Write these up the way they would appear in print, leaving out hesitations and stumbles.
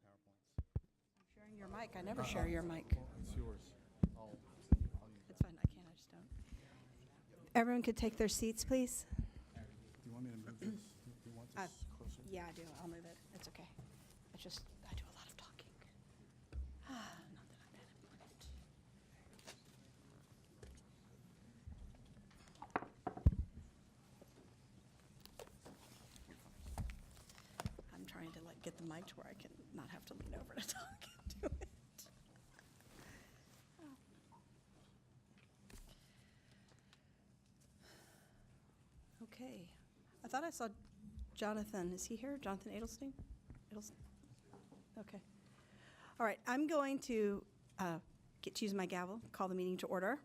PowerPoints. I'm sharing your mic. I never share your mic. Well, it's yours. I'll use It's fine. I can't. I just don't. Everyone could take their seats, please. Do you want me to move this? Do you want this closer? Yeah, I do. I'll move it. It's okay. It's just, I do a lot of talking. Not that I'm that important. I'm trying to like get the mic to where I can not have to lean over to talk into it. Okay. I thought I saw Jonathan. Is he here? Jonathan Edelstein? Okay. All right. I'm going to get to use my gavel, call the meeting to order.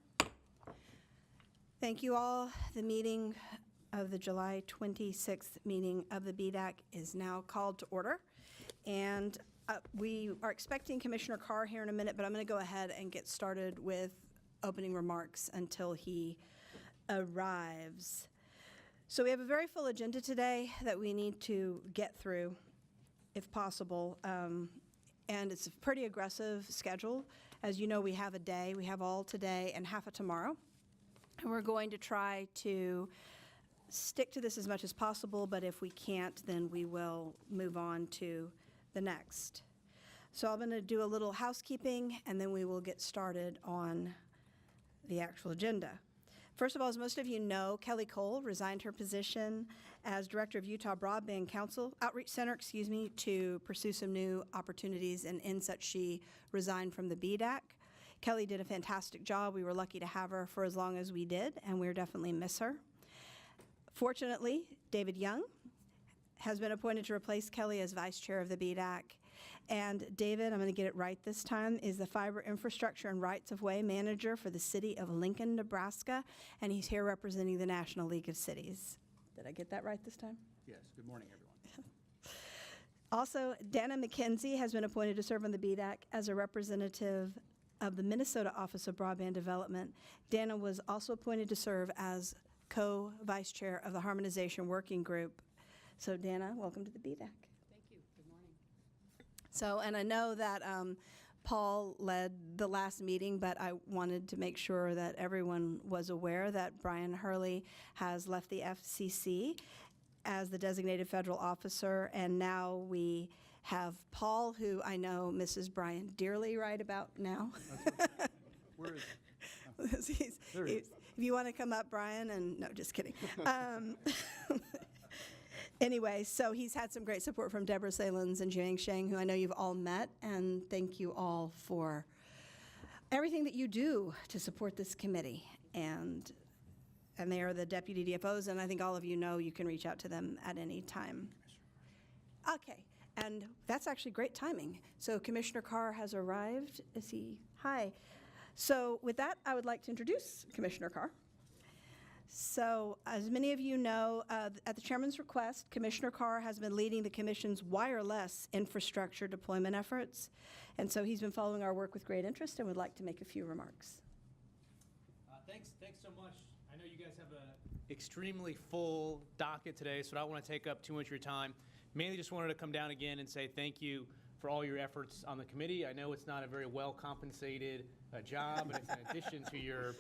Thank you all. The meeting of the July 26th meeting of the BDAC is now called to order. And we are expecting Commissioner Carr here in a minute, but I'm going to go ahead and get started with opening remarks until he arrives. So we have a very full agenda today that we need to get through, if possible. And it's a pretty aggressive schedule. As you know, we have a day. We have all today and half of tomorrow. And we're going to try to stick to this as much as possible, but if we can't, then we will move on to the next. So I'm going to do a little housekeeping, and then we will get started on the actual agenda. First of all, as most of you know, Kelly Cole resigned her position as Director of Utah Broadband Outreach Center, to pursue some new opportunities, and in such she resigned from the BDAC. Kelly did a fantastic job. We were lucky to have her for as long as we did, and we'll definitely miss her. Fortunately, David Young has been appointed to replace Kelly as Vice Chair of the BDAC. And David, I'm going to get it right this time, is the Fiber Infrastructure and Rights-of-Way Manager for the city of Lincoln, Nebraska, and he's here representing the National League of Cities. Did I get that right this time? Yes. Good morning, everyone. Also, Dana McKenzie has been appointed to serve on the BDAC as a representative of the Minnesota Office of Broadband Development. Dana was also appointed to serve as co-vice chair of the Harmonization Working Group. So Dana, welcome to the BDAC. Thank you. Good morning. So, and I know that Paul led the last meeting, but I wanted to make sure that everyone was aware that Brian Hurley has left the FCC as the designated federal officer, and now we have Paul, who I know Mrs. Brian dearly right about now. Where is There he is. If you want to come up, Brian, and no, just kidding. Anyway, so he's had some great support from Deborah Salins and Jiang Sheng, who I know you've all met, and thank you all for everything that you do to support this committee. And they are the deputy DFOs, and I think all of you know you can reach out to them at any time. Okay, and that's actually great timing. So Commissioner Carr has arrived. Is he? Hi. So with that, I would like to introduce Commissioner Carr. So as many of you know, at the chairman's request, Commissioner Carr has been leading the commission's wireless infrastructure deployment efforts. And so he's been following our work with great interest and would like to make a few remarks. Thanks so much. I know you guys have an extremely full docket today, so I don't want to take up too much of your time. Mainly just wanted to come down again and say thank you for all your efforts on the committee. I know it's not a very well compensated job, and it's in addition to your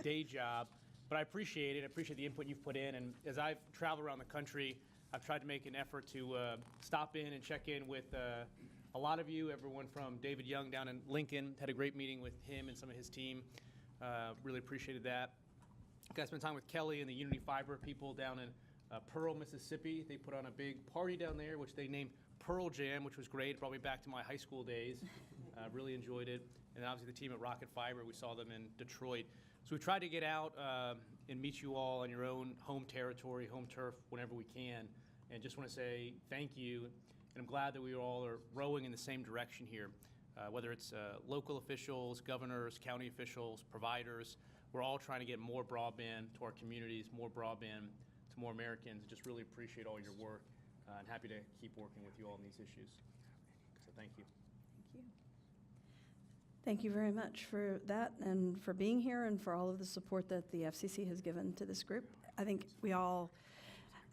day job. But I appreciate it. I appreciate the input you've put in. And as I've traveled around the country, I've tried to make an effort to stop in and check in with a lot of you, everyone from David Young down in Lincoln. Had a great meeting with him and some of his team. Really appreciated that. Got to spend time with Kelly and the Unity Fiber people down in Pearl, Mississippi. They put on a big party down there, which they named Pearl Jam, which was great. Brought me back to my high school days. Really enjoyed it. And obviously the team at Rocket Fiber, we saw them in Detroit. So we tried to get out and meet you all on your own home territory, home turf, whenever we can. And just want to say thank you. And I'm glad that we all are rowing in the same direction here. Whether it's local officials, governors, county officials, providers, we're all trying to get more broadband to our communities, more broadband to more Americans. Just really appreciate all your work and happy to keep working with you all on these issues. So thank you. Thank you. Thank you very much for that and for being here and for all of the support that the FCC has given to this group. I think we all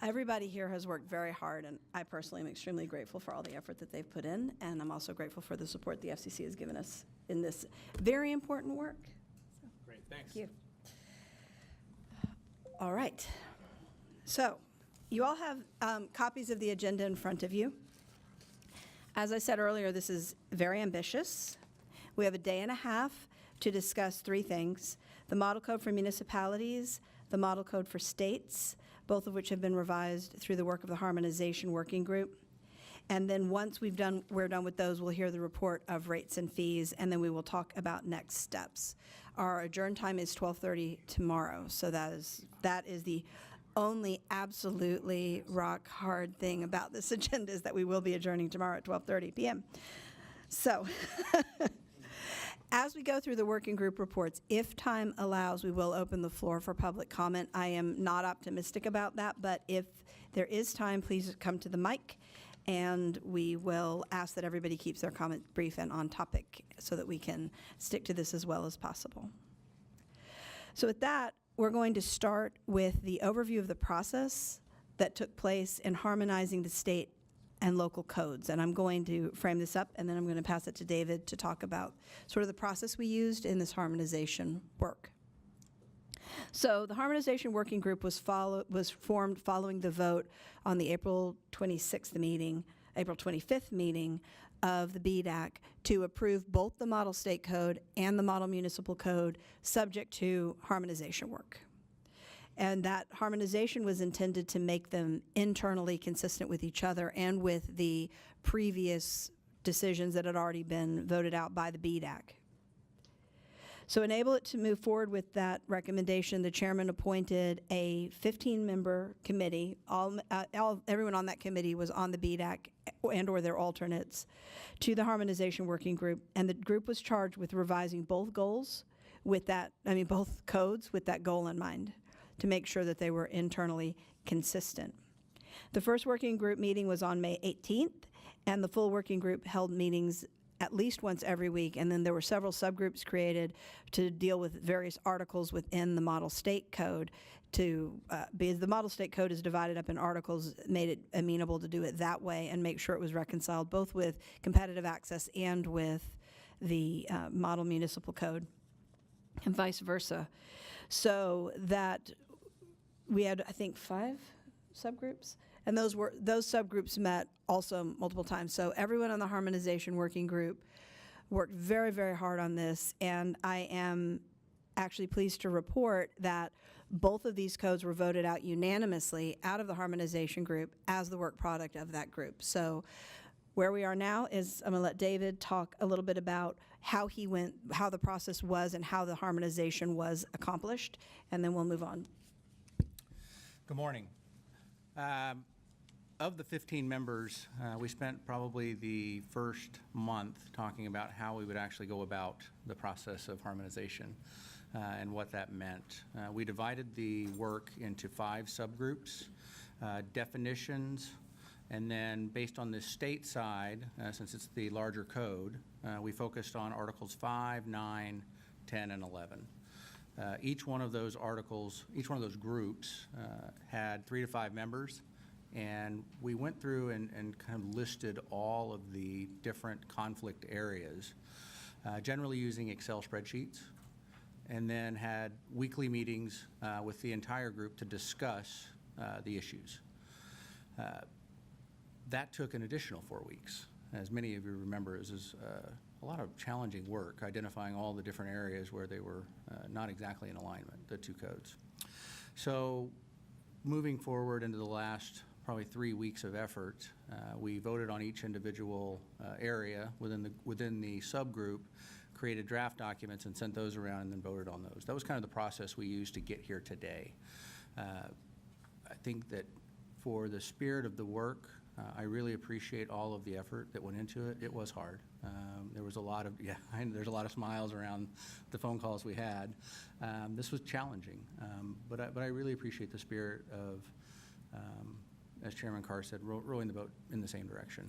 Everybody here has worked very hard, and I personally am extremely grateful for all the effort that they've put in, and I'm also grateful for the support the FCC has given us in this very important work. Great, thanks. Thank you. All right. So you all have copies of the agenda in front of you. As I said earlier, this is very ambitious. We have a day and a half to discuss three things: the model code for municipalities, the model code for states, both of which have been revised through the work of the Harmonization Working Group. And then once we're done with those, we'll hear the report of rates and fees, and then we will talk about next steps. Our adjourn time is 12:30 tomorrow, so that is the only absolutely rock hard thing about this agenda, is that we will be adjourning tomorrow at 12:30 p.m. So as we go through the working group reports, if time allows, we will open the floor for public comment. I am not optimistic about that, but if there is time, please come to the mic, and we will ask that everybody keeps their comment brief and on topic so that we can stick to this as well as possible. So with that, we're going to start with the overview of the process that took place in harmonizing the state and local codes. And I'm going to frame this up, and then I'm going to pass it to David to talk about sort of the process we used in this harmonization work. So the Harmonization Working Group was formed following the vote on the April 25th meeting of the BDAC to approve both the Model State Code and the Model Municipal Code, subject to harmonization work. And that harmonization was intended to make them internally consistent with each other and with the previous decisions that had already been voted out by the BDAC. So enable it to move forward with that recommendation, the chairman appointed a 15-member committee. Everyone on that committee was on the BDAC and or their alternates to the Harmonization Working Group, and the group was charged with revising both codes with that goal in mind, to make sure that they were internally consistent. The first working group meeting was on May 18th, and the full working group held meetings at least once every week, and then there were several subgroups created to deal with various articles within the Model State Code because the Model State Code is divided up in articles, made it amenable to do it that way and make sure it was reconciled both with competitive access and with the Model Municipal Code, and vice versa. So that we had, I think, 5 subgroups, and those subgroups met also multiple times. So everyone on the Harmonization Working Group worked very, very hard on this, and I am actually pleased to report that both of these codes were voted out unanimously out of the Harmonization Group as the work product of that group. So where we are now is I'm going to let David talk a little bit about how the process was and how the harmonization was accomplished, and then we'll move on. Good morning. Of the 15 members, we spent probably the first month talking about how we would actually go about the process of harmonization and what that meant. We divided the work into 5 subgroups, definitions, and then based on the state side, since it's the larger code, we focused on Articles 5, 9, 10, and 11. Each one of those articles, each one of those groups had 3 to 5 members, and we went through and kind of listed all of the different conflict areas, generally using Excel spreadsheets, and then had weekly meetings with the entire group to discuss the issues. That took an additional 4 weeks. As many of you remember, it was a lot of challenging work, identifying all the different areas where they were not exactly in alignment, the 2 codes. So moving forward into the last probably 3 weeks of effort, we voted on each individual area within the subgroup, created draft documents and sent those around and then voted on those. That was kind of the process we used to get here today. I think that for the spirit of the work, I really appreciate all of the effort that went into it. It was hard. There was a lot of, there's a lot of smiles around the phone calls we had. This was challenging, but I really appreciate the spirit of, as Chairman Carr said, rowing the boat in the same direction.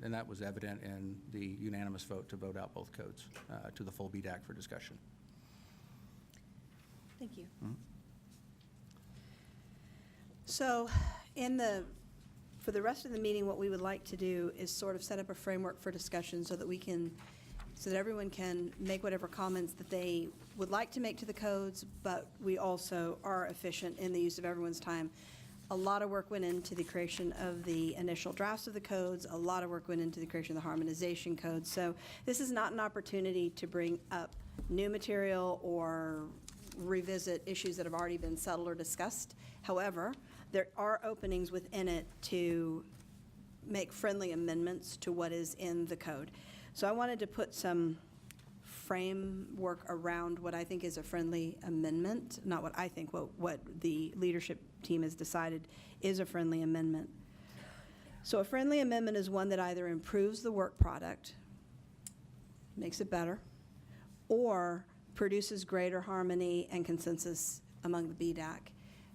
And that was evident in the unanimous vote to vote out both codes to the full BDAC for discussion. Thank you. So for the rest of the meeting, what we would like to do is sort of set up a framework for discussion so that everyone can make whatever comments that they would like to make to the codes, but we also are efficient in the use of everyone's time. A lot of work went into the creation of the initial drafts of the codes. A lot of work went into the creation of the harmonization codes. So this is not an opportunity to bring up new material or revisit issues that have already been settled or discussed. However, there are openings within it to make friendly amendments to what is in the code. So I wanted to put some framework around what I think is a friendly amendment, not what I think, what the leadership team has decided is a friendly amendment. So a friendly amendment is one that either improves the work product, makes it better, or produces greater harmony and consensus among the BDAC.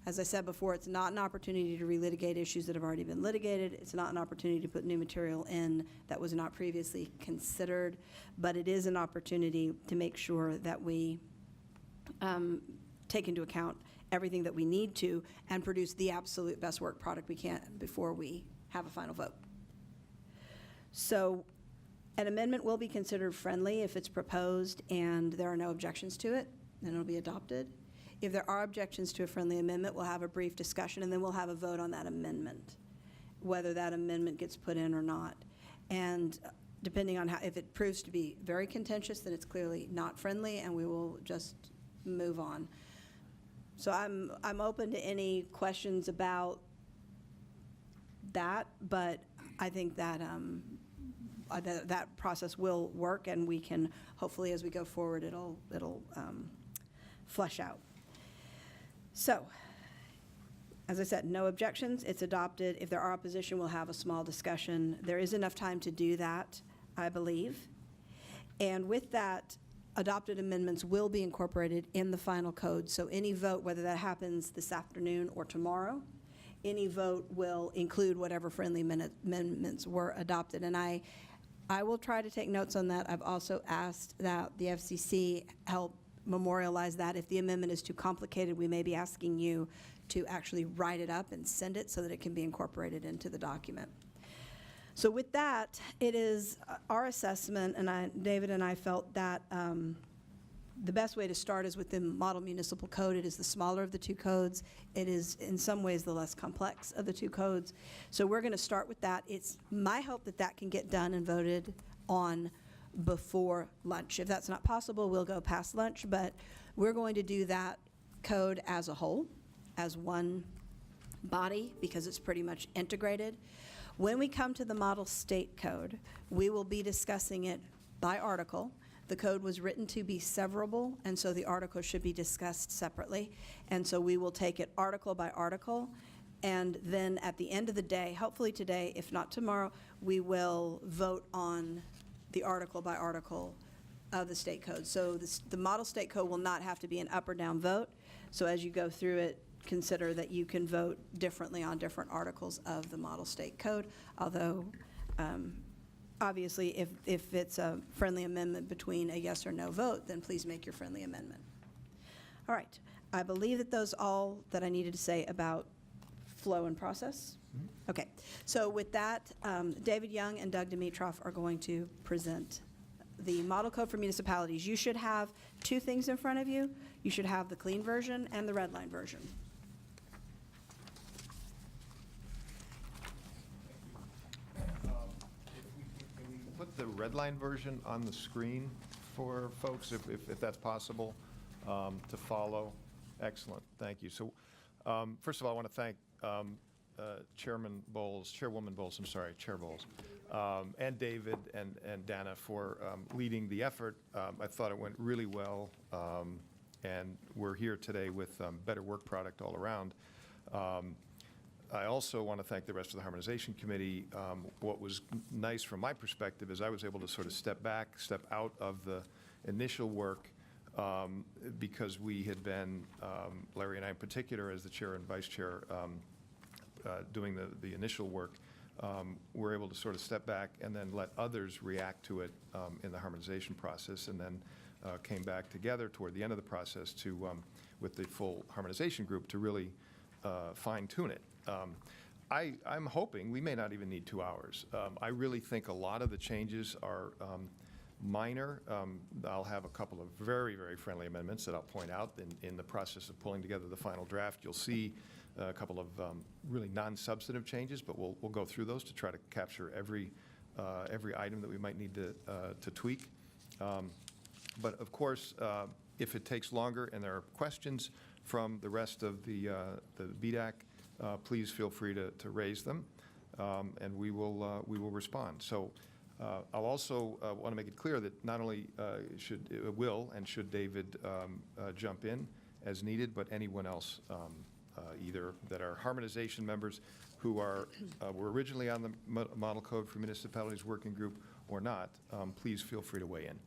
As I said before, it's not an opportunity to relitigate issues that have already been litigated. It's not an opportunity to put new material in that was not previously considered, but it is an opportunity to make sure that we take into account everything that we need to and produce the absolute best work product we can before we have a final vote. So an amendment will be considered friendly if it's proposed and there are no objections to it, then it'll be adopted. If there are objections to a friendly amendment, we'll have a brief discussion, and then we'll have a vote on that amendment, whether that amendment gets put in or not. And depending on if it proves to be very contentious, then it's clearly not friendly, and we will just move on. So I'm open to any questions about that, but I think that that process will work, and we can hopefully, as we go forward, it'll flesh out. So, as I said, no objections, it's adopted. If there are opposition, we'll have a small discussion. There is enough time to do that, I believe. And with that, adopted amendments will be incorporated in the final code. So any vote, whether that happens this afternoon or tomorrow, any vote will include whatever friendly amendments were adopted. And I will try to take notes on that. I've also asked that the FCC help memorialize that. If the amendment is too complicated, we may be asking you to actually write it up and send it so that it can be incorporated into the document. So with that, it is our assessment, and David and I felt that the best way to start is with the model municipal code. It is the smaller of the two codes. It is in some ways the less complex of the two codes. So we're going to start with that. It's my hope that that can get done and voted on before lunch. If that's not possible, we'll go past lunch, but we're going to do that code as a whole, as one body, because it's pretty much integrated. When we come to the model state code, we will be discussing it by article. The code was written to be severable, and so the article should be discussed separately. And so we will take it article by article, and then at the end of the day, hopefully today, if not tomorrow, we will vote on the article by article of the state code. So the model state code will not have to be an up or down vote. So as you go through it, consider that you can vote differently on different articles of the model state code, although obviously if it's a friendly amendment between a yes or no vote, then please make your friendly amendment. All right, I believe that those all that I needed to say about flow and process. Okay, so with that, David Young and Doug Dimitroff are going to present the model code for municipalities. You should have two things in front of you. You should have the clean version and the red line version. Can we put the red line version on the screen for folks, if that's possible, to follow? Excellent, thank you. So first of all, I want to thank Chairwoman Bowles, Chair Bowles, and David and Dana for leading the effort. I thought it went really well, and we're here today with better work product all around. I also want to thank the rest of the Harmonization Committee. What was nice from my perspective is I was able to sort of step out of the initial work because we had been, Larry and I in particular, as the chair and vice chair, doing the initial work, we're able to sort of step back and then let others react to it in the harmonization process, and then came back together toward the end of the process to, with the full harmonization group, to really fine tune it. I'm hoping we may not even need 2 hours. I really think a lot of the changes are minor. I'll have a couple of very, very friendly amendments that I'll point out in the process of pulling together the final draft. You'll see a couple of really non-substantive changes, but we'll go through those to try to capture every item that we might need to tweak. But of course, if it takes longer and there are questions from the rest of the BDAC, please feel free to raise them, and we will respond. So I'll also want to make it clear that not only should David jump in as needed, but anyone else either that are harmonization members who were originally on the Model Code for Municipalities Working Group or not, please feel free to weigh in.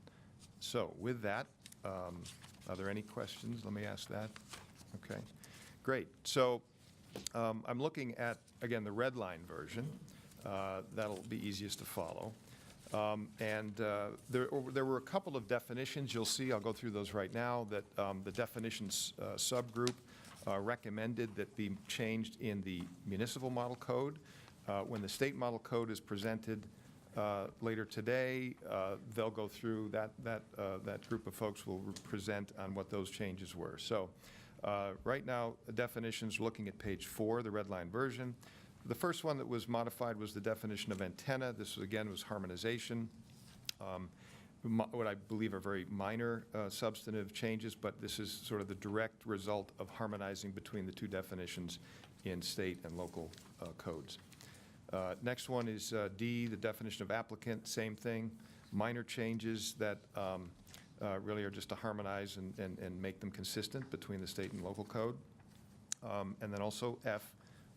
So with that, are there any questions? Let me ask that. Okay, great. So I'm looking at, again, the red line version. That'll be easiest to follow. There were a couple of definitions you'll see. I'll go through those right now. That the definitions subgroup recommended that be changed in the municipal model code. When the state model code is presented later today, they'll go through that group of folks will present on what those changes were. So right now, the definitions, looking at page 4, the red line version. The first one that was modified was the definition of antenna. This, again, was harmonization. What I believe are very minor substantive changes, but this is sort of the direct result of harmonizing between the two definitions in state and local codes. Next one is D, the definition of applicant, same thing. Minor changes that really are just to harmonize and make them consistent between the state and local code. And then also F,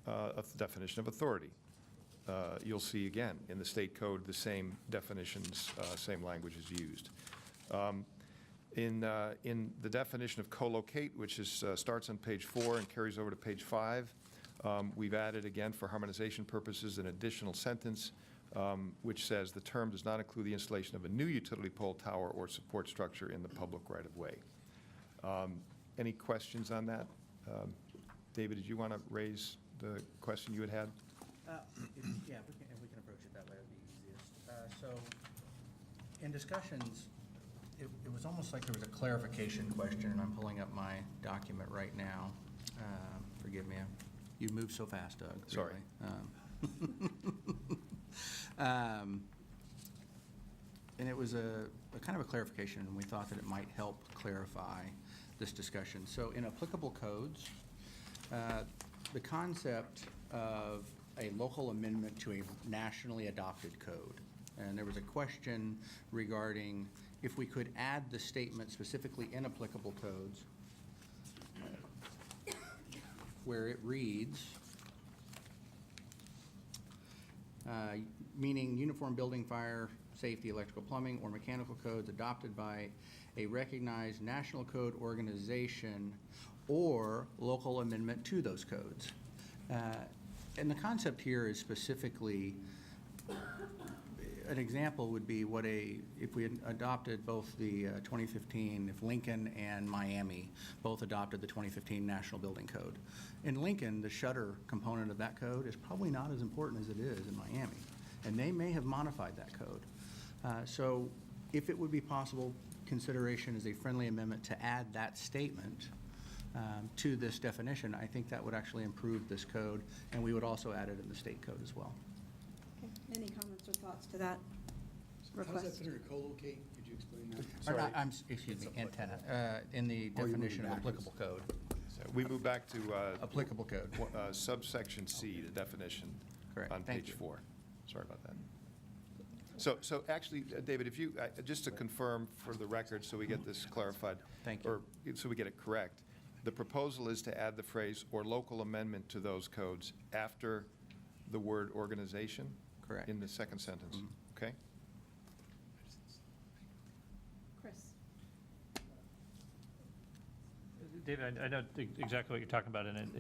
a definition of authority. You'll see again in the state code the same definitions, same language is used. In the definition of co-locate, which is starts on page 4 and carries over to page 5, we've added again for harmonization purposes an additional sentence which says the term does not include the installation of a new utility pole, tower, or support structure in the public right-of-way. Any questions on that? David, did you want to raise the question you had had? Yeah, if we can approach it that way, it would be easiest. So in discussions, it was almost like there was a clarification question, and I'm pulling up my document right now. Forgive me, you move so fast, Doug. Sorry. Really. And it was a kind of a clarification, and we thought that it might help clarify this discussion. So in applicable codes, the concept of a local amendment to a nationally adopted code. And there was a question regarding if we could add the statement specifically in applicable codes where it reads, meaning uniform building, fire, safety, electrical, plumbing, or mechanical codes adopted by a recognized national code organization or local amendment to those codes. And the concept here is specifically, an example would be if we had adopted both the 2015, if Lincoln and Miami both adopted the 2015 National Building Code. In Lincoln, the shutter component of that code is probably not as important as it is in Miami, and they may have modified that code. So if it would be possible, consideration is a friendly amendment to add that statement to this definition, I think that would actually improve this code, and we would also add it in the state code as well. Okay. Any comments or thoughts to that How does that request? fit under co-locate? Could you explain that? Sorry. Excuse me, antenna, in the Oh, you moved definition of backwards. applicable code. So we move back to Applicable code. subsection C, the definition. Correct. On Thank page you. 4. Sorry about that. So actually, David, if you, just to confirm for the record so we get this clarified. Thank you. Or so we get it correct, the proposal is to add the phrase "or local amendment to those codes" after the word organization? Correct. In the second sentence, okay? Chris? David, I know exactly what you're talking about, and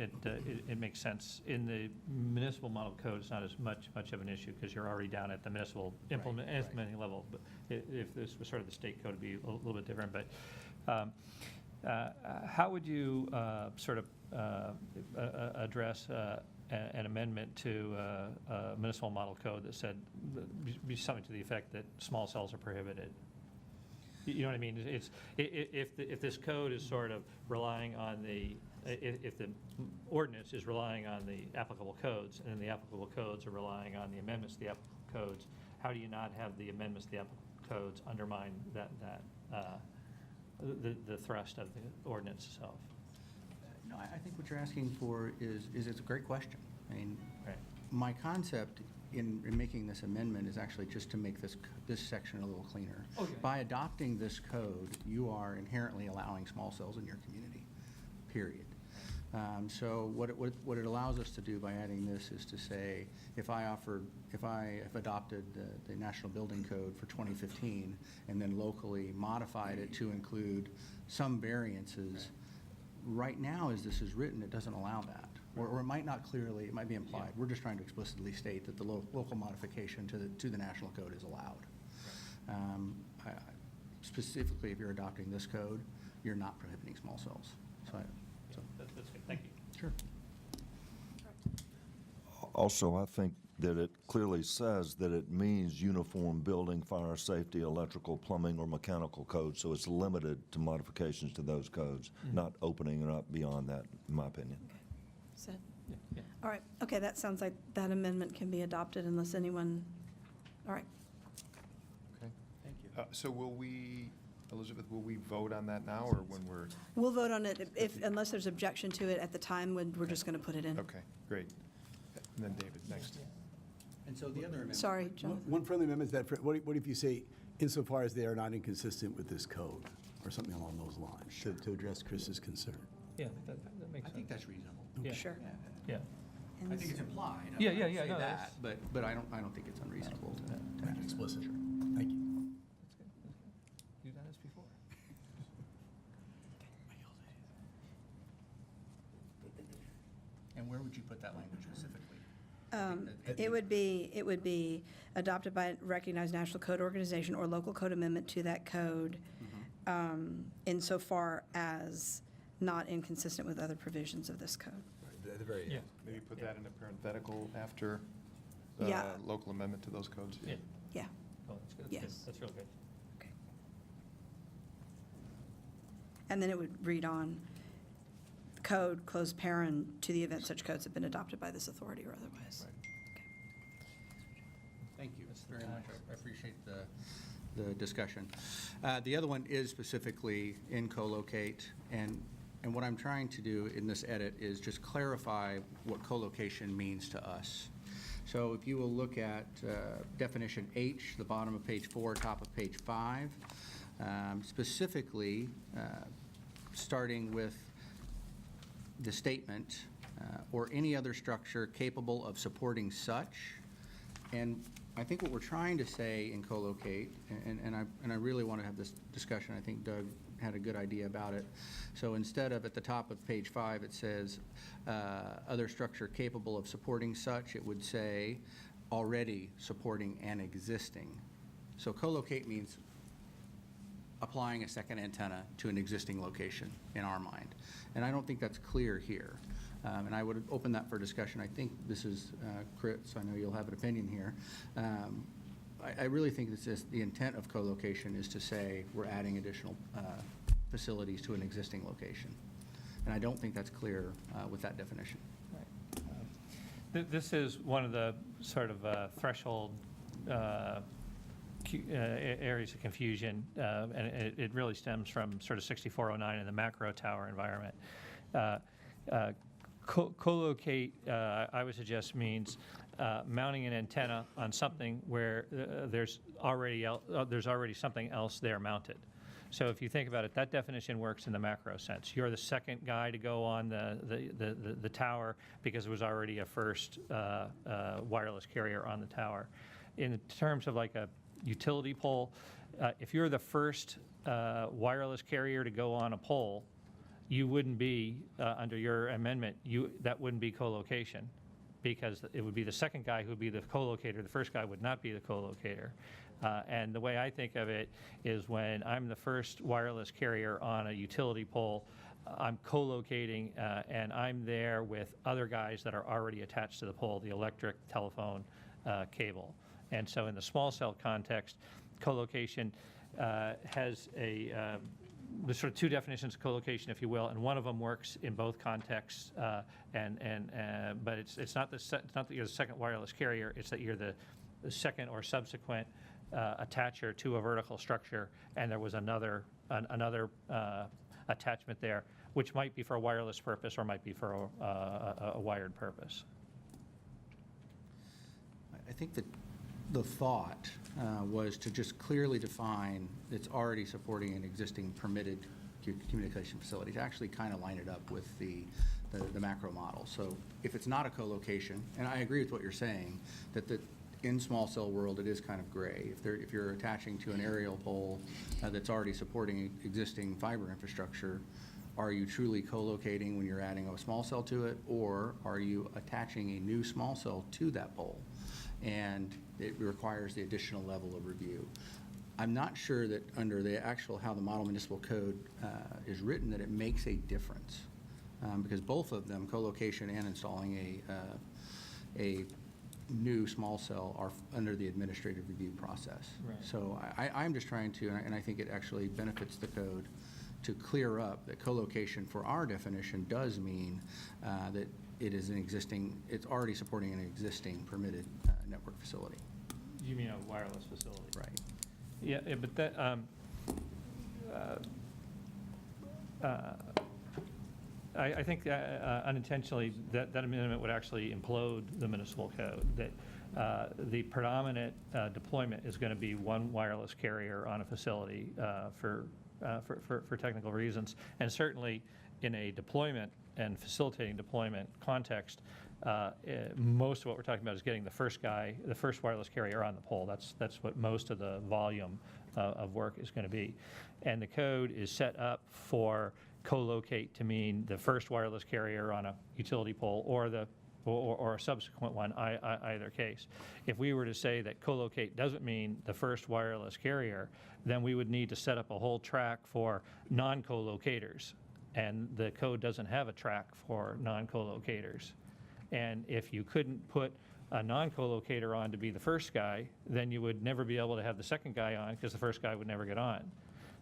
it makes sense. In the municipal model code, it's not as much of an issue because you're already down at the municipal implementing level. But if this was sort of the state code, it'd be a little bit different. But how would you sort of address an amendment to a municipal model code that said, be something to the effect that small cells are prohibited. You know what I mean? If this code is sort of relying on if the ordinance is relying on the applicable codes, and then the applicable codes are relying on the amendments to the applicable codes, how do you not have the amendments to the applicable codes undermine the thrust of the ordinance itself? No, I think what you're asking for is it's a great question. I mean, Right. my concept in making this amendment is actually just to make this section a little cleaner. Okay. By adopting this code, you are inherently allowing small cells in your community, period. So what it allows us to do by adding this is to say, if I have adopted the National Building Code for 2015 and then locally modified it to include some variances, right now, as this is written, it doesn't allow that. Or it might not clearly, it might be implied. We're just trying to explicitly state that the local modification to the national code is allowed. Specifically, if you're adopting this code, you're not prohibiting small cells. That's good, thank you. Sure. Also, I think that it clearly says that it means uniform building, fire safety, electrical, plumbing, or mechanical codes, so it's limited to modifications to those codes, not opening it up beyond that, in my opinion. So, Yeah. all right, okay, that sounds like that amendment can be adopted unless anyone, all right. Okay. Thank you. So will we, Elizabeth, will we vote on that now, or when we're, We'll vote on it unless there's objection to it at the time when we're just going to put it in. okay, great. And then David, next. And so the other amendment. Sorry, Jonathan. One friendly amendment is that, what if you say, insofar as they are not inconsistent with this code, or something along those lines, to address Chris's concern? Yeah, that makes I sense. think that's reasonable. Yeah. Sure. Yeah. I think it's implied. I Yeah, don't yeah, wanna yeah, say no, that, that's- but I don't think it's unreasonable to Make it explicit. Thank you. That's good. You've done this before. And where would you put that language specifically? It would be adopted by a recognized national code organization or local code amendment to that code insofar as not inconsistent with other provisions of this code. At the very end. Yeah. Maybe put that in a parenthetical after the Yeah. local amendment to those codes? Yeah. Yeah. Oh, that's good. Yes. That's real good. Okay. And then it would read on code, close parent, to the event such codes have been adopted by this authority or otherwise. Right. Thank you very much. I appreciate the discussion. The other one is specifically in co-locate, and what I'm trying to do in this edit is just clarify what co-location means to us. So if you will look at definition H, the bottom of page 4, top of page 5, specifically starting with the statement, or any other structure capable of supporting such. And I think what we're trying to say in co-locate, and I really want to have this discussion, I think Doug had a good idea about it. So instead of at the top of page 5, it says, other structure capable of supporting such, it would say already supporting an existing. So co-locate means applying a second antenna to an existing location in our mind. And I don't think that's clear here. And I would open that for discussion. I think this is, Chris, I know you'll have an opinion here. I really think this is, the intent of co-location is to say we're adding additional facilities to an existing location. And I don't think that's clear with that definition. This is one of the sort of threshold areas of confusion, and it really stems from sort of 6409 in the macro tower environment. Co-locate, I would suggest, means mounting an antenna on something where there's already something else there mounted. So if you think about it, that definition works in the macro sense. You're the second guy to go on the tower because there was already a first wireless carrier on the tower. In terms of like a utility pole, if you're the first wireless carrier to go on a pole, you wouldn't be, under your amendment, that wouldn't be co-location, because it would be the second guy who would be the co-locator. The first guy would not be the co-locator. And the way I think of it is when I'm the first wireless carrier on a utility pole, I'm co-locating, and I'm there with other guys that are already attached to the pole, the electric, telephone, cable. And so in the small cell context, co-location has there's sort of two definitions of co-location, if you will, and one of them works in both contexts. But it's not that you're the second wireless carrier; it's that you're the second or subsequent attacher to a vertical structure, and there was another attachment there, which might be for a wireless purpose or might be for a wired purpose. I think that the thought was to just clearly define it's already supporting an existing permitted communication facility, to actually kind of line it up with the macro model. So if it's not a co-location, and I agree with what you're saying, that in small cell world, it is kind of gray. If you're attaching to an aerial pole that's already supporting existing fiber infrastructure, are you truly co-locating when you're adding a small cell to it, or are you attaching a new small cell to that pole? And it requires the additional level of review. I'm not sure that under the actual how the model municipal code is written that it makes a difference, because both of them, co-location and installing a new small cell, are under the administrative review process. Right. So I'm just trying to, and I think it actually benefits the code to clear up that co-location for our definition does mean that it is it's already supporting an existing permitted network facility. You mean a wireless facility? Right. Yeah, but that, I think unintentionally that amendment would actually implode the municipal code, that the predominant deployment is going to be one wireless carrier on a facility for technical reasons. And certainly in a deployment and facilitating deployment context, most of what we're talking about is getting the first wireless carrier on the pole. That's what most of the volume of work is going to be. And the code is set up for co-locate to mean the first wireless carrier on a utility pole or a subsequent one, either case. If we were to say that co-locate doesn't mean the first wireless carrier, then we would need to set up a whole track for non-co-locators. And the code doesn't have a track for non-co-locators. And if you couldn't put a non-co-locator on to be the first guy, then you would never be able to have the second guy on because the first guy would never get on.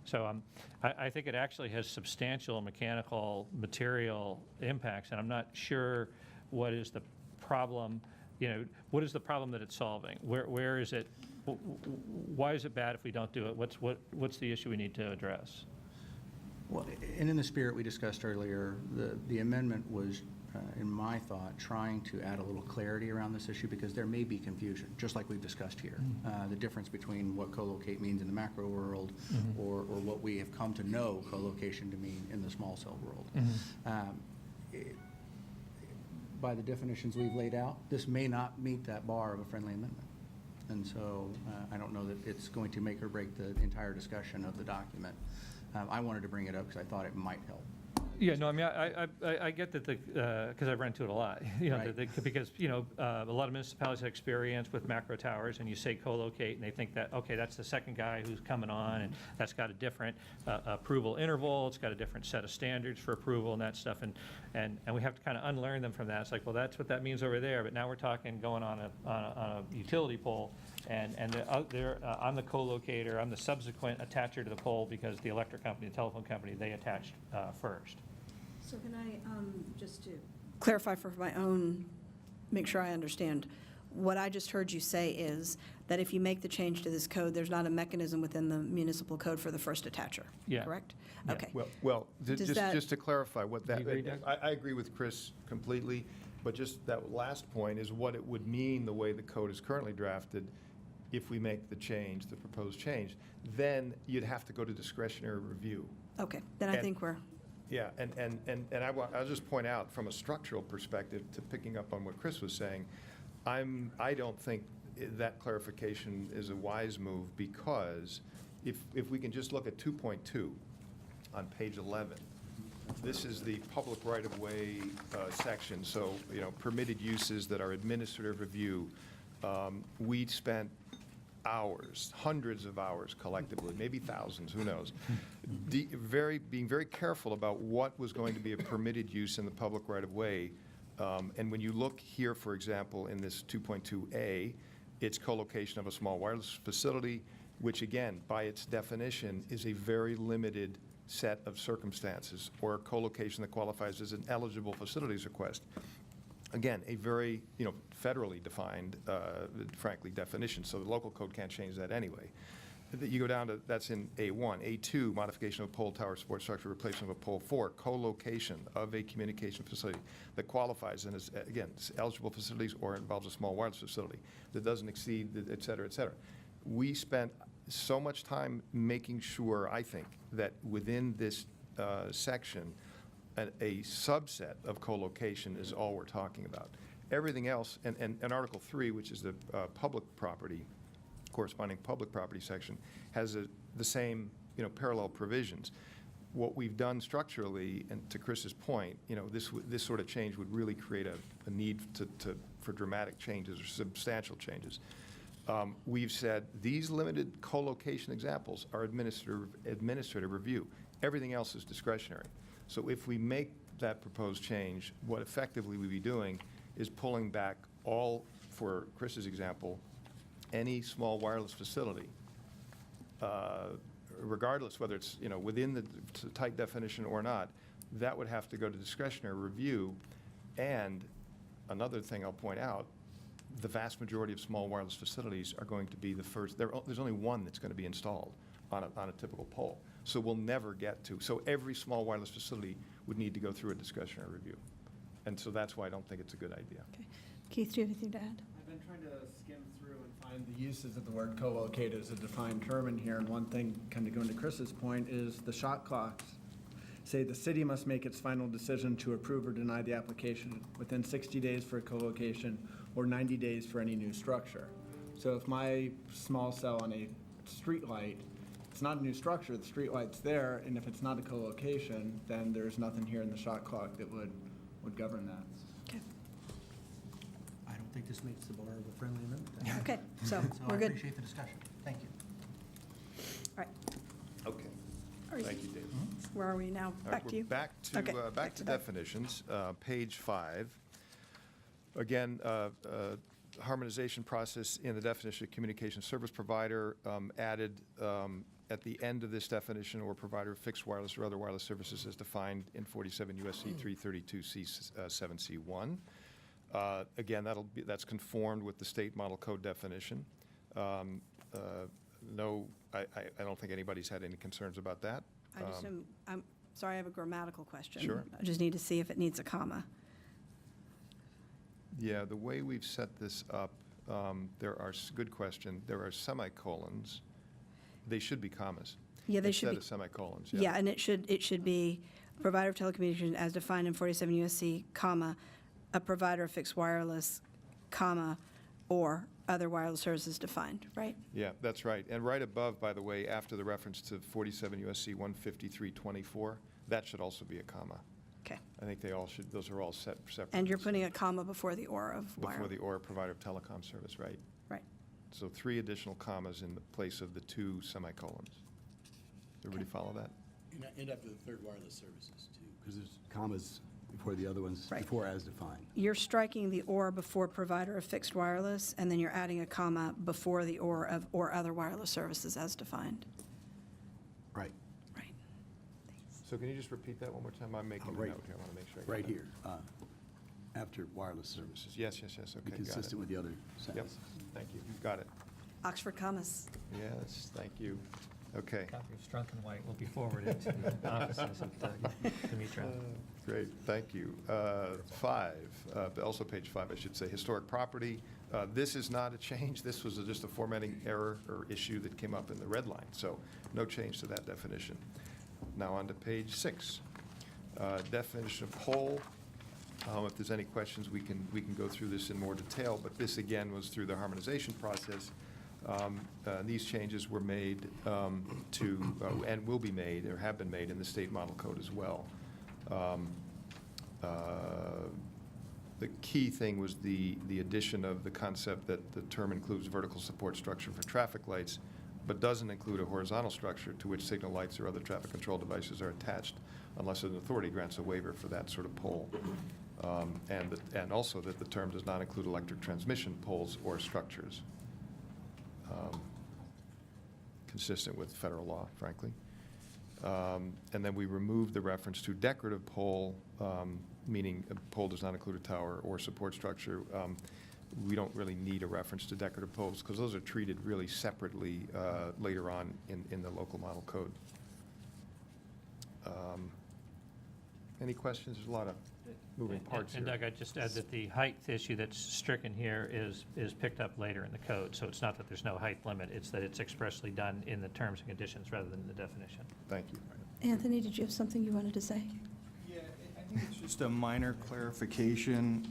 So I think it actually has substantial mechanical material impacts, and I'm not sure what is the problem, what is the problem that it's solving? Where is it, why is it bad if we don't do it? What's the issue we need to address? Well, and in the spirit we discussed earlier, the amendment was, in my thought, trying to add a little clarity around this issue because there may be confusion, just like we've discussed here. The difference between what co-locate means in the macro world or what we have come to know co-location to mean in the small cell world. By the definitions we've laid out, this may not meet that bar of a friendly amendment. And so I don't know that it's going to make or break the entire discussion of the document. I wanted to bring it up because I thought it might help. Yeah, no, I mean, I get that because I've run into it a lot, Right. because, a lot of municipalities have experience with macro towers, and you say co-locate, and they think that, okay, that's the second guy who's coming on, and that's got a different approval interval, it's got a different set of standards for approval and that stuff, and we have to kind of unlearn them from that. It's like, well, that's what that means over there, but now we're talking going on a utility pole, and they're on the co-locator, on the subsequent attacher to the pole, because the electric company, the telephone company, they attached first. So can I, just to clarify for my own, make sure I understand, what I just heard you say is that if you make the change to this code, there's not a mechanism within the municipal code for the first attacher, Yeah. correct? Yeah. Okay. Well, Does that- just to clarify what that, Do you agree, Doug? I agree with Chris completely, but just that last point is what it would mean the way the code is currently drafted if we make the change, the proposed change. Then you'd have to go to discretionary review. Okay, then I And- think we're, Yeah, and I'll just point out from a structural perspective, to picking up on what Chris was saying, I don't think that clarification is a wise move, because if we can just look at 2.2 on page 11, this is the public right-of-way section, so, permitted uses that are administrative review. We spent hours, hundreds of hours collectively, maybe thousands, who knows. Being very careful about what was going to be a permitted use in the public right-of-way. And when you look here, for example, in this 2.2A, it's co-location of a small wireless facility, which again, by its definition, is a very limited set of circumstances, or co-location that qualifies as an eligible facilities request. Again, a very, federally defined, frankly, definition, so the local code can't change that anyway. You go down to, that's in A1. A2, modification of a pole, tower, support structure, replacement of a pole. 4, co-location of a communication facility that qualifies and is, again, eligible facilities or involves a small wireless facility that doesn't exceed, et cetera, et cetera. We spent so much time making sure, I think, that within this section, a subset of co-location is all we're talking about. Everything else, and Article 3, which is the public property, corresponding public property section, has the same, parallel provisions. What we've done structurally, and to Chris's point, this sort of change would really create a need for dramatic changes or substantial changes. We've said these limited co-location examples are administrative review. Everything else is discretionary. So if we make that proposed change, what effectively we'd be doing is pulling back all, for Chris's example, any small wireless facility, regardless whether it's within the tight definition or not, that would have to go to discretionary review. And another thing I'll point out, the vast majority of small wireless facilities are going to be the first. There's only one that's going to be installed on a typical pole. So we'll never get to. So every small wireless facility would need to go through a discretionary review. And so that's why I don't think it's a good idea. Okay. Keith, do you have anything to add? I've been trying to skim through and find the uses of the word co-locate as a defined term in here, and one thing, kind of going to Chris's point, is the shot clocks say the city must make its final decision to approve or deny the application within 60 days for a co-location or 90 days for any new structure. So if my small cell on a street light, it's not a new structure, the street light's there, and if it's not a co-location, then there's nothing here in the shot clock that would govern that. Okay. I don't think this meets the bar of a friendly amendment. Okay, so I we're good. appreciate the discussion. Thank you. All right. Okay. Are you- Thank you, Dave. Where are we now? All right, Back to we're you? Back to, Okay, back to that. definitions, page 5. Again, harmonization process in the definition of communication service provider added at the end of this definition, or provider of fixed wireless or other wireless services as defined in 47 U.S.C. 332C7C1. Again, that's conformed with the state model code definition. No, I don't think anybody's had any concerns about that. I'm sorry, I have a grammatical question. Sure. I just need to see if it needs a comma. Yeah, the way we've set this up, good question, there are semicolons. They should be commas. Yeah, they should be. Instead of semicolons, Yeah, and it should be provider of telecommunications as defined in 47 U.S.C., comma, a provider of fixed wireless, comma, or other wireless services defined, right? Yeah, that's right. And right above, by the way, after the reference to 47 U.S.C. 153.24, that should also be a comma. Okay. I think they all should, those are all separate. And you're putting a comma before the or of wire. Before the or provider of telecom service, right? Right. So 3 additional commas in the place of the 2 semicolons. Everybody follow that? And after the third wireless services, too, because there's commas before the other ones, Right. before as defined. You're striking the or before provider of fixed wireless, and then you're adding a comma before the or of or other wireless services as defined. Right, Right. So can you just repeat that one more time? I'm making a right. note here. I want to make sure. I got right that. here, after wireless services. Yes, okay, Be got it. consistent with the other Yep, sentences. thank you. Got it. Oxford commas. Yes, thank you. Okay. Copy of Strunk and White will be forwarded to the offices of Demetra. Great, thank you. 5, also page 5, I should say, historic property. This is not a change. This was just a formatting error or issue that came up in the red line, so no change to that definition. Now on to page 6. Definition of pole. If there's any questions, we can go through this in more detail, but this again was through the harmonization process. These changes were made and will be made, or have been made in the state model code as well. the key thing was the addition of the concept that the term includes vertical support structure for traffic lights, but doesn't include a horizontal structure to which signal lights or other traffic control devices are attached unless an authority grants a waiver for that sort of pole. And also that the term does not include electric transmission poles or structures, consistent with federal law, frankly. And then we removed the reference to decorative pole, meaning a pole does not include a tower or support structure. We don't really need a reference to decorative poles because those are treated really separately later on in the local model code. Any questions? There's a lot of moving parts here. And Doug, I'd just add that the height issue that's stricken here is picked up later in the code. So it's not that there's no height limit, it's that it's expressly done in the terms and conditions rather than the definition. Thank you. Anthony, did you have something you wanted to say? Yeah, I think it's just a minor clarification.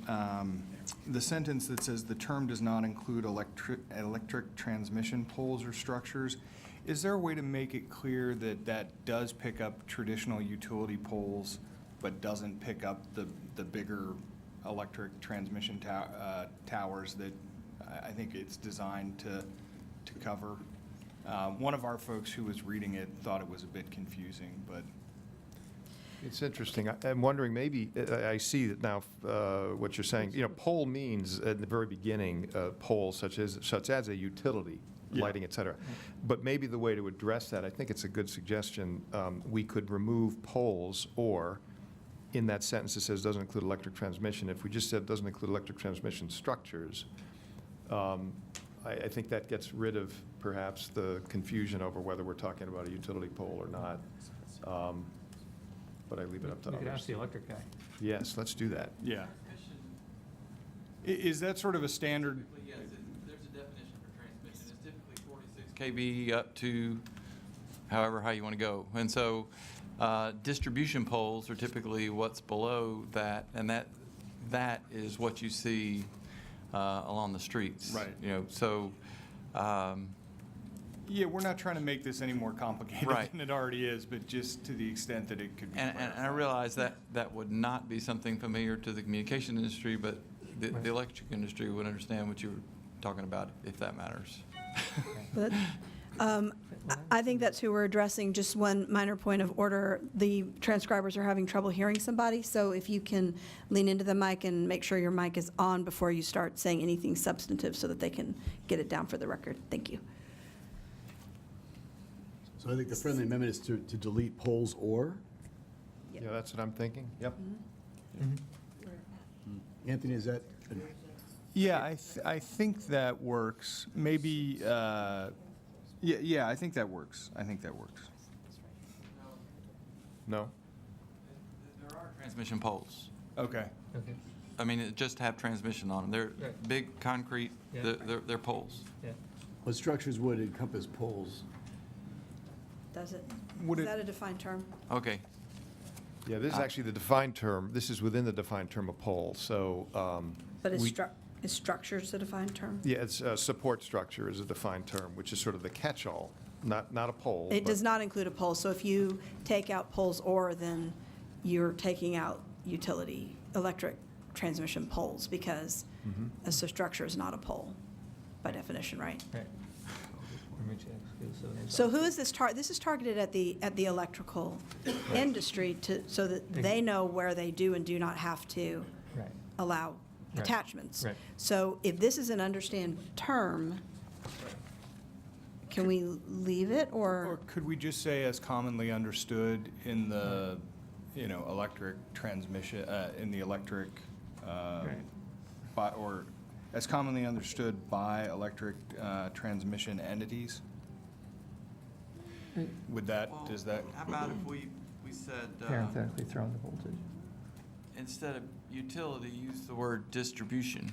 The sentence that says the term does not include electric transmission poles or structures, is there a way to make it clear that that does pick up traditional utility poles but doesn't pick up the bigger electric transmission towers that I think it's designed to cover? One of our folks who was reading it thought it was a bit confusing, but. It's interesting. I'm wondering, maybe, I see that now what you're saying, pole means at the very beginning, pole such as a utility, lighting, et cetera. But maybe the way to address that, I think it's a good suggestion, we could remove poles, or in that sentence it says doesn't include electric transmission. If we just said doesn't include electric transmission structures, I think that gets rid of perhaps the confusion over whether we're talking about a utility pole or not. But I leave it up to You could others. ask the electric guy. Yes, let's do that. Yeah. Is that sort of a standard? Yes, there's a definition for transmission. It's typically 46 kV up to however high you want to go. And so distribution poles are typically what's below that, and that is what you see along the streets. Right. So Yeah, we're not trying to make this any more complicated Right. than it already is, but just to the extent that it could be And I clarified. realize that would not be something familiar to the communication industry, but the electric industry would understand what you were talking about, if that matters. But I think that's who we're addressing. Just one minor point of order. The transcribers are having trouble hearing somebody, so if you can lean into the mic and make sure your mic is on before you start saying anything substantive so that they can get it down for the record. Thank you. So I think the friendly amendment is to delete poles or? Yep. Yeah, that's what I'm thinking. Yep. Anthony, is that? Yeah, I think that works. Maybe, yeah, I think that works. I think that works. No? There are transmission poles. Okay. Okay. I mean, it just have transmission on them. They're Right. big concrete, Yeah. they're poles. Yeah. What structures would encompass poles? Does it? Would Is it- that a defined term? Okay. Yeah, this is actually the defined term. This is within the defined term of pole, so. But we- is structures a defined term? Yeah, it's support structure is a defined term, which is sort of the catch-all, not a pole. It but- does not include a pole, so if you take out poles or, then you're taking out utility, electric transmission poles, because a structure is not a pole by definition, right? Right. So who is this this is targeted at the electrical industry so that they know where they do and do not have to Right. allow Right. attachments. Right. So if this is an understand term, can we leave it, Or or? could we just say as commonly understood in the, electric transmission, in the electric, or as commonly understood by electric transmission entities? Would that, does that? How about if we said, Parenthetically throw in the voltage. instead of utility, use the word distribution?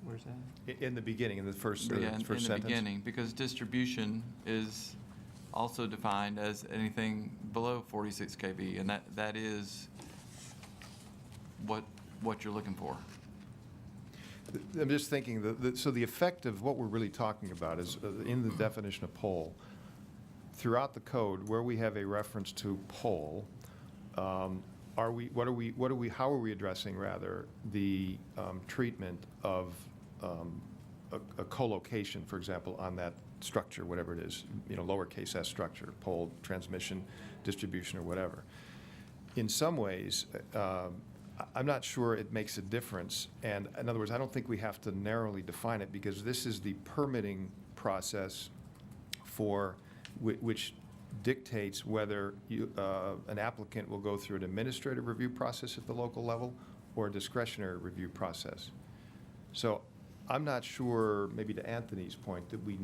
Where's that? In the beginning, in the first Yeah, in first the sentence. beginning, because distribution is also defined as anything below 46 kV, and that is what you're looking for. I'm just thinking, so the effect of what we're really talking about is in the definition of pole, throughout the code, where we have a reference to pole, how are we addressing, rather, the treatment of a co-location, for example, on that structure, whatever it is, lowercase s structure, pole, transmission, distribution, or whatever. In some ways, I'm not sure it makes a difference. And in other words, I don't think we have to narrowly define it, because this is the permitting process for which dictates whether an applicant will go through an administrative review process at the local level or a discretionary review process. So I'm not sure, maybe to Anthony's point, that we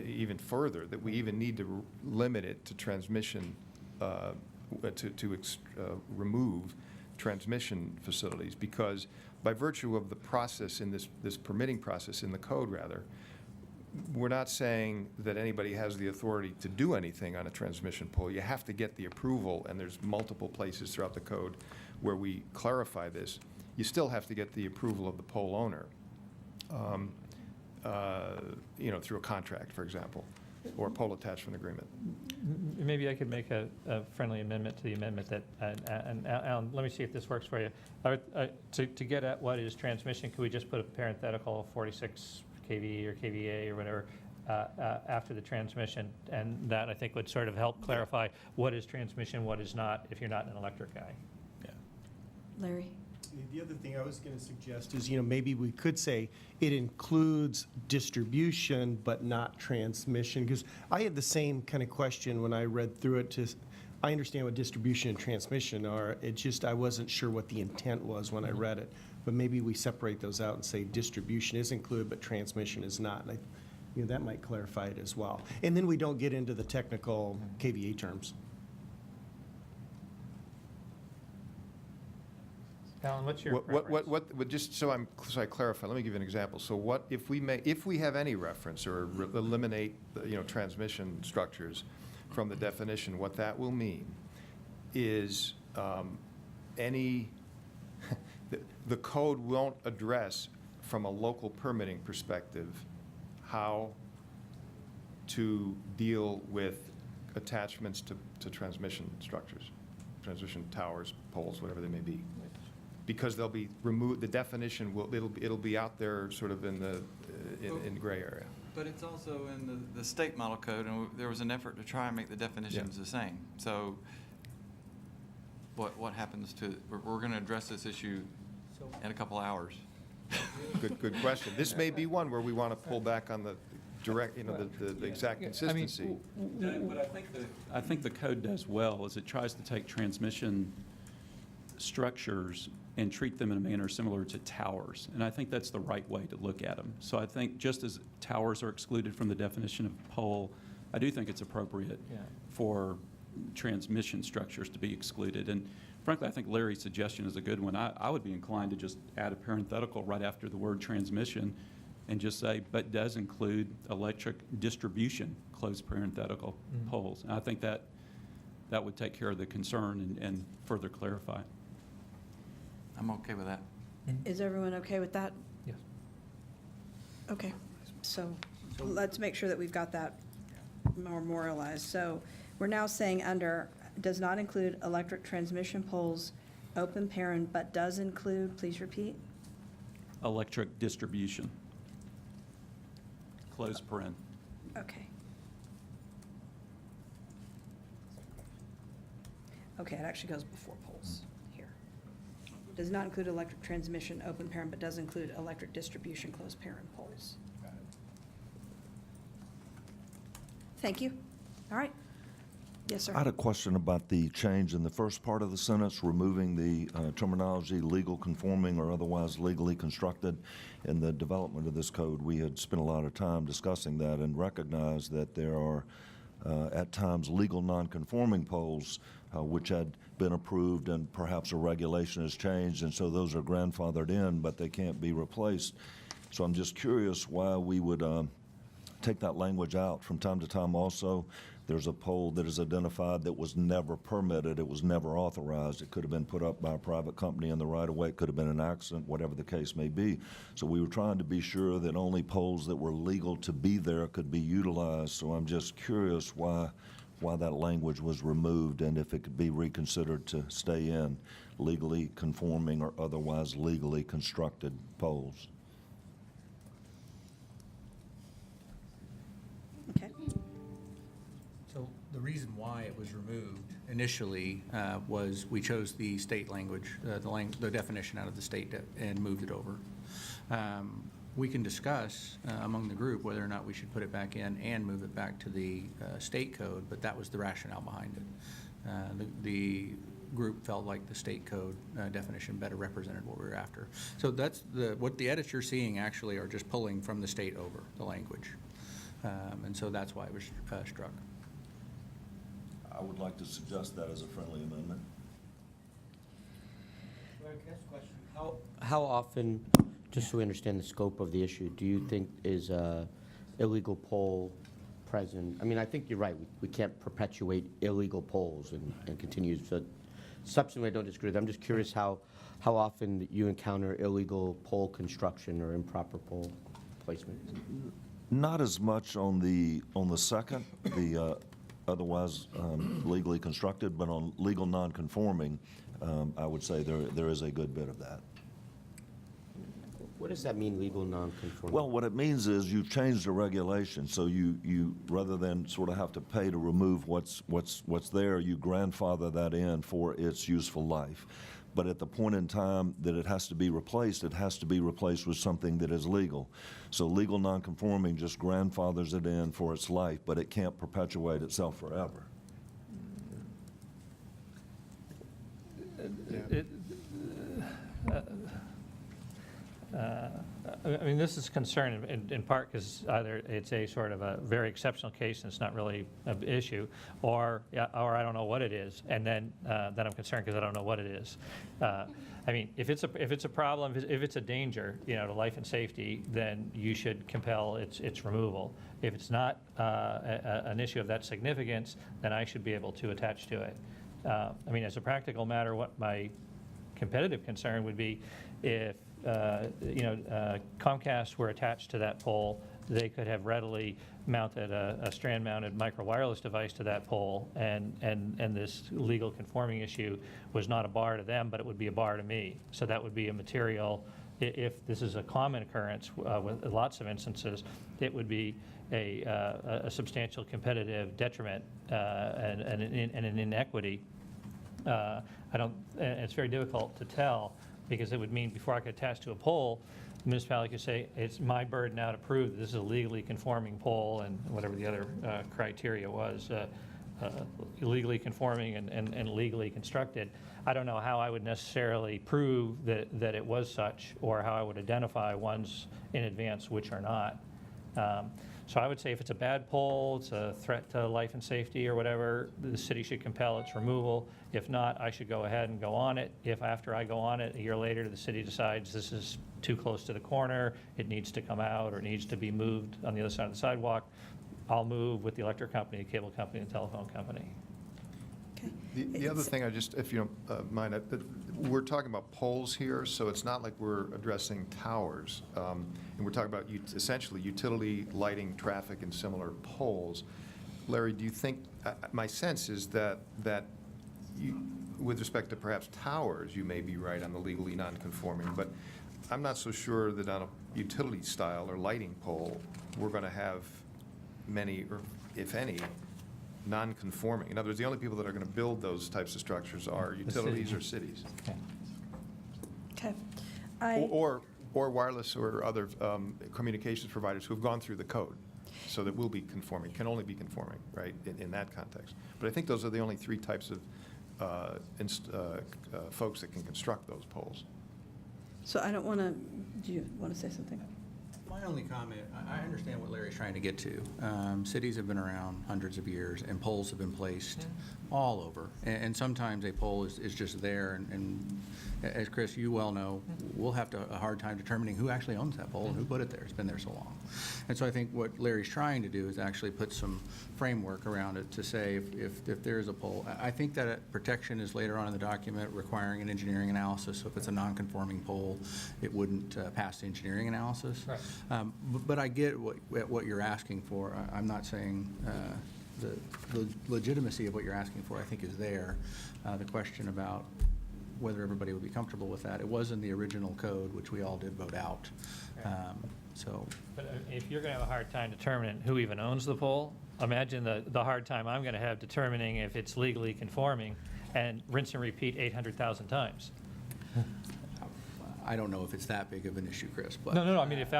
even further, that we even need to limit it to transmission, remove transmission facilities, because by virtue of the process in this permitting process in the code, rather, we're not saying that anybody has the authority to do anything on a transmission pole. You have to get the approval, and there's multiple places throughout the code where we clarify this. You still have to get the approval of the pole owner, through a contract, for example, or a pole attachment agreement. Maybe I could make a friendly amendment to the amendment that, and Alan, let me see if this works for you. To get at what is transmission, could we just put a parenthetical 46 kV or kVA or whatever after the transmission? And that, I think, would sort of help clarify what is transmission, what is not, if you're not an electric guy. Larry? The other thing I was going to suggest is, maybe we could say it includes distribution but not transmission, because I had the same kind of question when I read through it. I understand what distribution and transmission are. It just, I wasn't sure what the intent was when I read it. But maybe we separate those out and say distribution is included, but transmission is not. And that might clarify it as well. And then we don't get into the technical KVA terms. Alan, what's your preference? Just so I clarify, let me give you an example. So what if we have any reference or eliminate transmission structures from the definition? What that will mean is the code won't address, from a local permitting perspective, how to deal with attachments to transmission structures, transmission towers, poles, whatever they may be. Because they'll be removed, the definition it'll be out there sort of in the gray area. But it's also in the state model code, and there was an effort to try and make the definitions the same. So what happens to, we're going to address this issue in a couple hours. Good question. This may be one where we want to pull back on the direct, the exact consistency. What I think the code does well is it tries to take transmission structures and treat them in a manner similar to towers. And I think that's the right way to look at them. So I think just as towers are excluded from the definition of pole, I do think it's appropriate for transmission structures to be excluded. And frankly, I think Larry's suggestion is a good one. I would be inclined to just add a parenthetical right after the word transmission and just say, but does include electric distribution, close parenthetical, poles. And I think that would take care of the concern and further clarify. I'm okay with that. Is everyone okay with that? Yes. Okay, so let's make sure that we've got that more memorialized. So we're now saying under, does not include electric transmission poles, open paren, but does include, please repeat? Electric distribution, close paren. Okay. Okay, it actually goes before poles here. Does not include electric transmission, open paren, but does include electric distribution, closed paren poles. Thank you. All right. Yes, sir. I had a question about the change in the first part of the sentence, removing the terminology legal conforming or otherwise legally constructed. In the development of this code, we had spent a lot of time discussing that and recognized that there are at times legal non-conforming poles which had been approved and perhaps a regulation has changed, and so those are grandfathered in, but they can't be replaced. So I'm just curious why we would take that language out. From time to time also, there's a pole that is identified that was never permitted, it was never authorized. It could have been put up by a private company in the right-of-way, it could have been an accident, whatever the case may be. So we were trying to be sure that only poles that were legal to be there could be utilized. So I'm just curious why why that language was removed and if it could be reconsidered to stay in legally conforming or otherwise legally constructed poles. Okay. So the reason why it was removed initially was we chose the state language, the definition out of the state and moved it over. We can discuss among the group whether or not we should put it back in and move it back to the state code, but that was the rationale behind it. The group felt like the state code definition better represented what we were after. So that's what the edits you're seeing actually are just pulling from the state over the language. And so that's why it was struck. I would like to suggest that as a friendly amendment. Larry, can I ask a question? How often, just so we understand the scope of the issue, do you think is illegal pole present? I mean, I think you're right. We can't perpetuate illegal poles and continue. So substantively, I don't disagree with that. I'm just curious how often you encounter illegal pole construction or improper pole placement. Not as much on the second, the otherwise legally constructed, but on legal non-conforming, I would say there is a good bit of that. What does that mean, legal non-conforming? Well, what it means is you've changed the regulation, so you rather than sort of have to pay to remove what's there, you grandfather that in for its useful life. But at the point in time that it has to be replaced, it has to be replaced with something that is legal. So legal non-conforming just grandfathers it in for its life, but it can't perpetuate itself forever. I mean, this is concern in part because either it's a sort of a very exceptional case and it's not really an issue, or I don't know what it is, and then I'm concerned because I don't know what it is. I mean, if it's a problem, if it's a danger, to life and safety, then you should compel its removal. If it's not an issue of that significance, then I should be able to attach to it. I mean, as a practical matter, what my competitive concern would be if Comcast were attached to that pole, they could have readily mounted a strand-mounted micro-wireless device to that pole, and this legal conforming issue was not a bar to them, but it would be a bar to me. So that would be a material, if this is a common occurrence with lots of instances, it would be a substantial competitive detriment and an inequity. It's very difficult to tell, because it would mean before I could attach to a pole, the municipality could say, it's my burden now to prove that this is a legally conforming pole, and whatever the other criteria was, legally conforming and legally constructed. I don't know how I would necessarily prove that it was such, or how I would identify ones in advance which are not. So I would say if it's a bad pole, it's a threat to life and safety or whatever, the city should compel its removal. If not, I should go ahead and go on it. If after I go on it, a year later, the city decides this is too close to the corner, it needs to come out, or it needs to be moved on the other side of the sidewalk, I'll move with the electric company, the cable company, and the telephone company. The other thing, if you don't mind, we're talking about poles here, so it's not like we're addressing towers. And we're talking about essentially utility, lighting, traffic, and similar poles. Larry, do you think, my sense is that with respect to perhaps towers, you may be right on the legally non-conforming, but I'm not so sure that on a utility style or lighting pole, we're going to have many, or if any, non-conforming. In other words, the only people that are going to build those types of structures are utilities or cities. Okay. Or wireless or other communications providers who have gone through the code. So that will be conforming, can only be conforming, right, in that context. But I think those are the only three types of folks that can construct those poles. So I don't want to, do you want to say something? My only comment, I understand what Larry's trying to get to. Cities have been around hundreds of years, and poles have been placed all over. And sometimes a pole is just there, and as Chris, you well know, we'll have a hard time determining who actually owns that pole and who put it there. It's been there so long. And so I think what Larry's trying to do is actually put some framework around it to say if there is a pole. I think that protection is later on in the document requiring an engineering analysis. So if it's a non-conforming pole, it wouldn't pass the engineering analysis. Right. But I get what you're asking for. I'm not saying the legitimacy of what you're asking for, I think, is there. The question about whether everybody would be comfortable with that, it was in the original code, which we all did vote out. So, But if you're going to have a hard time determining who even owns the pole, imagine the hard time I'm going to have determining if it's legally conforming and rinse and repeat 800,000 times. I don't know if it's that big of an issue, Chris, but. No, I mean, if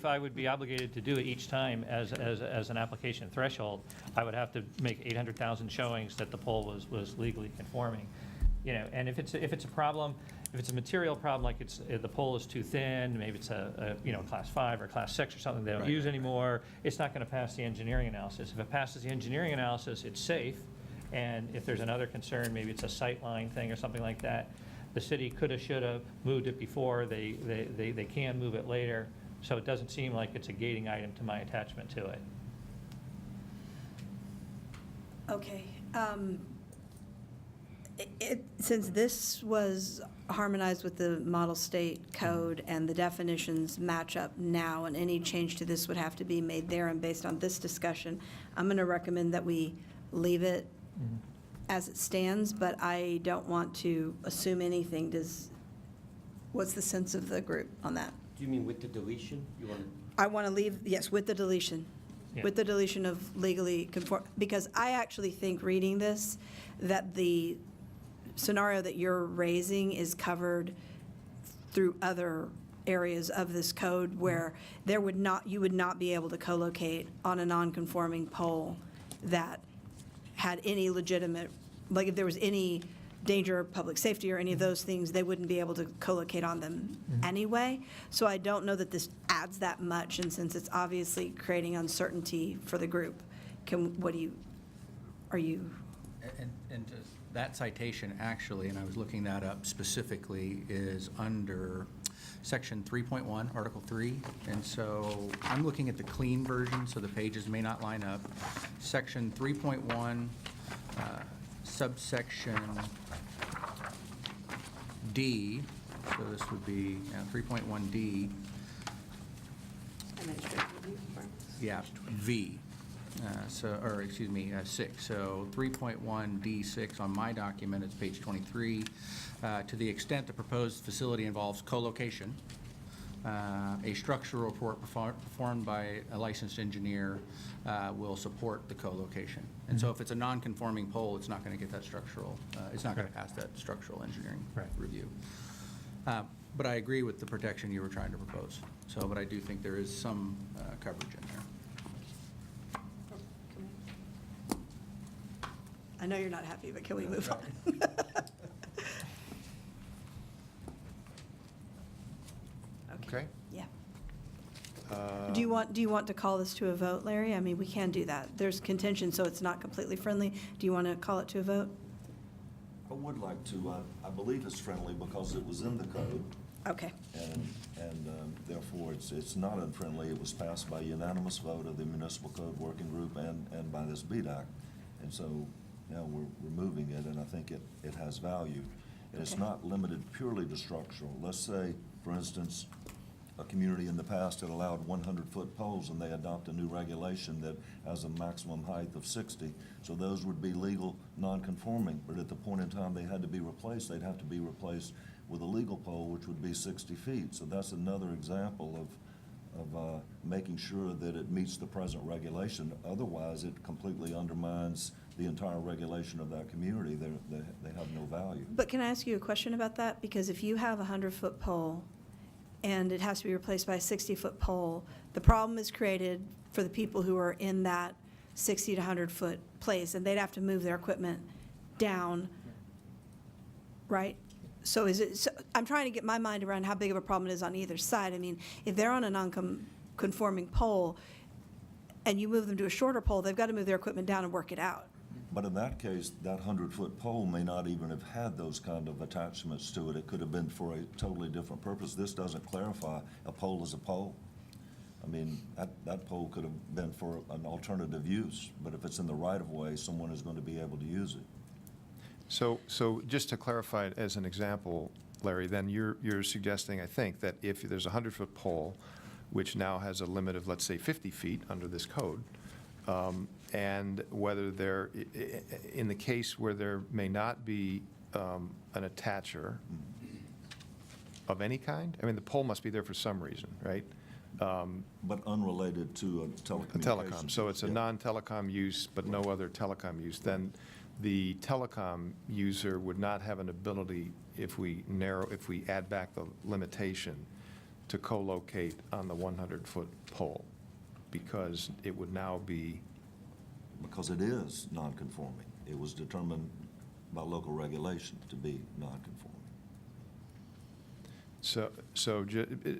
I would be obligated to do it each time as an application threshold, I would have to make 800,000 showings that the pole was legally conforming. You know, and if it's a problem, if it's a material problem, like the pole is too thin, maybe it's a class 5 or class 6 or something they don't use anymore, it's not going to pass the engineering analysis. If it passes the engineering analysis, it's safe. And if there's another concern, maybe it's a sight line thing or something like that, the city coulda, shoulda moved it before, they can move it later, so it doesn't seem like it's a gating item to my attachment to it. Okay. Since this was harmonized with the model state code and the definitions match up now, and any change to this would have to be made there, and based on this discussion, I'm going to recommend that we leave it as it stands, but I don't want to assume anything. What's the sense of the group on that? Do you mean with the deletion? I want to leave, yes, with the deletion. Yeah. With the deletion of legally conform, because I actually think reading this, that the scenario that you're raising is covered through other areas of this code where you would not be able to co-locate on a non-conforming pole that had any legitimate, like if there was any danger of public safety or any of those things, they wouldn't be able to co-locate on them anyway. So I don't know that this adds that much, and since it's obviously creating uncertainty for the group, are you? And that citation actually, and I was looking that up specifically, is under Section 3.1, Article 3. And so I'm looking at the clean version, so the pages may not line up. Section 3.1, subsection D, so this would be 3.1D. Yeah, V. 6. So 3.1D6 on my document, it's page 23. To the extent the proposed facility involves co-location, a structural report performed by a licensed engineer will support the co-location. And so if it's a non-conforming pole, it's not going to get that structural, it's not going to pass that structural engineering review. But I agree with the protection you were trying to propose. So, but I do think there is some coverage in there. I know you're not happy, but can we move on? Okay. Yeah. Do you want to call this to a vote, Larry? I mean, we can do that. There's contention, so it's not completely friendly. Do you want to call it to a vote? I would like to, I believe it's friendly because it was in the code. Okay. And therefore, it's not unfriendly. It was passed by unanimous vote of the Municipal Code Working Group and by this BDAC. And so now we're removing it, and I think it has value. And it's Okay. not limited purely to structural. Let's say, for instance, a community in the past had allowed 100-foot poles, and they adopt a new regulation that has a maximum height of 60. So those would be legal, non-conforming, but at the point in time they had to be replaced, they'd have to be replaced with a legal pole, which would be 60 feet. So that's another example of making sure that it meets the present regulation. Otherwise, it completely undermines the entire regulation of that community. They have no value. But can I ask you a question about that? Because if you have a 100-foot pole and it has to be replaced by a 60-foot pole, the problem is created for the people who are in that 60 to 100-foot place, and they'd have to move their equipment down, right? So I'm trying to get my mind around how big of a problem it is on either side. I mean, if they're on a non-conforming pole and you move them to a shorter pole, they've got to move their equipment down and work it out. But in that case, that 100-foot pole may not even have had those kind of attachments to it. It could have been for a totally different purpose. This doesn't clarify a pole is a pole. I mean, that pole could have been for an alternative use, but if it's in the right-of-way, someone is going to be able to use it. So just to clarify it as an example, Larry, then you're suggesting, I think, that if there's a 100-foot pole, which now has a limit of, let's say, 50 feet under this code, and whether there, in the case where there may not be an attacher of any kind, I mean, the pole must be there for some reason, right? But unrelated to a A telecommunications. telecom, so it's a Yeah. non-telecom use, but no other telecom use, then the telecom user would not have an ability, if we add back the limitation, to co-locate on the 100-foot pole, because it would now be, Because it is non-conforming. It was determined by local regulation to be non-conforming.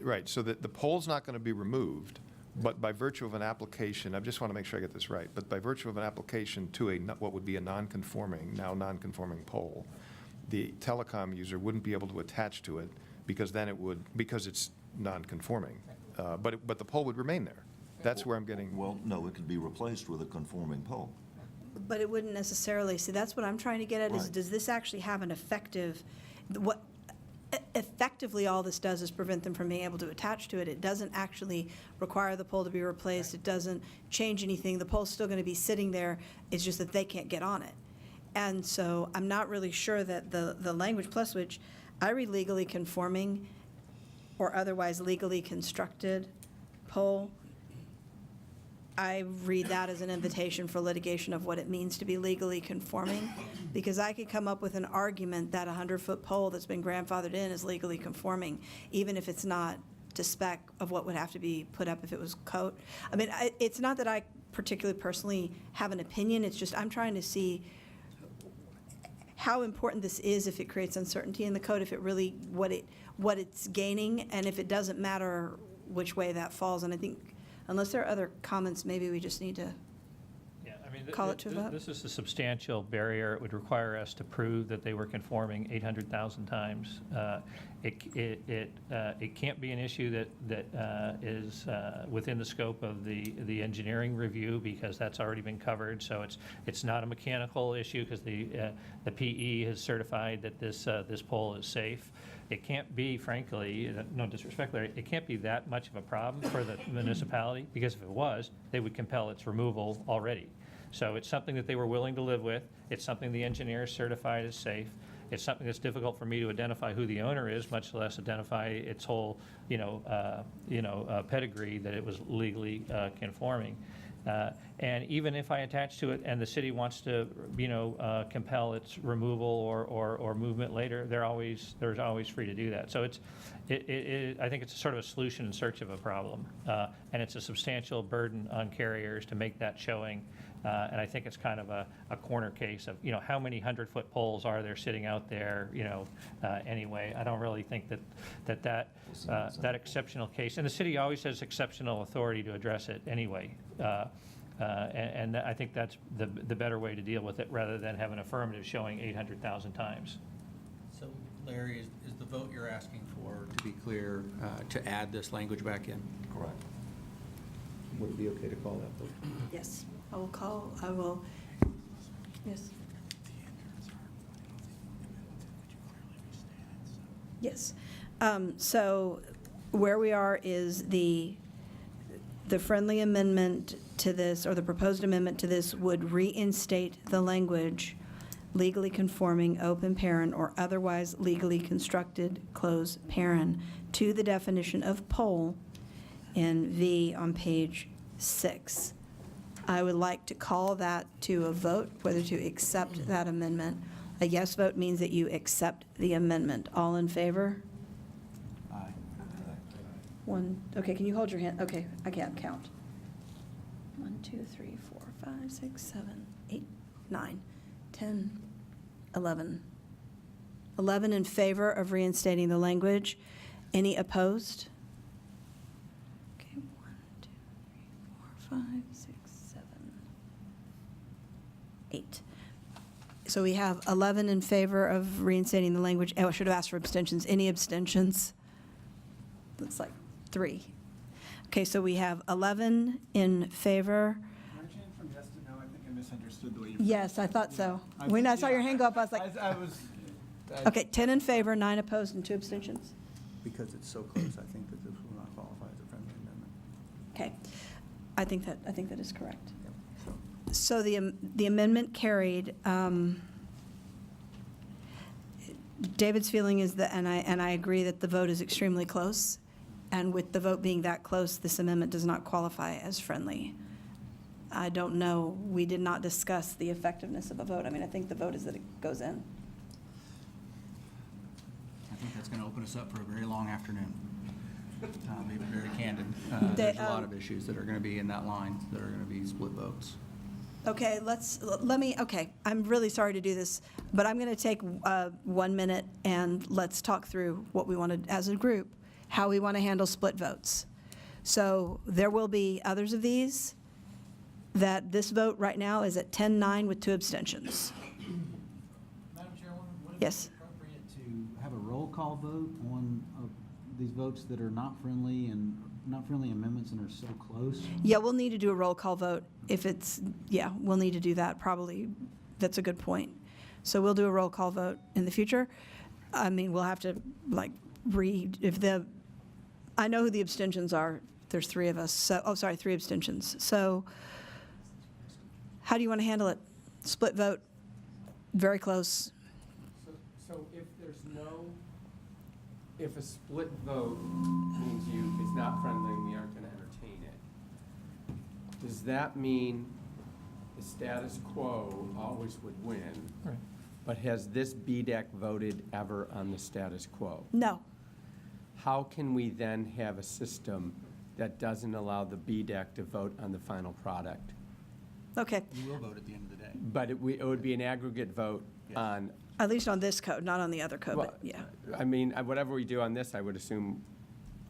right, so that the pole's not going to be removed, but by virtue of an application, I just want to make sure I get this right, but by virtue of an application to what would be a now non-conforming pole, the telecom user wouldn't be able to attach to it, because then because it's non-conforming. But the pole would remain there. That's where I'm getting. Well, no, it could be replaced with a conforming pole. But it wouldn't necessarily, see, that's what I'm trying to get at, is Right. does this actually have an effectively all this does is prevent them from being able to attach to it. It doesn't actually require the pole to be replaced. It doesn't change anything. The pole's still going to be sitting there. It's just that they can't get on it. And so I'm not really sure that the language plus which I read legally conforming or otherwise legally constructed pole, I read that as an invitation for litigation of what it means to be legally conforming, because I could come up with an argument that a 100-foot pole that's been grandfathered in is legally conforming, even if it's not to spec of what would have to be put up if it was code. I mean, it's not that I particularly personally have an opinion, it's just I'm trying to see how important this is if it creates uncertainty in the code, if it really, what it's gaining, and if it doesn't matter which way that falls. And I think, unless there are other comments, maybe we just need to Yeah, I mean, call it to a vote. This is a substantial barrier. It would require us to prove that they were conforming 800,000 times. It can't be an issue that is within the scope of the engineering review, because that's already been covered. So it's not a mechanical issue, because the PE has certified that this pole is safe. It can't be, frankly, no disrespect, Larry, it can't be that much of a problem for the municipality, because if it was, they would compel its removal already. So it's something that they were willing to live with. It's something the engineers certified as safe. It's something that's difficult for me to identify who the owner is, much less identify its whole, pedigree that it was legally conforming. And even if I attach to it and the city wants to, compel its removal or movement later, there's always free to do that. So I think it's sort of a solution in search of a problem. And it's a substantial burden on carriers to make that showing. And I think it's kind of a corner case of, how many 100-foot poles are there sitting out there, anyway. I don't really think that exceptional case, and the city always has exceptional authority to address it anyway. And I think that's the better way to deal with it, rather than have an affirmative showing 800,000 times. So Larry, is the vote you're asking for, to be clear, to add this language back in? Correct. Would it be okay to call that vote? Yes, yes. Yes. So where we are is the friendly amendment to this, or the proposed amendment to this, would reinstate the language legally conforming open paren or otherwise legally constructed closed paren to the definition of pole in V on page 6. I would like to call that to a vote, whether to accept that amendment. A yes vote means that you accept the amendment. All in favor? Aye. One, okay, can you hold your hand? Okay, I can't count. 1, 2, 3, 4, 5, 6, 7, 8, 9, 10, 11. 11 in favor of reinstating the language. Any opposed? Okay, 1, 2, 3, 4, 5, 6, 7, 8. So we have 11 in favor of reinstating the language. Oh, I should have asked for abstentions. Any abstentions? Looks like 3. Okay, so we have 11 in favor. Can I change from yes to no? I think I misunderstood the way you. Yes, I thought so. When I saw your hand go up, I was like, I was. okay, 10 in favor, 9 opposed, and 2 abstentions. Because it's so close, I think that this will not qualify as a friendly amendment. Okay, I think that is correct. So So the amendment carried. David's feeling is that, and I agree that the vote is extremely close, and with the vote being that close, this amendment does not qualify as friendly. I don't know, we did not discuss the effectiveness of a vote. I mean, I think the vote is that it goes in. I think that's going to open us up for a very long afternoon. I'll be very candid. They, There's a lot of issues that are going to be in that line that are going to be split votes. Okay, okay, I'm really sorry to do this, but I'm going to take 1 minute and let's talk through what we want to, as a group, how we want to handle split votes. So there will be others of these, that this vote right now is at 10-9 with 2 abstentions. Madam Chairwoman, would it Yes. be appropriate to have a roll call vote on these votes that are not friendly and not friendly amendments and are so close? Yeah, we'll need to do a roll call vote if it's, yeah, we'll need to do that probably. That's a good point. So we'll do a roll call vote in the future. I mean, we'll have to like read if I know who the abstentions are. There's 3 of us. So, 3 abstentions. So how do you want to handle it? Split vote, very close. So if there's if a split vote means it's not friendly and we aren't going to entertain it, does that mean the status quo always would win? Right. But has this BDAC voted ever on the status quo? No. How can we then have a system that doesn't allow the BDAC to vote on the final product? Okay. You will vote at the end of the day. But it would be an aggregate vote on, At least on this code, not on the other code, well, but yeah. I mean, whatever we do on this, I would assume,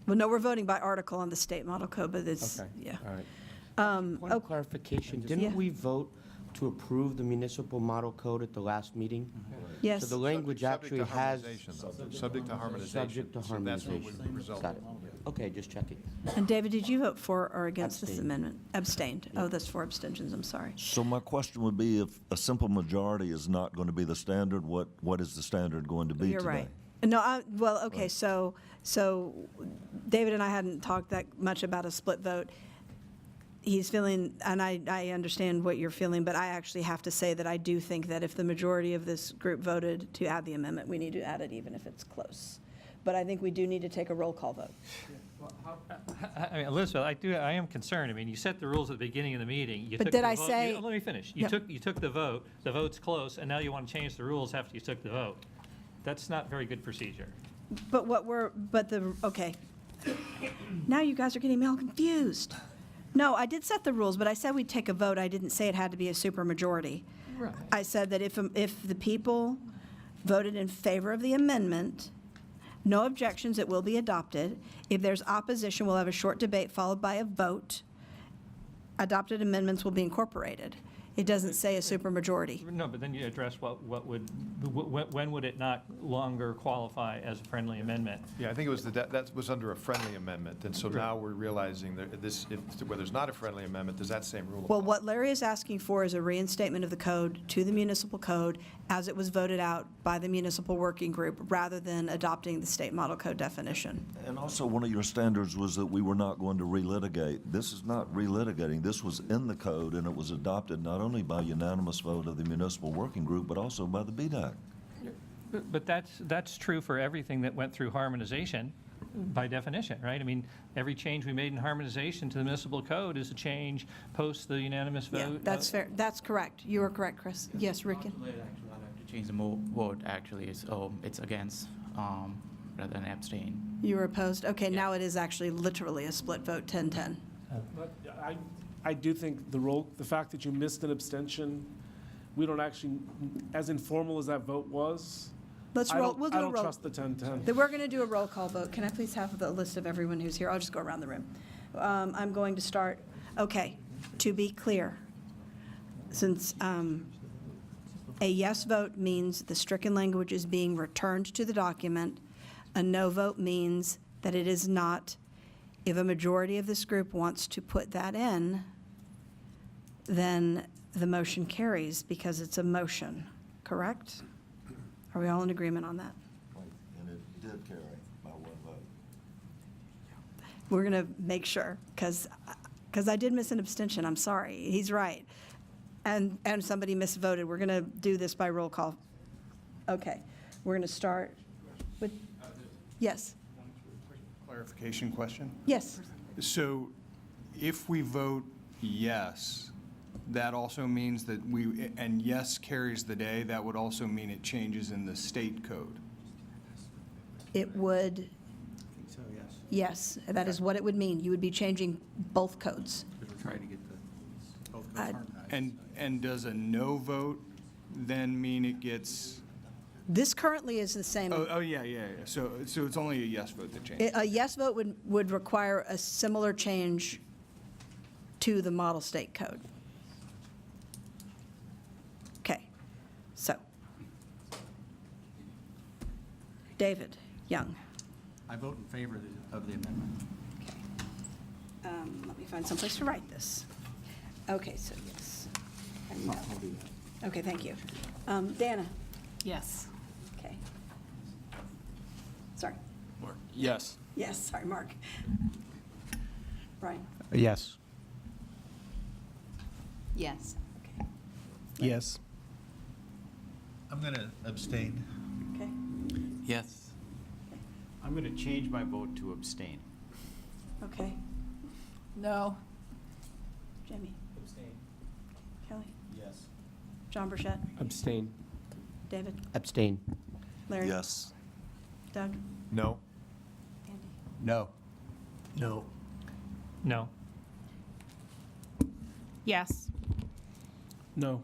Well, no, we're voting by article on the state model code, but it's, okay, yeah. all right. Point of clarification, Yeah. didn't we vote to approve the municipal model code at the last meeting? Yes. So the language actually has. Subject to harmonization. Subject to So that's what harmonization. would result. Got it. Okay, just checking. And David, did you vote for or against this Abstain. amendment? Abstained. Oh, that's 4 abstentions, I'm sorry. So my question would be, if a simple majority is not going to be the standard, what is the standard going to be You're today? right. No, well, okay, so David and I hadn't talked that much about a split vote. He's feeling, and I understand what you're feeling, but I actually have to say that I do think that if the majority of this group voted to add the amendment, we need to add it even if it's close. But I think we do need to take a roll call vote. I mean, Elizabeth, I am concerned. I mean, you set the rules at the beginning of the meeting. You But took did the I vote- say- Let me finish. Yeah. You took the vote, the vote's close, and now you want to change the rules after you took the vote. That's not very good procedure. But okay. Now you guys are getting me all confused. No, I did set the rules, but I said we'd take a vote. I didn't say it had to be a supermajority. Right. I said that if the people voted in favor of the amendment, no objections, it will be adopted. If there's opposition, we'll have a short debate followed by a vote. Adopted amendments will be incorporated. It doesn't say a supermajority. No, but then you address when would it not longer qualify as a friendly amendment? Yeah, I think it was, that was under a friendly amendment, and so now we're realizing that where there's not a friendly amendment, does that same rule apply? Well, what Larry is asking for is a reinstatement of the code to the municipal code as it was voted out by the municipal working group, rather than adopting the state model code definition. And also, one of your standards was that we were not going to relitigate. This is not relitigating. This was in the code, and it was adopted not only by unanimous vote of the municipal working group, but also by the BDAC. But that's true for everything that went through harmonization by definition, right? I mean, every change we made in harmonization to the municipal code is a change post the unanimous vote. Yeah, that's fair. That's correct. You are correct, Chris. Yes, Ricken? Actually, I like to change the vote, actually, it's against, rather than abstain. You were opposed? Okay, now it is actually literally a split vote, 10-10. But I do think the fact that you missed an abstention, we don't actually, as informal as that vote was, We'll do a roll. I don't trust the 10-10. Then we're going to do a roll call vote. Can I please have the list of everyone who's here? I'll just go around the room. I'm going to start, okay, to be clear, since a yes vote means the stricken language is being returned to the document, a no vote means that it is not. If a majority of this group wants to put that in, then the motion carries because it's a motion, correct? Are we all in agreement on that? And it did carry by 1 vote. We're going to make sure, because I did miss an abstention. I'm sorry. He's right. And somebody misvoted. We're going to do this by roll call. Okay. We're going to start with, yes, Clarification question? yes. So if we vote yes, that also means that and yes carries the day, that would also mean it changes in the state code? It would, So, yes. yes, that is what it would mean. You would be changing both codes. Because we're trying to get And does a no vote then mean it gets? This currently is the same. Yeah. So it's only a yes vote that changes? A yes vote would require a similar change to the model state code. Okay, so. David Young. I vote in favor of the amendment. Let me find someplace to write this. Okay, so yes. And no. Okay, thank you. Dana? Yes. Okay. Sorry. Yes. Yes, sorry, Mark. Brian? Yes. Yes. Okay. Yes. I'm going to abstain. Okay. Yes. I'm going to change my vote to abstain. Okay. No. Jimmy? Abstain. Kelly? Yes. John Burchett? Abstain. David? Abstain. Larry? Yes. Doug? No? Andy? No. No. No. Yes. No.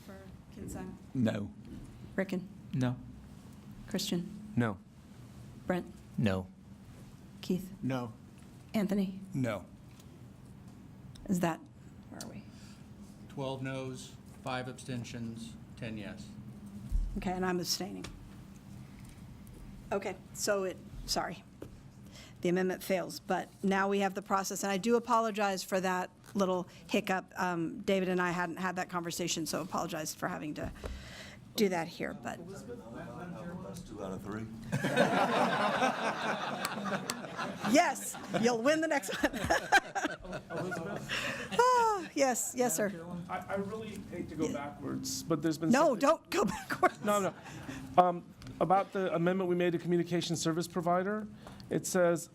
For Kinson? No. Rickon? No. Christian? No. Brent? No. Keith? No. Anthony? No. Is that, where are we? 12 noes, 5 abstentions, 10 yes. Okay, and I'm abstaining. Okay, so sorry, the amendment fails, but now we have the process, and I do apologize for that little hiccup. David and I hadn't had that conversation, so apologize for having to do that here, but. That's 2 out of 3. Yes, you'll win the next one. Ah, yes, sir. I really hate to go backwards, but there's been. No, something- don't go backwards. No. About the amendment we made to communication service provider, it says,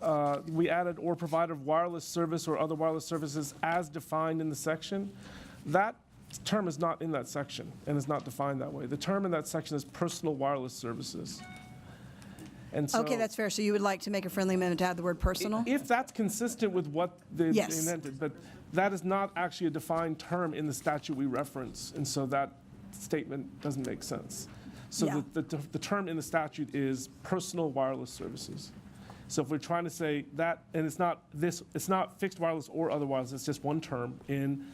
we added or provider of wireless service or other wireless services as defined in the section. That term is not in that section and is not defined that way. The term in that section is personal wireless services. And so. Okay, that's fair. So you would like to make a friendly amendment to add the word personal? If that's consistent with what they Yes. intended, but that is not actually a defined term in the statute we reference, and so that statement doesn't make sense. So Yeah. the term in the statute is personal wireless services. So if we're trying to say that, and it's not fixed wireless or other wireless, it's just one term in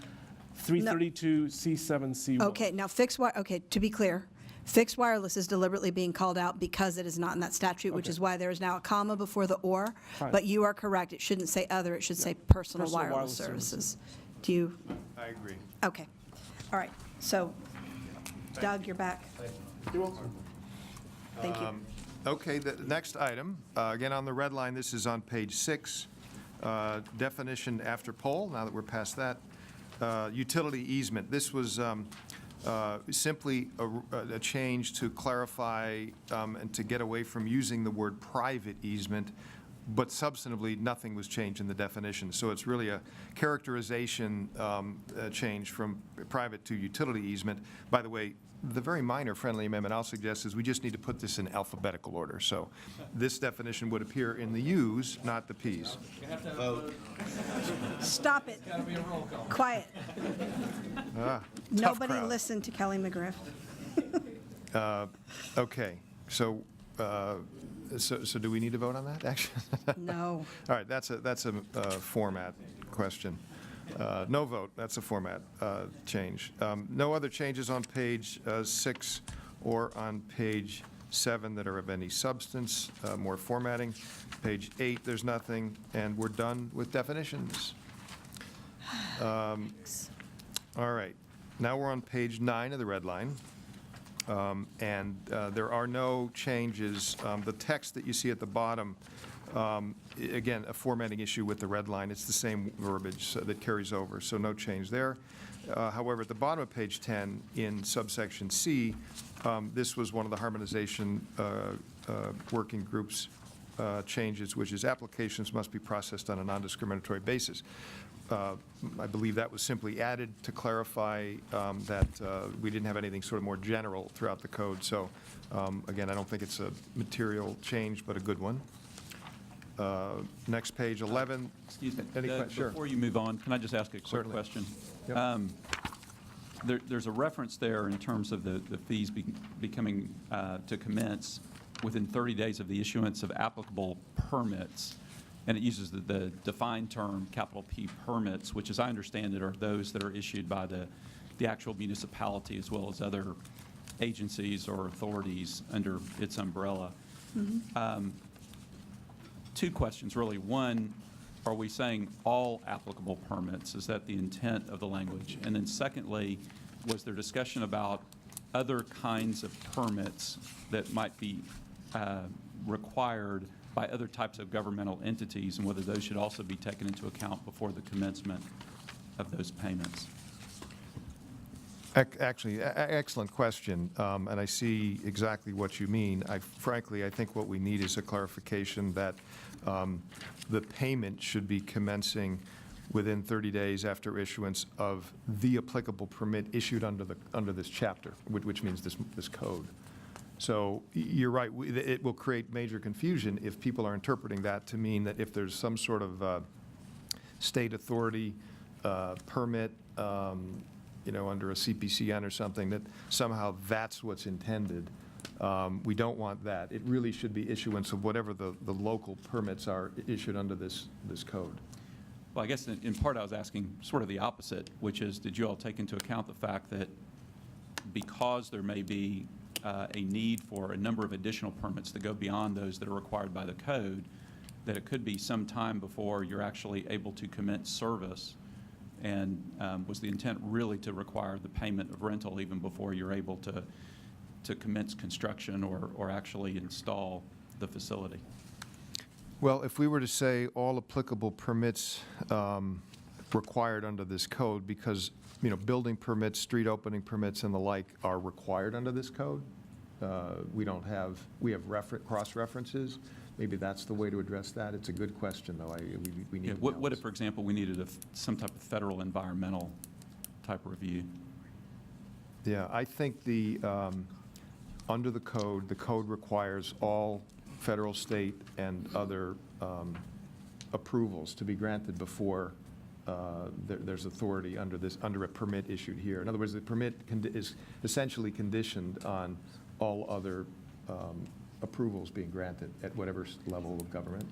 332C7C1. Okay, now to be clear, fixed wireless is deliberately being called out because it is not in that statute, which Okay. is why there is now a comma before the or. Fine. But you are correct, it shouldn't say other, it should say personal Personal wireless wireless services. Do you, I agree. okay. All right, so Doug, you're back. You're welcome. Thank you. Okay, the next item, again on the red line, this is on page 6, definition after poll, now that we're past that. Utility easement, this was simply a change to clarify and to get away from using the word private easement, but substantively, nothing was changed in the definition. So it's really a characterization change from private to utility easement. By the way, the very minor friendly amendment I'll suggest is we just need to put this in alphabetical order. So this definition would appear in the U's, not the P's. Stop it. Quiet. Tough Nobody crowd. listened to Kelly McGriff. Okay, so do we need to vote on that, actually? No. All right, that's a format question. No vote, that's a format change. No other changes on page 6 or on page 7 that are of any substance, more formatting. Page 8, there's nothing, and we're done with definitions. All right, now we're on page 9 of the red line. And there are no changes. The text that you see at the bottom Again, a formatting issue with the red line. It's the same verbiage that carries over, so no change there. However, at the bottom of page 10, in subsection C, this was one of the harmonization working groups changes, which is applications must be processed on a non-discriminatory basis. I believe that was simply added to clarify that we didn't have anything sort of more general throughout the code. So again, I don't think it's a material change, but a good one. Next page, 11. Excuse me. Any sure. Before you move on, can I just ask a quick Certainly. question? Yep. There's a reference there in terms of the fees becoming to commence within 30 days of the issuance of applicable permits. And it uses the defined term, capital P permits, which as I understand it are those that are issued by the actual municipality as well as other agencies or authorities under its umbrella. Two questions, really. One, are we saying all applicable permits? Is that the intent of the language? And then secondly, was there discussion about other kinds of permits that might be required by other types of governmental entities and whether those should also be taken into account before the commencement of those payments? Actually, excellent question, and I see exactly what you mean. Frankly, I think what we need is a clarification that the payment should be commencing within 30 days after issuance of the applicable permit issued under this chapter, which means this code. So you're right, it will create major confusion if people are interpreting that to mean that if there's some sort of state authority permit, under a CPCN or something, that somehow that's what's intended. We don't want that. It really should be issuance of whatever the local permits are issued under this code. Well, I guess in part I was asking sort of the opposite, which is, did you all take into account the fact that because there may be a need for a number of additional permits that go beyond those that are required by the code, that it could be some time before you're actually able to commence service? And was the intent really to require the payment of rental even before you're able to commence construction or actually install the facility? Well, if we were to say all applicable permits required under this code, because building permits, street opening permits, and the like are required under this code, we have cross-references. Maybe that's the way to address that. It's a good question, though. We need. What if, for example, we needed some type of federal environmental type review? Yeah, I think under the code requires all federal, state, and other approvals to be granted before there's authority under a permit issued here. In other words, the permit is essentially conditioned on all other approvals being granted at whatever level of government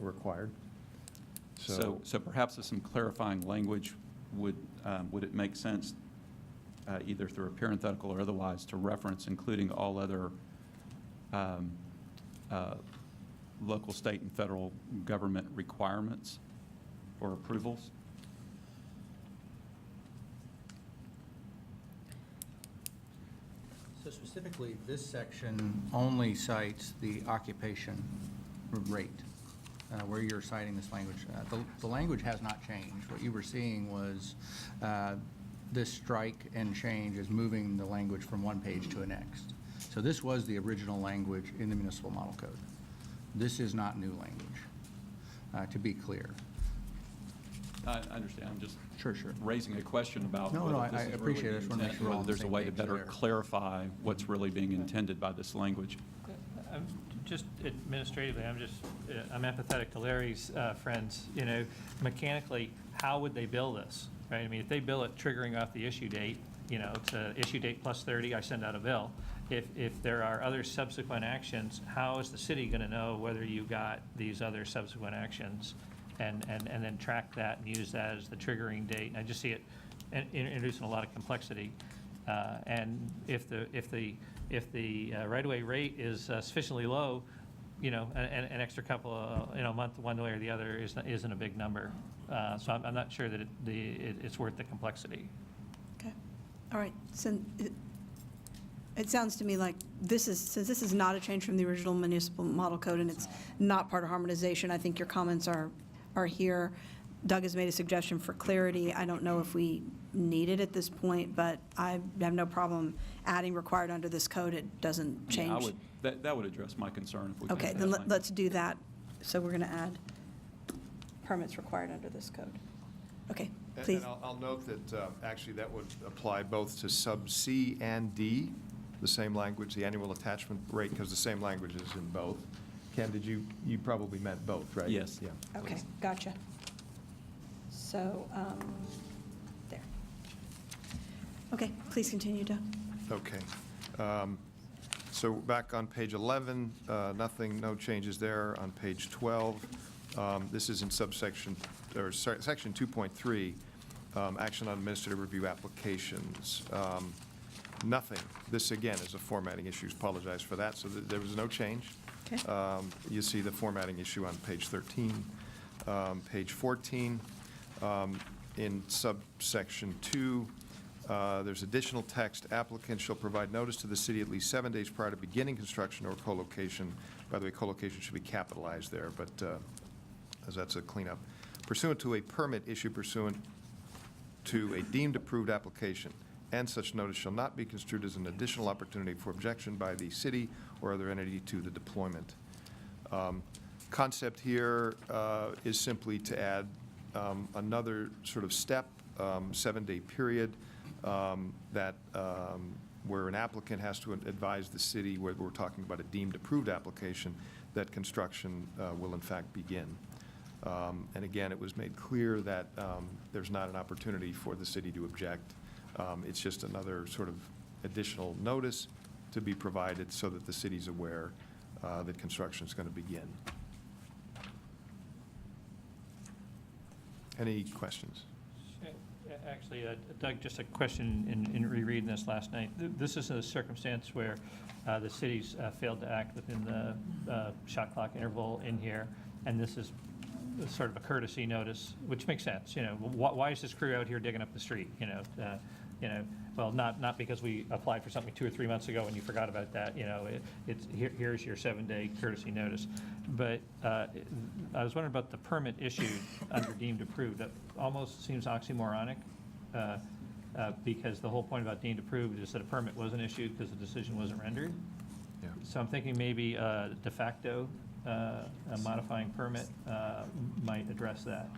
required. So perhaps with some clarifying language, would it make sense, either through a parenthetical or otherwise, to reference including all other local, state, and federal government requirements or approvals? So specifically, this section only cites the occupation rate, where you're citing this language. The language has not changed. What you were seeing was this strike and change is moving the language from one page to the next. So this was the original language in the municipal model code. This is not new language, to be clear. I understand. I'm just Sure. raising a question about No, whether I this is really appreciate it. I being just wanna make intended, sure we're all whether on there's the a same way to page better there. clarify what's really being intended by this language. Just administratively, I'm empathetic to Larry's friends. Mechanically, how would they bill this, right? I mean, if they bill it triggering off the issue date, it's a issue date plus 30, I send out a bill. If there are other subsequent actions, how is the city going to know whether you got these other subsequent actions and then track that and use that as the triggering date? And I just see it introducing a lot of complexity. And if the right-of-way rate is sufficiently low, an extra couple of, month one way or the other isn't a big number. So I'm not sure that it's worth the complexity. Okay. All right. It sounds to me like since this is not a change from the original municipal model code and it's not part of harmonization, I think your comments are here. Doug has made a suggestion for clarity. I don't know if we need it at this point, but I have no problem adding required under this code. It doesn't Yeah, change. that would address my concern if we. Okay, made then that let's do that. So we're going to add permits required under this code. Okay, please. And I'll note that actually that would apply both to sub C and D, the same language, the annual attachment rate, because the same language is in both. Ken, you probably meant both, right? Yes. Yeah. Okay, gotcha. So, there. Okay, please continue, Doug. Okay. So back on page 11, no changes there. On page 12, this is in subsection, or sorry, section 2.3, action on administrative review applications. Nothing. This, again, is a formatting issue. Apologize for that. So there was no change. Okay. You see the formatting issue on page 13. Page 14, in subsection 2, there's additional text. Applicant shall provide notice to the city at least 7 days prior to beginning construction or co-location. By the way, co-location should be capitalized there, but as that's a cleanup. Pursuant to a permit issued pursuant to a deemed approved application, and such notice shall not be construed as an additional opportunity for objection by the city or other entity to the deployment. Concept here is simply to add another sort of step, 7-day period, that where an applicant has to advise the city, where we're talking about a deemed approved application, that construction will in fact begin. And again, it was made clear that there's not an opportunity for the city to object. It's just another sort of additional notice to be provided so that the city's aware that construction is going to begin. Any questions? Actually, Doug, just a question in rereading this last night. This is a circumstance where the city's failed to act within the shot clock interval in here, and this is sort of a courtesy notice, which makes sense. You know, why is this crew out here digging up the street? Well, not because we applied for something 2 or 3 months ago and you forgot about that. You know, here's your 7-day courtesy notice. But I was wondering about the permit issued under deemed approved. That almost seems oxymoronic because the whole point about deemed approved is that a permit wasn't issued because the decision wasn't rendered. Yeah. So I'm thinking maybe de facto a modifying permit might address that.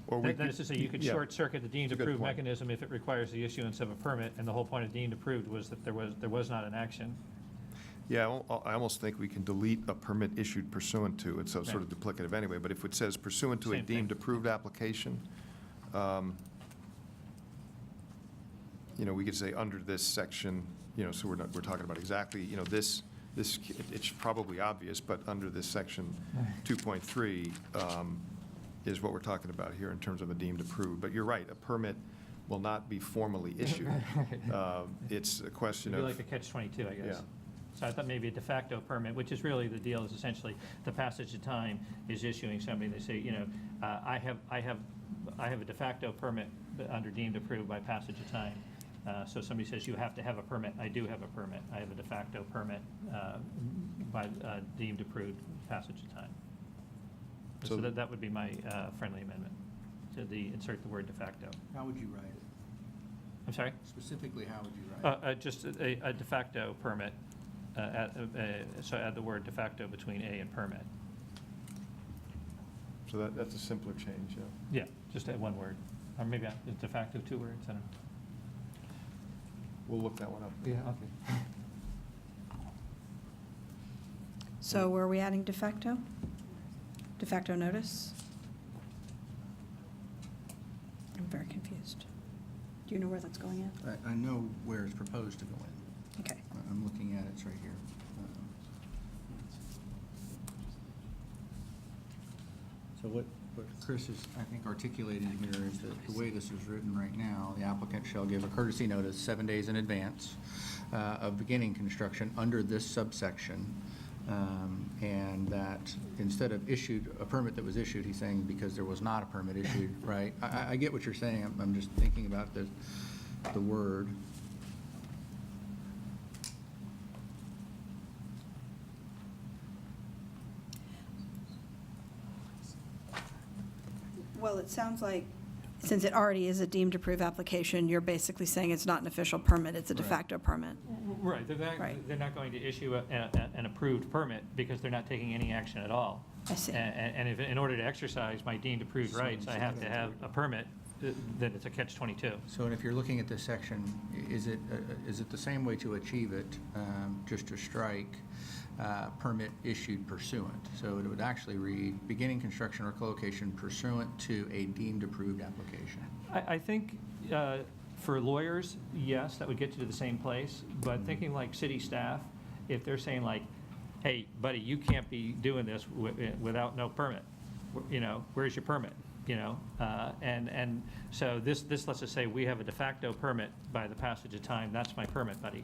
Or That is to say, you could yeah. short-circuit the deemed That's a good approved point. mechanism if it requires the issuance of a permit, and the whole point of deemed approved was that there was not an action. Yeah, I almost think we can delete a permit issued pursuant to. It's sort of duplicative anyway, but if it says pursuant to a Same thing. deemed approved application, we could say under this section, so we're talking about exactly, this, it's probably obvious, but under this section 2.3 is what we're talking about here in terms of a deemed approved. But you're right, a permit will not be formally issued. It's a question It'd of. be like a catch-22, I guess. Yeah. So I thought maybe a de facto permit, which is really the deal, is essentially the passage of time is issuing somebody, they say, I have a de facto permit under deemed approved by passage of time. So somebody says, you have to have a permit. I do have a permit. I have a de facto permit by deemed approved passage of time. So that would be my friendly amendment, to insert the word de facto. How would you write it? I'm sorry? Specifically, how would you write it? Just a de facto permit, so add the word de facto between A and permit. So that's a simpler change, yeah. Yeah, just add one word, or maybe de facto 2 words, I don't know. We'll look that one up. Yeah, okay. So were we adding de facto? De facto notice? I'm very confused. Do you know where that's going in? I know where it's proposed to go in. Okay. I'm looking at it, it's right here. So what Chris is, I think, articulating here is that the way this is written right now, the applicant shall give a courtesy notice 7 days in advance of beginning construction under this subsection And that instead of a permit that was issued, he's saying because there was not a permit issued, right? I get what you're saying. I'm just thinking about the word. Well, it sounds like, since it already is a deemed approved application, you're basically saying it's not an official permit, it's a de facto permit. Right, they're not going to issue an approved permit because they're not taking any action at all. I see. And if, in order to exercise my deemed approved rights, I have to have a permit, then it's a catch-22. So if you're looking at this section, is it the same way to achieve it, just to strike permit issued pursuant? So it would actually read, beginning construction or co-location pursuant to a deemed approved application. I think for lawyers, yes, that would get you to the same place, but thinking like city staff, if they're saying like, hey, buddy, you can't be doing this without no permit, where's your permit? And so this lets us say we have a de facto permit by the passage of time, that's my permit, buddy.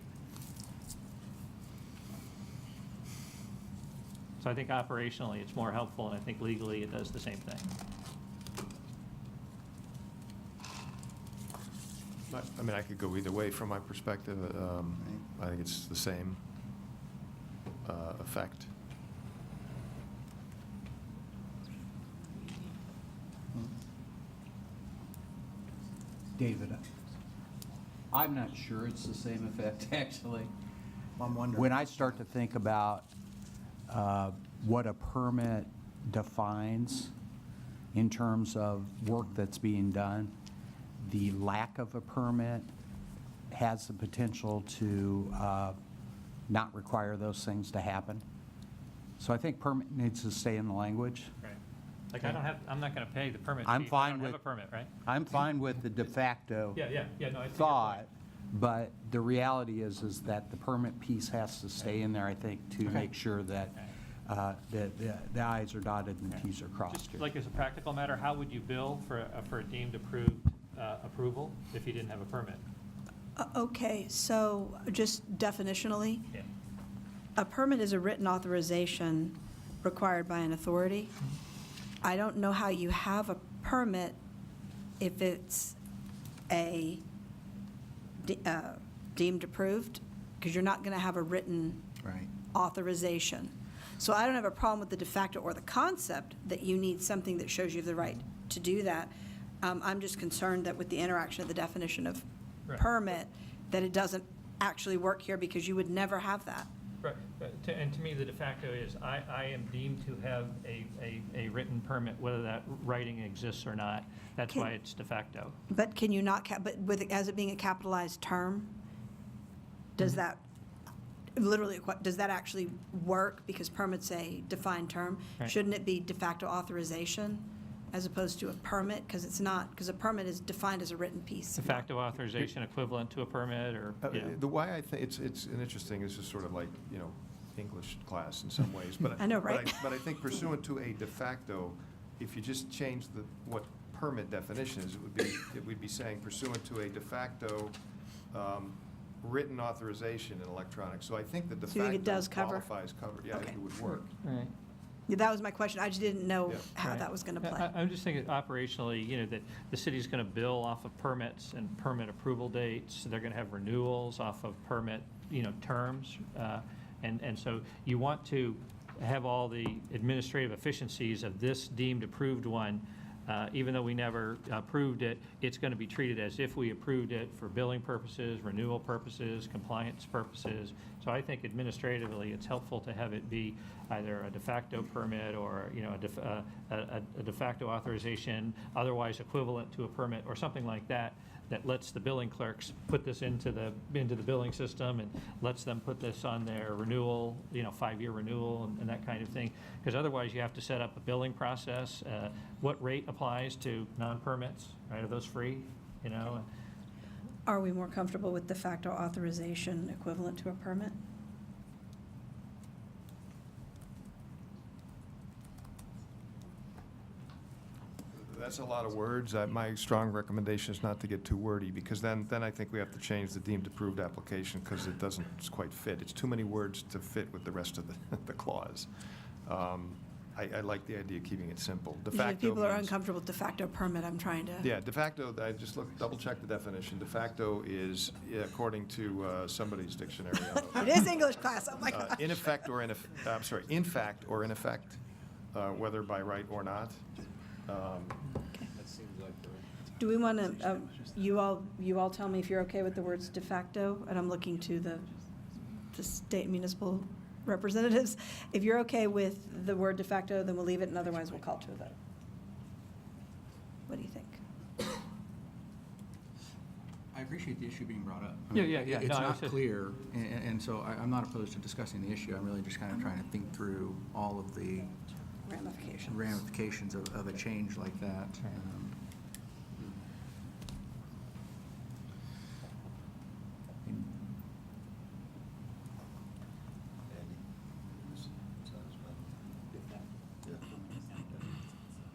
So I think operationally it's more helpful, and I think legally it does the same thing. I mean, I could go either way from my perspective. I think it's the same effect. David, I'm not sure it's the same effect, actually. I'm wondering. When I start to think about what a permit defines in terms of work that's being done, the lack of a permit has the potential to not require those things to happen. So I think permit needs to stay in the language. Right. Like I'm not going to pay the permit I'm fee if I fine don't with have a permit, right? I'm fine with the de facto No, I see your point. thought, but the reality is that the permit piece has to stay in there, I think, to make sure that the i's are dotted and the t's are crossed Just here. like as a practical matter, how would you bill for a deemed approved approval if you didn't have a permit? Okay, so just definitionally, Yeah. a permit is a written authorization required by an authority. I don't know how you have a permit if it's deemed approved, because you're not going to have a written authorization. So I don't have a problem with the de facto or the concept that you need something that shows you the right to do that. I'm just concerned that with the interaction of the definition of permit, that it doesn't actually work here, because you would never have that. Right, and to me, the de facto is I am deemed to have a written permit, whether that writing exists or not. That's why it's de facto. But can you not, but with, as it being a capitalized term, does that, literally, does that actually work? Because permit's a defined term. Right. Shouldn't it be de facto authorization as opposed to a permit? Because it's not, because a permit is defined as a written piece. De facto authorization equivalent to a permit, or, The way I think, it's an interesting, it's just sort of like, English class in some ways. But I know, right? But I think pursuant to a de facto, if you just change what permit definition is, it would be saying pursuant to a de facto written authorization in electronics. So I think the de So you think it facto does cover? qualifies covered. Yeah, I think it would work. Right. Yeah, that was my question. I just didn't know how Right. that was going to play. I'm just thinking operationally, that the city's going to bill off of permits and permit approval dates. They're going to have renewals off of permit, terms. And so you want to have all the administrative efficiencies of this deemed approved one. Even though we never approved it, it's going to be treated as if we approved it for billing purposes, renewal purposes, compliance purposes. So I think administratively, it's helpful to have it be either a de facto permit or, a de facto authorization, otherwise equivalent to a permit, or something like that, that lets the billing clerks put this into the billing system and lets them put this on their renewal, 5-year renewal and that kind of thing. Because otherwise, you have to set up a billing process. What rate applies to non-permits, right? Are those free, Are we more comfortable with de facto authorization equivalent to a permit? That's a lot of words. My strong recommendation is not to get too wordy, because then I think we have to change the deemed approved application, because it doesn't quite fit. It's too many words to fit with the rest of the clause. I like the idea of keeping it simple. De Usually facto people are means- uncomfortable with de facto permit, I'm trying to. Yeah, de facto, I just double-checked the definition. De facto is, according to somebody's dictionary. It is English class, oh my gosh. In effect or in fact or in effect, whether by right or not. Do we want to, you all tell me if you're okay with the words de facto, and I'm looking to the state municipal representatives. If you're okay with the word de facto, then we'll leave it, and otherwise we'll call to a vote. What do you think? I appreciate the issue being brought up. Yeah. It's No, I not was just- clear, and so I'm not opposed to discussing the issue. I'm really just kind of trying to think through all of the ramifications of a change like that.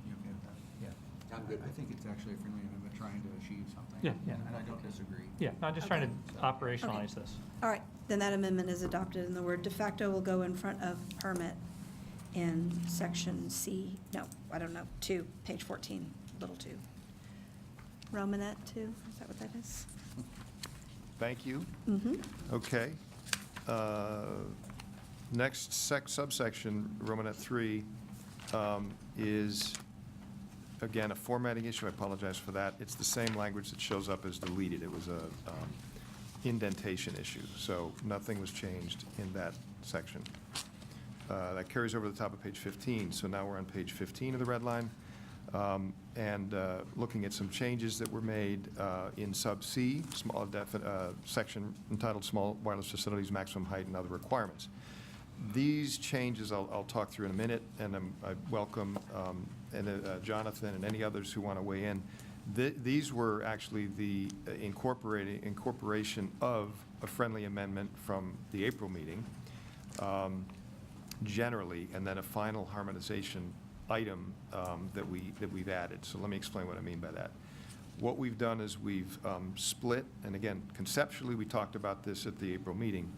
You okay with that? Yeah. I'm good. I think it's actually a friendly amendment trying to achieve something. Yeah. And I don't disagree. Yeah, I'm just trying to Okay. operationalize this. All right, then that amendment is adopted, and the word de facto will go in front of permit in section C, no, I don't know, 2, page 14, little 2. Romanet 2, is that what that is? Thank you. Mm-hmm. Okay. Next subsection, Romanet 3, is, again, a formatting issue. I apologize for that. It's the same language that shows up as deleted. It was a indentation issue, so nothing was changed in that section. That carries over to the top of page 15, so now we're on page 15 of the red line. And looking at some changes that were made in sub C, section entitled Small Wireless Facilities, Maximum Height and Other Requirements. These changes I'll talk through in a minute, and I welcome Jonathan and any others who want to weigh in. These were actually the incorporation of a friendly amendment from the April meeting, generally, and then a final harmonization item that we've added. So let me explain what I mean by that. What we've done is we've split, and again, conceptually, we talked about this at the April meeting,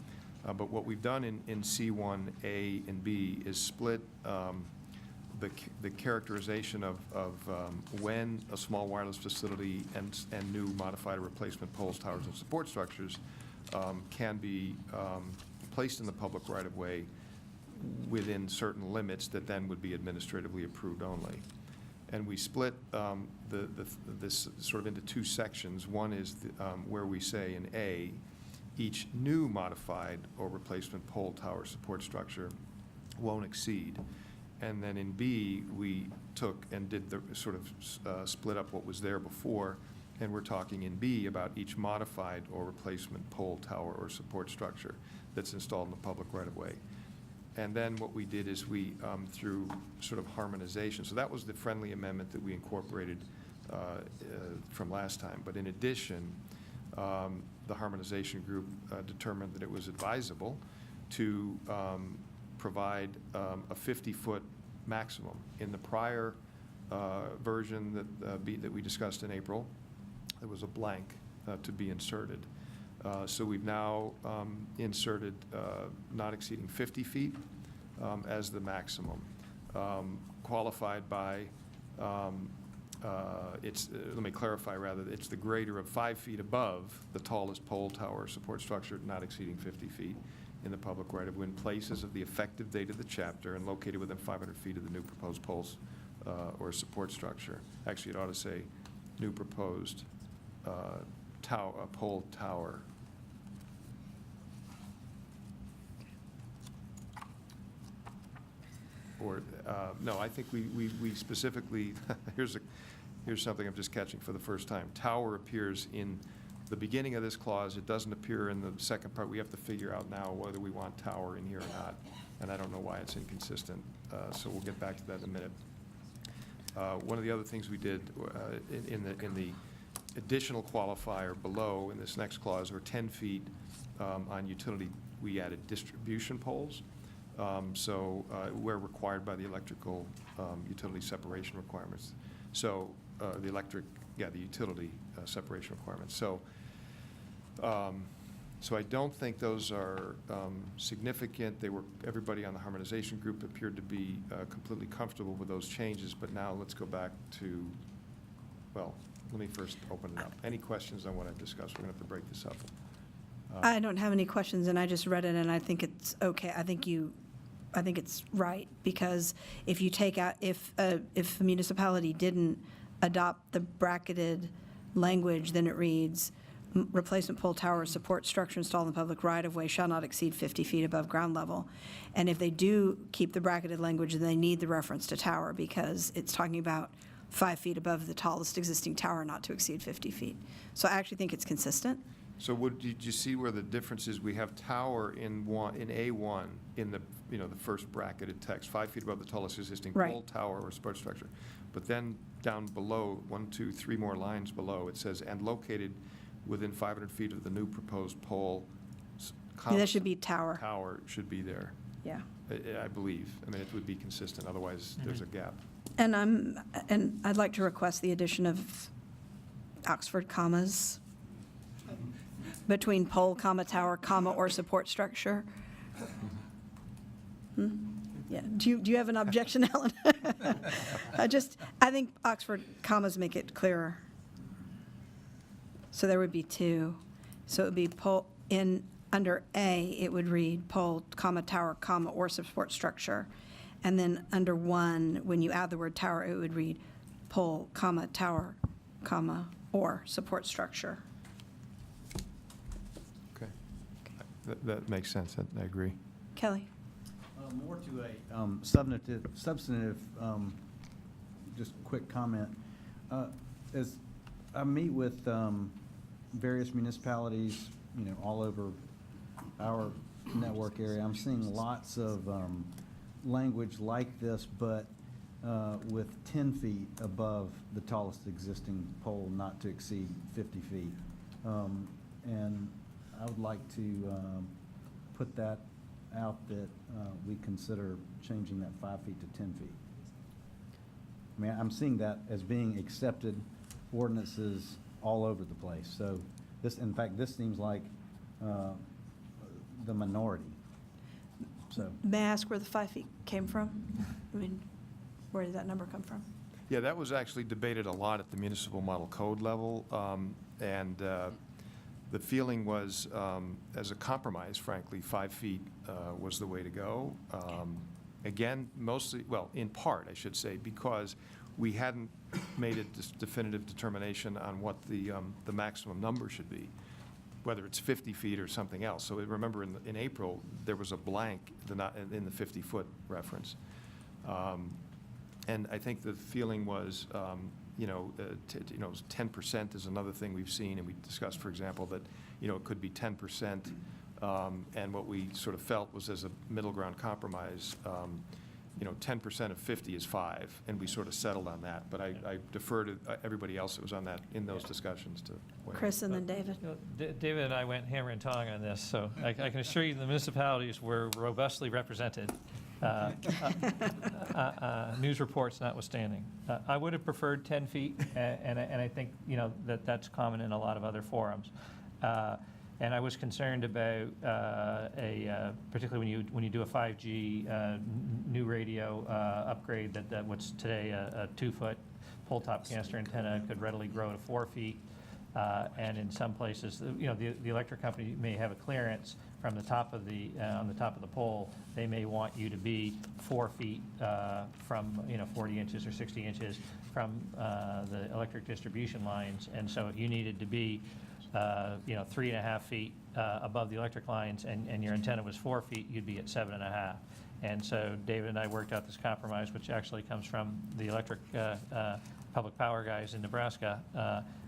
but what we've done in C1A and B is split the characterization of when a small wireless facility and new modified or replacement poles, towers, and support structures can be placed in the public right-of-way within certain limits that then would be administratively approved only. And we split this sort of into two sections. One is where we say in A, each new modified or replacement pole, tower, support structure won't exceed. And then in B, we took and did the sort of split up what was there before, and we're talking in B about each modified or replacement pole, tower, or support structure that's installed in the public right-of-way. And then what we did is we, through sort of harmonization, so that was the friendly amendment that we incorporated from last time. But in addition, the harmonization group determined that it was advisable to provide a 50-foot maximum. In the prior version that we discussed in April, there was a blank to be inserted. So we've now inserted not exceeding 50 feet as the maximum, qualified by, let me clarify rather, it's the greater of 5 feet above the tallest pole, tower, or support structure not exceeding 50 feet in the public right-of-way in places of the effective date of the chapter and located within 500 feet of the new proposed poles or support structure. Actually, it ought to say new proposed pole, tower. Or, no, I think we specifically, here's something I'm just catching for the first time. Tower appears in the beginning of this clause. It doesn't appear in the second part. We have to figure out now whether we want tower in here or not, and I don't know why it's inconsistent, so we'll get back to that in a minute. One of the other things we did in the additional qualifier below in this next clause, or 10 feet on utility, we added distribution poles. Where required by the electrical utility separation requirements. So the utility separation requirements. So I don't think those are significant. Everybody on the harmonization group appeared to be completely comfortable with those changes, but now let's go back to, well, let me first open it up. Any questions on what I've discussed? We're going to have to break this up. I don't have any questions, and I just read it, and I think it's okay. I think it's right, because if you take out, if a municipality didn't adopt the bracketed language, then it reads, replacement pole tower or support structure installed in the public right-of-way shall not exceed 50 feet above ground level. And if they do keep the bracketed language, then they need the reference to tower, because it's talking about 5 feet above the tallest existing tower, not to exceed 50 feet. So I actually think it's consistent. So did you see where the difference is? We have tower in A1 in the first bracketed text, 5 feet above the tallest existing Right. pole, tower, or support structure. But then down below, 1, 2, 3 more lines below, it says, and located within 500 feet of the new proposed pole. That should be tower. Tower should be there, Yeah. I believe. I mean, it would be consistent, otherwise there's a gap. And I'd like to request the addition of Oxford commas between pole, comma, tower, comma, or support structure. Yeah, do you have an objection, Ellen? I think Oxford commas make it clearer. So there would be 2. So it would be pole, under A, it would read pole, comma, tower, comma, or support structure. And then under 1, when you add the word tower, it would read pole, comma, tower, comma, or support structure. Okay. That makes sense. I agree. Kelly? More to a substantive, just quick comment. As I meet with various municipalities, all over our network area, I'm seeing lots of language like this, but with 10 feet above the tallest existing pole, not to exceed 50 feet. And I would like to put that out that we consider changing that 5 feet to 10 feet. I mean, I'm seeing that as being accepted ordinances all over the place. So this, in fact, this seems like the minority. So May I ask where the 5 feet came from? I mean, where did that number come from? Yeah, that was actually debated a lot at the municipal model code level, and the feeling was, as a compromise, frankly, 5 feet was the way to go. Again, mostly, well, in part, I should say, because we hadn't made a definitive determination on what the maximum number should be, whether it's 50 feet or something else. So remember, in April, there was a blank in the 50-foot reference. And I think the feeling was, 10% is another thing we've seen, and we discussed, for example, that, it could be 10%. And what we sort of felt was, as a middle ground compromise, 10% of 50 is 5, and we sort of settled on that. But I defer to everybody else that was on that, in those discussions, to weigh in. Chris and then David. David and I went hammer and tong on this, so I can assure you the municipalities were robustly represented, news reports notwithstanding. I would have preferred 10 feet, and I think, that's common in a lot of other forums. And I was concerned about particularly when you do a 5G new radio upgrade, that what's today a 2-foot pole-top canister antenna could readily grow to 4 feet. And in some places, the electric company may have a clearance from the top of on the top of the pole. They may want you to be 4 feet from 40 inches or 60 inches from the electric distribution lines. And so if you needed to be 3.5 feet above the electric lines, and your antenna was 4 feet, you'd be at 7.5. And so David and I worked out this compromise, which actually comes from the electric public power guys in Nebraska,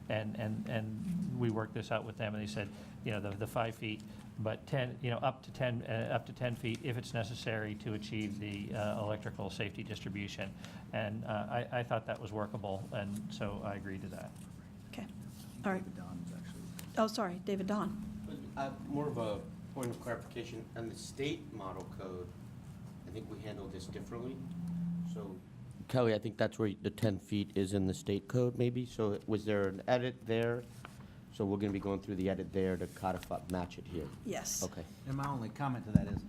and we worked this out with them, and they said, the 5 feet, but 10, up to 10 feet if it's necessary to achieve the electrical safety distribution. And I thought that was workable, and so I agreed to that. Okay, all right. Oh, sorry, David Don. More of a point of clarification. On the state model code, I think we handle this differently. So Kelly, I think that's where the 10 feet is in the state code, maybe? So was there an edit there? So we're going to be going through the edit there to codify, match it here? Yes. Okay. And my only comment to that is,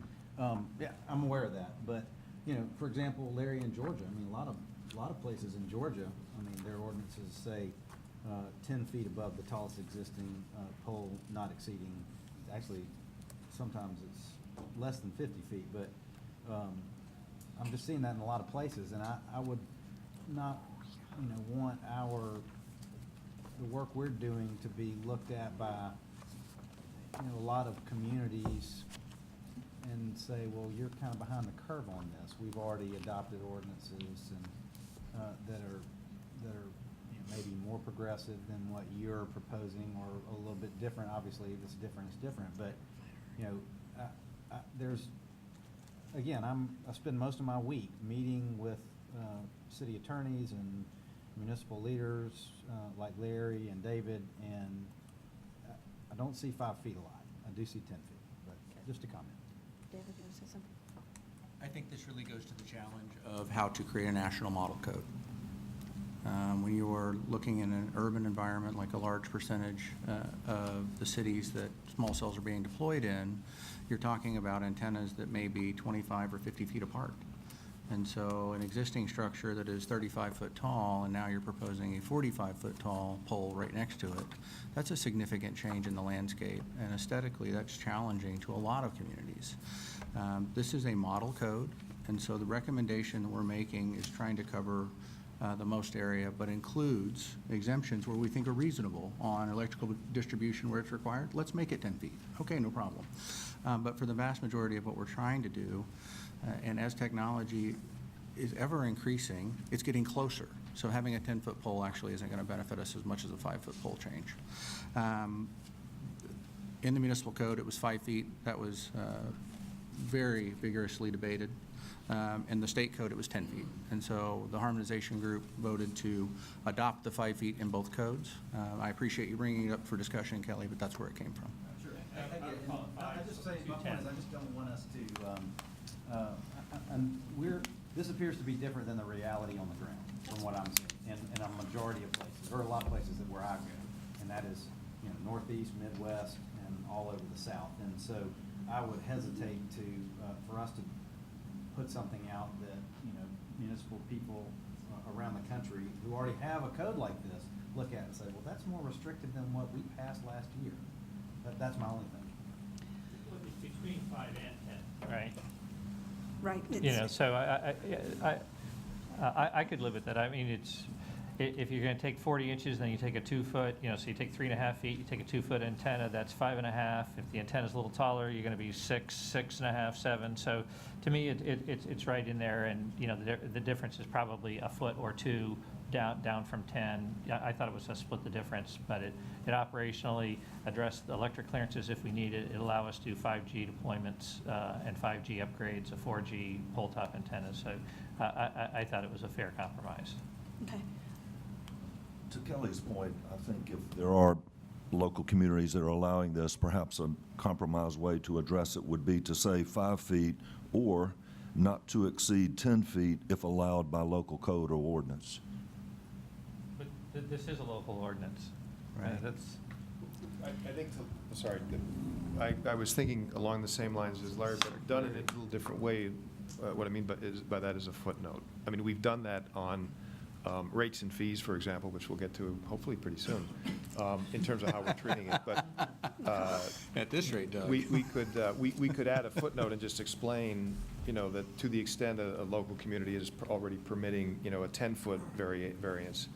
yeah, I'm aware of that, but, you know, for example, Larry in Georgia, I mean, a lot of places in Georgia, I mean, their ordinances say 10 feet above the tallest existing pole, not exceeding, actually, sometimes it's less than 50 feet, but I'm just seeing that in a lot of places, and I would not, you know, want the work we're doing to be looked at by, you know, a lot of communities and say, well, you're kind of behind the curve on this. We've already adopted ordinances and that are you know, maybe more progressive than what you're proposing, or a little bit different. Obviously, if it's different, it's different. But you know, there's again, I spend most of my week meeting with city attorneys and municipal leaders like Larry and David, and I don't see 5 feet a lot. I do see 10 feet, but just a comment. David, you want to say something? I think this really goes to the challenge of how to create a national model code. When you are looking in an urban environment, like a large percentage of the cities that small cells are being deployed in, you're talking about antennas that may be 25 or 50 feet apart. And so an existing structure that is 35 foot tall, and now you're proposing a 45 foot tall pole right next to it, that's a significant change in the landscape. And aesthetically, that's challenging to a lot of communities. This is a model code, and so the recommendation that we're making is trying to cover the most area, but includes exemptions where we think are reasonable on electrical distribution where it's required. Let's make it 10 feet. Okay, no problem. But for the vast majority of what we're trying to do, and as technology is ever increasing, it's getting closer. So having a 10-foot pole actually isn't going to benefit us as much as a 5-foot pole change. In the municipal code, it was 5 feet. That was very vigorously debated. In the state code, it was 10 feet. And so the harmonization group voted to adopt the 5 feet in both codes. I appreciate you bringing it up for discussion, Kelly, but that's where it came from. Sure. I just say, my point is, I just don't want us to, and this appears to be different than the reality on the ground, from what I'm seeing, in a majority of places, or a lot of places where I go, and that is, you know, Northeast, Midwest, and all over the South. And so I would hesitate to, for us to put something out that, you know, municipal people around the country who already have a code like this look at and say, well, that's more restrictive than what we passed last year. That's my only thing. It's between 5 and 10, right? Right. You know, so I could live with that. I mean, it's, if you're going to take 40 inches, then you take a 2 foot, you know, so you take 3.5 feet, you take a 2 foot antenna, that's 5.5. If the antenna's a little taller, you're going to be 6, 6.5, 7. So to me, it's right in there, and, you know, the difference is probably a foot or two down from 10. I thought it was to split the difference, but it operationally addressed the electric clearances if we need it. It allow us to do 5G deployments and 5G upgrades of 4G pole top antennas. So I thought it was a fair compromise. Okay. To Kelly's point, I think if there are local communities that are allowing this, perhaps a compromise way to address it would be to say 5 feet or not to exceed 10 feet if allowed by local code or ordinance. But this is a local ordinance. Right. That's. I think, sorry, I was thinking along the same lines as Larry, but done in a little different way. What I mean by that is a footnote. I mean, we've done that on rates and fees, for example, which we'll get to hopefully pretty soon, in terms of how we're treating it. But at this rate, Doug, we could add a footnote and just explain, you know, that to the extent a local community is already permitting, you know, a 10-foot variance,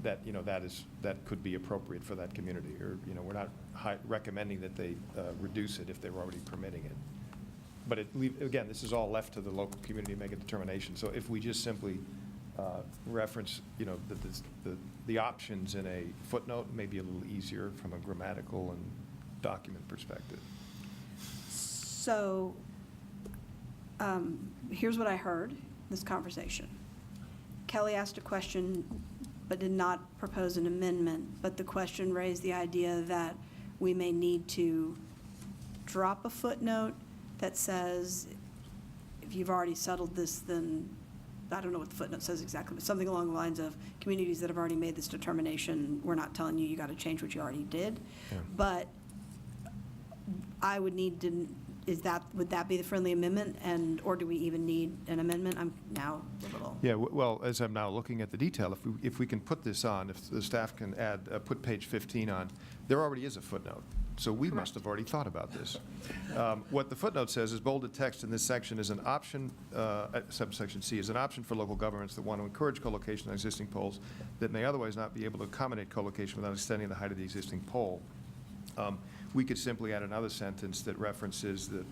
that, you know, that could be appropriate for that community, or, you know, we're not recommending that they reduce it if they were already permitting it. But again, this is all left to the local community to make a determination. So if we just simply reference, you know, the options in a footnote, may be a little easier from a grammatical and document perspective. So here's what I heard this conversation. Kelly asked a question but did not propose an amendment, but the question raised the idea that we may need to drop a footnote that says, if you've already settled this, then I don't know what the footnote says exactly, but something along the lines of communities that have already made this determination, we're not telling you got to change what you already did. Yeah. But I would need to, would that be the friendly amendment, or do we even need an amendment? I'm now a little. Yeah, well, as I'm now looking at the detail, if we can put this on, if the staff can add, put page 15 on, there already is a footnote. So we must have already thought about this. What the footnote says is bolded text in this section is an option, subsection C, is an option for local governments that want to encourage co-location on existing poles that may otherwise not be able to accommodate co-location without extending the height of the existing pole. We could simply add another sentence that references that,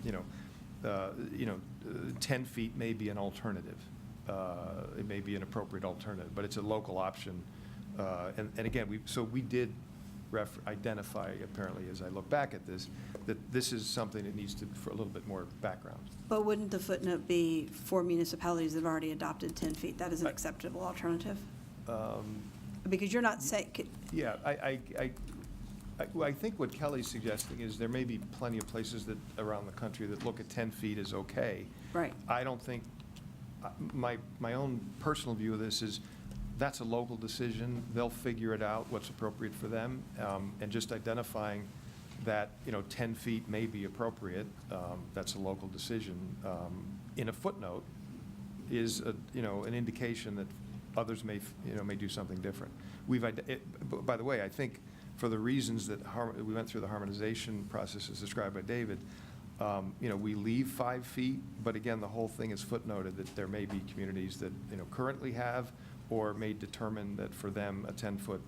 10 feet may be an alternative. It may be an appropriate alternative, but it's a local option. And again, we did identify, apparently, as I look back at this, that this is something that needs for a little bit more background. But wouldn't the footnote be for municipalities that have already adopted 10 feet? That is an acceptable alternative? Because you're not saying. Yeah, I think what Kelly's suggesting is there may be plenty of places that around the country that look at 10 feet as okay. Right. I don't think, my own personal view of this is that's a local decision. They'll figure it out, what's appropriate for them. And just identifying that, 10 feet may be appropriate, that's a local decision. In a footnote is, an indication that others may do something different. By the way, I think for the reasons that we went through the harmonization process as described by David, we leave 5 feet, but again, the whole thing is footnoted that there may be communities that, currently have or may determine that for them a 10-foot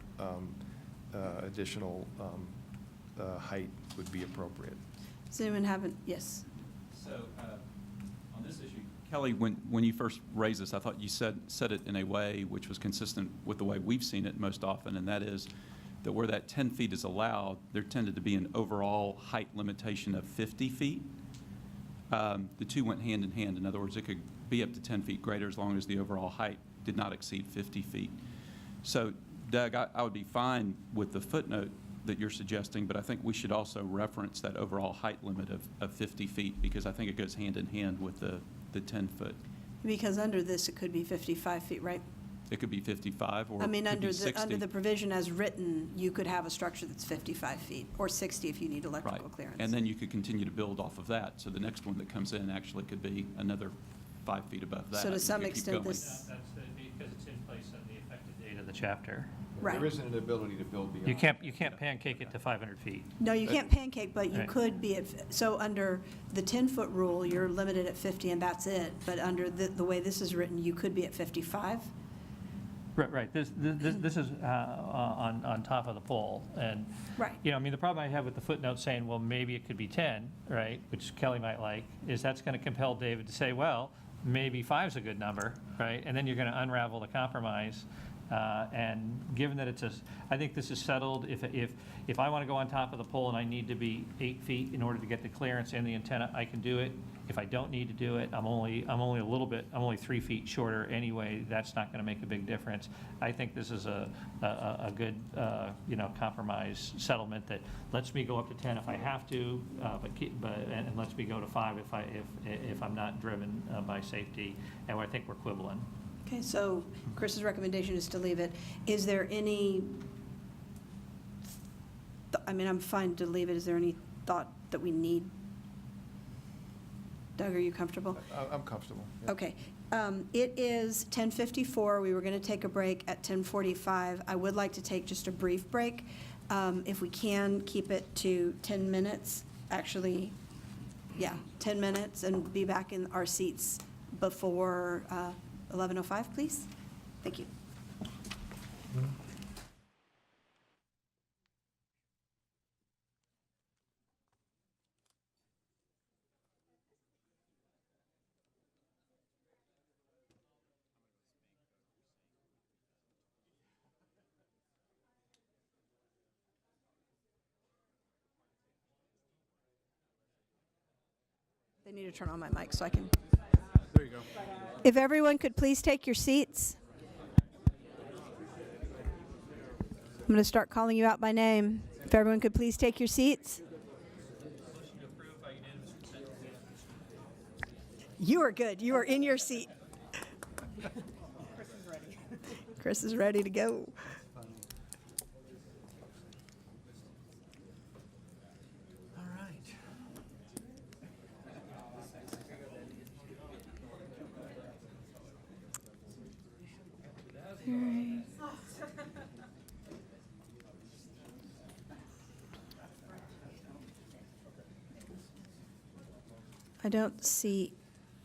additional height would be appropriate. Does anyone have yes? So on this issue, Kelly, when you first raised this, I thought you said it in a way which was consistent with the way we've seen it most often, and that is that where that 10 feet is allowed, there tended to be an overall height limitation of 50 feet. The two went hand in hand. In other words, it could be up to 10 feet greater as long as the overall height did not exceed 50 feet. So, Doug, I would be fine with the footnote that you're suggesting, but I think we should also reference that overall height limit of 50 feet because I think it goes hand in hand with the 10-foot. Because under this, it could be 55 feet, right? It could be 55 or I mean, it could be 60. under the provision as written, you could have a structure that's 55 feet or 60 if you need electrical clearance. And then you could continue to build off of that. So the next one that comes in actually could be another 5 feet above that. So to some You could keep extent, going. That's because it's in place on the effective date of the chapter. Right. There isn't an ability to build beyond. You can't pancake it to 500 feet. No, you can't pancake, but you Right. could be so under the 10-foot rule, you're limited at 50 and that's it. But under the way this is written, you could be at 55. Right. This is on top of the pole. And, Right. I mean, the problem I have with the footnote saying, well, maybe it could be 10, right, which Kelly might like, is that's going to compel David to say, well, maybe 5's a good number, right? And then you're going to unravel the compromise. And given that I think this is settled, if I want to go on top of the pole and I need to be 8 feet in order to get the clearance and the antenna, I can do it. If I don't need to do it, I'm only 3 feet shorter anyway. That's not going to make a big difference. I think this is a good, compromise settlement that lets me go up to 10 if I have to, and lets me go to 5 if I'm not driven by safety. And I think we're quibbling. Okay, so Chris's recommendation is to leave it. Is there any, I'm fine to leave it. Is there any thought that we need? Doug, are you comfortable? I'm comfortable. Yeah. Okay. It is 10:54. We were going to take a break at 10:45. I would like to take just a brief break. If we can, keep it to 10 minutes. Actually, 10 minutes, and be back in our seats before 11:05, please. Thank you. They need to turn on my mic so I can. There you go. If everyone could please take your seats. I'm going to start calling you out by name. If everyone could please take your seats. You are good. You are in your seat. Chris is ready to go. All right. I don't see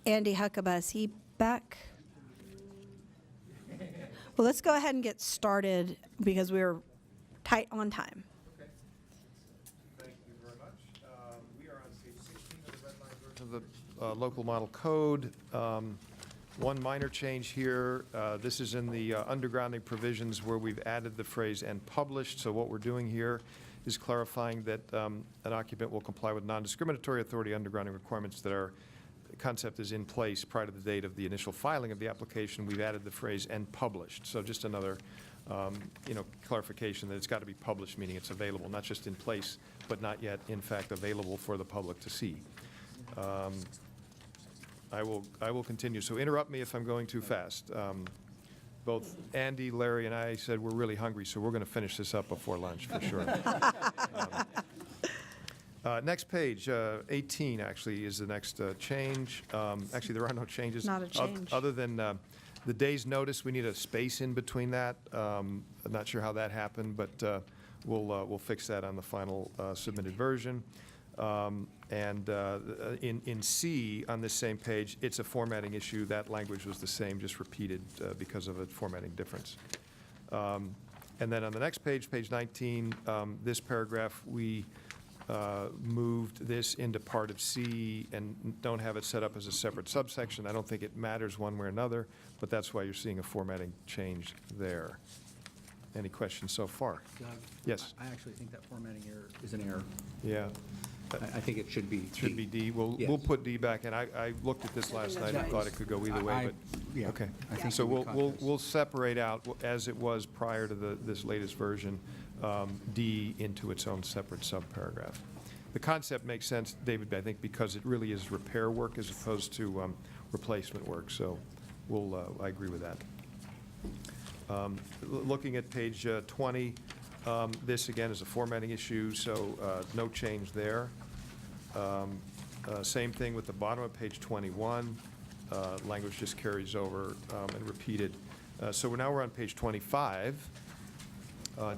Andy Huckabee. Is he back? Well, let's go ahead and get started because we're tight on time. Thank you very much. We are on page 16 of the red line version of the local model code. One minor change here. This is in the undergrounding provisions where we've added the phrase "and published." So what we're doing here is clarifying that an occupant will comply with non-discriminatory authority undergrounding requirements that are concept is in place prior to the date of the initial filing of the application. We've added the phrase "and published." So just another, clarification that it's got to be published, meaning it's available, not just in place, but not yet, in fact, available for the public to see. I will continue. So interrupt me if I'm going too fast. Both Andy, Larry, and I said we're really hungry, so we're going to finish this up before lunch for sure. Next page, 18 actually is the next change. Actually, there are no changes. Not a change. Other than the day's notice, we need a space in between that. I'm not sure how that happened, but we'll fix that on the final submitted version. And in C, on this same page, it's a formatting issue. That language was the same, just repeated because of a formatting difference. And then on the next page, page 19, this paragraph, we moved this into part of C and don't have it set up as a separate subsection. I don't think it matters one way or another, but that's why you're seeing a formatting change there. Any questions so far? Doug? Yes. I actually think that formatting error is an error. Yeah. I think it should be Should be D. We'll Yes. put D back in. I looked at this last night and thought it could go either way, but, yeah, okay. I think So we caught this. we'll separate out, as it was prior to this latest version, D into its own separate subparagraph. The concept makes sense, David, I think, because it really is repair work as opposed to replacement work, so I agree with that. Looking at page 20, this again is a formatting issue, so no change there. Same thing with the bottom of page 21. Language just carries over and repeated. So now we're on page 25.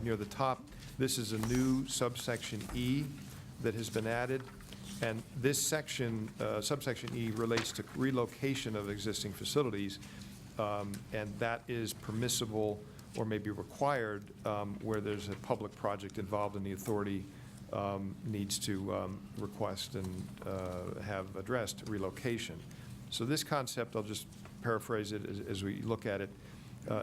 Near the top, this is a new subsection E that has been added. And this section, subsection E, relates to relocation of existing facilities. And that is permissible or may be required where there's a public project involved and the authority needs to request and have addressed relocation. So this concept, I'll just paraphrase it as we look at it,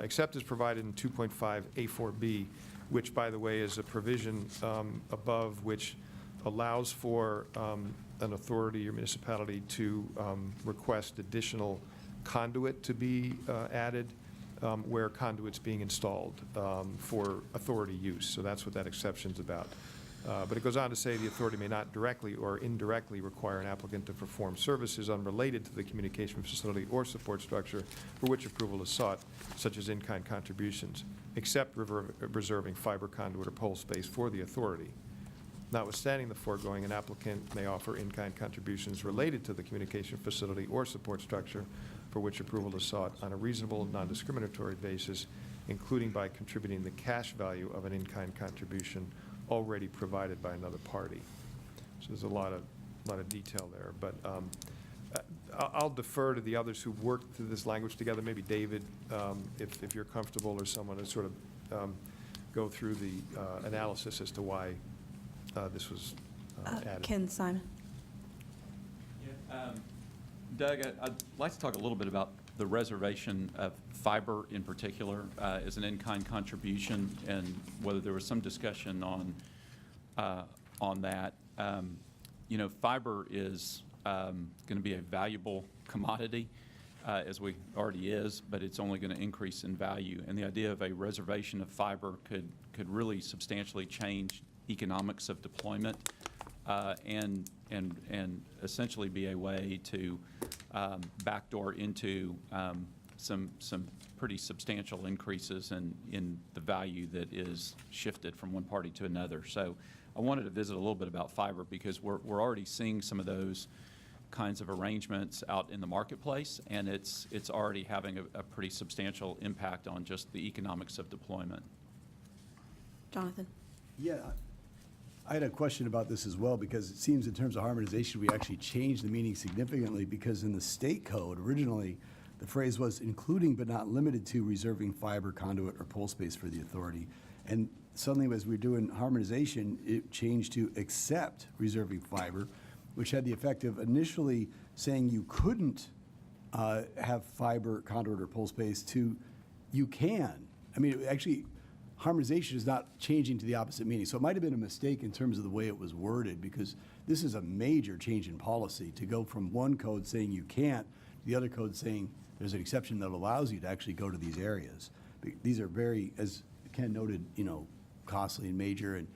except as provided in 2.5 A4B, which, by the way, is a provision above which allows for an authority or municipality to request additional conduit to be added where conduit's being installed for authority use. So that's what that exception's about. But it goes on to say the authority may not directly or indirectly require an applicant to perform services unrelated to the communication facility or support structure for which approval is sought, such as in-kind contributions, except reserving fiber conduit or pole space for the authority. Notwithstanding the foregoing, an applicant may offer in-kind contributions related to the communication facility or support structure for which approval is sought on a reasonable, non-discriminatory basis, including by contributing the cash value of an in-kind contribution already provided by another party. So there's a lot of detail there, but I'll defer to the others who worked through this language together. Maybe David, if you're comfortable, or someone to sort of go through the analysis as to why this was added. Ken Simon. Doug, I'd like to talk a little bit about the reservation of fiber in particular as an in-kind contribution, and whether there was some discussion on that. Fiber is going to be a valuable commodity, as we already is, but it's only going to increase in value. And the idea of a reservation of fiber could really substantially change economics of deployment and essentially be a way to backdoor into some pretty substantial increases in the value that is shifted from one party to another. So I wanted to visit a little bit about fiber because we're already seeing some of those kinds of arrangements out in the marketplace, and it's already having a pretty substantial impact on just the economics of deployment. Jonathan? Yeah, I had a question about this as well, because it seems in terms of harmonization, we actually changed the meaning significantly, because in the state code, originally, the phrase was including but not limited to reserving fiber, conduit, or pole space for the authority. And suddenly, as we're doing harmonization, it changed to except reserving fiber, which had the effect of initially saying you couldn't have fiber, conduit, or pole space to you can. I mean, actually, harmonization is not changing to the opposite meaning. So it might have been a mistake in terms of the way it was worded, because this is a major change in policy to go from one code saying you can't to the other code saying there's an exception that allows you to actually go to these areas. These are very, as Ken noted, costly and major, and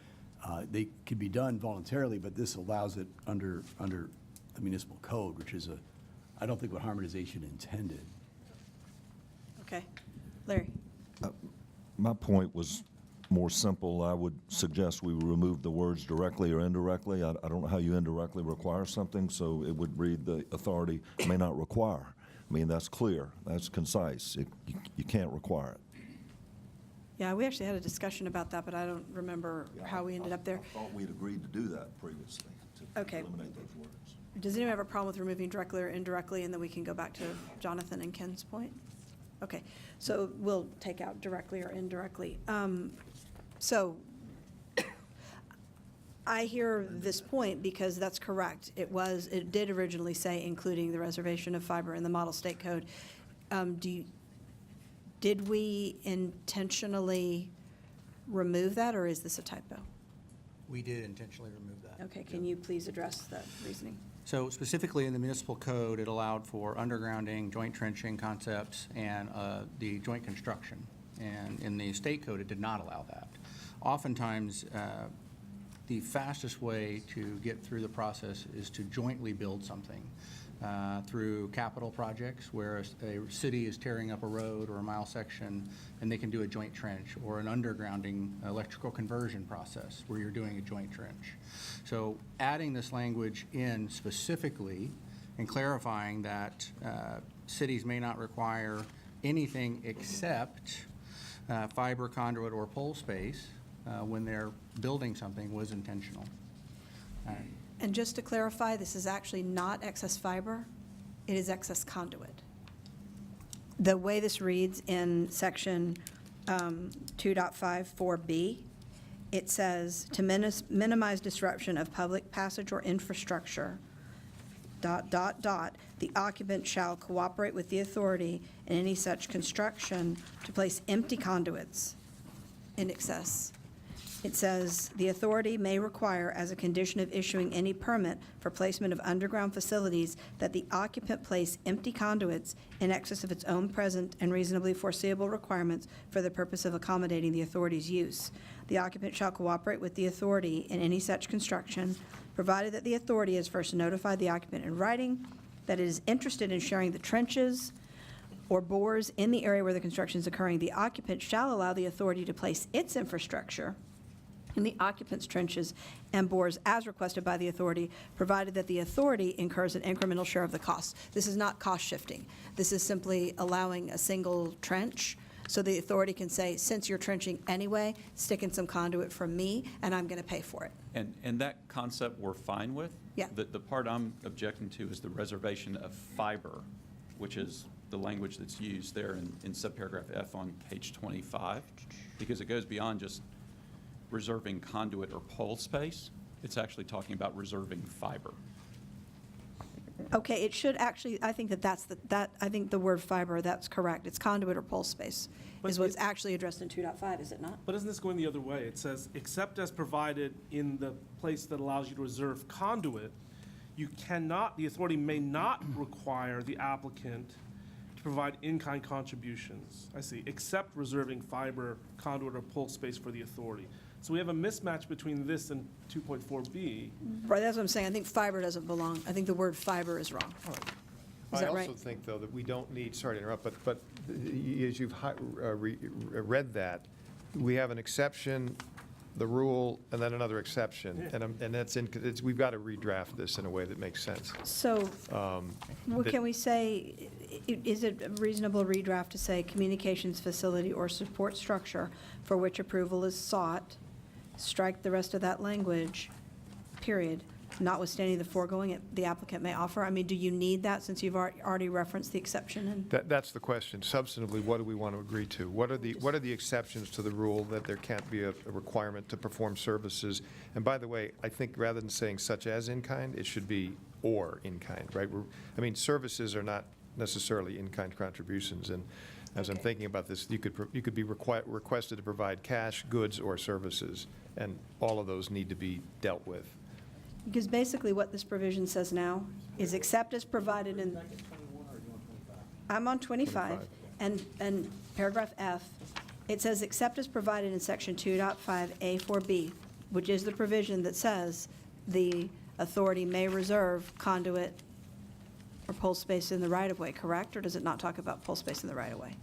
they can be done voluntarily, but this allows it under the municipal code, which is I don't think what harmonization intended. Okay. Larry? My point was more simple. I would suggest we remove the words directly or indirectly. I don't know how you indirectly require something, so it would read the authority may not require. I mean, that's clear. That's concise. You can't require it. Yeah, we actually had a discussion about that, but I don't remember how we ended up there. I thought we'd agreed to do that previously, to Okay. eliminate those words. Does anyone have a problem with removing directly or indirectly, and then we can go back to Jonathan and Ken's point? Okay, so we'll take out directly or indirectly. So I hear this point because that's correct. It did originally say including the reservation of fiber in the model state code. Did we intentionally remove that, or is this a typo? We did intentionally remove that. Okay, can you please address that reasoning? So specifically in the municipal code, it allowed for undergrounding, joint trenching concepts, and the joint construction. And in the state code, it did not allow that. Oftentimes, the fastest way to get through the process is to jointly build something through capital projects where a city is tearing up a road or a mile section, and they can do a joint trench, or an undergrounding electrical conversion process where you're doing a joint trench. So adding this language in specifically and clarifying that cities may not require anything except fiber, conduit, or pole space when they're building something was intentional. And just to clarify, this is actually not excess fiber, it is excess conduit. The way this reads in section 2.54B, it says, to minimize disruption of public passage or infrastructure, ... the occupant shall cooperate with the authority in any such construction to place empty conduits in excess. It says, the authority may require as a condition of issuing any permit for placement of underground facilities that the occupant place empty conduits in excess of its own present and reasonably foreseeable requirements for the purpose of accommodating the authority's use. The occupant shall cooperate with the authority in any such construction, provided that the authority has first notified the occupant in writing that it is interested in sharing the trenches or bores in the area where the construction is occurring. The occupant shall allow the authority to place its infrastructure in the occupant's trenches and bores as requested by the authority, provided that the authority incurs an incremental share of the cost. This is not cost shifting. This is simply allowing a single trench, so the authority can say, since you're trenching anyway, stick in some conduit from me, and I'm going to pay for it. And that concept we're fine with? Yeah. The part I'm objecting to is the reservation of fiber, which is the language that's used there in subparagraph F on page 25, because it goes beyond just reserving conduit or pole space. It's actually talking about reserving fiber. Okay, it should actually, I think I think the word fiber, that's correct. It's conduit or pole space is what's actually addressed in 2.5, is it not? But isn't this going the other way? It says, except as provided in the place that allows you to reserve conduit, the authority may not require the applicant to provide in-kind contributions. I see, except reserving fiber, conduit, or pole space for the authority. So we have a mismatch between this and 2.4B. Right, that's what I'm saying. I think fiber doesn't belong. I think the word fiber is wrong. Is I that right? also think, though, that we don't need, sorry to interrupt, but as you've read that, we have an exception, the rule, and then another exception. And that's we've got to redraft this in a way that makes sense. So, what that- can we say, is it a reasonable redraft to say communications facility or support structure for which approval is sought, strike the rest of that language, period, notwithstanding the foregoing the applicant may offer? I mean, do you need that since you've already referenced the exception? And That's the question. Substantively, what do we want to agree to? What are the exceptions to the rule that there can't be a requirement to perform services? And by the way, I think rather than saying such as in-kind, it should be or in-kind, right? I mean, services are not necessarily in-kind contributions. And as I'm thinking about this, you could be requested to provide cash, goods, or services, and all of those need to be dealt with. because basically what this provision says now is except as provided in. I'm on 25, and paragraph F, it says except as provided in section 2.5A4B, which is the provision that says the authority may reserve conduit or pole space in the right-of-way, correct? Or does it not talk about pole space in the right-of-way?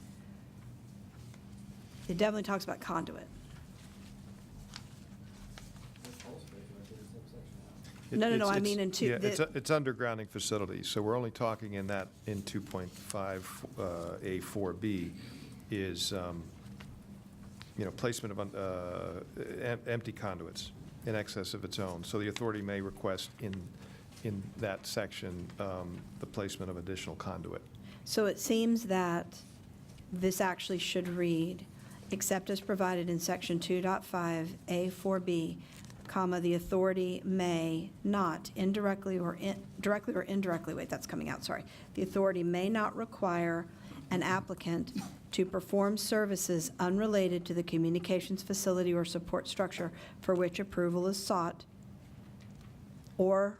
It definitely talks about conduit. No, I mean in two. Yeah, it's undergrounding facilities, so we're only talking in 2.5 A4B is, placement of empty conduits in excess of its own. So the authority may request in that section the placement of additional conduit. So it seems that this actually should read, except as provided in section 2.5 A4B, comma, the authority may not directly or indirectly, wait, that's coming out, sorry. The authority may not require an applicant to perform services unrelated to the communications facility or support structure for which approval is sought, or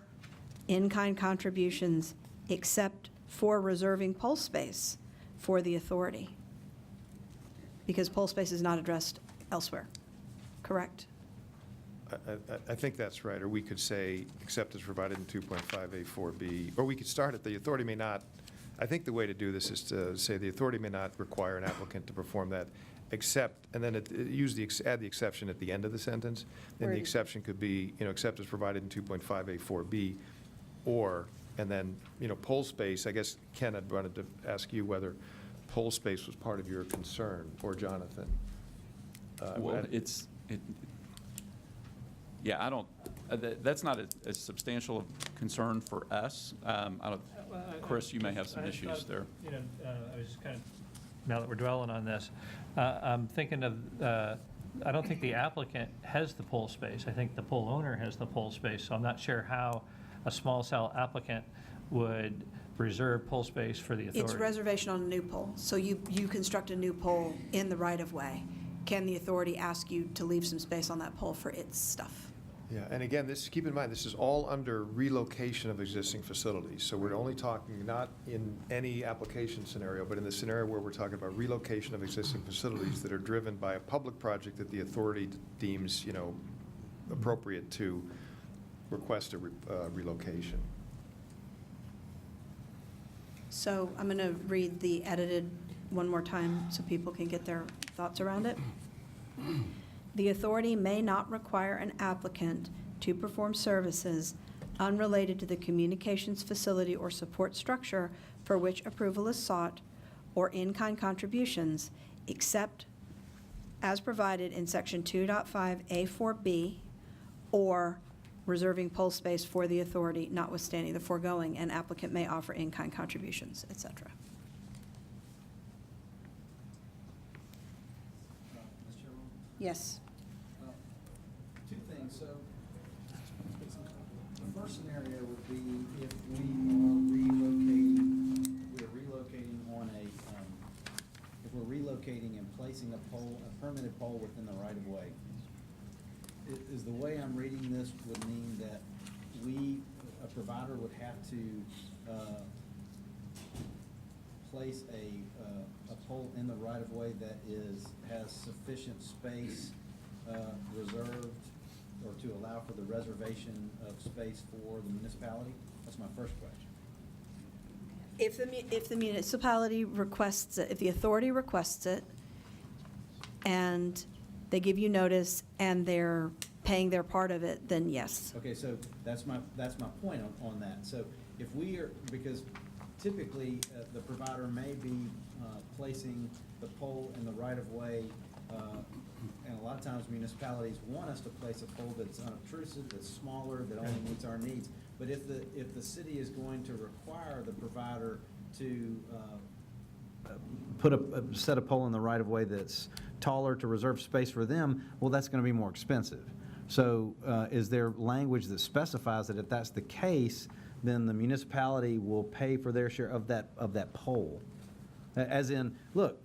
in-kind contributions except for reserving pole space for the authority. Because pole space is not addressed elsewhere, correct? I think that's right, or we could say, except as provided in 2.5A4B, or we could start at the authority may not, I think the way to do this is to say the authority may not require an applicant to perform that, except, and then add the exception at the end of the sentence. Then the exception could be, except as provided in 2.5A4B, or, and then, pole space, I guess, Ken, I'd wanted to ask you whether pole space was part of your concern, or Jonathan. Well, yeah, I don't, that's not a substantial concern for us. Chris, you may have some issues there. I was just kind of, now that we're dwelling on this, I'm thinking of, I don't think the applicant has the pole space. I think the pole owner has the pole space, so I'm not sure how a small cell applicant would reserve pole space for the authority. It's reservation on a new pole. So you construct a new pole in the right-of-way. Can the authority ask you to leave some space on that pole for its stuff? Yeah, and again, keep in mind, this is all under relocation of existing facilities. So we're only talking not in any application scenario, but in the scenario where we're talking about relocation of existing facilities that are driven by a public project that the authority deems, appropriate to request a relocation. So I'm going to read the edited one more time so people can get their thoughts around it. The authority may not require an applicant to perform services unrelated to the communications facility or support structure for which approval is sought, or in-kind contributions, except as provided in section 2.5A4B, or reserving pole space for the authority, notwithstanding the foregoing, an applicant may offer in-kind contributions, et cetera. Yes. Two things. So the first scenario would be if we are relocating on if we're relocating and placing a permanent pole within the right of way. Is the way I'm reading this would mean that a provider would have to place a pole in the right of way that has sufficient space reserved, or to allow for the reservation of space for the municipality? That's my first question. If the municipality requests it, if the authority requests it, and they give you notice, and they're paying their part of it, then yes. Okay, so that's my point on that. So if we are, because typically, the provider may be placing the pole in the right-of-way, and a lot of times municipalities want us to place a pole that's unobtrusive, that's smaller, that only meets our needs. But if the city is going to require the provider to put a set a pole in the right-of-way that's taller to reserve space for them, well, that's going to be more expensive. So is there language that specifies that if that's the case, then the municipality will pay for their share of that pole? As in, look,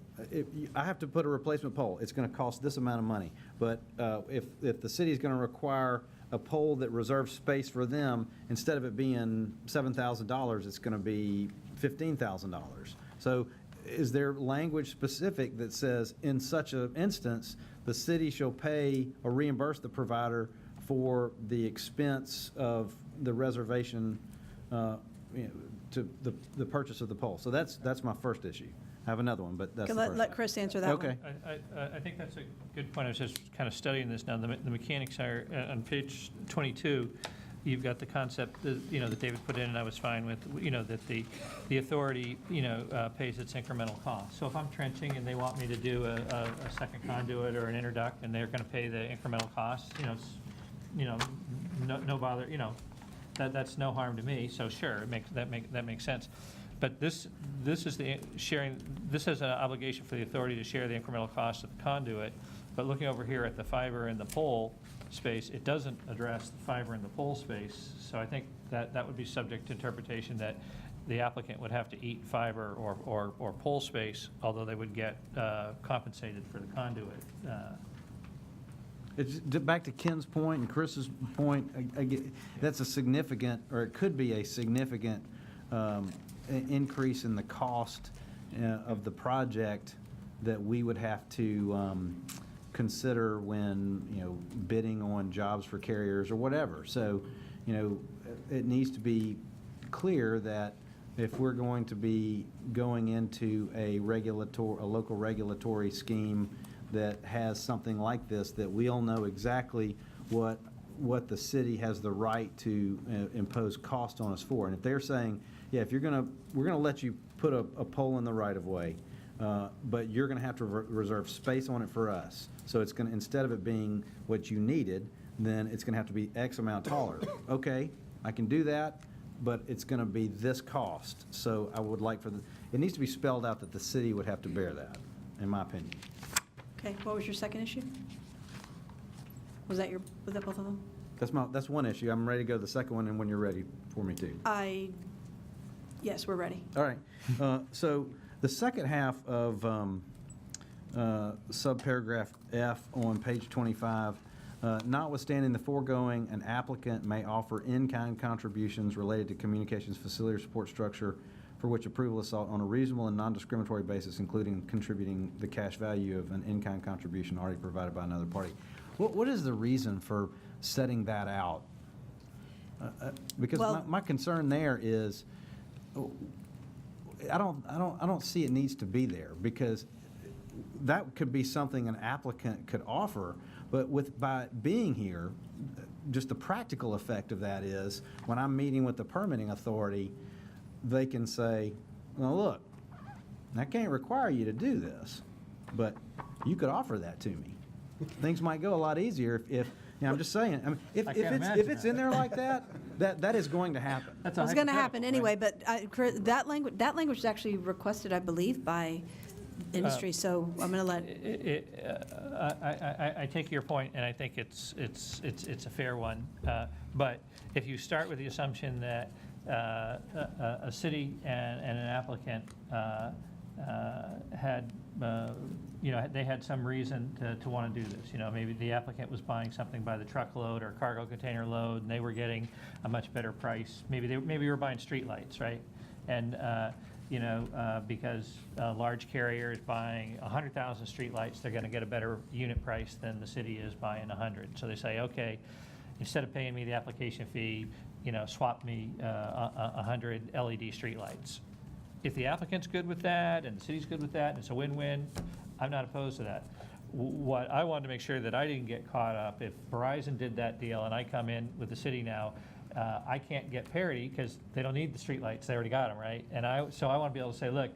I have to put a replacement pole, it's going to cost this amount of money. But if the city is going to require a pole that reserves space for them, instead of it being $7,000, it's going to be $15,000. So is there language specific that says in such an instance, the city shall pay or reimburse the provider for the expense of the reservation, to the purchase of the pole? So that's my first issue. I have another one, but that's the first. Let Chris answer that one. Okay. I think that's a good point. I was just kind of studying this now. The mechanics are, on page 22, you've got the concept that, that David put in, and I was fine with, that the authority, pays its incremental cost. So if I'm trenching and they want me to do a second conduit or an interduct, and they're going to pay the incremental cost, no bother, that's no harm to me. So sure, that makes sense. But this is the sharing. This has an obligation for the authority to share the incremental cost of the conduit. But looking over here at the fiber and the pole space, it doesn't address the fiber and the pole space. So I think that would be subject to interpretation that the applicant would have to eat fiber or pole space, although they would get compensated for the conduit. It's back to Ken's point and Chris's point. That's a significant, or it could be a significant increase in the cost of the project that we would have to consider when, bidding on jobs for carriers or whatever. So, it needs to be clear that if we're going to be going into a local regulatory scheme that has something like this, that we all know exactly what the city has the right to impose cost on us for. And if they're saying, yeah, we're going to let you put a pole in the right-of-way, but you're going to have to reserve space on it for us. So it's going to, instead of it being what you needed, then it's going to have to be X amount taller. Okay, I can do that, but it's going to be this cost. So I would like it needs to be spelled out that the city would have to bear that, in my opinion. Okay, what was your second issue? Was that both of them? That's one issue. I'm ready to go to the second one, and when you're ready for me to. Yes, we're ready. All right. So the second half of subparagraph F on page 25, notwithstanding the foregoing, an applicant may offer in-kind contributions related to communications facility or support structure for which approval is sought on a reasonable and non-discriminatory basis, including contributing the cash value of an in-kind contribution already provided by another party. What is the reason for setting that out? Because my concern there is, I don't see it needs to be there, because that could be something an applicant could offer, but by being here, just the practical effect of that is, when I'm meeting with the permitting authority, they can say, well, look, I can't require you to do this, but you could offer that to me. Things might go a lot easier if I'm just saying, if it's in there like that is going to happen. It's going to happen anyway, but that language is actually requested, I believe, by industry, so I'm going to let. I take your point, and I think it's a fair one. But if you start with the assumption that a city and an applicant had, they had some reason to want to do this. Maybe the applicant was buying something by the truckload or cargo container load, and they were getting a much better price. Maybe we were buying streetlights, right? And because a large carrier is buying 100,000 streetlights, they're going to get a better unit price than the city is buying 100. So they say, okay, instead of paying me the application fee, swap me 100 LED streetlights. if the applicant's good with that and the city's good with that, and it's a win-win, I'm not opposed to that. What I wanted to make sure that I didn't get caught up, if Verizon did that deal and I come in with the city now, I can't get parity because they don't need the streetlights, they already got them, right? So I want to be able to say, look,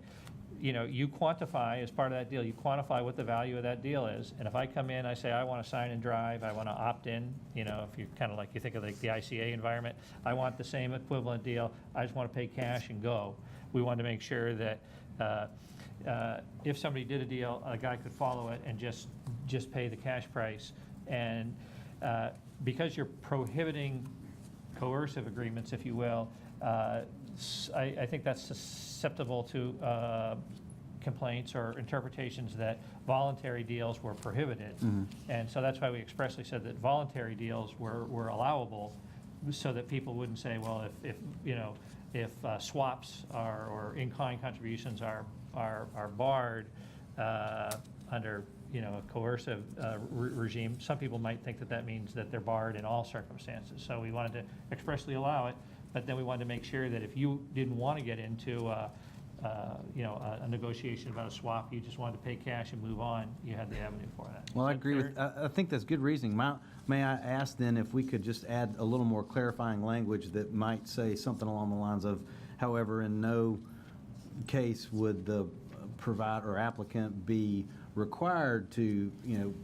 you quantify, as part of that deal, you quantify what the value of that deal is. And if I come in, I say, I want to sign and drive, I want to opt in, if you kind of like, you think of like the ICA environment, I want the same equivalent deal, I just want to pay cash and go. We wanted to make sure that if somebody did a deal, a guy could follow it and just pay the cash price. And because you're prohibiting coercive agreements, if you will, I think that's susceptible to complaints or interpretations that voluntary deals were prohibited. And so that's why we expressly said that voluntary deals were allowable, so that people wouldn't say, well, if swaps or in-kind contributions are barred under a coercive regime, some people might think that means that they're barred in all circumstances. So we wanted to expressly allow it, but then we wanted to make sure that if you didn't want to get into a negotiation about a swap, you just wanted to pay cash and move on, you had the avenue for that. Well, I agree with, I think that's good reasoning. May I ask then if we could just add a little more clarifying language that might say something along the lines of, however, in no case would the provider or applicant be required to,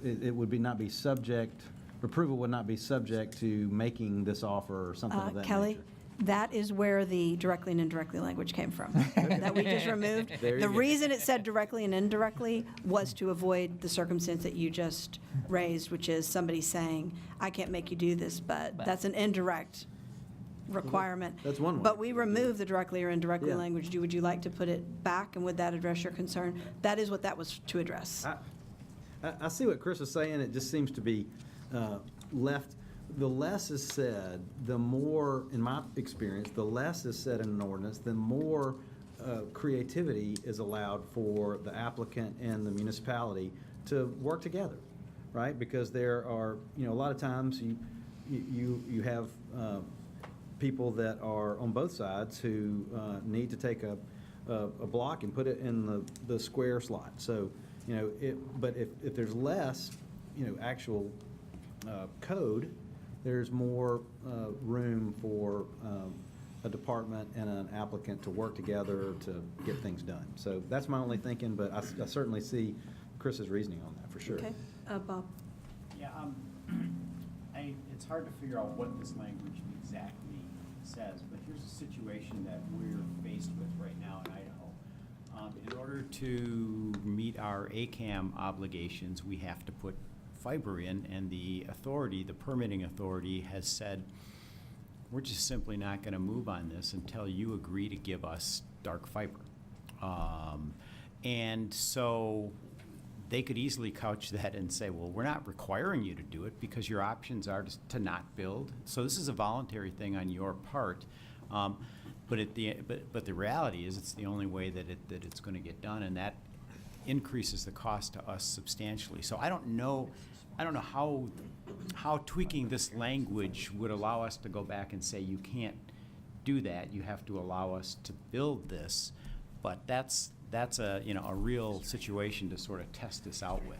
it would not be subject, approval would not be subject to making this offer or something of that Kelly, nature. that is where the directly and indirectly language came from, that we just removed. There you The go. reason it said directly and indirectly was to avoid the circumstance that you just raised, which is somebody saying, I can't make you do this, but that's an indirect requirement. That's one way. But we removed the directly or indirectly Yeah. language. Would you like to put it back, and would that address your concern? That is what that was to address. I see what Chris is saying. It just seems to be left. The less is said, the more, in my experience, the less is said in an ordinance, the more creativity is allowed for the applicant and the municipality to work together, right? Because there are, a lot of times you have people that are on both sides who need to take a block and put it in the square slot. So, but if there's less, actual code, there's more room for a department and an applicant to work together to get things done. So that's my only thinking, but I certainly see Chris's reasoning on that, for sure. Okay, Bob. Yeah, it's hard to figure out what this language exactly says, but here's a situation that we're faced with right now in Idaho. In order to meet our ACAM obligations, we have to put fiber in, and the permitting authority has said, we're just simply not going to move on this until you agree to give us dark fiber. And so they could easily couch that and say, well, we're not requiring you to do it because your options are to not build. So this is a voluntary thing on your part. But the reality is it's the only way that it's going to get done, and that increases the cost to us substantially. So I don't know how tweaking this language would allow us to go back and say you can't do that. You have to allow us to build this, but that's a real situation to sort of test this out with.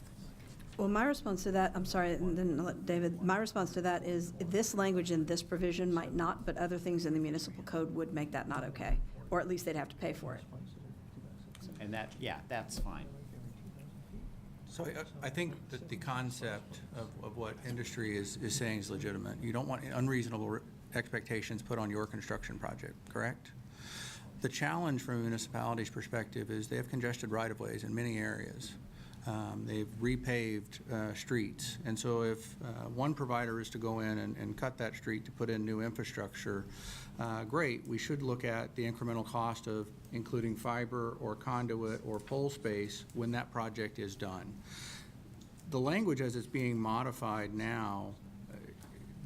Well, my response to that, I'm sorry, and then I'll let David, my response to that is this language in this provision might not, but other things in the municipal code would make that not okay, or at least they'd have to pay for it. And that's fine. So I think that the concept of what industry is saying is legitimate. You don't want unreasonable expectations put on your construction project, correct? The challenge from a municipality's perspective is they have congested right-of-ways in many areas. They've repaved streets. And so if one provider is to go in and cut that street to put in new infrastructure, great. We should look at the incremental cost of including fiber or conduit or pole space when that project is done. The language as it's being modified now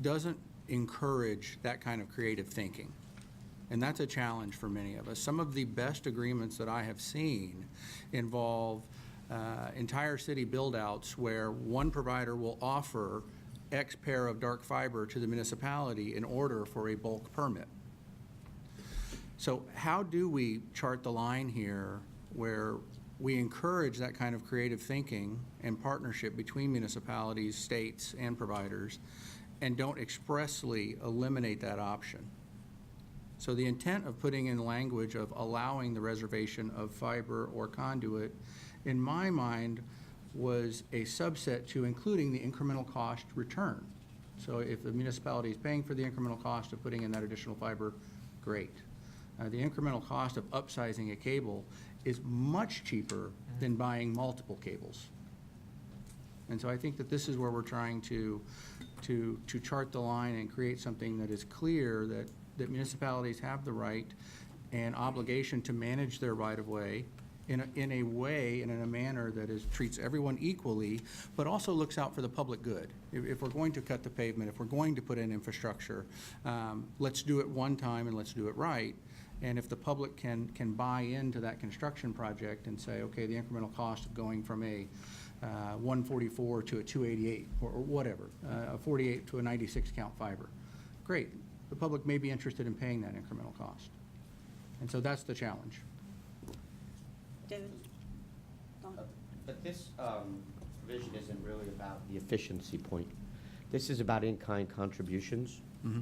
doesn't encourage that kind of creative thinking. And that's a challenge for many of us. Some of the best agreements that I have seen involve entire city build-outs where one provider will offer X pair of dark fiber to the municipality in order for a bulk permit. So how do we chart the line here where we encourage that kind of creative thinking and partnership between municipalities, states, and providers, and don't expressly eliminate that option? So the intent of putting in language of allowing the reservation of fiber or conduit, in my mind, was a subset to including the incremental cost return. So if the municipality is paying for the incremental cost of putting in that additional fiber, great. The incremental cost of upsizing a cable is much cheaper than buying multiple cables. And so I think that this is where we're trying to chart the line and create something that is clear that municipalities have the right and obligation to manage their right-of-way in a manner that treats everyone equally, but also looks out for the public good. If we're going to cut the pavement, if we're going to put in infrastructure, let's do it one time and let's do it right. And if the public can buy into that construction project and say, okay, the incremental cost of going from a 144 to a 288 or whatever, a 48 to a 96 count fiber, great. The public may be interested in paying that incremental cost. And so that's the challenge. David? But this provision isn't really about the efficiency point. This is about in-kind contributions. Mm-hmm.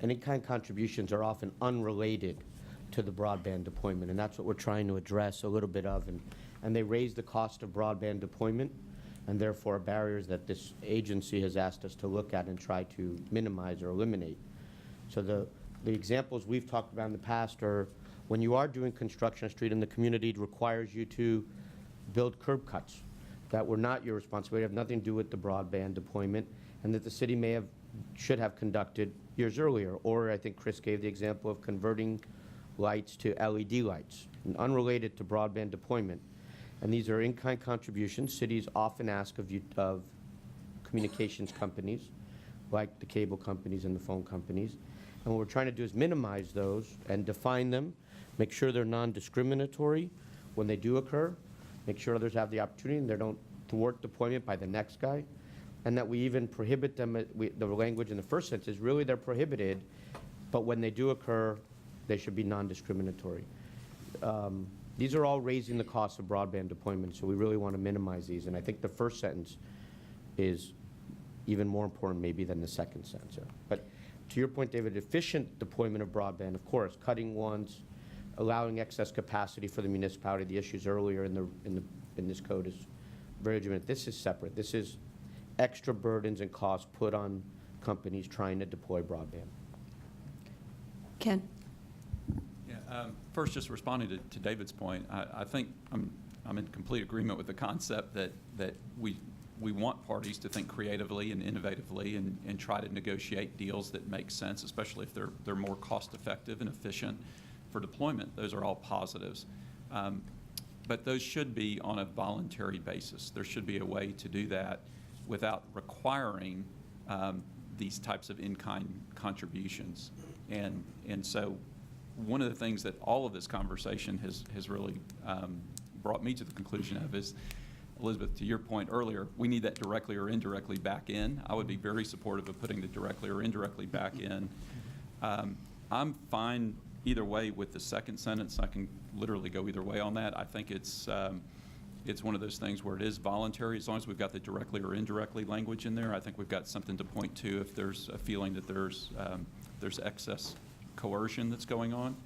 And in-kind contributions are often unrelated to the broadband deployment, and that's what we're trying to address a little bit of. And they raise the cost of broadband deployment, and therefore barriers that this agency has asked us to look at and try to minimize or eliminate. So the examples we've talked about in the past are when you are doing construction on a street and the community requires you to build curb cuts that were not your responsibility, have nothing to do with the broadband deployment, and that the city should have conducted years earlier. Or I think Chris gave the example of converting lights to LED lights, unrelated to broadband deployment. And these are in-kind contributions. Cities often ask of communications companies, like the cable companies and the phone companies. And what we're trying to do is minimize those and define them, make sure they're non-discriminatory when they do occur, make sure others have the opportunity and they don't thwart deployment by the next guy, and that we even prohibit them. The language in the first sentence is really they're prohibited, but when they do occur, they should be non-discriminatory. These are all raising the cost of broadband deployment, so we really want to minimize these. And I think the first sentence is even more important maybe than the second sentence. But to your point, David, efficient deployment of broadband, of course, cutting ones, allowing excess capacity for the municipality. The issues earlier in this code is very legitimate. This is separate. This is extra burdens and costs put on companies trying to deploy broadband. Ken? Yeah, first, just responding to David's point, I think I'm in complete agreement with the concept that we want parties to think creatively and innovatively and try to negotiate deals that make sense, especially if they're more cost-effective and efficient for deployment. Those are all positives. But those should be on a voluntary basis. There should be a way to do that without requiring these types of in-kind contributions. And so one of the things that all of this conversation has really brought me to the conclusion of is, Elizabeth, to your point earlier, we need that directly or indirectly back in. I would be very supportive of putting the directly or indirectly back in. I'm fine either way with the second sentence. I can literally go either way on that. I think it's one of those things where it is voluntary. As long as we've got the directly or indirectly language in there, I think we've got something to point to if there's a feeling that there's excess coercion that's going on.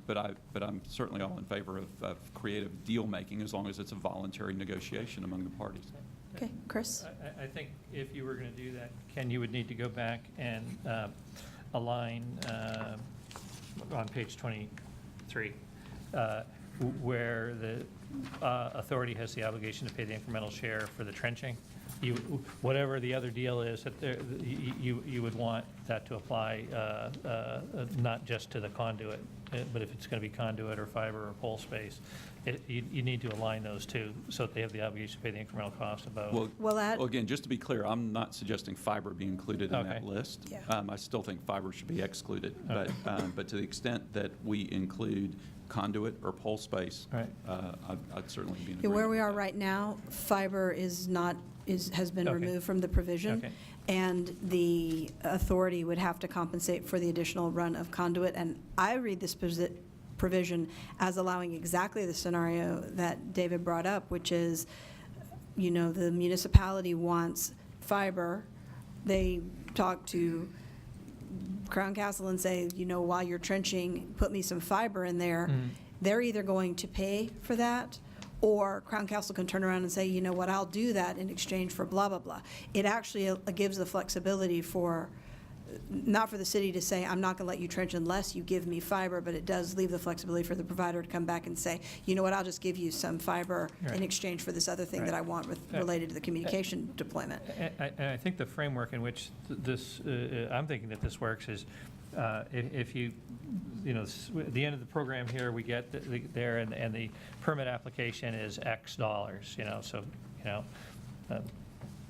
But I'm certainly all in favor of creative deal making as long as it's a voluntary negotiation among the parties. Okay, Chris? I think if you were going to do that, Ken, you would need to go back and align on page 23, where the authority has the obligation to pay the incremental share for the trenching. Whatever the other deal is, that you would want that to apply not just to the conduit, but if it's going to be conduit or fiber or pole space, you need to align those two so that they have the obligation to pay the incremental cost above. Well, again, just to be clear, I'm not suggesting fiber be included in that list. Yeah. I still think fiber should be excluded. Okay. But to the extent that we include conduit or pole space, right. I'd certainly be in agreement. Where we are right now, fiber has been removed from the provision. Okay. and the authority would have to compensate for the additional run of conduit. And I read this provision as allowing exactly the scenario that David brought up, which is, you know, the municipality wants fiber. They talk to Crown Castle and say, you know, while you're trenching, put me some fiber in there. They're either going to pay for that, or Crown Castle can turn around and say, you know what, I'll do that in exchange for blah, blah, blah. It actually gives the flexibility for, not for the city to say, I'm not going to let you trench unless you give me fiber, but it does leave the flexibility for the provider to come back and say, you know what, I'll just give you some fiber in exchange for this other thing that I want related to the communication deployment. And I think the framework in which this, I'm thinking that this works is, if you, at the end of the program here, we get there, and the permit application is X dollars, so,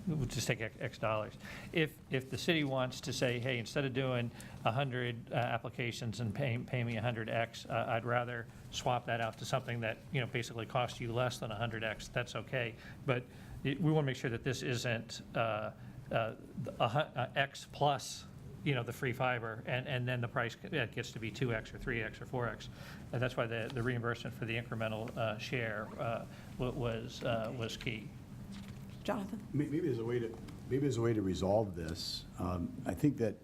we'll just take X dollars. If the city wants to say, hey, instead of doing 100 applications and pay me 100X, I'd rather swap that out to something that, basically costs you less than 100X, that's okay. But we want to make sure that this isn't X plus, the free fiber, and then the price gets to be 2X or 3X or 4X. And that's why the reimbursement for the incremental share was key. Jonathan? Maybe there's a way to resolve this. I think that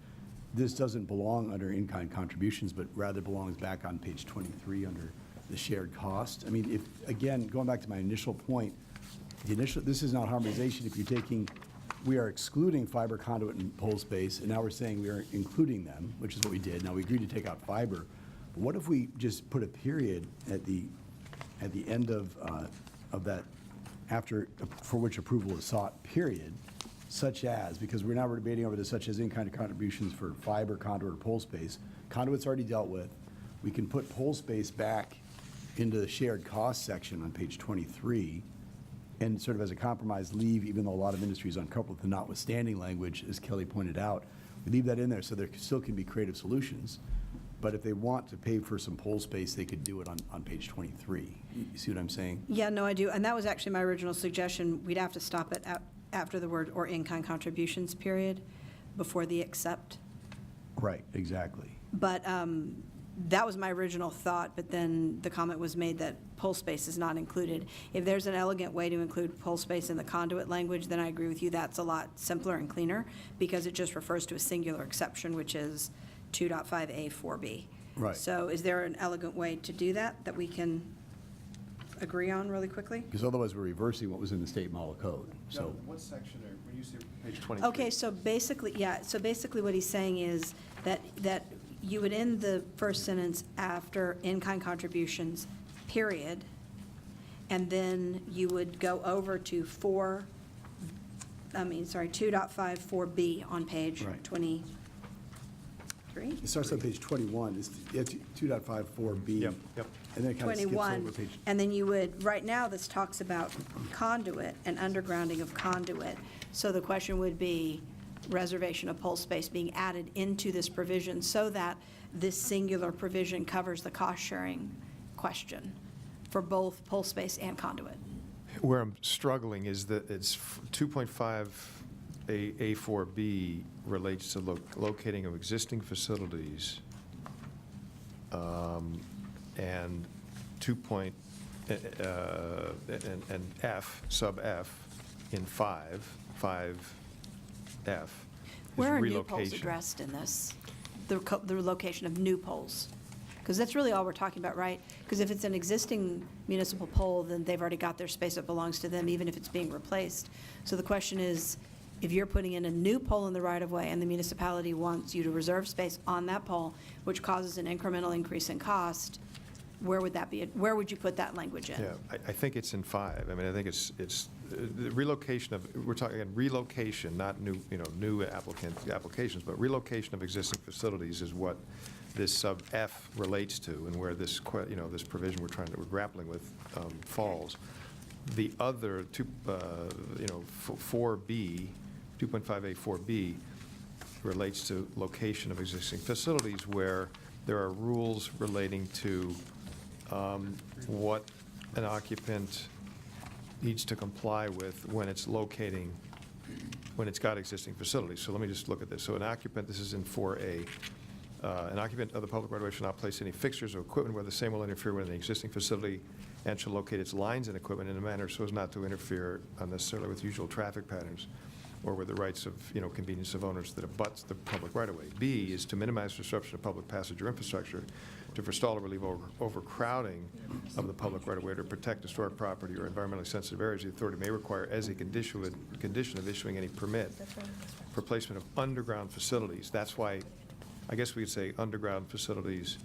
this doesn't belong under in-kind contributions, but rather belongs back on page 23 under the shared cost. I mean, again, going back to my initial point, this is not harmonization. If you're taking, we are excluding fiber, conduit, and pole space, and now we're saying we are including them, which is what we did. Now, we agreed to take out fiber. But what if we just put a period at the end of that, for which approval is sought, period, such as, because we're now debating over this, such as in-kind contributions for fiber, conduit, or pole space. Conduit's already dealt with. We can put pole space back into the shared cost section on page 23, and sort of as a compromise leave, even though a lot of industries uncoupled with the notwithstanding language, as Kelly pointed out, we leave that in there so there still can be creative solutions. But if they want to pay for some pole space, they could do it on page 23. You see what I'm saying? Yeah, no, I do. And that was actually my original suggestion. We'd have to stop it after the word or in-kind contributions, period, before the accept. Right, exactly. But that was my original thought, but then the comment was made that pole space is not included. If there's an elegant way to include pole space in the conduit language, then I agree with you. That's a lot simpler and cleaner, because it just refers to a singular exception, which is 2.5A4B. Right. So is there an elegant way to do that we can agree on really quickly? Because otherwise we're reversing what was in the state model code. So what section when you say page 23? Okay, so basically, what he's saying is that you would end the first sentence after in-kind contributions, period, and then you would go over to 2.54B on page Right. 23. it starts on page 21. It's 2.54B. Yep. And then it kind of skips 21, over page. and then you would, right now, this talks about conduit and undergrounding of conduit. So the question would be reservation of pole space being added into this provision so that this singular provision covers the cost-sharing question for both pole space and conduit. Where I'm struggling is that it's 2.5A4B relates to locating of existing facilities, and and F, sub F, in 5F is Where are new poles relocation. addressed in this? The location of new poles? Because that's really all we're talking about, right? Because if it's an existing municipal pole, then they've already got their space that belongs to them, even if it's being replaced. So the question is, if you're putting in a new pole in the right-of-way and the municipality wants you to reserve space on that pole, which causes an incremental increase in cost, where would that be? Where would you put that language in? Yeah, I think it's in 5. I mean, I think it's the relocation of, we're talking again, relocation, not new, new applications, but relocation of existing facilities is what this sub F relates to, and where this, this provision we're grappling with falls. The other 4B, 2.5A4B, relates to location of existing facilities where there are rules relating to what an occupant needs to comply with when it's locating when it's got existing facilities. So let me just look at this. So an occupant, this is in 4A, an occupant of the public right-of-way shall not place any fixtures or equipment where the same will interfere with an existing facility and shall locate its lines and equipment in a manner so as not to interfere unnecessarily with usual traffic patterns or with the rights of, convenience of owners that abuts the public right-of-way. B is to minimize disruption of public passage or infrastructure, to forestall or relieve overcrowding of the public right-of-way, to protect historic property or environmentally sensitive areas. The authority may require as a condition of issuing any permit for placement of underground facilities. That's why, I guess we could say underground facilities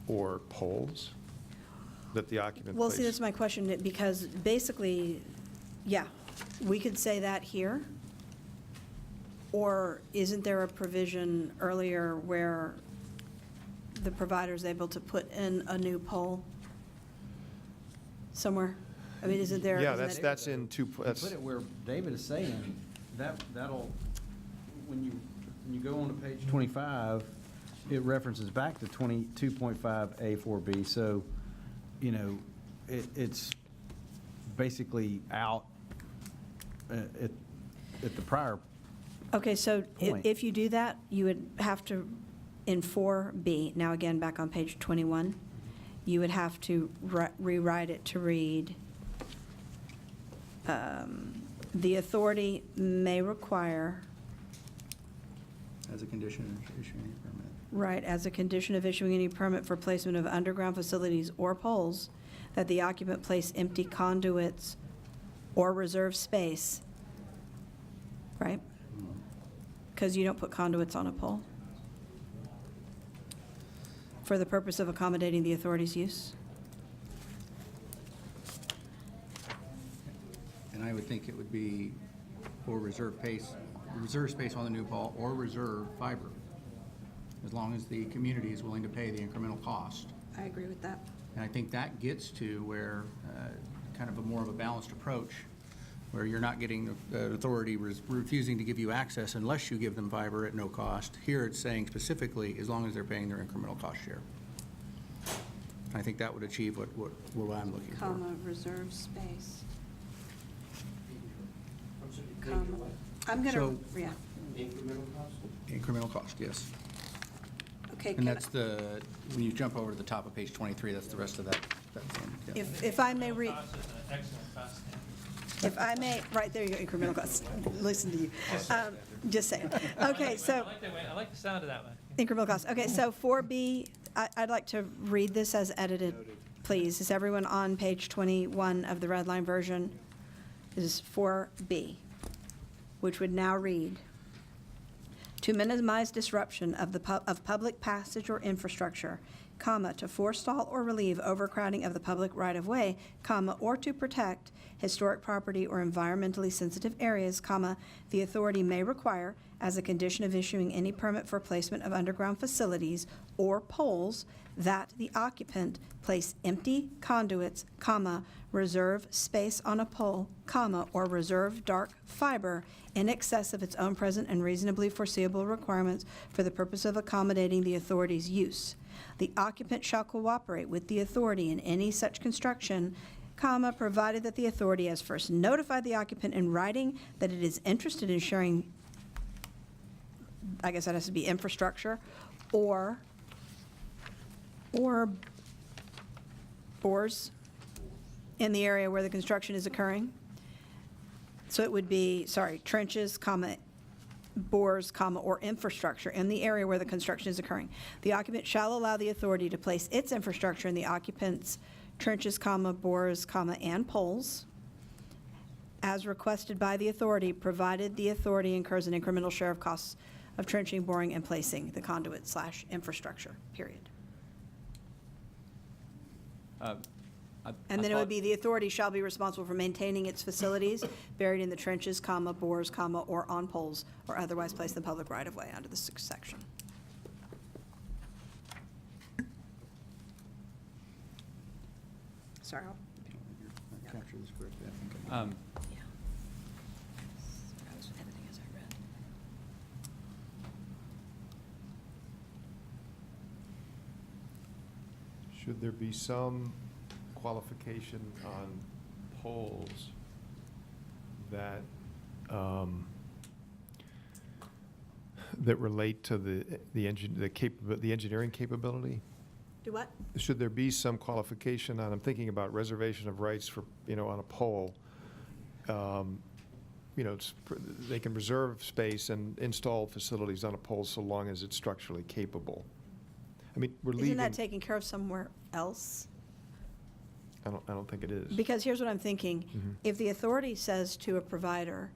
or poles that the occupant Well, place. see, that's my question, because basically, yeah, we could say that here. Or isn't there a provision earlier where the provider's able to put in a new pole somewhere? I mean, isn't there? Yeah, isn't that's in two, that's. Put it where David is saying, that'll, when you go on to page 25, it references back to 22.5A4B, so, it's basically out at the prior. Okay, so point. if you do that, you would have to, in 4B, now again, back on page 21, you would have to rewrite it to read, the authority may require, As a condition of issuing a permit. right, as a condition of issuing any permit for placement of underground facilities or poles, that the occupant place empty conduits or reserve space, right? Because you don't put conduits on a pole. For the purpose of accommodating the authority's use. And I would think it would be or reserve space on the new pole or reserve fiber, as long as the community is willing to pay the incremental cost. I agree with that. And I think that gets to where kind of a more of a balanced approach, where you're not getting the authority refusing to give you access unless you give them fiber at no cost. Here it's saying specifically, as long as they're paying their incremental cost share. I think that would achieve what I'm looking for. Comma, reserve space. Comma. I'm gonna, So- yeah. Incremental cost, yes. Okay, And can that's when you jump over to the top of page 23, that's the rest of that thing. Yeah. if I may read, Cost is an excellent cost standard. if I may, right there you go, incremental cost. Listen to you. Just saying. Okay, so. I like the sound of that one. Incremental cost. Okay, so 4B, I'd like to read this as edited, please. Is everyone on page 21 of the red line version? This is 4B, which would now read, to minimize disruption of public passage or infrastructure, comma, to forestall or relieve overcrowding of the public right-of-way, comma, or to protect historic property or environmentally sensitive areas, comma, the authority may require, as a condition of issuing any permit for placement of underground facilities or poles, that the occupant place empty conduits, comma, reserve space on a pole, comma, or reserve dark fiber in excess of its own present and reasonably foreseeable requirements for the purpose of accommodating the authority's use. The occupant shall cooperate with the authority in any such construction, comma, provided that the authority has first notified the occupant in writing that it is interested in sharing, I guess that has to be infrastructure, or bores in the area where the construction is occurring. So it would be, trenches, comma, bores, comma, or infrastructure in the area where the construction is occurring. The occupant shall allow the authority to place its infrastructure in the occupant's trenches, comma, bores, comma, and poles as requested by the authority, provided the authority incurs an incremental share of costs of trenching, boring, and placing the conduit/infrastructure, period. And then it would be, the authority shall be responsible for maintaining its facilities buried in the trenches, comma, bores, comma, or on poles, or otherwise placed in the public right-of-way under this section. Sorry. Capture this correctly, I think. Yeah. I was editing as I read. Should there be some qualification on poles that that relate to the engineering capability? Do what? Should there be some qualification on, I'm thinking about reservation of rights for, on a pole. They can reserve space and install facilities on a pole so long as it's structurally capable. I mean, we're leaving. Isn't that taken care of somewhere else? I don't think it is. Because here's what I'm thinking. Mm-hmm. If the authority says to a provider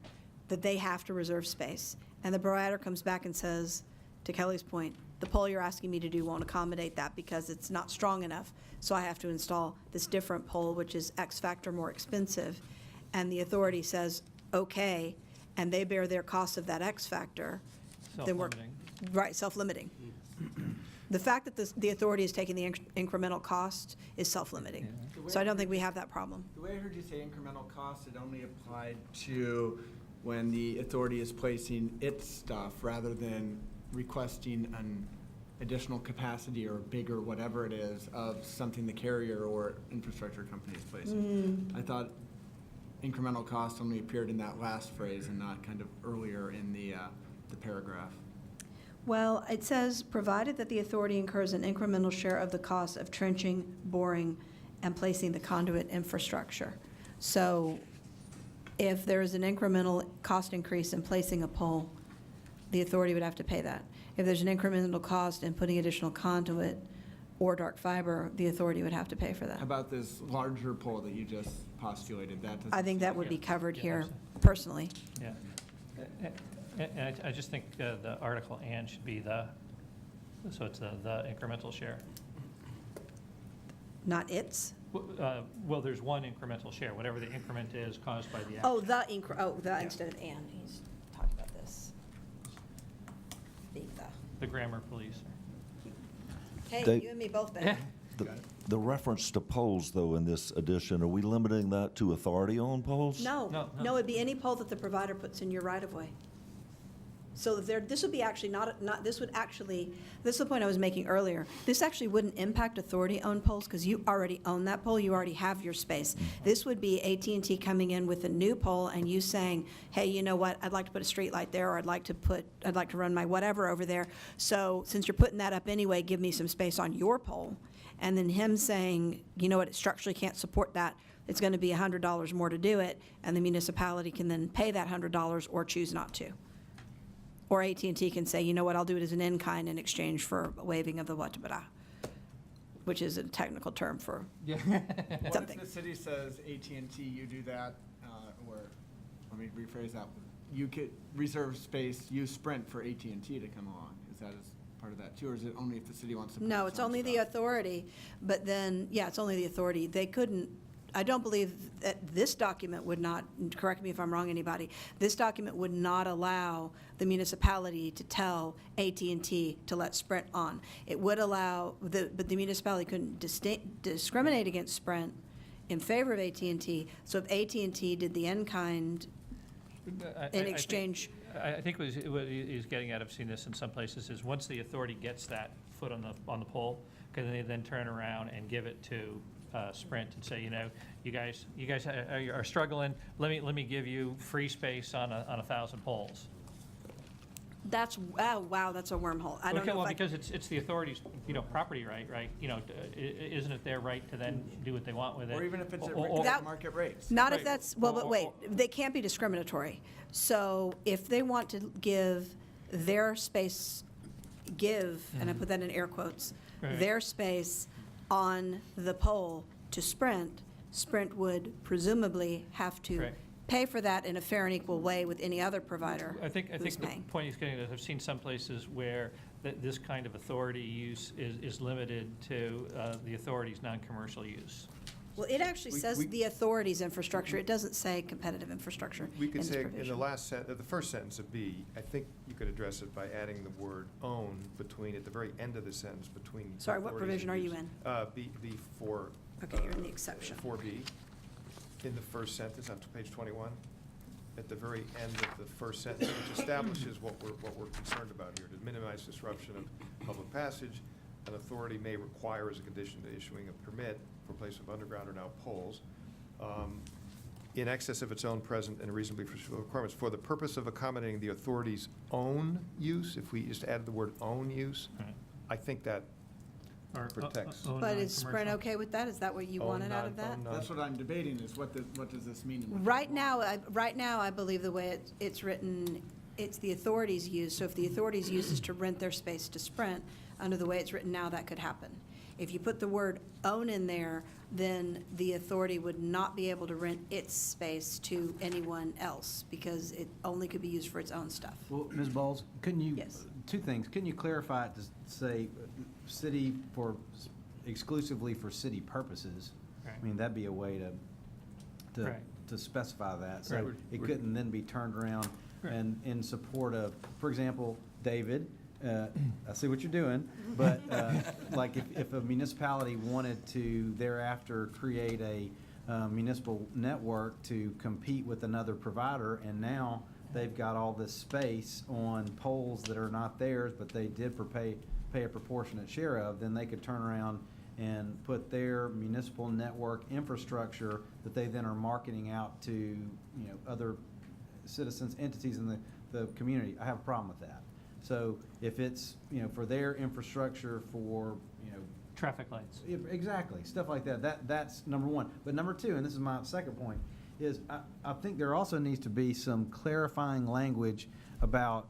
that they have to reserve space, and the provider comes back and says, to Kelly's point, the pole you're asking me to do won't accommodate that because it's not strong enough, so I have to install this different pole, which is X factor more expensive, and the authority says, okay, and they bear their cost of that X factor, then we're. Self-limiting. Right, self-limiting. The fact that the authority is taking the incremental cost is self-limiting. So I don't think we have that problem. The way I heard you say incremental cost, it only applied to when the authority is placing its stuff rather than requesting an additional capacity or bigger whatever it is of something the carrier or infrastructure company is placing. I thought incremental cost only appeared in that last phrase and not kind of earlier in the paragraph. Well, it says, provided that the authority incurs an incremental share of the cost of trenching, boring, and placing the conduit infrastructure. So if there is an incremental cost increase in placing a pole, the authority would have to pay that. If there's an incremental cost in putting additional conduit or dark fiber, the authority would have to pay for that. How about this larger pole that you just postulated? That doesn't I think that would be Yeah. covered Yeah, here absolutely. personally. Yeah. And I just think the article "and" should be so it's the incremental share. Not its? Well, there's one incremental share, whatever the increment is caused by the action. Oh, the instead of and. He's talking about this. Be the. The grammar police. Hey, Dave- you and me both, Ben. The reference to poles, though, in this edition, are we limiting that to authority-owned poles? No, it'd be any pole that the provider puts in your right-of-way. So this would be actually this is the point I was making earlier. This actually wouldn't impact authority-owned poles because you already own that pole, you already have your space. This would be AT&T coming in with a new pole and you saying, hey, you know what, I'd like to put a street light there, or I'd like to run my whatever over there. So since you're putting that up anyway, give me some space on your pole. And then him saying, you know what, it structurally can't support that, it's going to be $100 more to do it, and the municipality can then pay that $100 or choose not to. Or AT&T can say, you know what, I'll do it as an in-kind in exchange for a waiving of the whatabada, which is a technical term for What something. if the city says AT&T, you do that, or, let me rephrase that, you could reserve space, use Sprint for AT&T to come along? Is that as part of that too, or is it only if the city wants to? No, put it's some only the stuff? authority, but then, yeah, it's only the authority. They couldn't, I don't believe that this document would not, correct me if I'm wrong, anybody, this document would not allow the municipality to tell AT&T to let Sprint on. It would allow, but the municipality couldn't discriminate against Sprint in favor of AT&T. So if AT&T did the in-kind in exchange. I think what he's getting at, I've seen this in some places, is once the authority gets that foot on the pole, can they then turn around and give it to Sprint and say, you know, you guys are struggling. Let me give you free space on 1,000 poles. That's, oh, wow, that's a wormhole. I don't know Well, if I because it's the authority's, property right? Isn't it their right to then do what they want with it? Or even if it's at That- market rates? Not if Right. that's, well, but wait, they can't be discriminatory. So if they want to give their space, and I put that in air quotes, Right. their space on the pole to Sprint, Sprint would presumably have to Right. pay for that in a fair and equal way with any other provider I think who's the paying. point he's getting at, I've seen some places where this kind of authority use is limited to the authority's non-commercial use. Well, it actually We- says we- the authority's infrastructure. It doesn't say competitive infrastructure We in could this say, in provision. the the first sentence of B, I think you could address it by adding the word own at the very end of the sentence between. Sorry, what authorities provision and are you use. in? B4. Okay, you're in the exception. 4B, in the first sentence on page 21, at the very end of the first sentence, which establishes what we're concerned about here. To minimize disruption of public passage, an authority may require as a condition to issuing a permit for place of underground or now poles, in excess of its own present and reasonably foreseeable requirements for the purpose of accommodating the authority's own use, if we just add the word own use, Right. I think that Or, protects. But is Sprint okay with that? Is that what you wanted out of that? That's what I'm debating, is what does this mean? in the Right now, I believe the way it's written, it's the authority's use. So if the authority's use is to rent their space to Sprint, under the way it's written now, that could happen. If you put the word own in there, then the authority would not be able to rent its space to anyone else because it only could be used for its own stuff. Well, Ms. Bowles, couldn't you, Yes. two things, couldn't you clarify it to say city exclusively for city purposes? Right. I mean, that'd be a way to Right. specify that. Right. So it couldn't then be turned around Right. and in support of, for example, David, I see what you're doing, but like if a municipality wanted to thereafter create a municipal network to compete with another provider, and now they've got all this space on poles that are not theirs, but they did pay a proportionate share of, then they could turn around and put their municipal network infrastructure that they then are marketing out to, other citizens, entities in the community. I have a problem with that. So if it's, for their infrastructure for, traffic lights. exactly, stuff like that, that's number one. But number two, and this is my second point, is I think there also needs to be some clarifying language about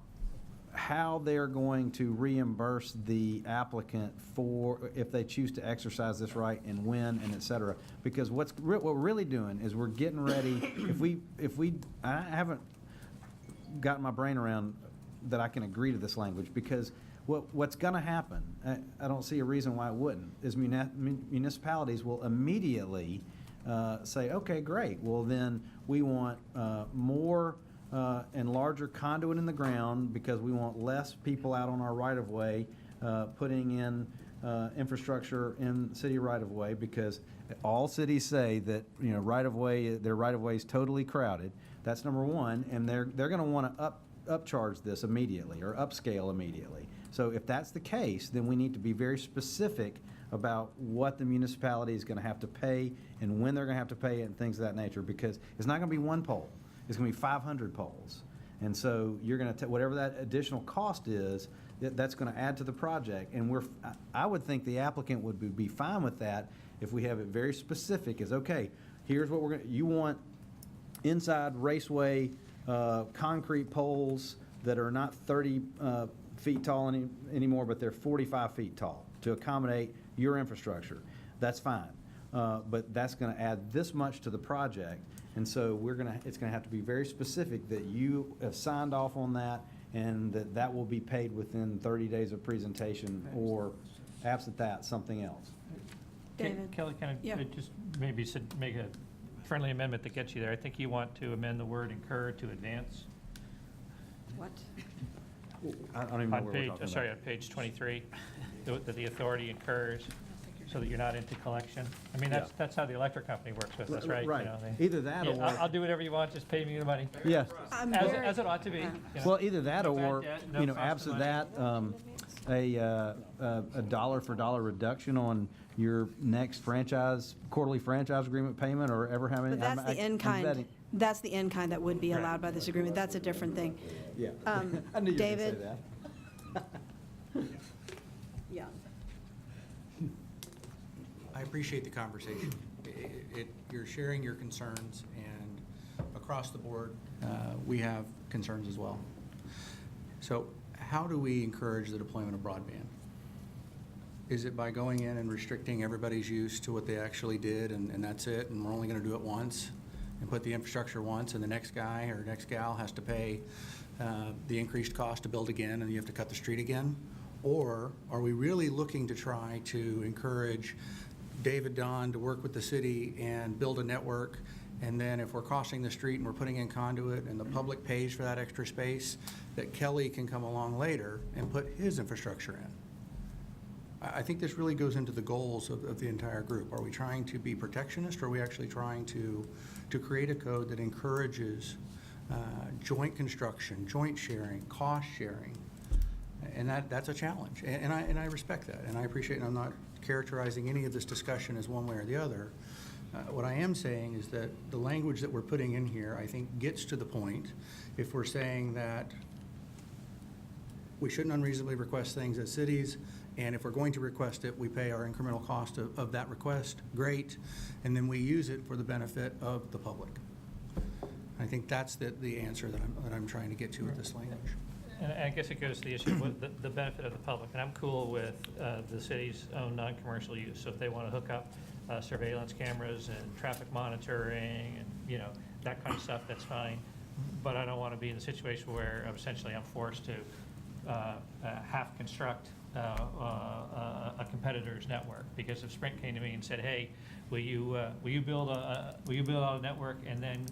how they're going to reimburse the applicant for, if they choose to exercise this right, and when, and et cetera. Because what we're really doing is we're getting ready, I haven't gotten my brain around that I can agree to this language, because what's going to happen, I don't see a reason why it wouldn't, is municipalities will immediately say, okay, great, well then we want more and larger conduit in the ground because we want less people out on our right-of-way putting in infrastructure in city right-of-way, because all cities say that, their right-of-way is totally crowded. That's number one, and they're going to want to upcharge this immediately or upscale immediately. So if that's the case, then we need to be very specific about what the municipality is going to have to pay and when they're going to have to pay it and things of that nature, because it's not going to be one pole. It's going to be 500 poles. And so you're going to whatever that additional cost is, that's going to add to the project. And I would think the applicant would be fine with that if we have it very specific as, okay, here's what you want inside raceway concrete poles that are not 30 feet tall anymore, but they're 45 feet tall to accommodate your infrastructure. That's fine. But that's going to add this much to the project. And so it's going to have to be very specific that you have signed off on that, and that will be paid within 30 days of presentation, or absent that, something else. David? Kelly, can Yeah. I just maybe make a friendly amendment that gets you there? I think you want to amend the word incur to advance. What? I don't even know where we're talking about. Sorry, on page 23, that the authority incurs so that you're not into collection. I mean, that's how the electric company works with us, right? Right. They- Either that Yeah, or. I'll do whatever you want, just pay me the money. Yeah. As it ought to be. Well, either that No bad or, debt, no cost of absent money. that, a dollar-for-dollar reduction on your next quarterly franchise agreement payment, or ever how many. But that's the in-kind, that's the in-kind that would be allowed by this agreement. That's a different thing. Yeah. I knew you were going to say David? that. Yeah. I appreciate the conversation. You're sharing your concerns, and across the board, we have concerns as well. So how do we encourage the deployment of broadband? Is it by going in and restricting everybody's use to what they actually did, and that's it, and we're only going to do it once, and put the infrastructure once, and the next guy or next gal has to pay the increased cost to build again, and you have to cut the street again? Or are we really looking to try to encourage David Don to work with the city and build a network, and then if we're crossing the street and we're putting in conduit and the public pays for that extra space, that Kelly can come along later and put his infrastructure in? I think this really goes into the goals of the entire group. Are we trying to be protectionist, or are we actually trying to create a code that encourages joint construction, joint sharing, cost sharing? And that's a challenge, and I respect that, and I appreciate, and I'm not characterizing any of this discussion as one way or the other, What I am saying is that the language that we're putting in here, I think, gets to the point. If we're saying that we shouldn't unreasonably request things as cities, and if we're going to request it, we pay our incremental cost of that request, great, and then we use it for the benefit of the public. I think that's the answer that I'm trying to get to with this language. And I guess it goes to the issue of the benefit of the public. And I'm cool with the city's own non-commercial use. So if they want to hook up surveillance cameras and traffic monitoring and, you know, that kind of stuff, that's fine. But I don't want to be in a situation where essentially I'm forced to half construct a competitor's network. Because if Sprint came to me and said, "Hey, will you build a network and then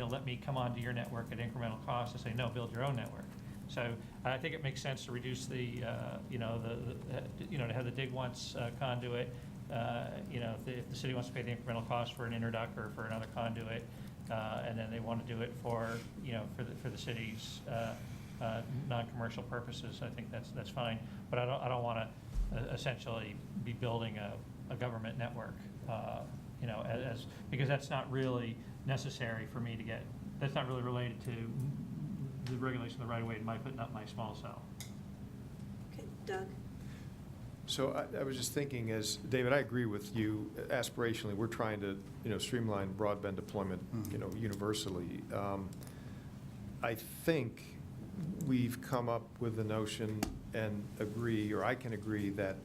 let me come onto your network at incremental cost," I say, "No, build your own network." So I think it makes sense to reduce the to have the dig once conduit. If the city wants to pay the incremental cost for an interduct or for another conduit, and then they want to do it for the city's non-commercial purposes, I think that's fine. But I don't want to essentially be building a government network, because that's not really necessary for me to get. That's not really related to the regulation of the right of way in my putting up my small cell. Okay, Doug? So I was just thinking, as David, I agree with you. Aspirationally, we're trying to, streamline broadband deployment, universally. I think we've come up with the notion and agree, or I can agree, that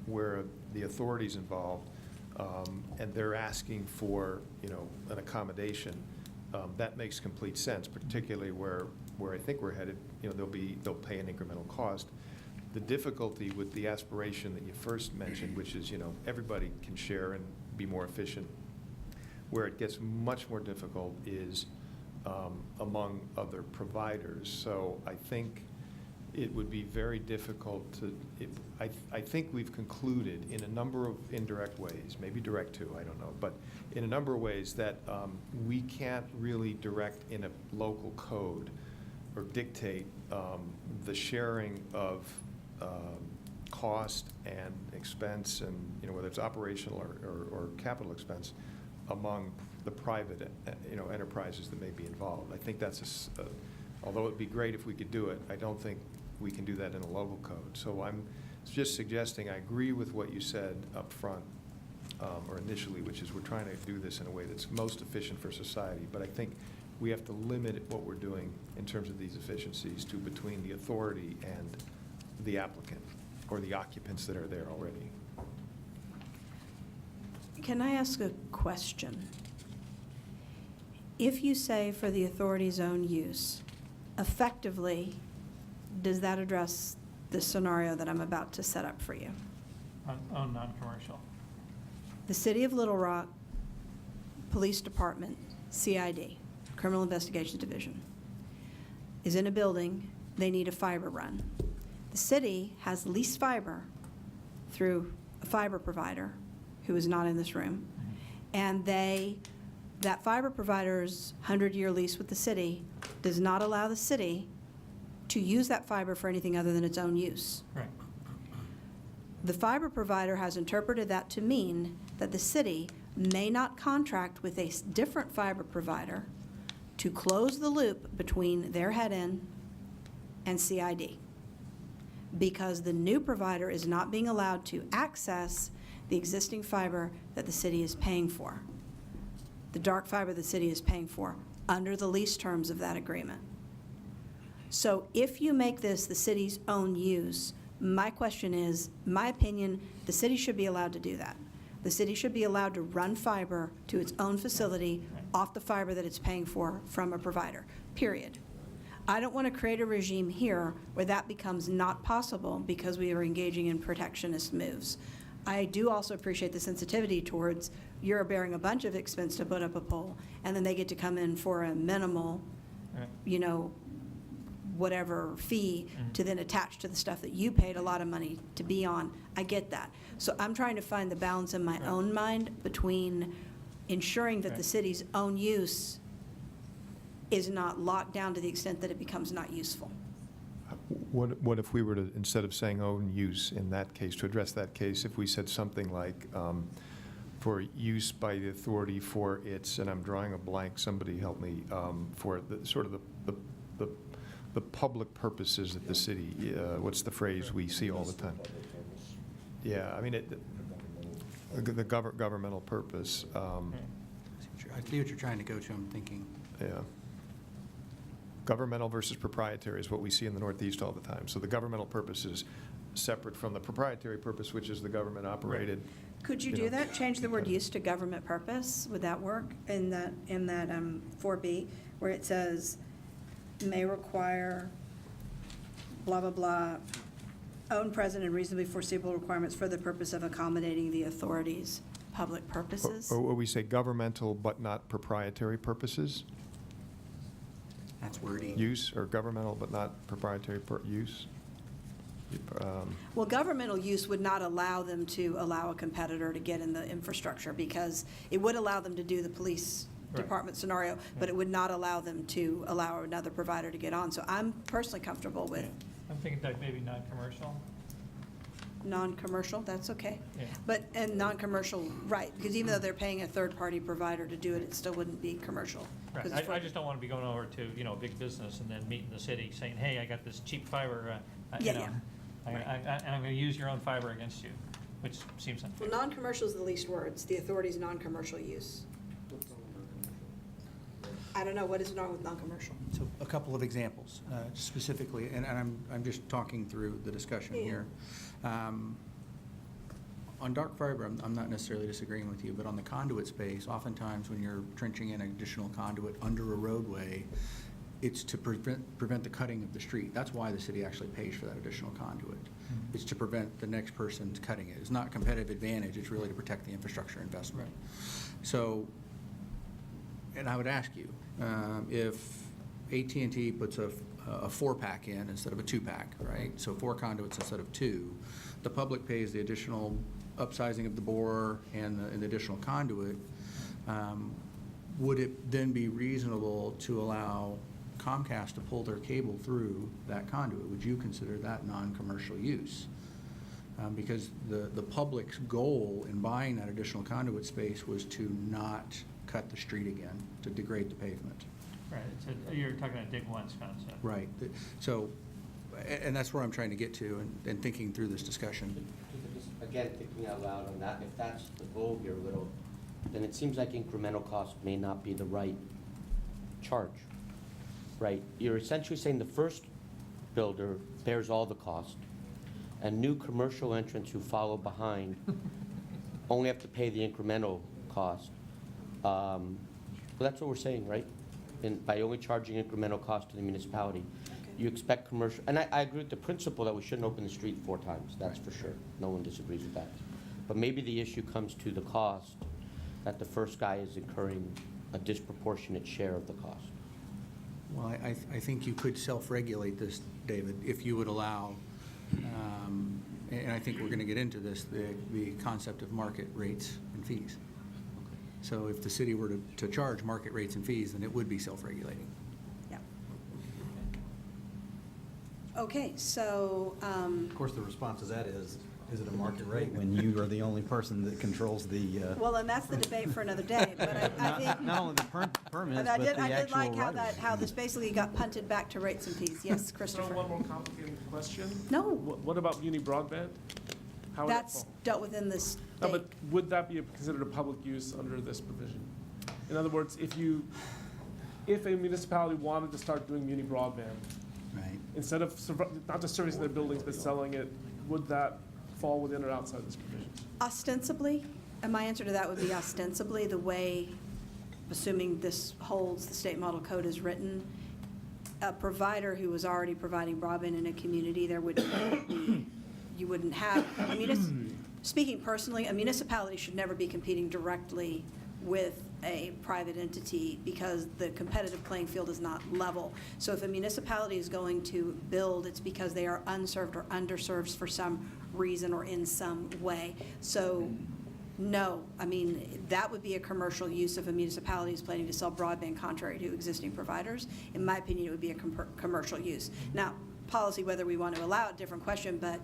where the authority's involved and they're asking for, an accommodation, that makes complete sense, particularly where I think we're headed. They'll pay an incremental cost. The difficulty with the aspiration that you first mentioned, which is, everybody can share and be more efficient, where it gets much more difficult is among other providers. So I think it would be very difficult to, I think we've concluded in a number of indirect ways, maybe direct too, I don't know, but in a number of ways that we can't really direct in a local code or dictate the sharing of cost and expense, and whether it's operational or capital expense, among the private enterprises that may be involved. I think that's although it'd be great if we could do it, I don't think we can do that in a local code. So I'm just suggesting, I agree with what you said up front, or initially, which is we're trying to do this in a way that's most efficient for society, but I think we have to limit what we're doing in terms of these efficiencies to between the authority and the applicant or the occupants that are there already. Can I ask a question? If you say for the authority's own use, effectively, does that address the scenario that I'm about to set up for you? On non-commercial. The City of Little Rock Police Department, CID, Criminal Investigations Division, is in a building, they need a fiber run. The city has leased fiber through a fiber provider who is not in this room, and that fiber provider's 100-year lease with the city does not allow the city to use that fiber for anything other than its own use. Right. The fiber provider has interpreted that to mean that the city may not contract with a different fiber provider to close the loop between their head-end and CID, because the new provider is not being allowed to access the existing fiber that the city is paying for, the dark fiber the city is paying for, under the lease terms of that agreement. So if you make this the city's own use, my question is, my opinion, the city should be allowed to do that. The city should be allowed to run fiber to its own facility off the fiber that it's paying for from a provider, period. I don't want to create a regime here where that becomes not possible because we are engaging in protectionist moves. I do also appreciate the sensitivity towards you're bearing a bunch of expense to put up a pole, and then they get to come in for a minimal, whatever fee to then attach to the stuff that you paid a lot of money to be on. I get that. So I'm trying to find the balance in my own mind between ensuring that the city's own use is not locked down to the extent that it becomes not useful. What if we were to, instead of saying own use in that case, to address that case, if we said something like, for use by the authority for its, and I'm drawing a blank, somebody help me, for the, sort of the public purposes that the city, what's the phrase we see all the time? Yeah, I mean, the governmental purpose. I see what you're trying to go to, I'm thinking. Yeah. Governmental versus proprietary is what we see in the Northeast all the time. So the governmental purpose is separate from the proprietary purpose, which is the government-operated. Could you do that? Change the word use to government purpose? Would that work in that 4B, where it says may require blah, blah, blah, own present and reasonably foreseeable requirements for the purpose of accommodating the authorities' public purposes? Or we say governmental but not proprietary purposes? That's wordy. Use, or governmental but not proprietary use? Well, governmental use would not allow them to allow a competitor to get in the infrastructure, because it would allow them to do the police department scenario, but it would not allow them to allow another provider to get on. So I'm personally comfortable with I'm thinking like maybe non-commercial. non-commercial, that's okay. Yeah. But, and non-commercial, right, because even though they're paying a third-party provider to do it, it still wouldn't be commercial. Right, 'cause it's I just don't want to be going over to, a big business and then meeting the city saying, hey, I got this cheap fiber, Yeah. and I'm going to use your own fiber against you, which seems unfair. Well, non-commercial is the least words, the authority's non-commercial use. I don't know, what is wrong with non-commercial? So a couple of examples, specifically, and I'm just talking through the discussion here. On dark fiber, I'm not necessarily disagreeing with you, but on the conduit space, oftentimes when you're trenching in additional conduit under a roadway, it's to prevent the cutting of the street. That's why the city actually pays for that additional conduit. It's to prevent the next person's cutting it. It's not competitive advantage, it's really to protect the infrastructure investment. So, and I would ask you, if AT&T puts a 4-pack in instead of a 2-pack, right? So 4 conduits instead of 2, the public pays the additional upsizing of the bore and the additional conduit. Would it then be reasonable to allow Comcast to pull their cable through that conduit? Would you consider that non-commercial use? Because the public's goal in buying that additional conduit space was to not cut the street again, to degrade the pavement. Right, you're talking about dig once concept. Right. So, and that's where I'm trying to get to and thinking through this discussion. Again, thinking out loud on that, if that's the goal here, Little, then it seems like incremental cost may not be the right charge, right? You're essentially saying the first builder bears all the cost, and new commercial entrants who follow behind only have to pay the incremental cost. Well, that's what we're saying, right? And by only charging incremental cost to the municipality. You expect commercial, and I agree with the principle that we shouldn't open the street 4 times, that's for sure. No one disagrees with that. But maybe the issue comes to the cost, that the first guy is incurring a disproportionate share of the cost. Well, I think you could self-regulate this, David, if you would allow, and I think we're going to get into this, the concept of market rates and fees. So if the city were to charge market rates and fees, then it would be self-regulating. Yeah. Okay, so, Of course, the response to that is it a market rate when you are the only person that controls the? well, and that's the debate for another day, but I think. Not only the permits, And but the I did actual like how right-of-way. how this basically got punted back to rates and fees. Yes, Throw Christopher? one more complicated question. No. What about muni broadband? How would that That's fall? dealt with in this No, state. but would that be considered a public use under this provision? In other words, if a municipality wanted to start doing muni broadband, Right. instead of not just servicing their buildings but selling it, would that fall within or outside this provision? Ostensibly, and my answer to that would be ostensibly, the way, assuming this holds, the state model code is written, a provider who was already providing broadband in a community, there would be, you wouldn't have, I mean, speaking personally, a municipality should never be competing directly with a private entity because the competitive playing field is not level. So if a municipality is going to build, it's because they are unserved or underserved for some reason or in some way. So no, I mean, that would be a commercial use if a municipality is planning to sell broadband contrary to existing providers. In my opinion, it would be a commercial use. Now, policy, whether we want to allow it, different question, but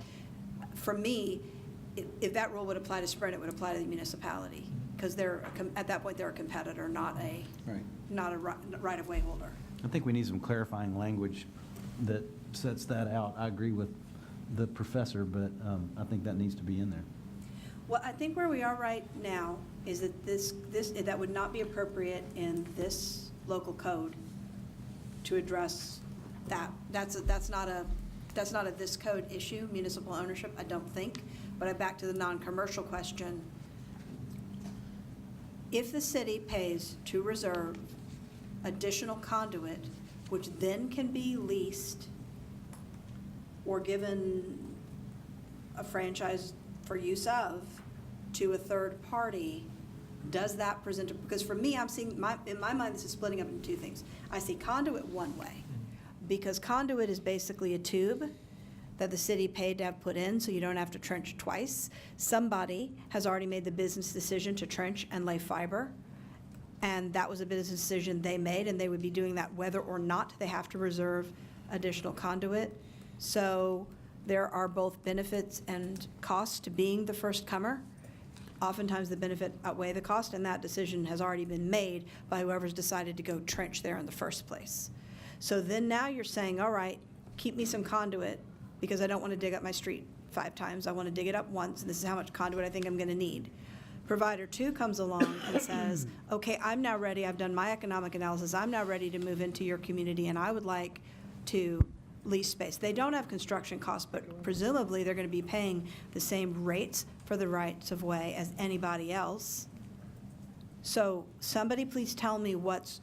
for me, if that rule would apply to Sprint, it would apply to the municipality because at that point, they're a competitor, not a right-of-way holder. I think we need some clarifying language that sets that out. I agree with the professor, but I think that needs to be in there. Well, I think where we are right now is that that would not be appropriate in this local code to address that. That's not a this code issue, municipal ownership, I don't think. But back to the non-commercial question. If the city pays to reserve additional conduit, which then can be leased or given a franchise for use of to a third party, does that present, because for me, I'm seeing, in my mind, this is splitting up into two things. I see conduit one way, because conduit is basically a tube that the city paid to have put in, so you don't have to trench twice. Somebody has already made the business decision to trench and lay fiber, and that was a business decision they made, and they would be doing that whether or not they have to reserve additional conduit. So there are both benefits and costs to being the first comer. Oftentimes the benefit outweigh the cost, and that decision has already been made by whoever's decided to go trench there in the first place. So then now you're saying, all right, keep me some conduit, because I don't want to dig up my street 5 times. I want to dig it up once, and this is how much conduit I think I'm going to need. Provider 2 comes along and says, okay, I'm now ready. I've done my economic analysis. I'm now ready to move into your community, and I would like to lease space. They don't have construction costs, but presumably they're going to be paying the same rates for the rights of way as anybody else. So somebody please tell me what's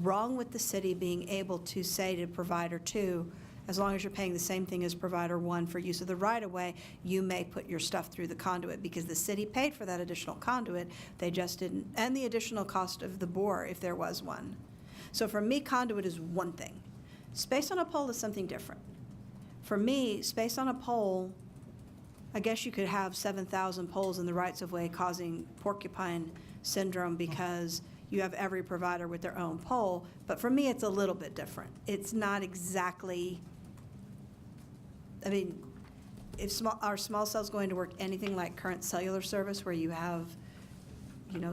wrong with the city being able to say to Provider 2, as long as you're paying the same thing as Provider 1 for use of the right-of-way, you may put your stuff through the conduit, because the city paid for that additional conduit. They just didn't, and the additional cost of the bore, if there was one. So for me, conduit is one thing. Space on a pole is something different. For me, space on a pole, I guess you could have 7,000 poles in the rights-of-way causing porcupine syndrome because you have every provider with their own pole, but for me, it's a little bit different. It's not exactly, I mean, if are small cells going to work anything like current cellular service where you have,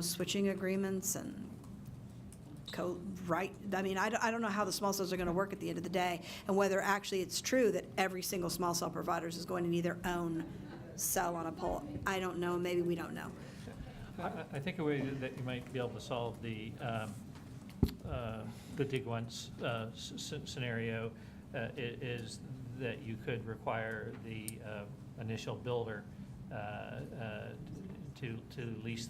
switching agreements and I mean, I don't know how the small cells are going to work at the end of the day, and whether actually it's true that every single small cell provider is going to need their own cell on a pole. I don't know. Maybe we don't know. I think a way that you might be able to solve the dig once scenario is that you could require the initial builder to lease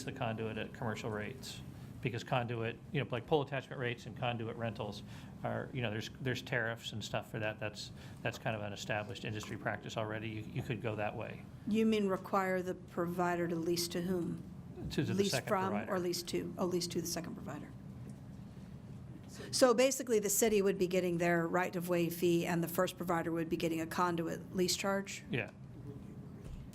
the conduit at commercial rates, because conduit, like pole attachment rates and conduit rentals are, there's tariffs and stuff for that. That's kind of an established industry practice already. You could go that way. You mean require the provider to lease to whom? To the lease second from provider. Or lease to? Oh, lease to the second provider. So basically, the city would be getting their right-of-way fee, and the first provider would be getting a conduit lease charge, Yeah,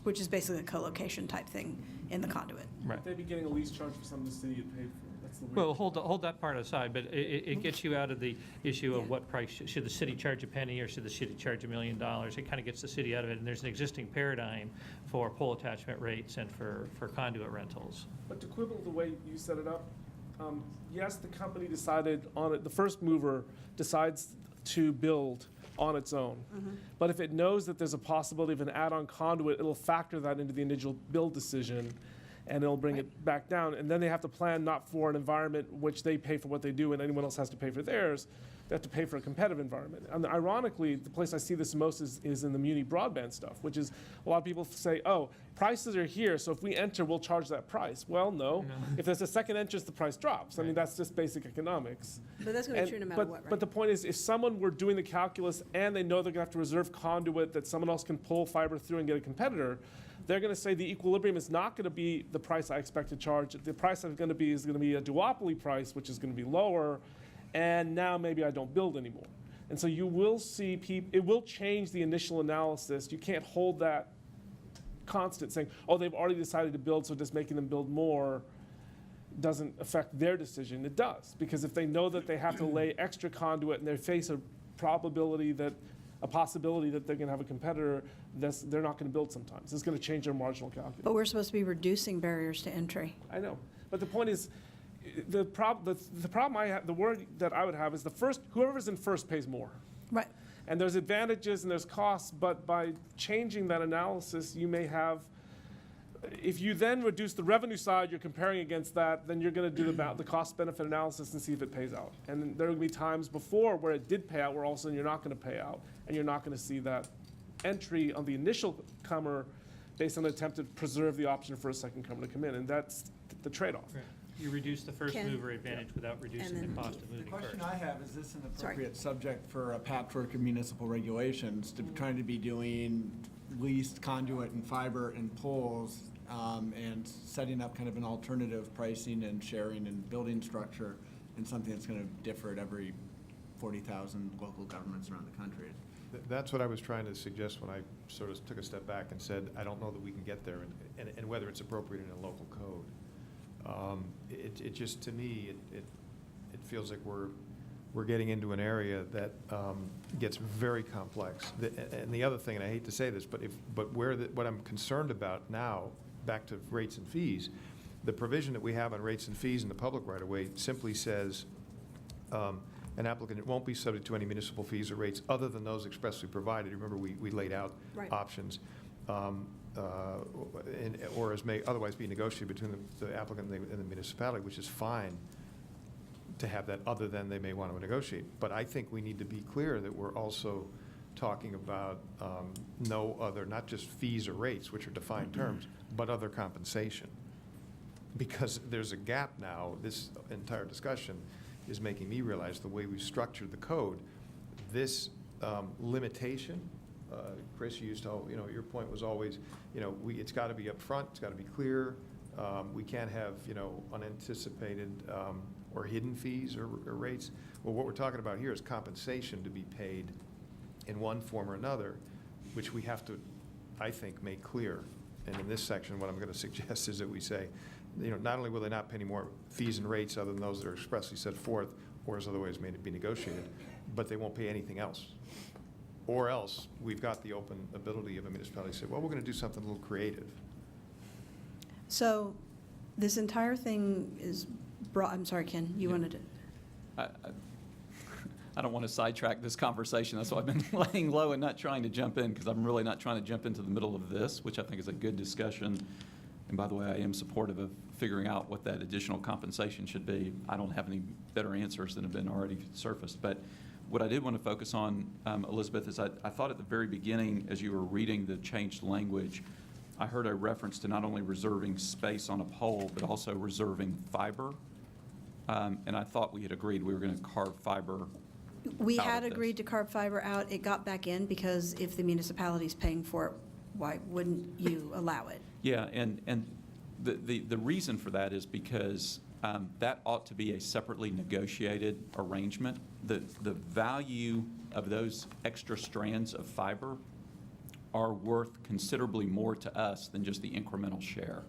which is basically a co-location type thing in the conduit. right. They'd be getting a lease charge for something the city had paid for. That's the weird. Well, hold that part aside, but it gets you out of the issue of what price, should the city charge a penny or should the city charge $1 million? It kind of gets the city out of it, and there's an existing paradigm for pole attachment rates and for conduit rentals. But to quibble the way you set it up, yes, the company decided on it, the first mover decides to build on its own. But if it knows that there's a possibility of an add-on conduit, it'll factor that into the initial build decision, and it'll bring it back down. And then they have to plan not for an environment which they pay for what they do and anyone else has to pay for theirs. They have to pay for a competitive environment. And ironically, the place I see this most is in the muni broadband stuff, which is a lot of people say, oh, prices are here, so if we enter, we'll charge that price. Well, no. If there's a second entrance, the price drops. I mean, that's just basic economics. But that's going to be true no matter what, right? But the point is, if someone were doing the calculus and they know they're going to have to reserve conduit that someone else can pull fiber through and get a competitor, they're going to say the equilibrium is not going to be the price I expect to charge. The price is going to be a duopoly price, which is going to be lower, and now maybe I don't build anymore. And so you will see it will change the initial analysis. You can't hold that constant saying, oh, they've already decided to build, so just making them build more doesn't affect their decision. It does, because if they know that they have to lay extra conduit and they face a probability that a possibility that they're going to have a competitor they're not going to build sometimes. It's going to change their marginal calculus. But we're supposed to be reducing barriers to entry. I know. But the point is, the problem I have, the word that I would have is whoever's in first pays more. Right. And there's advantages and there's costs, but by changing that analysis, you may have, if you then reduce the revenue side, you're comparing against that, then you're going to do the cost-benefit analysis and see if it pays out. And there will be times before where it did pay out, where all of a sudden you're not going to pay out, and you're not going to see that entry on the initial comer based on the attempt to preserve the option for a second comer to come in, and that's the trade-off. Right. You reduce the first Ken? mover advantage without reducing the cost of The moving question first. I have, is this an appropriate subject for a patchwork of municipal regulations, to trying to be doing leased conduit and fiber and poles, and setting up kind of an alternative pricing and sharing and building structure, and something that's going to differ at every 40,000 local governments around the country? That's what I was trying to suggest when I sort of took a step back and said, I don't know that we can get there, and whether it's appropriate in a local code. It just, to me, it feels like we're getting into an area that gets very complex. And the other thing, and I hate to say this, but what I'm concerned about now, back to rates and fees, the provision that we have on rates and fees in the public right-of-way simply says an applicant won't be subject to any municipal fees or rates other than those expressly provided. Remember, we laid out options. Or as may otherwise be negotiated between the applicant and the municipality, which is fine to have that, other than they may want to negotiate. But I think we need to be clear that we're also talking about no other, not just fees or rates, which are defined terms, but other compensation. Because there's a gap now. This entire discussion is making me realize the way we've structured the code, this limitation, Chris used to, your point was always, it's got to be upfront, it's got to be clear. We can't have, unanticipated or hidden fees or rates. Well, what we're talking about here is compensation to be paid in one form or another, which we have to, I think, make clear. And in this section, what I'm going to suggest is that we say, not only will they not pay any more fees and rates other than those that are expressly set forth or as otherwise may be negotiated, but they won't pay anything else. Or else, we've got the open ability of a municipality to say, well, we're going to do something a little creative. So this entire thing is I'm sorry, Ken, you wanted to. I don't want to sidetrack this conversation. That's why I've been laying low and not trying to jump in, because I'm really not trying to jump into the middle of this, which I think is a good discussion. And by the way, I am supportive of figuring out what that additional compensation should be. I don't have any better answers than have been already surfaced. But what I did want to focus on, Elizabeth, is I thought at the very beginning, as you were reading the changed language, I heard a reference to not only reserving space on a pole, but also reserving fiber. And I thought we had agreed we were going to carve fiber. We had agreed to carve fiber out. It got back in because if the municipality's paying for it, why wouldn't you allow it? Yeah, and the reason for that is because that ought to be a separately negotiated arrangement. The value of those extra strands of fiber are worth considerably more to us than just the incremental share.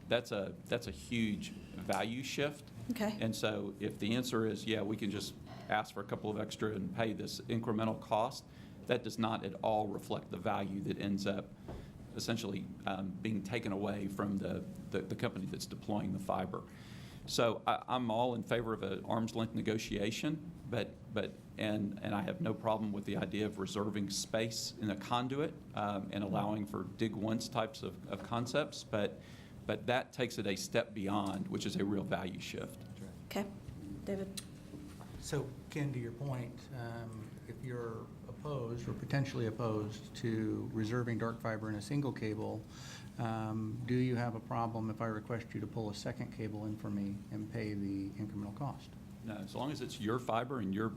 That's right. That's a huge value shift. Okay. And so if the answer is, yeah, we can just ask for a couple of extra and pay this incremental cost, that does not at all reflect the value that ends up essentially being taken away from the company that's deploying the fiber. So I'm all in favor of an arm's length negotiation, and I have no problem with the idea of reserving space in a conduit and allowing for dig once types of concepts, but that takes it a step beyond, which is a real value shift. Okay. David? So, Ken, to your point, if you're opposed or potentially opposed to reserving dark fiber in a single cable, do you have a problem if I request you to pull a second cable in for me and pay the incremental cost? No, as long as it's your fiber and you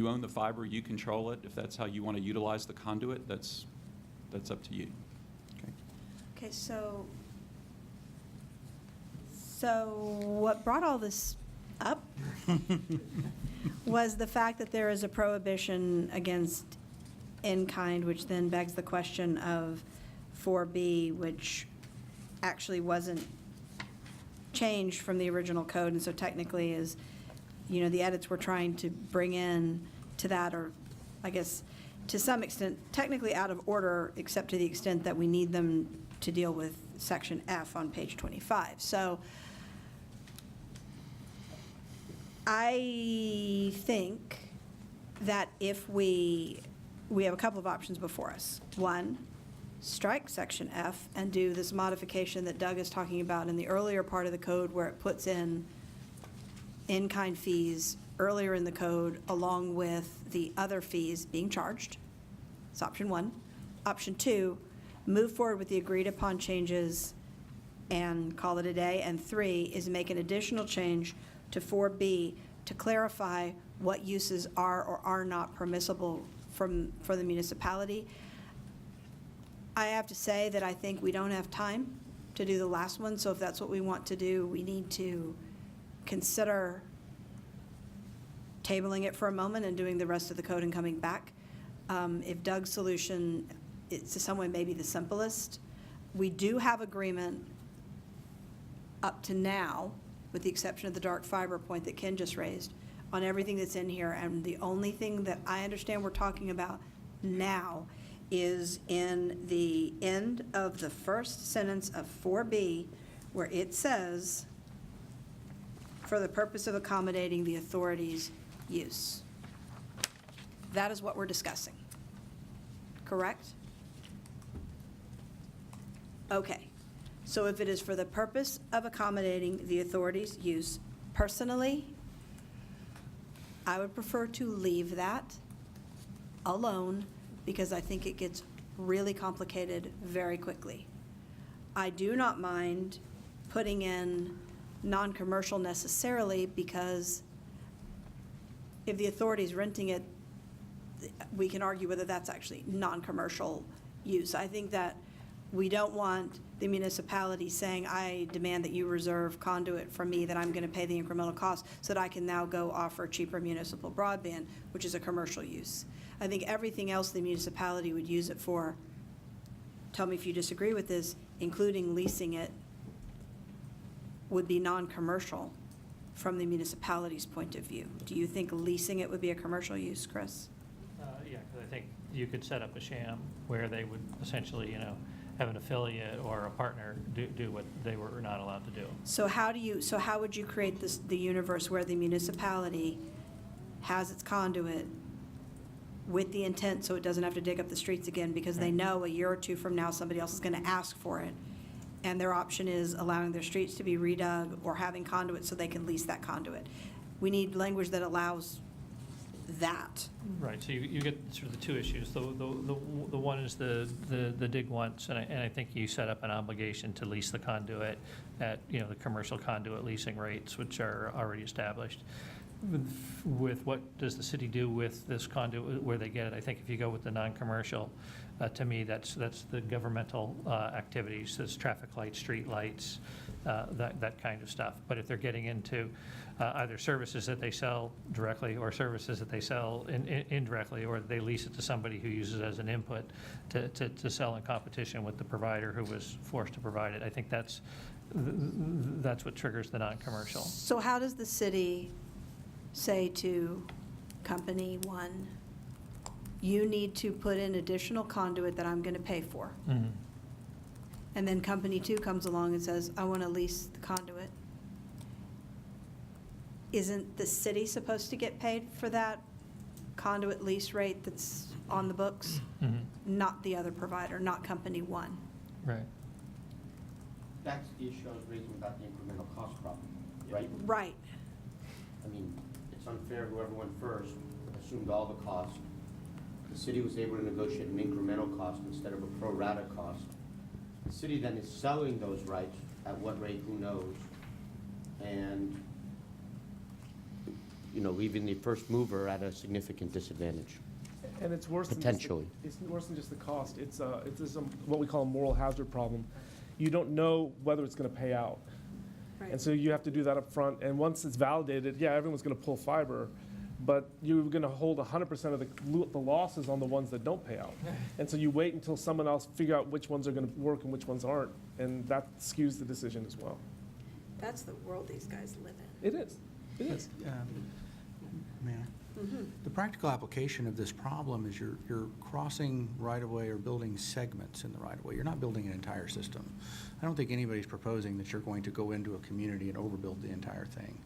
own the fiber, you control it. If that's how you want to utilize the conduit, that's up to you. Okay, so what brought all this up was the fact that there is a prohibition against in-kind, which then begs the question of 4B, which actually wasn't changed from the original code, and so technically is, the edits we're trying to bring in to that, or I guess to some extent, technically out of order, except to the extent that we need them to deal with section F on page 25. So I think that if we have a couple of options before us. One, strike section F and do this modification that Doug is talking about in the earlier part of the code where it puts in-kind fees earlier in the code along with the other fees being charged. That's option one. Option two, move forward with the agreed upon changes and call it a day. And three is make an additional change to 4B to clarify what uses are or are not permissible for the municipality. I have to say that I think we don't have time to do the last one, so if that's what we want to do, we need to consider tabling it for a moment and doing the rest of the code and coming back. If Doug's solution, it's in some way maybe the simplest. We do have agreement up to now, with the exception of the dark fiber point that Ken just raised, on everything that's in here, and the only thing that I understand we're talking about now is in the end of the first sentence of 4B, where it says, for the purpose of accommodating the authority's use. That is what we're discussing. Correct? Okay. So if it is for the purpose of accommodating the authority's use, personally, I would prefer to leave that alone because I think it gets really complicated very quickly. I do not mind putting in non-commercial necessarily because if the authority's renting it, we can argue whether that's actually non-commercial use. I think that we don't want the municipality saying, I demand that you reserve conduit for me that I'm going to pay the incremental cost so that I can now go offer cheaper municipal broadband, which is a commercial use. I think everything else the municipality would use it for, tell me if you disagree with this, including leasing it, would be non-commercial from the municipality's point of view. Do you think leasing it would be a commercial use, Chris? Yeah, because I think you could set up a sham where they would essentially, have an affiliate or a partner do what they were not allowed to do. So how would you create the universe where the municipality has its conduit with the intent so it doesn't have to dig up the streets again because they know a year or two from now somebody else is going to ask for it, and their option is allowing their streets to be redug or having conduit so they can lease that conduit? We need language that allows that. Right, so you get sort of the two issues. The one is the dig once, and I think you set up an obligation to lease the conduit at, the commercial conduit leasing rates, which are already established. With what does the city do with this conduit, where they get it? I think if you go with the non-commercial, to me, that's the governmental activities, that's traffic lights, street lights, that kind of stuff. But if they're getting into either services that they sell directly or services that they sell indirectly, or they lease it to somebody who uses it as an input to sell in competition with the provider who was forced to provide it, I think that's what triggers the non-commercial. So how does the city say to company one, you need to put in additional conduit that I'm going to pay for? Mm-hmm. And then company two comes along and says, I want to lease the conduit. Isn't the city supposed to get paid for that conduit lease rate that's on the books? Mm-hmm. Not the other provider, not company one. Right. That's the issue I was raising about the incremental cost problem, right? Right. I mean, it's unfair whoever went first assumed all the costs. The city was able to negotiate an incremental cost instead of a pro rata cost. The city then is selling those rights at what rate, who knows? And, leaving the first mover at a significant disadvantage. And it's worse Potentially. It's worse than just the cost. It's what we call a moral hazard problem. You don't know whether it's going to pay out. Right. And so you have to do that up front. And once it's validated, yeah, everyone's going to pull fiber, but you're going to hold 100% of the losses on the ones that don't pay out. And so you wait until someone else figure out which ones are going to work and which ones aren't. And that skews the decision as well. That's the world these guys live in. It is. It is. The practical application of this problem is you're crossing right-of-way or building segments in the right-of-way. You're not building an entire system. I don't think anybody's proposing that you're going to go into a community and overbuild the entire thing.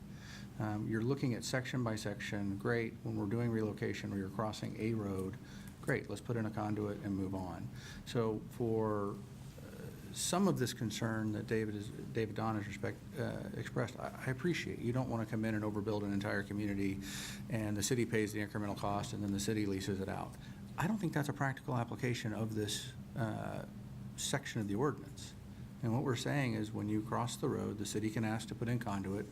You're looking at section by section. Great, when we're doing relocation where you're crossing a road, great, let's put in a conduit and move on. So for some of this concern that David Don has expressed, I appreciate. You don't want to come in and overbuild an entire community and the city pays the incremental cost and then the city leases it out. I don't think that's a practical application of this section of the ordinance. And what we're saying is when you cross the road, the city can ask to put in conduit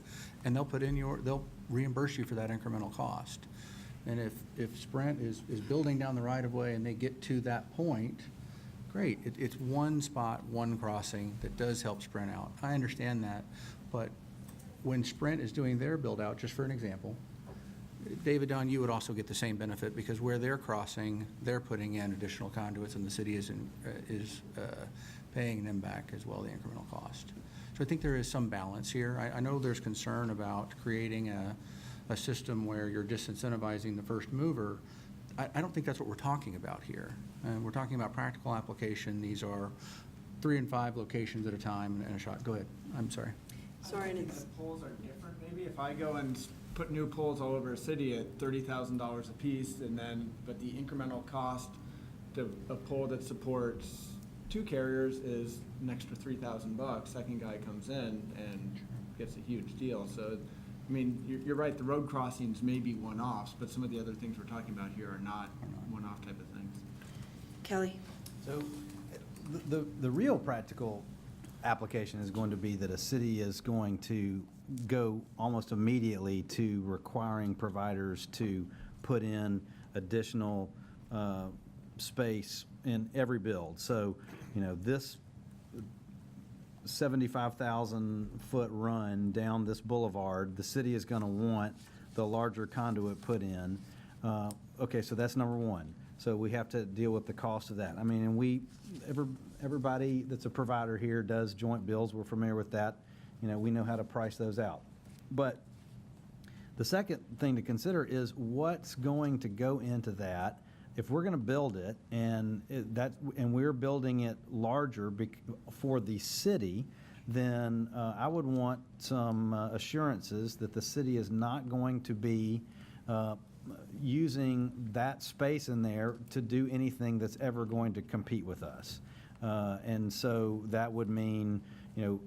and they'll reimburse you for that incremental cost. And if Sprint is building down the right of way and they get to that point, great, it's one spot, one crossing that does help Sprint out. I understand that, but when Sprint is doing their build out, just for an example, David Don, you would also get the same benefit because where they're crossing, they're putting in additional conduits and the city is paying them back as well, the incremental cost. So I think there is some balance here. I know there's concern about creating a system where you're disincentivizing the first mover. I don't think that's what we're talking about here. We're talking about practical application. These are 3 and 5 locations at a time and a shot. Go ahead. I'm sorry. Sorry, the poles are different. Maybe if I go and put new poles all over a city at $30,000 a piece, but the incremental cost to a pole that supports 2 carriers is an extra $3,000. Second guy comes in and gets a huge deal. So, I mean, you're right, the road crossings may be one-offs, but some of the other things we're talking about here are not one-off type of things. Kelly? So the real practical application is going to be that a city is going to go almost immediately to requiring providers to put in additional space in every build. So, you know, this 75,000-foot run down this boulevard, the city is going to want the larger conduit put in. Okay, so that's number one. So we have to deal with the cost of that. I mean, and everybody that's a provider here does joint bills. We're familiar with that. You know, we know how to price those out. But the second thing to consider is what's going to go into that. If we're going to build it and we're building it larger for the city, then I would want some assurances that the city is not going to be using that space in there to do anything that's ever going to compete with us. And so that would mean, you know,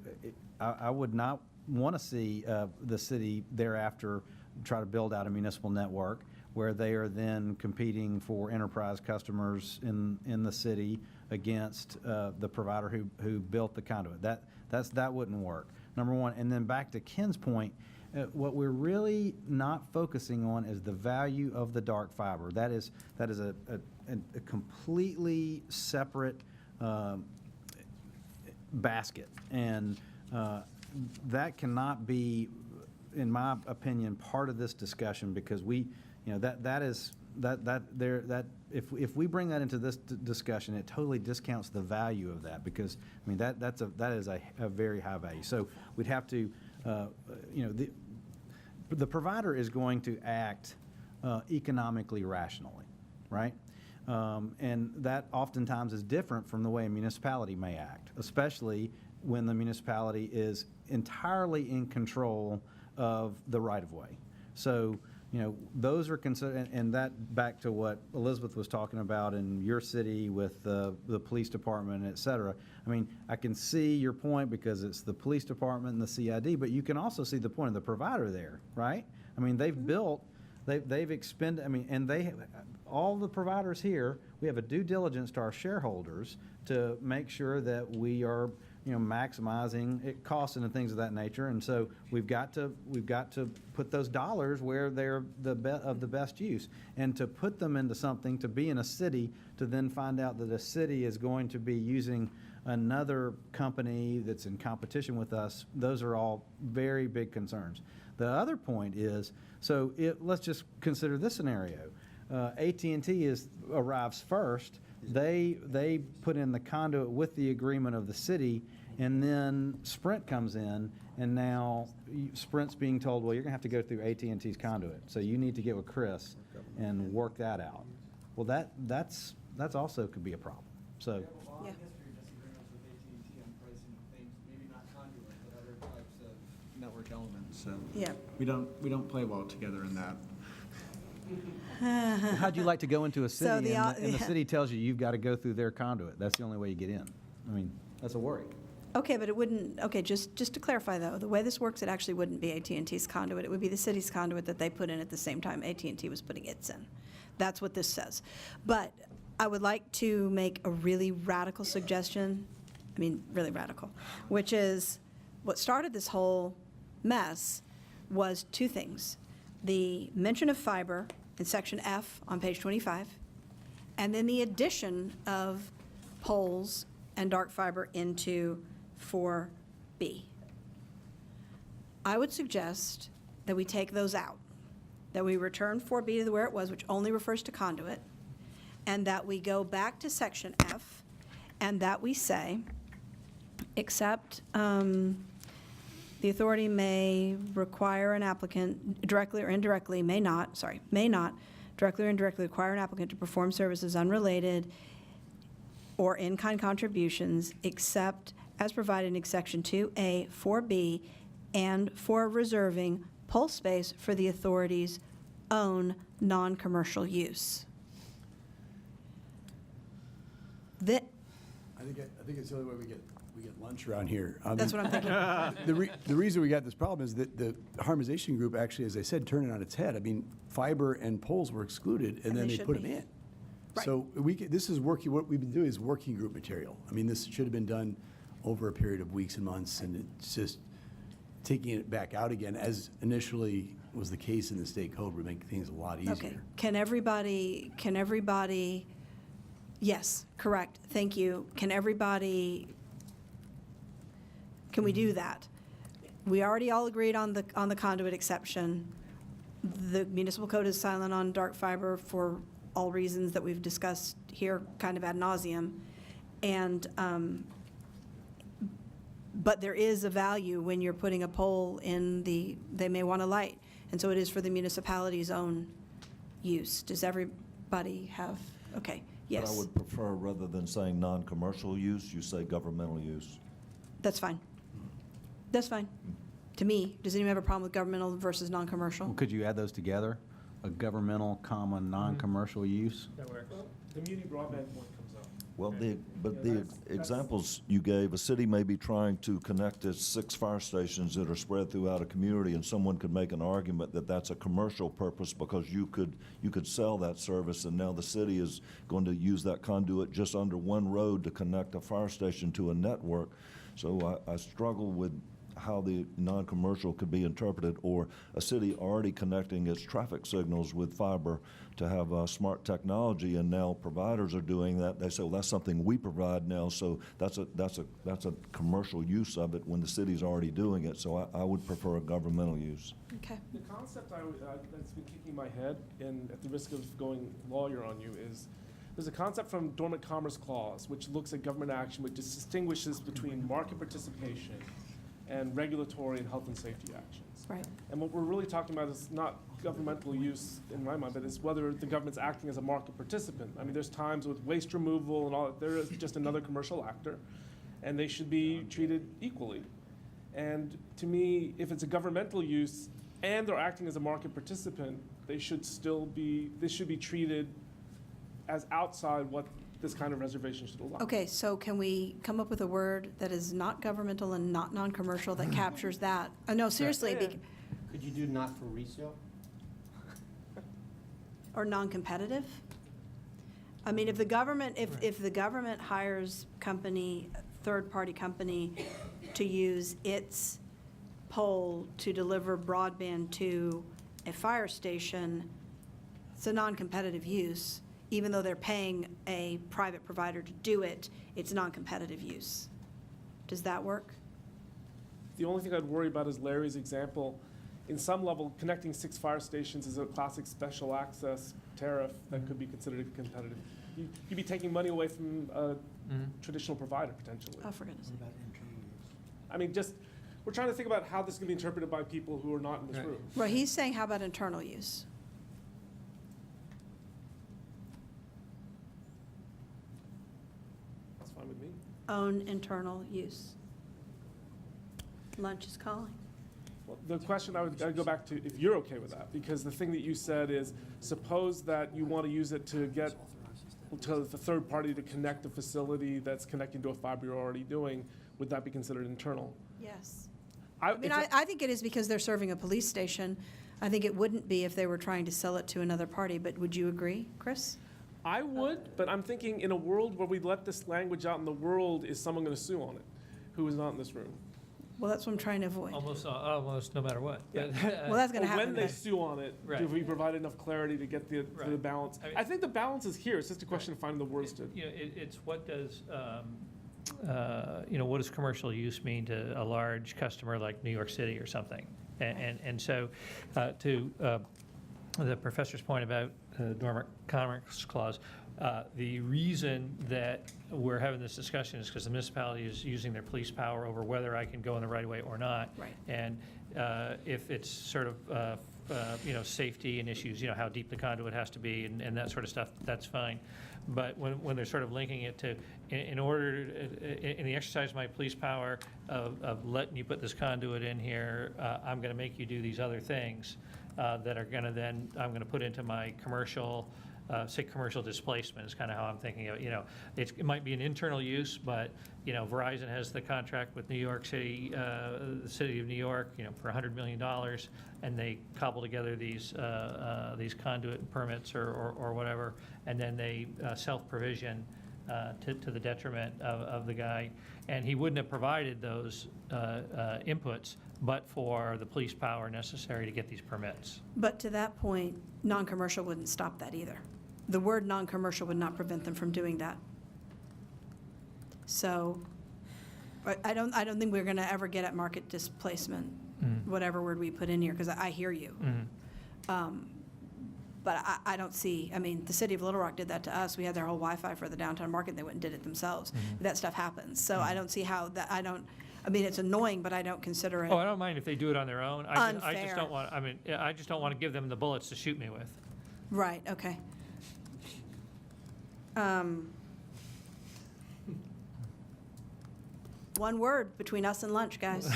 I would not want to see the city thereafter try to build out a municipal network where they are then competing for enterprise customers in the city against the provider who built the conduit. That wouldn't work, number one. And then back to Ken's point, what we're really not focusing on is the value of the dark fiber. That is a completely separate basket, and that cannot be, in my opinion, part of this discussion because if we bring that into this discussion, it totally discounts the value of that because I mean that is a very high value. So we'd have to, the provider is going to act economically rationally, right? And that oftentimes is different from the way a municipality may act, especially when the municipality is entirely in control of the right-of-way. So, you know, those are considered, and that back to what Elizabeth was talking about in your city with the police department, et cetera. I mean, I can see your point because it's the police department and the CID, but you can also see the point of the provider there, right? I mean, they've built, they've expended, I mean, and all the providers here, we have a due diligence to our shareholders to make sure that we are, you know, maximizing costs and things of that nature, and so we've got to put those dollars where they're of the best use, and to put them into something, to be in a city, to then find out that a city is going to be using another company that's in competition with us. Those are all very big concerns. The other point is, let's just consider this scenario. AT&T arrives first. They put in the conduit with the agreement of the city, and then Sprint comes in, and now Sprint's being told, well, you're going to have to go through AT&T's conduit. So you need to get with Chris and work that out. Well, that's also could be a problem. So. We have a long history of disagreements with AT&T on pricing of things, maybe not conduit, but other types of network elements. So Yeah. we don't play well together in that. How'd you like to go into a So city the- and the city tells you you've got to go through their conduit? That's the only way you get in. I mean, that's a worry. Okay, but it wouldn't, okay, just to clarify though, the way this works, it actually wouldn't be AT&T's conduit. It would be the city's conduit that they put in at the same time AT&T was putting its in. That's what this says. But I would like to make a really radical suggestion, I mean, really radical, which is what started this whole mess was two things. The mention of fiber in section F on page 25, and then the addition of poles and dark fiber into 4B. I would suggest that we take those out, that we return 4B to where it was, which only refers to conduit, and that we go back to section F, and that we say, except the authority may require an applicant directly or indirectly, may not directly or indirectly require an applicant to perform services unrelated or in-kind contributions, except as provided in section 2A, 4B, and for reserving pole space for the authority's own non-commercial use. I think it's the only way we get lunch around here. That's what I'm thinking. The reason we got this problem is that the harmonization group actually, as I said, turned it on its head. I mean, fiber and poles were excluded, and then they they should put them be. in. Right. So this is working, what we've been doing is working group material. I mean, this should have been done over a period of weeks and months, and it's just taking it back out again, as initially was the case in the state code, would make things a lot easier. Okay, can everybody, yes, correct, thank you. Can we do that? We already all agreed on the conduit exception. The municipal code is silent on dark fiber for all reasons that we've discussed here kind of ad nauseum. And, but there is a value when you're putting a pole in they may want a light. And so it is for the municipality's own use. Does everybody have, okay, yes. But I would prefer, rather than saying non-commercial use, you say governmental use. That's fine. That's fine. To me, does anyone have a problem with governmental versus non-commercial? Well, could you add those together? A governmental, comma, non-commercial use? That works. The muni broadband one comes up. Well, the examples you gave, a city may be trying to connect its 6 fire stations that are spread throughout a community, and someone could make an argument that that's a commercial purpose because you could sell that service, and now the city is going to use that conduit just under one road to connect a fire station to a network. So I struggle with how the non-commercial could be interpreted, or a city already connecting its traffic signals with fiber to have smart technology, and now providers are doing that. They say, well, that's something we provide now, so that's a commercial use of it when the city's already doing it. So I would prefer a governmental use. Okay. The concept that's been kicking my head, and at the risk of going lawyer on you, is there's a concept from Dormant Commerce Clause, which looks at government action, which distinguishes between market participation and regulatory and health and safety actions. Right. And what we're really talking about is not governmental use in my mind, but it's whether the government's acting as a market participant. I mean, there's times with waste removal and all that, they're just another commercial actor, and they should be treated equally. And to me, if it's a governmental use and they're acting as a market participant, they should be treated as outside what this kind of reservation should allow. Okay, so can we come up with a word that is not governmental and not non-commercial that captures that? No, seriously, Could you do not for resale? or non-competitive? I mean, if the government, if the government hires third-party company to use its pole to deliver broadband to a fire station, it's a non-competitive use. Even though they're paying a private provider to do it, it's non-competitive use. Does that work? The only thing I'd worry about is Larry's example. in some level, connecting 6 fire stations is a classic special access tariff that could be considered competitive. You'd be taking money away from a traditional provider, potentially. Oh, for goodness sake. I mean, we're trying to think about how this can be interpreted by people who are not in this room. Right, he's saying, how about internal use? That's fine with me. Own internal use. Lunch is calling. Well, the question I'd go back to, if you're okay with that, because the thing that you said is, suppose that you want to use it to get to the third party to connect a facility that's connecting to a fiber you're already doing, would that be considered internal? Yes. I mean, It's I think it is because they're serving a police station. I think it wouldn't be if they were trying to sell it to another party, but would you agree, Chris? I would, but I'm thinking in a world where we let this language out in the world, is someone going to sue on it who is not in this room? Well, that's what I'm trying to avoid. Almost no matter what. Yeah. Well, that's going to Or happen. when they sue on it, Right. do we provide enough clarity to get the balance? I think the balance is here. It's just a question of finding the words to. You know, it's what does, what does commercial use mean to a large customer like New York City or something? And so to the professor's point about dormant commerce clause, the reason that we're having this discussion is because the municipality is using their police power over whether I can go in the right way or not. Right. And if it's sort of, safety and issues, how deep the conduit has to be and that sort of stuff, that's fine. But when they're sort of linking it to, in the exercise of my police power of letting you put this conduit in here, I'm going to make you do these other things that are going to then, I'm going to put into my commercial, say commercial displacement is kind of how I'm thinking of it. It might be an internal use, but, Verizon has the contract with New York City, the city of New York, for $100 million, and they cobble together these conduit permits or whatever, and then they self-provision to the detriment of the guy. And he wouldn't have provided those inputs but for the police power necessary to get these permits. But to that point, non-commercial wouldn't stop that either. The word non-commercial would not prevent them from doing that. So I don't think we're going to ever get at market displacement, whatever word we put in here, because I hear you. But I don't see, I mean, the city of Little Rock did that to us. We had their whole Wi-Fi for the downtown market, and they went and did it themselves. That stuff happens. So I don't see how that, I mean, it's annoying, but I don't consider it Oh, I don't mind if they do it on their own. I just unfair. don't want, I just don't want to give them the bullets to shoot me with. Right, okay. One word between us and lunch, guys.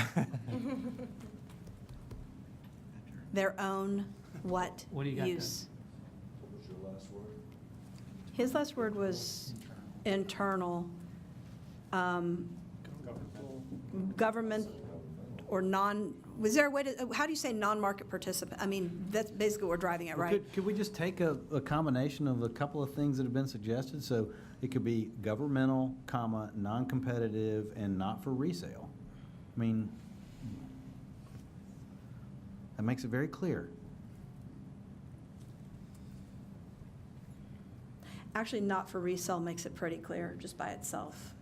Their own what What do you got use? What was your last word? His last word was internal. Government or non, was there a way to, how do you say non-market participant? I mean, that's basically what we're driving at, right? Could we just take a combination of a couple of things that have been suggested? So it could be governmental, comma, non-competitive, and not for resale. I mean, that makes it very clear. Actually, not for resale makes it pretty clear just by itself.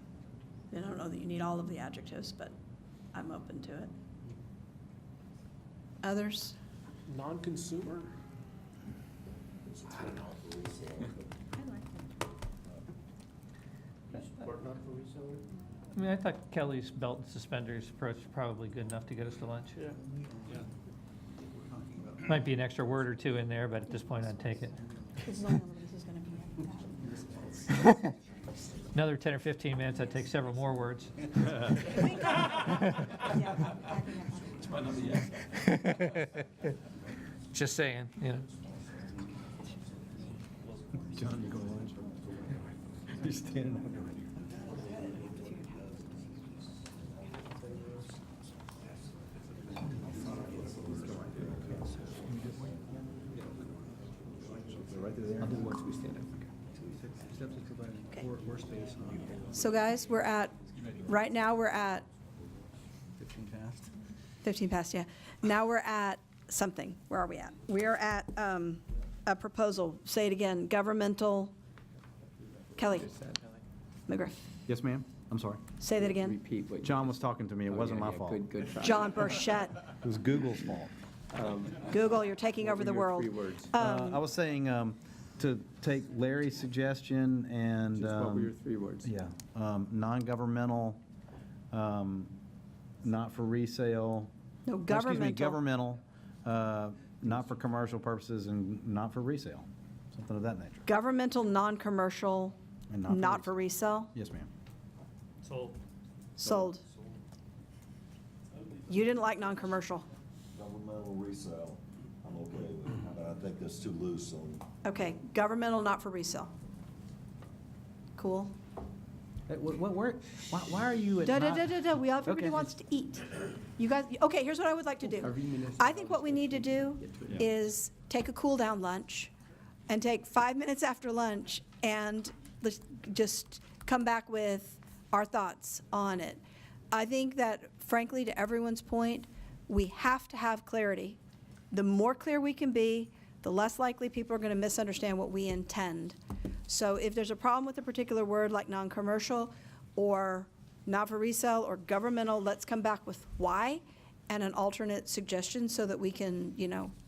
I don't know that you need all of the adjectives, but I'm open to it. Others? Non-consumer? I don't know. I mean, I thought Kelly's belt and suspenders approach was probably good enough to get us to lunch. Yeah. Might be an extra word or two in there, but at this point, I'd take it. Another 10 or 15 minutes, I'd take several more words. Just saying, John, you go to lunch? You're standing up. I'll do once we stand up. So guys, right now we're at 15 past. 15 past, yeah. Now we're at something. Where are we at? We are at a proposal. Say it again. Governmental. Kelly. McGriff. Yes, ma'am? I'm sorry. Say that again. Repeat what John was talking to me. It wasn't my fault. Good try. John Burchett. It was Google's fault. Google, you're taking over the world. 3 words? I was saying to take Larry's suggestion and. Just what were your 3 words? Yeah, non-governmental, not for resale. No, Excuse me, governmental. governmental, not for commercial purposes and not for resale, something of that nature. Governmental, non-commercial, And not for not for resale, Yes, ma'am. sold. You didn't like non-commercial. Governmental resale, I'm okay with, but I think that's too loose on. Okay, governmental, not for resale. Cool. Why are you at Da, not? da, da, da, da, everybody Okay. wants to eat. You guys, okay, here's what I would like to do. I think what we need to do is take a cool-down lunch and take 5 minutes after lunch and let's just come back with our thoughts on it. I think that frankly, to everyone's point, we have to have clarity. The more clear we can be, the less likely people are going to misunderstand what we intend. So if there's a problem with a particular word like non-commercial or not for resale or governmental, let's come back with why and an alternate suggestion so that we can,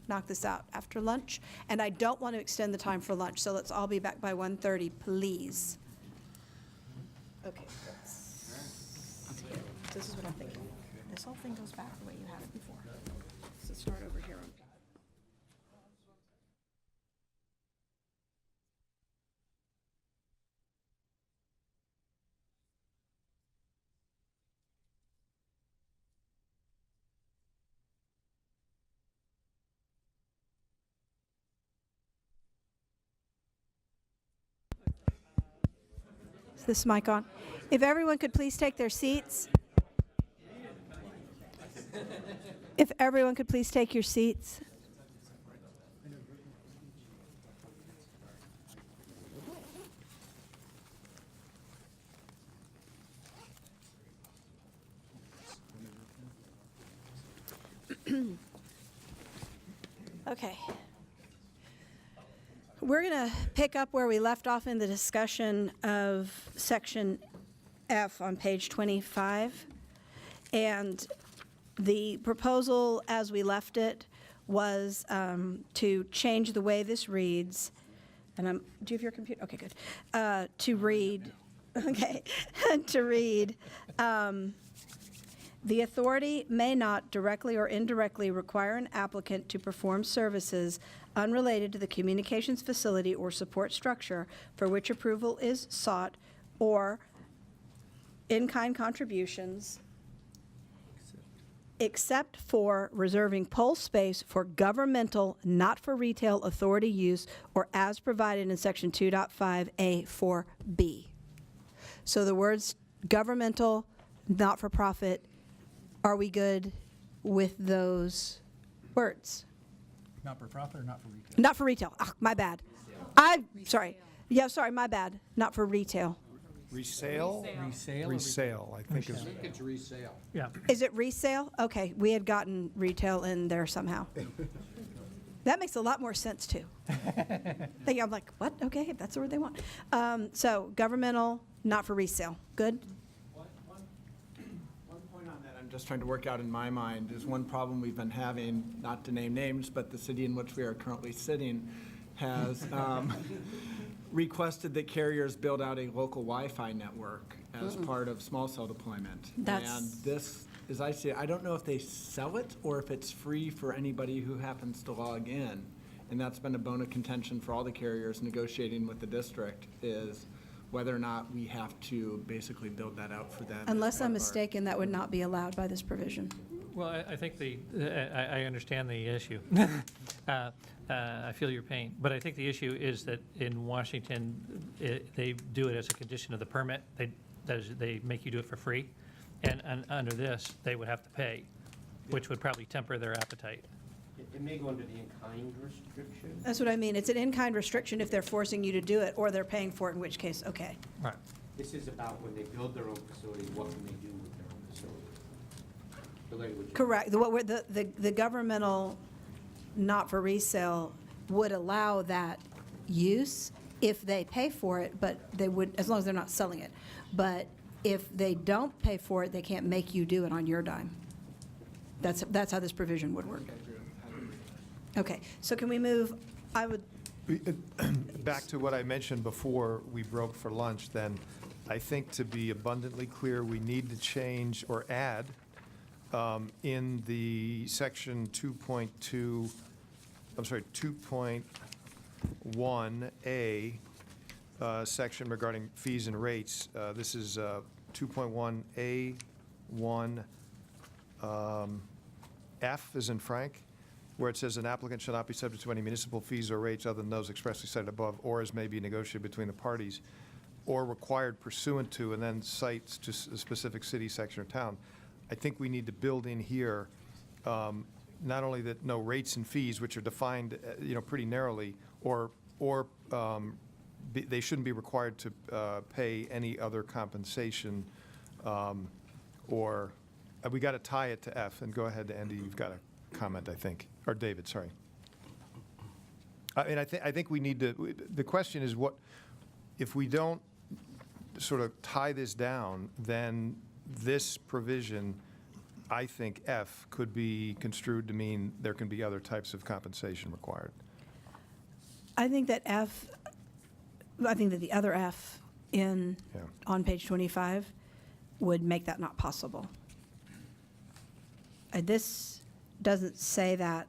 knock this out after lunch. And I don't want to extend the time for lunch, so let's all be back by 1:30, please. Okay. This is what I'm thinking. This whole thing goes back the way you had it before. So start over here. Is this mic on? If everyone could please take their seats. If everyone could please take your seats. Okay. We're going to pick up where we left off in the discussion of section F on page 25. And the proposal, as we left it, was to change the way this reads. And do you have your computer? Okay, good. To read, okay, to read, the authority may not directly or indirectly require an applicant to perform services unrelated to the communications facility or support structure for which approval is sought, or in-kind contributions, except for reserving pole space for governmental, not for retail authority use, or as provided in section 2.5A4B. So the words governmental, not-for-profit, are we good with those words? Not for profit or not for retail? Not for retail. Ah, my bad. Sorry. Yeah, sorry, my bad. Not for retail. Resale? Resale? Resale, I think is. I think it's resale. Yeah. Is it resale? Okay, we had gotten retail in there somehow. That makes a lot more sense, too. I'm like, what? Okay, if that's the word they want. So governmental, not for resale. Good? One point on that I'm just trying to work out in my mind is one problem we've been having, not to name names, but the city in which we are currently sitting has requested that carriers build out a local Wi-Fi network as part of small cell deployment. And this, as I see it, I don't know if they sell it or if it's free for anybody who happens to log in. And that's been a bone of contention for all the carriers negotiating with the district, is whether or not we have to basically build that out for them. Unless I'm mistaken, that would not be allowed by this provision. Well, I think I understand the issue. I feel your pain. But I think the issue is that in Washington, they do it as a condition of the permit. They make you do it for free. And under this, they would have to pay, which would probably temper their appetite. It may go under the in-kind restriction. That's what I mean. It's an in-kind restriction if they're forcing you to do it, or they're paying for it, in which case, okay. Right. This is about when they build their own facility, what can they do with their own facility? The language. Correct. The governmental, not for resale, would allow that use if they pay for it, but they would, as long as they're not selling it. But if they don't pay for it, they can't make you do it on your dime. That's how this provision would work. Okay, so can we move, I would, Back to what I mentioned before we broke for lunch, then, I think to be abundantly clear, we need to change or add in the section 2.2, I'm sorry, 2.1A section regarding fees and rates. This is 2.1A1 F as in Frank, where it says an applicant shall not be subject to any municipal fees or rates other than those expressly cited above, or as may be negotiated between the parties, or required pursuant to, and then cites to a specific city, section, or town. I think we need to build in here, not only that no rates and fees, which are defined, pretty narrowly, or they shouldn't be required to pay any other compensation, or, we got to tie it to F. And go ahead, Andy, you've got a comment, I think, or David, sorry. And I think we need to, the question is what, if we don't sort of tie this down, then this provision, I think F, could be construed to mean there can be other types of compensation required. I think that the other F on page 25 would make that not possible. This doesn't say that.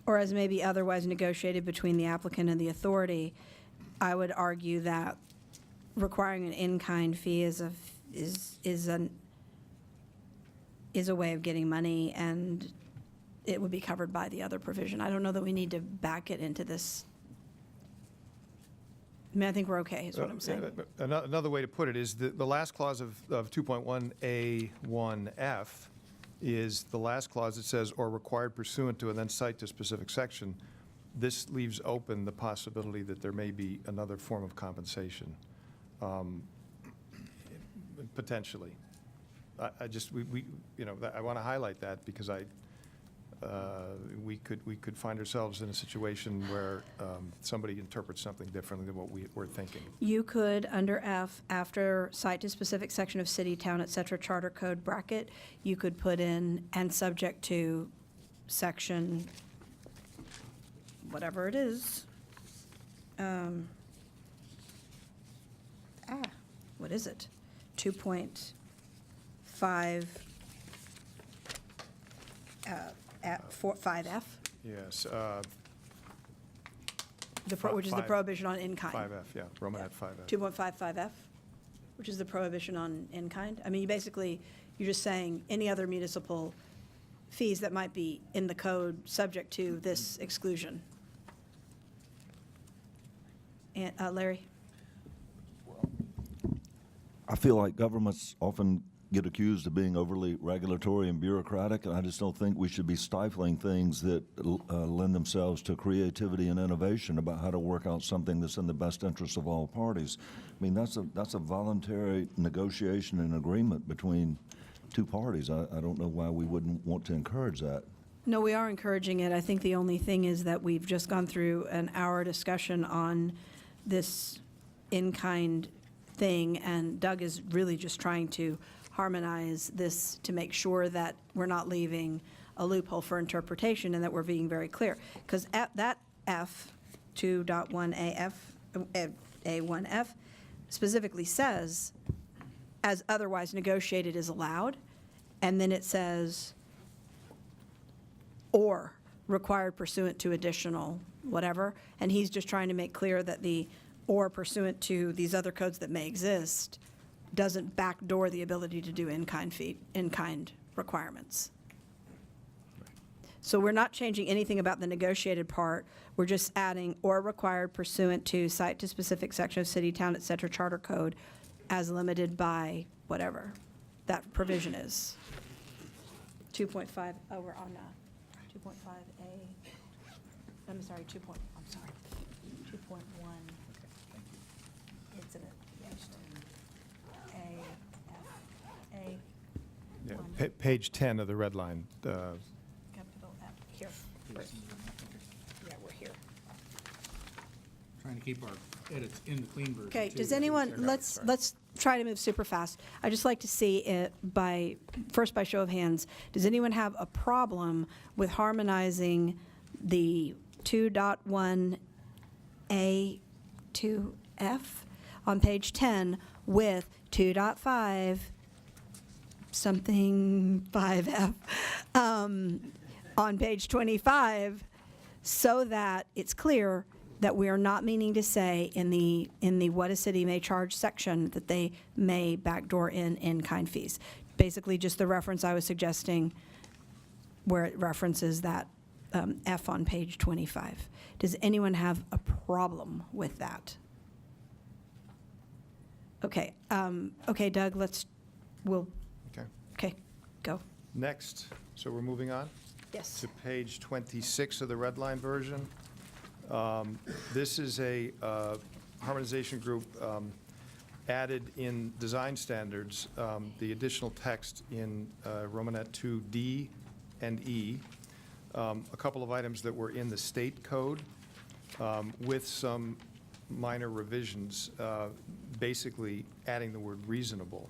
Or as may be otherwise negotiated between the applicant and the authority. I would argue that requiring an in-kind fee is a way of getting money, and it would be covered by the other provision. I don't know that we need to back it into this. I mean, I think we're okay, is what I'm saying. Another way to put it is the last clause of 2.1A1F is the last clause that says, or required pursuant to, and then cite to a specific section. This leaves open the possibility that there may be another form of compensation, potentially. I want to highlight that because we could find ourselves in a situation where somebody interprets something differently than what we're thinking. You could, under F, after cite to specific section of city, town, et cetera, charter code bracket, you could put in, and subject to section, whatever it is. What is it? 2.5, 5F, Yes. which is the prohibition on in-kind. 5F, yeah, Romanet 5F. 2.55F, which is the prohibition on in-kind. I mean, you're just saying any other municipal fees that might be in the code subject to this exclusion. And Larry? I feel like governments often get accused of being overly regulatory and bureaucratic, and I just don't think we should be stifling things that lend themselves to creativity and innovation about how to work out something that's in the best interest of all parties. I mean, that's a voluntary negotiation and agreement between two parties. I don't know why we wouldn't want to encourage that. No, we are encouraging it. I think the only thing is that we've just gone through an hour discussion on this in-kind thing, and Doug is really just trying to harmonize this to make sure that we're not leaving a loophole for interpretation and that we're being very clear. Because that F, 2.1AF, A1F, specifically says, as otherwise negotiated is allowed, and then it says, or required pursuant to additional whatever, and he's just trying to make clear that the or pursuant to these other codes that may exist doesn't backdoor the ability to do in-kind requirements. So we're not changing anything about the negotiated part. We're just adding or required pursuant to cite to specific section of city, town, et cetera, charter code as limited by whatever that provision is. 2.5, oh, we're on 2.5A. I'm sorry, 2.1. It's in it. Yeah, page 10 of the red line. Capital F, here. Yeah, we're here. Trying to keep our edits in the clean version. Okay, too. does anyone, let's try to move super fast. I'd just like to see it first by show of hands. Does anyone have a problem with harmonizing the 2.1A to F on page 10 with 2.5 something 5F on page 25, so that it's clear that we are not meaning to say in the what a city may charge section that they may backdoor in-kind fees. Basically, just the reference I was suggesting where it references that F on page 25. Does anyone have a problem with that? Okay, okay, Doug, okay, go. Next, so we're moving on? Yes. To page 26 of the red line version. This is a harmonization group added in design standards, the additional text in Romanet 2D and E. A couple of items that were in the state code with some minor revisions, basically adding the word reasonable.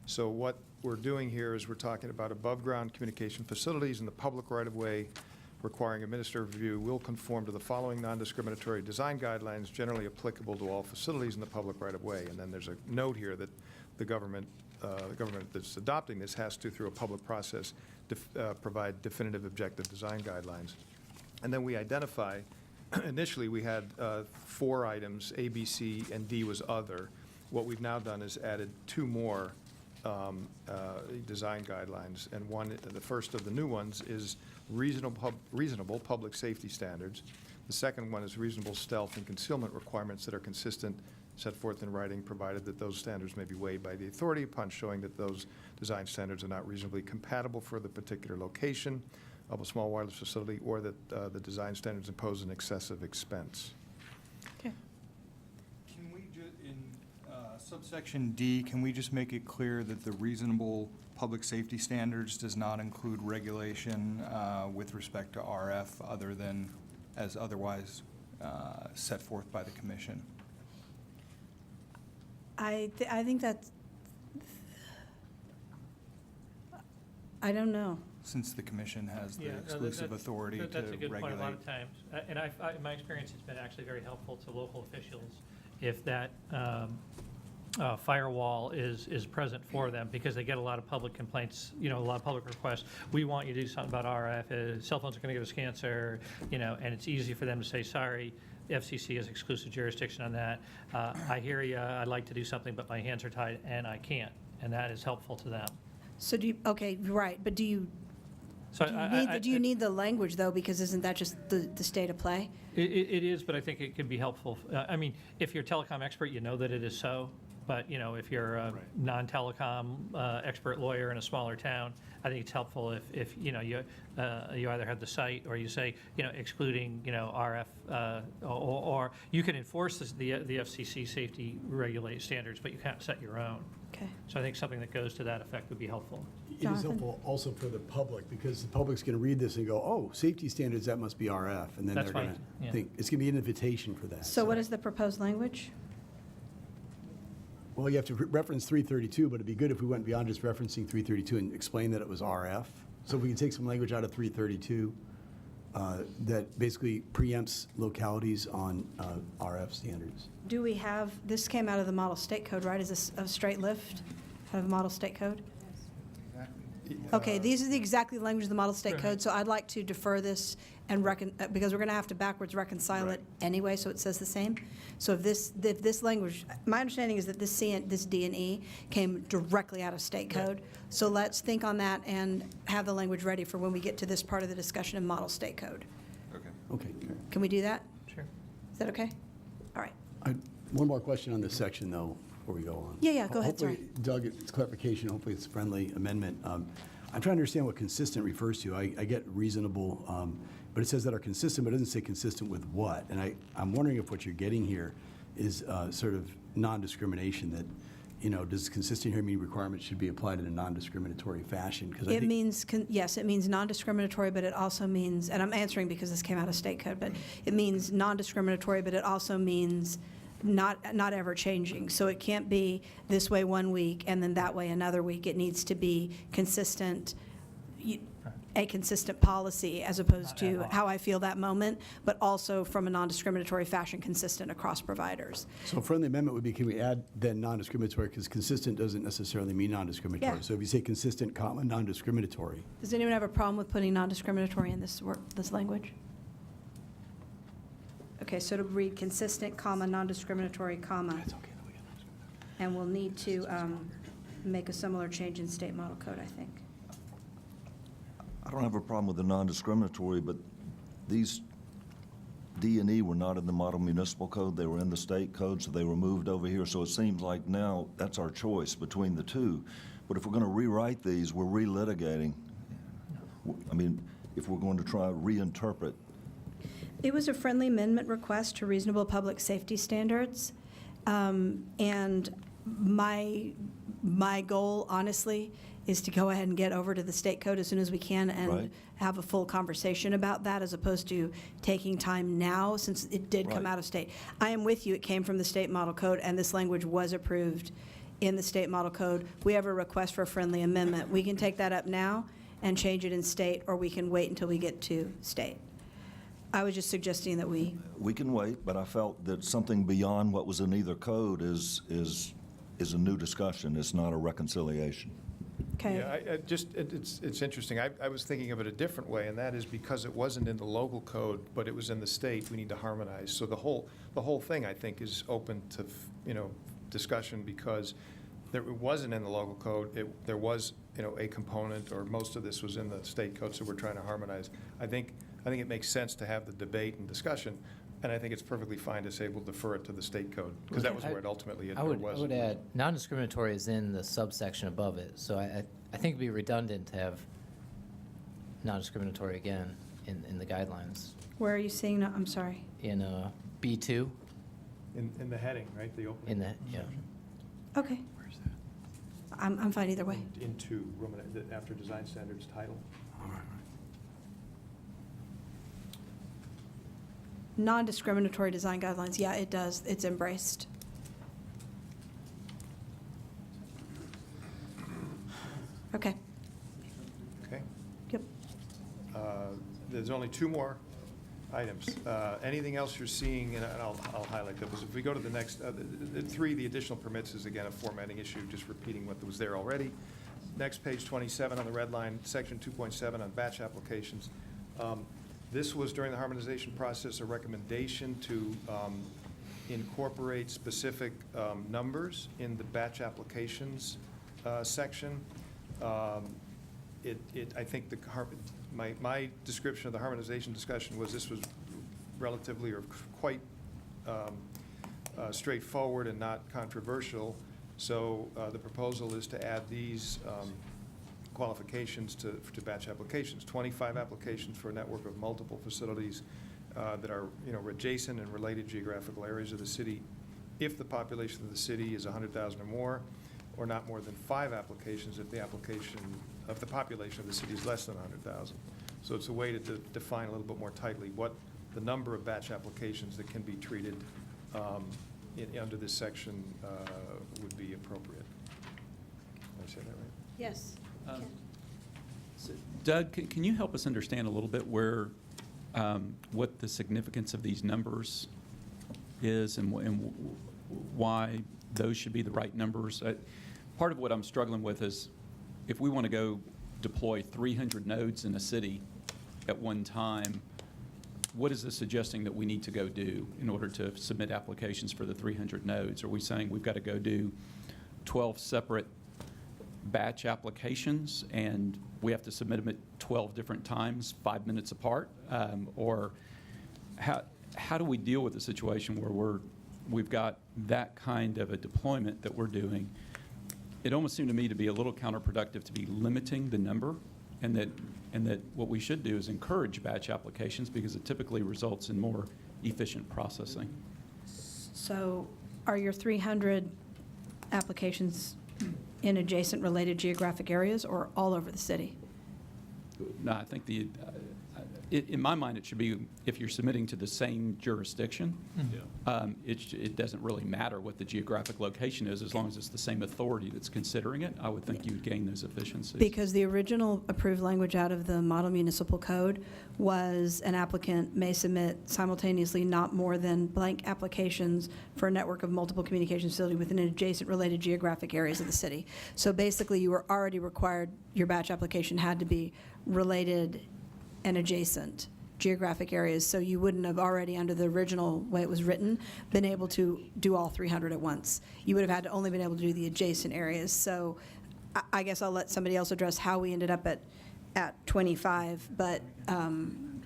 So what we're doing here is we're talking about above-ground communication facilities in the public right-of-way requiring administrative review will conform to the following non-discriminatory design guidelines generally applicable to all facilities in the public right-of-way. And then there's a note here that the government that's adopting this has to, through a public process, provide definitive objective design guidelines. And then we identify, initially we had 4 items, A, B, C, and D was other. What we've now done is added 2 more design guidelines, and the first of the new ones is reasonable public safety standards. The second one is reasonable stealth and concealment requirements that are consistent, set forth in writing, provided that those standards may be weighed by the authority upon showing that those design standards are not reasonably compatible for the particular location of a small wireless facility, or that the design standards impose an excessive expense. Okay. Can we in subsection D, can we just make it clear that the reasonable public safety standards does not include regulation with respect to RF other than as otherwise set forth by the commission? I think that's, I don't know. Since the commission has the Yeah, no, exclusive authority to regulate. That's a good point a lot of times. And in my experience, it's been actually very helpful to local officials if that firewall is present for them, because they get a lot of public complaints, a lot of public requests. We want you to do something about RF. Cell phones are going to give us cancer, and it's easy for them to say, sorry, the FCC has exclusive jurisdiction on that. I hear you. I'd like to do something, but my hands are tied and I can't. And that is helpful to them. So do you, okay, right, but do you need the language, though, because isn't that just the state of play? It is, but I think it can be helpful. I mean, if you're a telecom expert, you know that it is so. But, if you're a non-telecom expert lawyer in a smaller town, I think it's helpful if you either have the site or you say, excluding, RF, or you can enforce the FCC safety regulate standards, but you can't set your own. Okay. So I think something that goes to that effect would be helpful. It is helpful also for the public, because the public's going to read this and go, oh, safety standards, that must be RF. And then That's they're going fine, to yeah. think, it's going to be an invitation for that. So what is the proposed language? Well, you have to reference 332, but it'd be good if we went beyond just referencing 332 and explain that it was RF. So if we can take some language out of 332 that basically preempts localities on RF standards. Do we have, this came out of the model state code, right? Is this a straight lift out of the model state code? Okay, these are the exactly language of the model state code, so I'd like to defer this and because we're going to have to backwards reconcile it anyway, so it says the same. So if this language, my understanding is that this D and E came directly out of state code. So let's think on that and have the language ready for when we get to this part of the discussion of model state code. Okay. Can we do that? Sure. Is that okay? All right. One more question on this section, though, before we go on. Yeah, go ahead, Hopefully, Doug, it's clarification, hopefully it's a friendly amendment. I'm trying to understand what consistent refers to. I get reasonable, but it says that are consistent, but it doesn't say consistent with what. And I'm wondering if what you're getting here is sort of non-discrimination, that, does consistent here mean requirements should be applied in a non-discriminatory fashion? It means, yes, it means non-discriminatory, but it also means, and I'm answering because this came out of state code, but it means non-discriminatory, but it also means not ever changing. So it can't be this way one week and then that way another week. It needs to be consistent, a consistent policy as opposed to how I feel that moment, but also from a non-discriminatory fashion consistent across providers. So a friendly amendment would be, can we add then non-discriminatory, because consistent doesn't necessarily mean non-discriminatory. Yeah. So if you say consistent, comma, non-discriminatory. Does anyone have a problem with putting non-discriminatory in this language? Okay, so to read consistent, comma, non-discriminatory, comma. And we'll need to make a similar change in state model code, I think. I don't have a problem with the non-discriminatory, but these D and E were not in the model municipal code. They were in the state code, so they were moved over here. So it seems like now that's our choice between the two. But if we're going to rewrite these, we're relitigating. I mean, if we're going to try to reinterpret. It was a friendly amendment request to reasonable public safety standards. And my goal, honestly, is to go ahead and get over to the state code as soon as we can and Right. have a full conversation about that, as opposed to taking time now, since it did come Right. out of state. I am with you, it came from the state model code, and this language was approved in the state model code. We have a request for a friendly amendment. We can take that up now and change it in state, or we can wait until we get to state. I was just suggesting that we, We can wait, but I felt that something beyond what was in either code is a new discussion. It's not a reconciliation. okay? Yeah, it's interesting. I was thinking of it a different way, and that is because it wasn't in the local code, but it was in the state, we need to harmonize. So the whole thing, I think, is open to, discussion, because it wasn't in the local code. There was, a component, or most of this was in the state code, so we're trying to harmonize. I think it makes sense to have the debate and discussion, and I think it's perfectly fine to say we'll defer it to the state code, because that was where it ultimately I was. would add, non-discriminatory is in the subsection above it, so I think it'd be redundant to have non-discriminatory again in the guidelines. Where are you seeing, I'm sorry? In B2, In the heading, right, the opening? in the, yeah. Okay. Where's that? I'm fine either way. Into, after design standards title. All right. Non-discriminatory design guidelines, yeah, it does, it's embraced. Okay, Okay. yep. There's only two more items. Anything else you're seeing, and I'll highlight those. If we go to the next, the additional permits is again a formatting issue, just repeating what was there already. Next, page 27 on the red line, section 2.7 on batch applications. This was, during the harmonization process, a recommendation to incorporate specific numbers in the batch applications section. I think my description of the harmonization discussion was this was relatively or quite straightforward and not controversial. So the proposal is to add these qualifications to batch applications. 25 applications for a network of multiple facilities that are adjacent and related geographical areas of the city if the population of the city is 100,000 or more, or not more than 5 applications if the population of the city is less than 100,000. So it's a way to define a little bit more tightly what the number of batch applications that can be treated under this section would be appropriate. Did I say that right? Yes. So Doug, can you help us understand a little bit what the significance of these numbers is and why those should be the right numbers? Part of what I'm struggling with is if we want to go deploy 300 nodes in a city at one time, what is this suggesting that we need to go do in order to submit applications for the 300 nodes? Are we saying we've got to go do 12 separate batch applications and we have to submit them at 12 different times, 5 minutes apart? Or how do we deal with a situation where we've got that kind of a deployment that we're doing? It almost seemed to me to be a little counterproductive to be limiting the number, and that what we should do is encourage batch applications because it typically results in more efficient processing. So are your 300 applications in adjacent related geographic areas or all over the city? No, I think in my mind, it should be, if you're submitting to the same jurisdiction, it doesn't really matter what the geographic location is, as long as it's the same authority that's considering it. I would think you would gain those efficiencies. Because the original approved language out of the Model Municipal Code was an applicant may submit simultaneously not more than blank applications for a network of multiple communication facilities within adjacent related geographic areas of the city. So basically, you were already required, your batch application had to be related and adjacent geographic areas, so you wouldn't have already, under the original way it was written, been able to do all 300 at once. You would have had to only been able to do the adjacent areas. So I guess I'll let somebody else address how we ended up at 25, but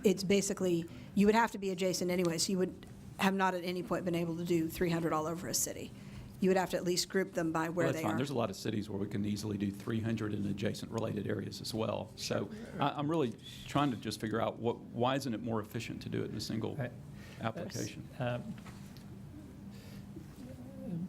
it's basically, you would have to be adjacent anyway, so you would have not at any point been able to do 300 all over a city. You would have to at least group them by where Well, they that's fine. are. There's a lot of cities where we can easily do 300 in adjacent related areas as well. So I'm really trying to just figure out why isn't it more efficient to do it in a single application?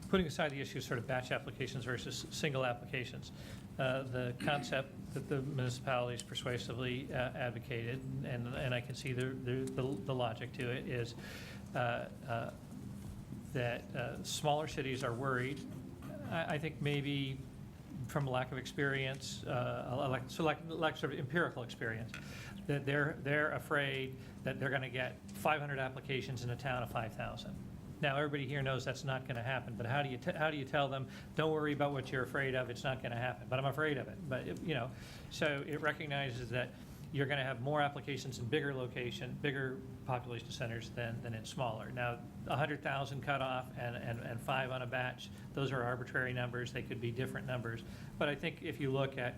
Putting aside the issue of sort of batch applications versus single applications, the concept that the municipalities persuasively advocated, and I can see the logic to it, is that smaller cities are worried, I think maybe from a lack of experience, lack of empirical experience, that they're afraid that they're going to get 500 applications in a town of 5,000. Now, everybody here knows that's not going to happen, but how do you tell them, don't worry about what you're afraid of, it's not going to happen, but I'm afraid of it. But, so it recognizes that you're going to have more applications in bigger population centers than in smaller. Now, 100,000 cutoff and 5 on a batch, those are arbitrary numbers. They could be different numbers. But I think if you look at,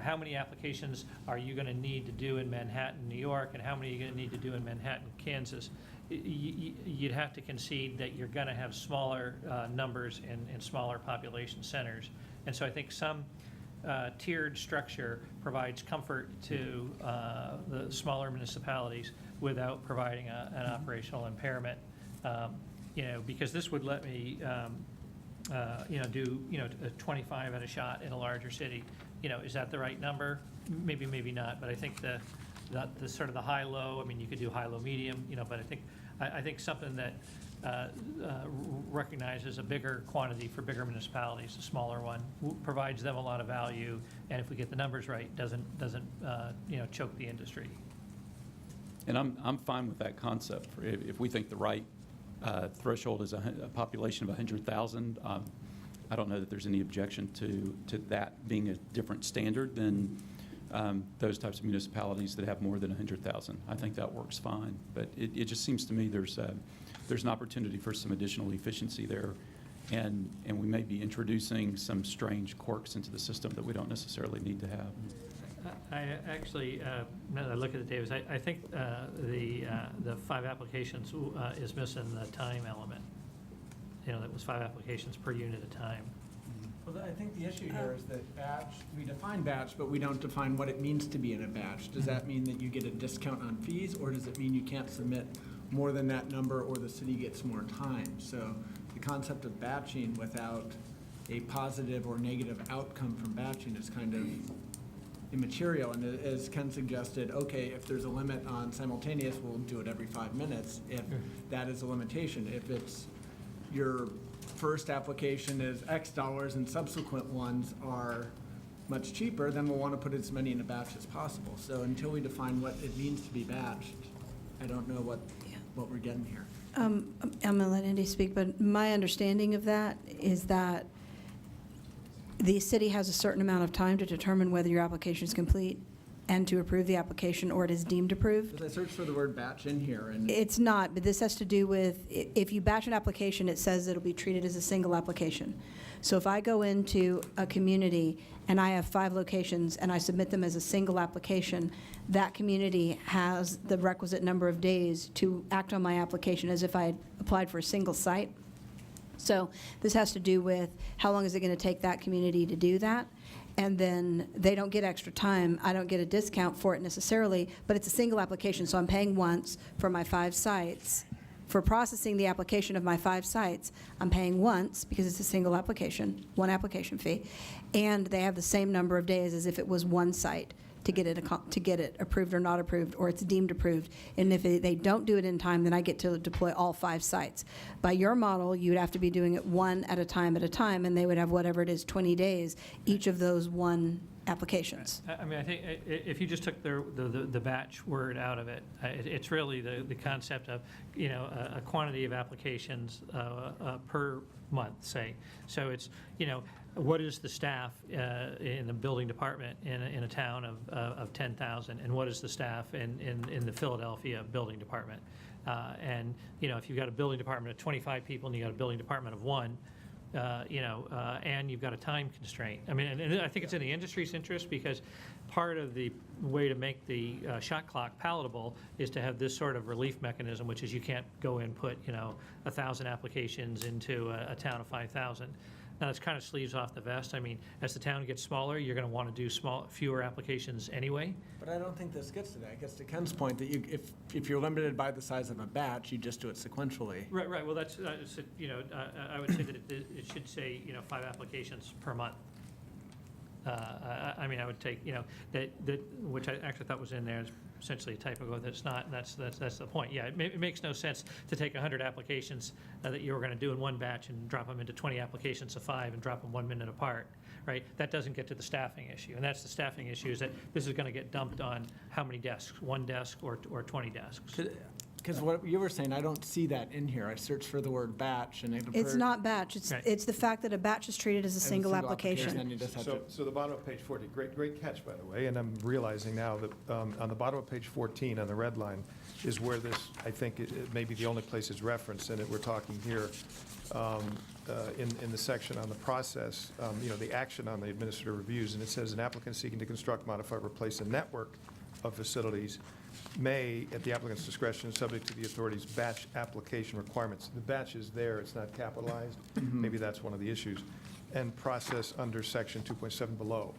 how many applications are you going to need to do in Manhattan, New York, and how many are you going to need to do in Manhattan, Kansas, you'd have to concede that you're going to have smaller numbers in smaller population centers. And so I think some tiered structure provides comfort to the smaller municipalities without providing an operational impairment. Because this would let me, do 25 at a shot in a larger city. Is that the right number? Maybe, maybe not. But I think the sort of the high-low. I mean, you could do high-low medium. But I think something that recognizes a bigger quantity for bigger municipalities, a smaller one, provides them a lot of value, and if we get the numbers right, doesn't choke the industry. And I'm fine with that concept. If we think the right threshold is a population of 100,000, I don't know that there's any objection to that being a different standard than those types of municipalities that have more than 100,000. I think that works fine, but it just seems to me there's an opportunity for some additional efficiency there, and we may be introducing some strange quirks into the system that we don't necessarily need to have. I actually, now that I look at it, Davis, I think the 5 applications is missing the time element. That was 5 applications per unit of time. Well, I think the issue here is that batch, we define batch, but we don't define what it means to be in a batch. Does that mean that you get a discount on fees, or does it mean you can't submit more than that number, or the city gets more time? So the concept of batching without a positive or negative outcome from batching is kind of immaterial. And as Ken suggested, okay, if there's a limit on simultaneous, we'll do it every 5 minutes if that is a limitation. If it's your first application is X dollars and subsequent ones are much cheaper, then we'll want to put as many in a batch as possible. So until we define what it means to be batched, I don't know what we're getting here. I'm going to let Andy speak, but my understanding of that is that the city has a certain amount of time to determine whether your application is complete and to approve the application, or it is deemed approved. Because I searched for the word batch in here, and It's not, but this has to do with, if you batch an application, it says it'll be treated as a single application. So if I go into a community and I have 5 locations and I submit them as a single application, that community has the requisite number of days to act on my application as if I had applied for a single site. So this has to do with how long is it going to take that community to do that? And then they don't get extra time. I don't get a discount for it necessarily, but it's a single application, so I'm paying once for my 5 sites. For processing the application of my 5 sites, I'm paying once because it's a single application, 1 application fee, and they have the same number of days as if it was 1 site to get it approved or not approved, or it's deemed approved. And if they don't do it in time, then I get to deploy all 5 sites. By your model, you'd have to be doing it one at a time, and they would have whatever it is, 20 days, each of those one applications. I mean, I think if you just took the batch word out of it, it's really the concept of, a quantity of applications per month, say. So it's, what is the staff in the building department in a town of 10,000, and what is the staff in the Philadelphia building department? And, if you've got a building department of 25 people and you've got a building department of 1, and you've got a time constraint. I mean, and I think it's in the industry's interest, because part of the way to make the shot clock palatable is to have this sort of relief mechanism, which is you can't go and put, 1,000 applications into a town of 5,000. Now, it's kind of sleeves off the vest. I mean, as the town gets smaller, you're going to want to do fewer applications anyway. But I don't think this gets to that. It gets to Ken's point that if you're limited by the size of a batch, you just do it sequentially. Right. Well, that's, I would say that it should say, 5 applications per month. I mean, I would take, that which I actually thought was in there, is essentially a typo, that's not, and that's the point. Yeah, it makes no sense to take 100 applications that you were going to do in one batch and drop them into 20 applications of 5 and drop them 1 minute apart, right? That doesn't get to the staffing issue, and that's the staffing issue, is that this is going to get dumped on how many desks, 1 desk or 20 desks. Because what you were saying, I don't see that in here. I searched for the word batch, and It's not batch, it's the fact that a batch is treated as a single application. Then you just have to. So the bottom of page 14, great catch, by the way, and I'm realizing now that on the bottom of page 14, on the red line, is where this, I think, it may be the only place it's referenced, and we're talking here in the section on the process, the action on the administrative reviews, and it says an applicant seeking to construct, modify, or replace a network of facilities may, at the applicant's discretion, subject to the authority's batch application requirements. The batch is there, it's not capitalized. Maybe that's one of the issues. And process under section 2.7 below.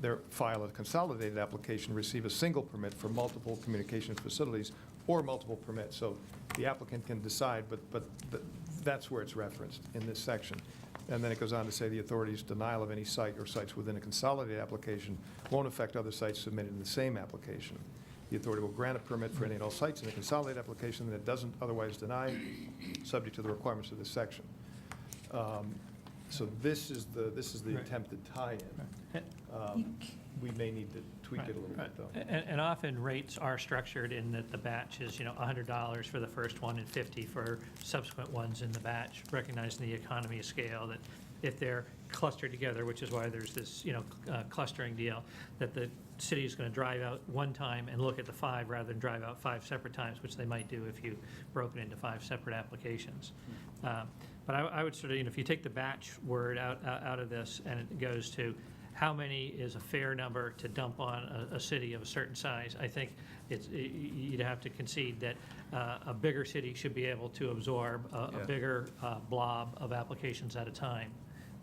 Their file a consolidated application, receive a single permit for multiple communications facilities or multiple permits. So the applicant can decide, but that's where it's referenced in this section. And then it goes on to say the authority's denial of any site or sites within a consolidated application won't affect other sites submitted in the same application. The authority will grant a permit for any and all sites in a consolidated application that doesn't otherwise deny, subject to the requirements of this section. So this is the attempted tie-in. We may need to tweak it a little bit, though. And often rates are structured in that the batch is, $100 for the first one and $50 for subsequent ones in the batch, recognizing the economy of scale, that if they're clustered together, which is why there's this, clustering deal, that the city is going to drive out one time and look at the 5 rather than drive out 5 separate times, which they might do if you broke it into 5 separate applications. But I would sort of, if you take the batch word out of this and it goes to how many is a fair number to dump on a city of a certain size, I think you'd have to concede that a bigger city should be able to absorb a bigger blob of applications at a time.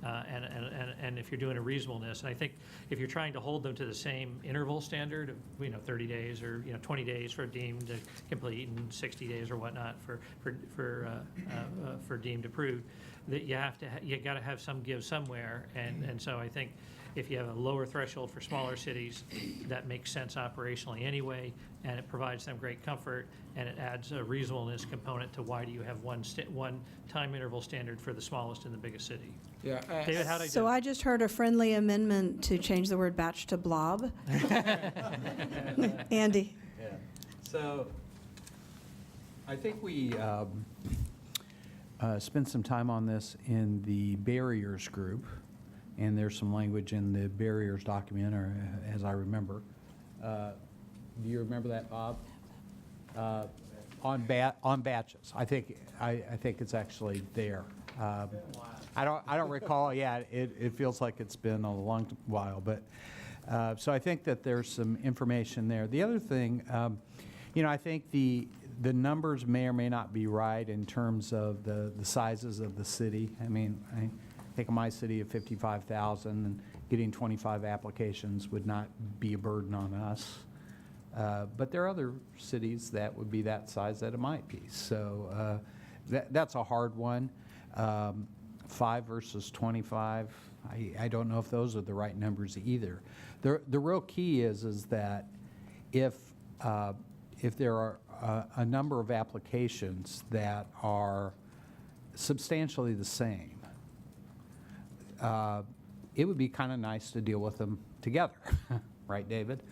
And if you're doing a reasonableness, and I think if you're trying to hold them to the same interval standard of 30 days or 20 days for deemed to complete and 60 days or whatnot for deemed approved, that you got to have some give somewhere, and so I think if you have a lower threshold for smaller cities, that makes sense operationally anyway, and it provides them great comfort, and it adds a reasonableness component to why do you have one time interval standard for the smallest and the biggest city. Yeah. David, how'd I do? So I just heard a friendly amendment to change the word batch to blob. Andy? Yeah. So I think we spent some time on this in the barriers group, and there's some language in the barriers document, or as I remember. Do you remember that, Bob? On batches. I think it's actually there. I don't recall. Yeah, it feels like it's been a long while, but so I think that there's some information there. The other thing, I think the numbers may or may not be right in terms of the sizes of the city. I mean, I think of my city of 55,000, and getting 25 applications would not be a burden on us. But there are other cities that would be that size that it might be. So that's a hard one. 5 versus 25, I don't know if those are the right numbers either. The real key is that if there are a number of applications that are substantially the same, it would be kind of nice to deal with them together, right, David?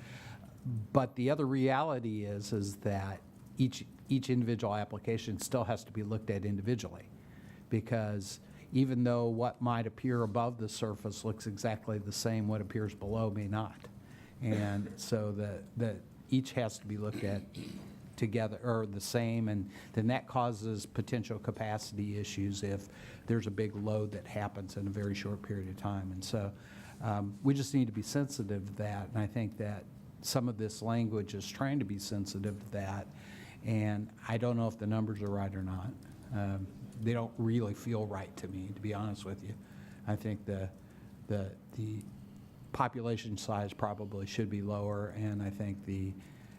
But the other reality is that each individual application still has to be looked at individually, because even though what might appear above the surface looks exactly the same, what appears below may not. And so that each has to be looked at together, or the same, and then that causes potential capacity issues if there's a big load that happens in a very short period of time. And so we just need to be sensitive to that, and I think that some of this language is trying to be sensitive to that, and I don't know if the numbers are right or not. They don't really feel right to me, to be honest with you. I think the population size probably should be lower, and I think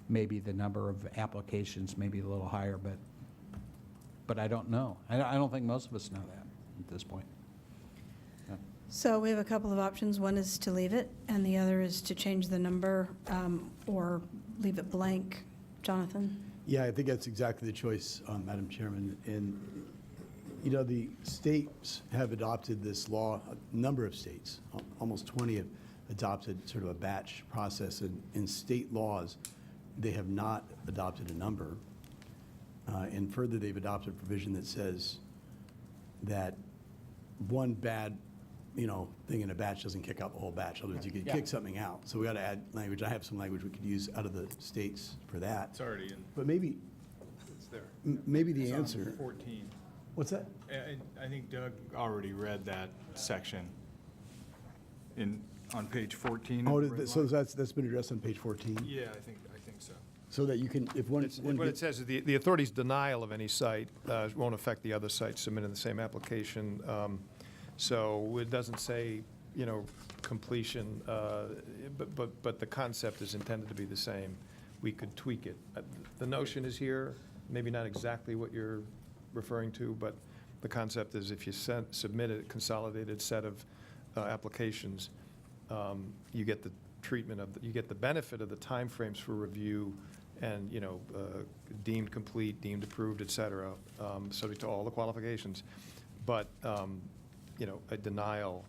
maybe the number of applications may be a little higher, but I don't know. I don't think most of us know that at this point. Yeah. So we have a couple of options. One is to leave it, and the other is to change the number or leave it blank. Jonathan? Yeah, I think that's exactly the choice, Madam Chairman. And, you know, the states have adopted this law, a number of states, almost 20 have adopted sort of a batch process. And in state laws, they have not adopted a number. And further, they've adopted a provision that says that one bad, thing in a batch doesn't kick out the whole batch. In other words, you could kick something out. So we got to add language. I have some language we could use out of the states for that. It's already in. But maybe, It's there. maybe the It's on answer. 14. What's that? I think Doug already read that section on page 14. So that's been addressed on page 14? Yeah, I think so. So that you can, if one. What it says is the authority's denial of any site won't affect the other sites submitted the same application. So it doesn't say, completion, but the concept is intended to be the same. We could tweak it. The notion is here, maybe not exactly what you're referring to, but the concept is if you submit a consolidated set of applications, you get the treatment you get the benefit of the timeframes for review and, deemed complete, deemed approved, et cetera, subject to all the qualifications. But, a denial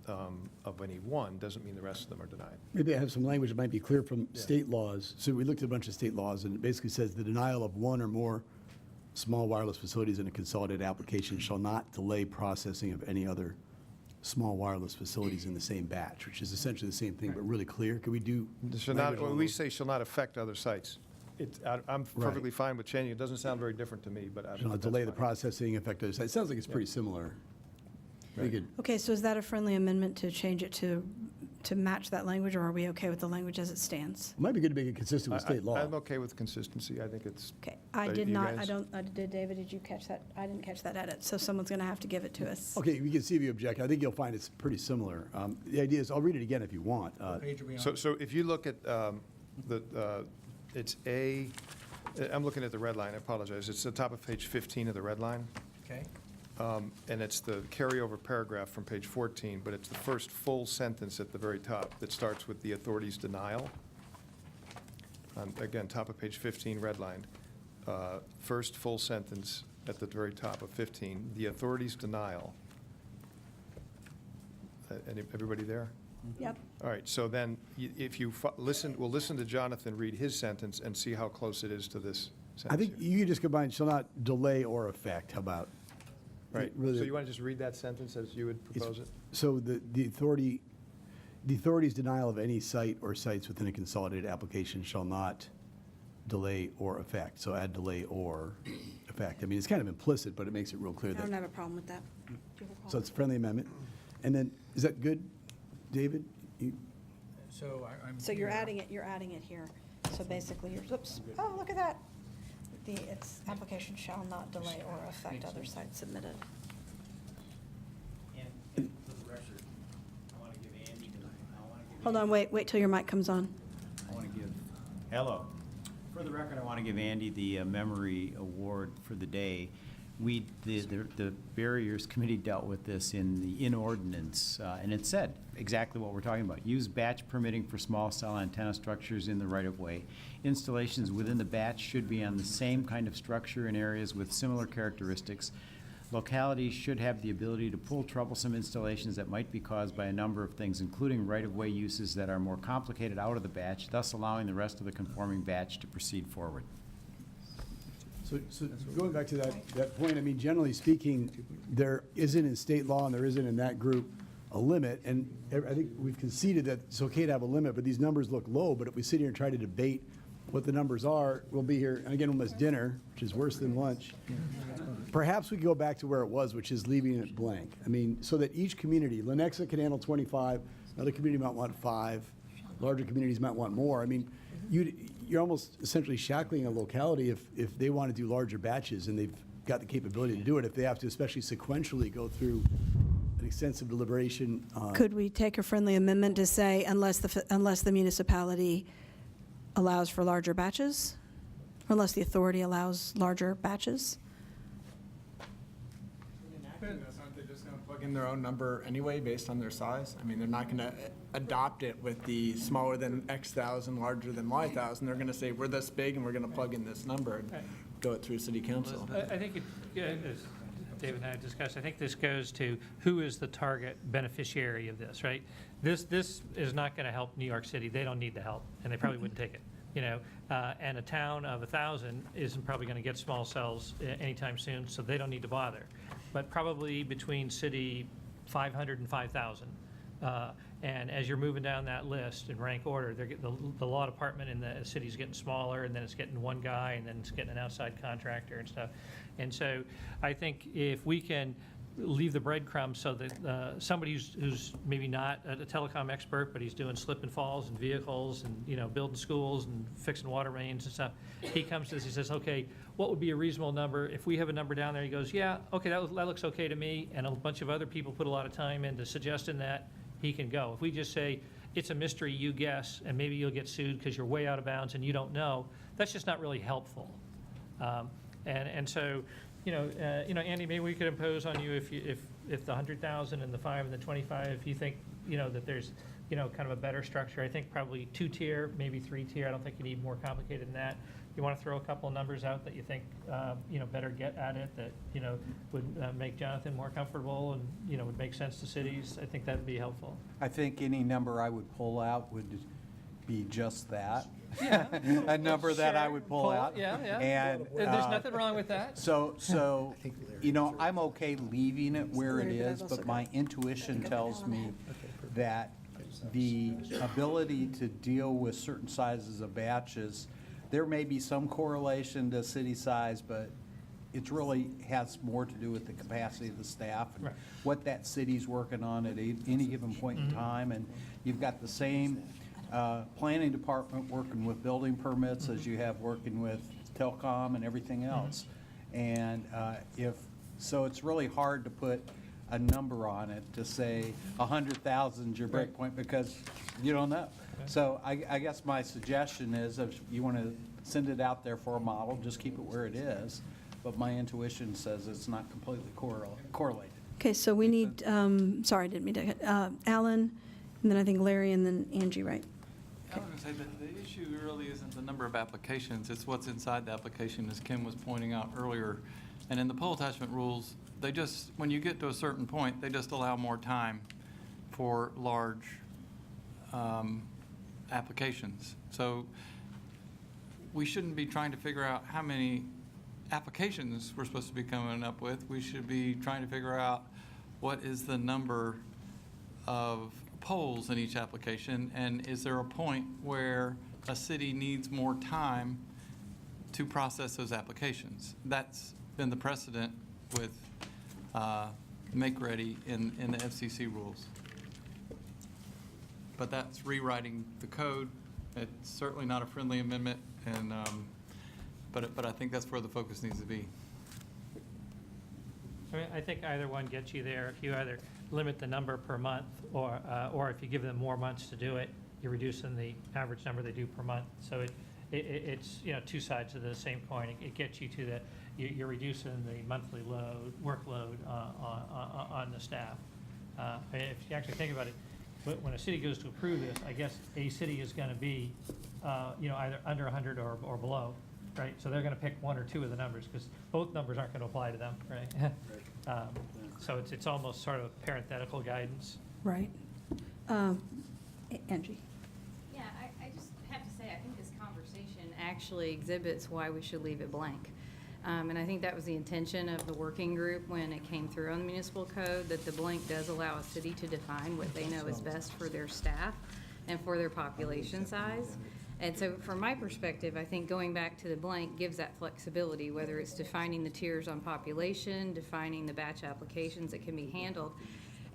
of any one doesn't mean the rest of them are denied. Maybe I have some language that might be clear from state laws. So we looked at a bunch of state laws, and it basically says the denial of one or more small wireless facilities in a consolidated application shall not delay processing of any other small wireless facilities in the same batch, which is essentially the same thing, but really clear. Could we do? When we say shall not affect other sites, I'm perfectly fine with changing. It doesn't sound very different to me, but I Shall not delay the processing, affect other sites. It sounds like it's pretty similar. Very good. Okay, so is that a friendly amendment to change it to match that language, or are we okay with the language as it stands? It might be good to make it consistent with state law. I'm okay with consistency. I think it's. Okay, I did you not, guys? did David, did you catch that? I didn't catch that edit, so someone's going to have to give it to us. Okay, we can see if you object. I think you'll find it's pretty similar. The idea is, I'll read it again if you want. So if you look at it's I'm looking at the red line, I apologize. It's the top of page 15 of the red line. Okay. And it's the carryover paragraph from page 14, but it's the first full sentence at the very top that starts with the authority's denial. Again, top of page 15, redlined. First full sentence at the very top of 15, the authority's denial. Everybody there? Yep. All right, so then if you we'll listen to Jonathan read his sentence and see how close it is to this sentence. I think you can just combine shall not delay or affect. How about? Right, Really- so you want to just read that sentence as you would propose it? So the authority's denial of any site or sites within a consolidated application shall not delay or affect. So add delay or affect. I mean, it's kind of implicit, but it makes it real clear I don't that, have a problem with that. Do you have a problem? so it's a friendly amendment. And then, is that good, David? So So you're adding it here. So basically, oops, oh, look at that. Its application shall not delay or affect other sites submitted. And for the record, I want to give Andy, Hold on, wait till your mic comes on. hello. For the record, I want to give Andy the memory award for the day. the barriers committee dealt with this in ordinance, and it said exactly what we're talking about. Use batch permitting for small cell antenna structures in the right-of-way. Installations within the batch should be on the same kind of structure in areas with similar characteristics. Localities should have the ability to pull troublesome installations that might be caused by a number of things, including right-of-way uses that are more complicated out of the batch, thus allowing the rest of the conforming batch to proceed forward. So going back to that point, I mean, generally speaking, there isn't in state law and there isn't in that group a limit. And I think we've conceded that it's okay to have a limit, but these numbers look low. But if we sit here and try to debate what the numbers are, we'll be here, and again, we'll miss dinner, which is worse than lunch. Perhaps we go back to where it was, which is leaving it blank. I mean, so that each community, Lenexa can handle 25, another community might want 5, larger communities might want more. I mean, you're almost essentially shackling a locality if they want to do larger batches and they've got the capability to do it, if they have to especially sequentially go through an extensive deliberation. Could we take a friendly amendment to say unless the municipality allows for larger batches? Or unless the authority allows larger batches? Aren't they just going to plug in their own number anyway based on their size? I mean, they're not going to adopt it with the smaller than X thousand, larger than Y thousand. They're going to say, we're this big and we're going to plug in this number and go it through city council. I think, as David and I discussed, I think this goes to who is the target beneficiary of this, right? This is not going to help New York City. They don't need the help, and they probably wouldn't take it. And a town of 1,000 isn't probably going to get small cells anytime soon, so they don't need to bother. But probably between city 500 and 5,000. And as you're moving down that list in rank order, the law department in the city's getting smaller, and then it's getting one guy, and then it's getting an outside contractor and stuff. And so I think if we can leave the breadcrumbs so that somebody who's maybe not a telecom expert, but he's doing slip and falls and vehicles and, building schools and fixing water mains and stuff, he comes to us, he says, okay, what would be a reasonable number? If we have a number down there, he goes, yeah, okay, that looks okay to me, and a bunch of other people put a lot of time into suggesting that, he can go. If we just say, it's a mystery, you guess, and maybe you'll get sued because you're way out of bounds and you don't know, that's just not really helpful. And so, Andy, maybe we could impose on you if the 100,000 and the 5 and the 25, if you think, that there's, kind of a better structure. I think probably 2-tier, maybe 3-tier. I don't think you need more complicated than that. You want to throw a couple of numbers out that you think, better get at it, that, would make Jonathan more comfortable and, would make sense to cities. I think that'd be helpful. I think any number I would pull out would be just that. Yeah. A number that I would pull out. Yeah. And there's nothing wrong with that. So, I'm okay leaving it where it is, but my intuition tells me that the ability to deal with certain sizes of batches, there may be some correlation to city size, but it really has more to do with the capacity of the staff and what that city's working on at any given point in time. And you've got the same planning department working with building permits as you have working with telecom and everything else. And so it's really hard to put a number on it to say 100,000 is your break point because you don't know. So I guess my suggestion is if you want to send it out there for a model, just keep it where it is. But my intuition says it's not completely correlated. Okay, so we need, sorry, I didn't mean to, Alan, and then I think Larry, and then Angie, right? I was going to say that the issue really isn't the number of applications, it's what's inside the application, as Kim was pointing out earlier. And in the poll attachment rules, they just, when you get to a certain point, they just allow more time for large applications. So we shouldn't be trying to figure out how many applications we're supposed to be coming up with. We should be trying to figure out what is the number of polls in each application, and is there a point where a city needs more time to process those applications? That's been the precedent with Make Ready in the FCC rules. But that's rewriting the code. It's certainly not a friendly amendment, and but I think that's where the focus needs to be. I think either one gets you there. If you either limit the number per month, or if you give them more months to do it, you're reducing the average number they do per month. So it's two sides of the same coin. It gets you to you're reducing the monthly workload on the staff. If you actually think about it, when a city goes to approve this, I guess a city is going to be, either under 100 or below, right? So they're going to pick one or two of the numbers, because both numbers aren't going to apply to them, right? So it's almost sort of parenthetical guidance. Right. Angie? Yeah, I just have to say, I think this conversation actually exhibits why we should leave it blank. And I think that was the intention of the working group when it came through on the municipal code, that the blank does allow a city to define what they know is best for their staff and for their population size. And so from my perspective, I think going back to the blank gives that flexibility, whether it's defining the tiers on population, defining the batch applications that can be handled.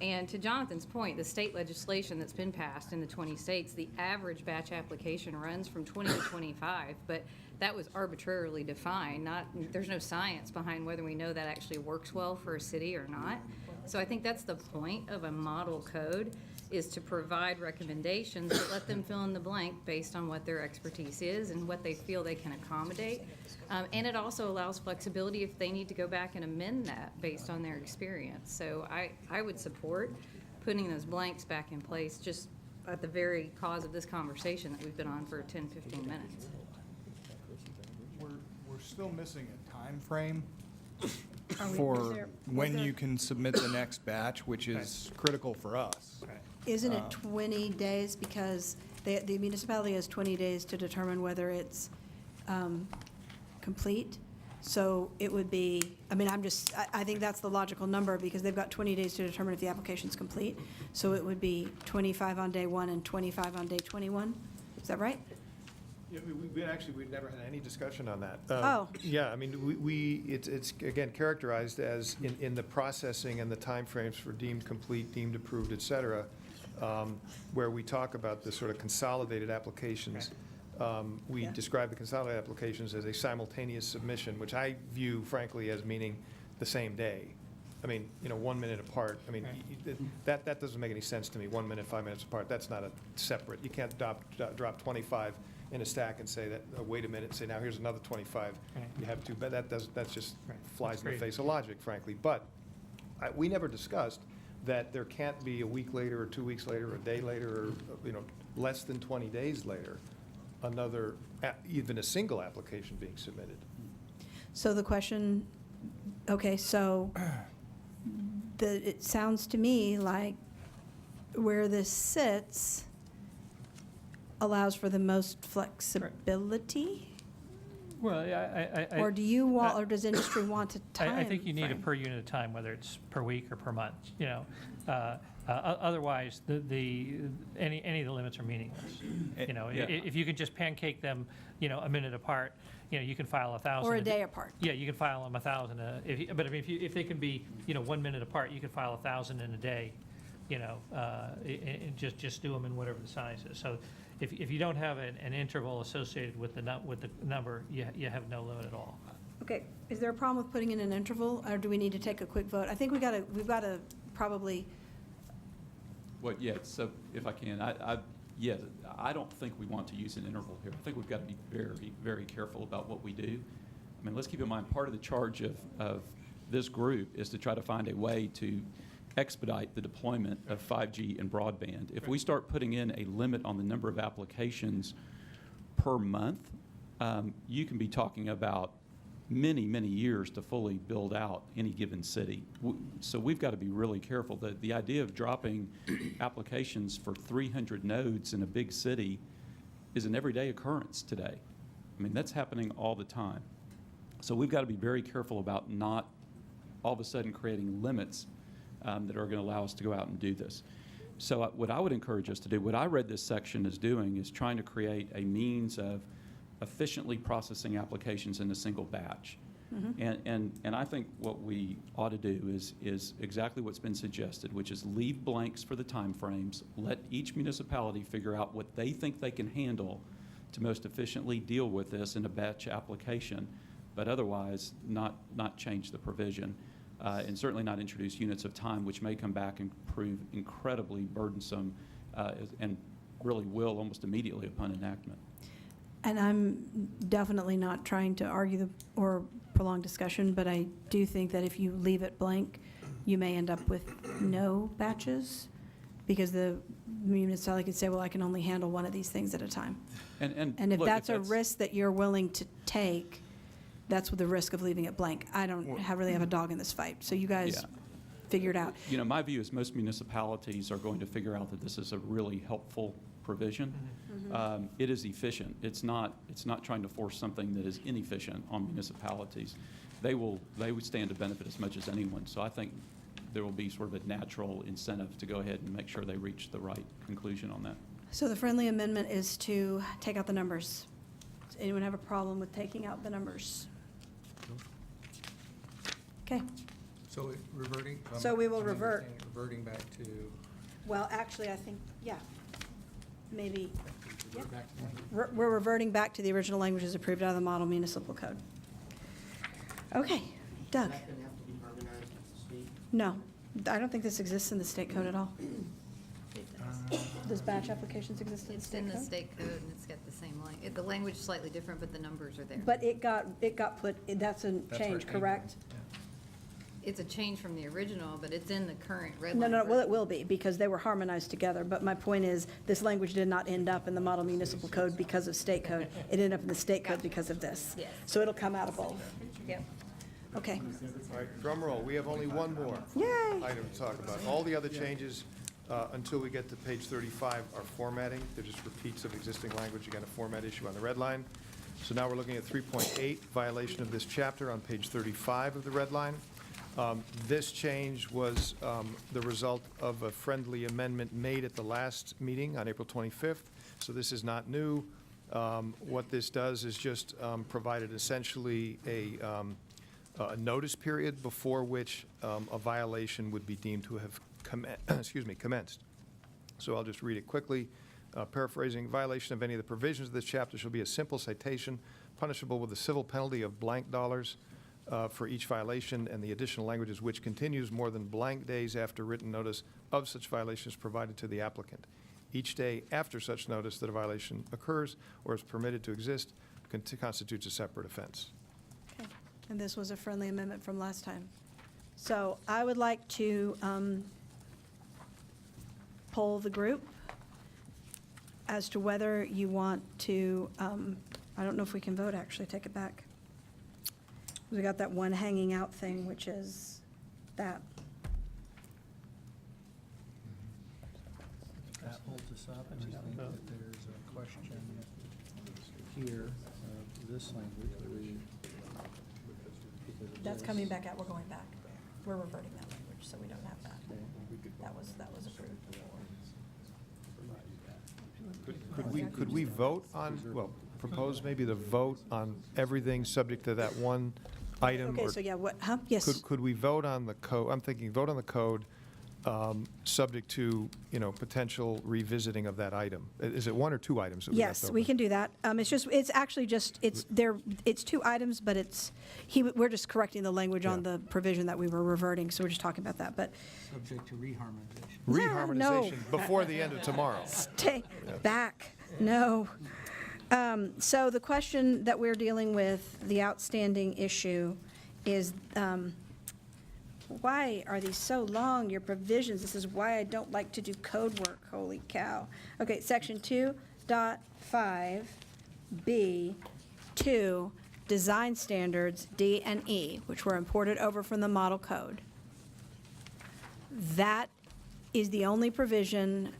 And to Jonathan's point, the state legislation that's been passed in the 20 states, the average batch application runs from 20 to 25, but that was arbitrarily defined. There's no science behind whether we know that actually works well for a city or not. So I think that's the point of a model code, is to provide recommendations that let them fill in the blank based on what their expertise is and what they feel they can accommodate. And it also allows flexibility if they need to go back and amend that based on their experience. So I would support putting those blanks back in place, just at the very cause of this conversation that we've been on for 10, 15 minutes. We're still missing a time frame Are we- for is when there- you can submit the next batch, which is critical for us. Isn't it 20 days? Because the municipality has 20 days to determine whether it's complete. So it would be, I think that's the logical number, because they've got 20 days to determine if the application's complete. So it would be 25 on day 1 and 25 on day 21. Is that right? Yeah, we've never had any discussion on that. Oh. Yeah, I mean, it's again characterized as in the processing and the timeframes for deemed complete, deemed approved, et cetera, where we talk about the sort of consolidated applications. We describe the consolidated applications as a simultaneous submission, which I view frankly as meaning the same day. I mean, 1 minute apart. I mean, that doesn't make any sense to me, 1 minute, 5 minutes apart. That's not a separate. You can't drop 25 in a stack and say that, wait a minute, and say, now here's another 25. You have to, but that just flies in the face of logic, frankly. But we never discussed that there can't be a week later or 2 weeks later or a day later or, less than 20 days later, another, even a single application being submitted. So the question, okay, so it sounds to me like where this sits allows for the most flexibility? Well, Or do you want, or does industry want a time I think you need a frame? per unit of time, whether it's per week or per month, Otherwise, any of the limits are meaningless. If you can just pancake them, a minute apart, you can file 1,000. Or a day apart. Yeah, you can file them 1,000. But I mean, if they can be, 1 minute apart, you can file 1,000 in a day. And just do them in whatever the size is. So if you don't have an interval associated with the number, you have no limit at all. Okay, is there a problem with putting in an interval, or do we need to take a quick vote? I think we've got to probably. Well, yeah, so if I can, I don't think we want to use an interval here. I think we've got to be very, very careful about what we do. I mean, let's keep in mind, part of the charge of this group is to try to find a way to expedite the deployment of 5G and broadband. If we start putting in a limit on the number of applications per month, you can be talking about many, many years to fully build out any given city. So we've got to be really careful. The idea of dropping applications for 300 nodes in a big city is an everyday occurrence today. I mean, that's happening all the time. So we've got to be very careful about not all of a sudden creating limits that are going to allow us to go out and do this. So what I would encourage us to do, what I read this section as doing, is trying to create a means of efficiently processing applications in a single batch. Mm-hmm. And I think what we ought to do is exactly what's been suggested, which is leave blanks for the time frames, let each municipality figure out what they think they can handle to most efficiently deal with this in a batch application, but otherwise not change the provision. And certainly not introduce units of time, which may come back and prove incredibly burdensome and really will almost immediately upon enactment. And I'm definitely not trying to argue or prolonged discussion, but I do think that if you leave it blank, you may end up with no batches, because the municipality could say, well, I can only handle one of these things at a time. And if look, that's a risk that you're willing to take, that's the risk of leaving it blank. I don't really have a dog in this fight, so you guys Yeah. figure it out. You know, my view is most municipalities are going to figure out that this is a really helpful provision. It is efficient. It's not trying to force something that is inefficient on municipalities. They would stand to benefit as much as anyone. So I think there will be sort of a natural incentive to go ahead and make sure they reach the right conclusion on that. So the friendly amendment is to take out the numbers. Does anyone have a problem with taking out the numbers? Okay. So reverting? So we will revert. Reverting back to. Well, actually, I think, yeah, maybe, yeah. Back to language. We're reverting back to the original language as approved out of the model municipal code. Okay, Doug? No, I don't think this exists in the state code at all. Does batch applications exist in the It's state in code? the state code, and it's got the same language. The language is slightly different, but the numbers are there. But it got put, that's a change, correct? It's a change from the original, but it's in the current red No, line. no, well, version. it will be, because they were harmonized together. But my point is, this language did not end up in the model municipal code because of state code. It ended up in the state code because of this. Yes. So it'll come out of both. Yep. Okay. All right, drum roll, we have only one more Yay! item to talk about. All the other changes, until we get to page 35, are formatting. They're just repeats of existing language, again, a format issue on the red line. So now we're looking at 3.8, violation of this chapter on page 35 of the red line. This change was the result of a friendly amendment made at the last meeting on April 25th, so this is not new. What this does is just provided essentially a notice period before which a violation would be deemed to have commenced. So I'll just read it quickly. Paraphrasing, violation of any of the provisions of this chapter shall be a simple citation, punishable with a civil penalty of blank dollars for each violation, and the additional language is which continues more than blank days after written notice of such violation is provided to the applicant. Each day after such notice that a violation occurs or is permitted to exist constitutes a separate offense. Okay. And this was a friendly amendment from last time. So I would like to poll the group as to whether you want to, I don't know if we can vote, actually, take it back. We got that one hanging out thing, which is that. That holds us up, and I think that there's a question here of this language. That's coming back out, we're going back. We're reverting that language, so we don't have that. That was approved. Could we vote on, well, propose maybe the vote on everything subject to that one item? Okay, or so yeah, what, huh? Yes. Could we vote on the code, I'm thinking, vote on the code, subject to, potential revisiting of that item? Is it one or two items that we left Yes, over? we can do that. It's actually just, it's two items, but we're just correcting the language on the provision that we were reverting, so we're just talking about that, but. Subject to reharmonization. Reharmonization before the end of tomorrow. Stay back, no. So the question that we're dealing with, the outstanding issue, is why are these so long, your provisions? This is why I don't like to do code work, holy cow. Okay, section 2.5B2, design standards, D and E, which were imported over from the model code. That is the only provision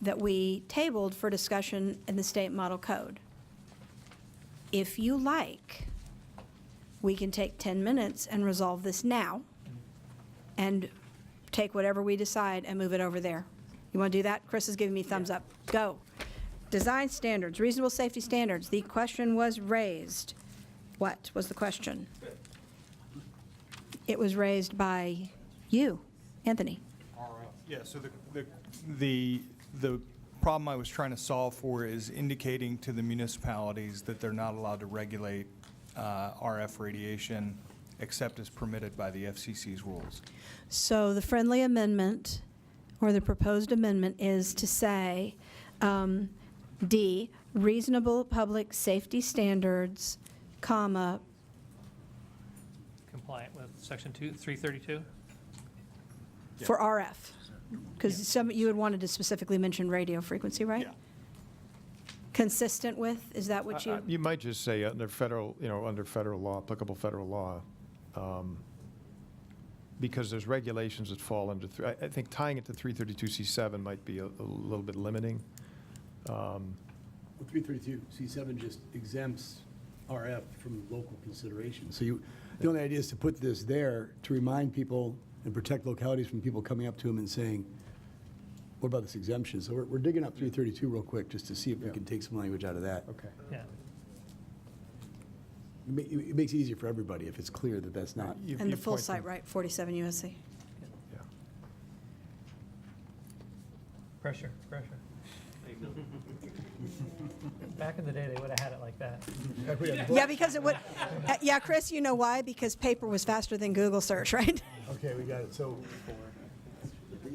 that we tabled for discussion in the state model code. If you like, we can take 10 minutes and resolve this now and take whatever we decide and move it over there. You want to do that? Chris is giving me thumbs up. Go. Design standards, reasonable safety standards. The question was raised. What was the question? It was raised by you, Anthony. Yeah, so the problem I was trying to solve for is indicating to the municipalities that they're not allowed to regulate RF radiation except as permitted by the FCC's rules. So the friendly amendment, or the proposed amendment, is to say, D, reasonable public safety standards, comma, compliant with section 332? For RF, because you had wanted to specifically mention radio frequency, right? Yeah. Consistent with, is that what you? You might just say under federal, under federal law, applicable federal law, because there's regulations that fall under, I think tying it to 332C7 might be a little bit limiting. Well, 332C7 just exempts RF from local consideration. So the only idea is to put this there to remind people and protect localities from people coming up to them and saying, what about this exemption? So we're digging up 332 real quick just to see if we can take some language out of that. Okay. Yeah. It makes it easier for everybody if it's clear that that's not. And the full site, right, 47 USC. Pressure. Back in the day, they would have had it like that. Yeah, because it would, yeah, Chris, you know why? Because paper was faster than Google search, right? Okay, we got it. So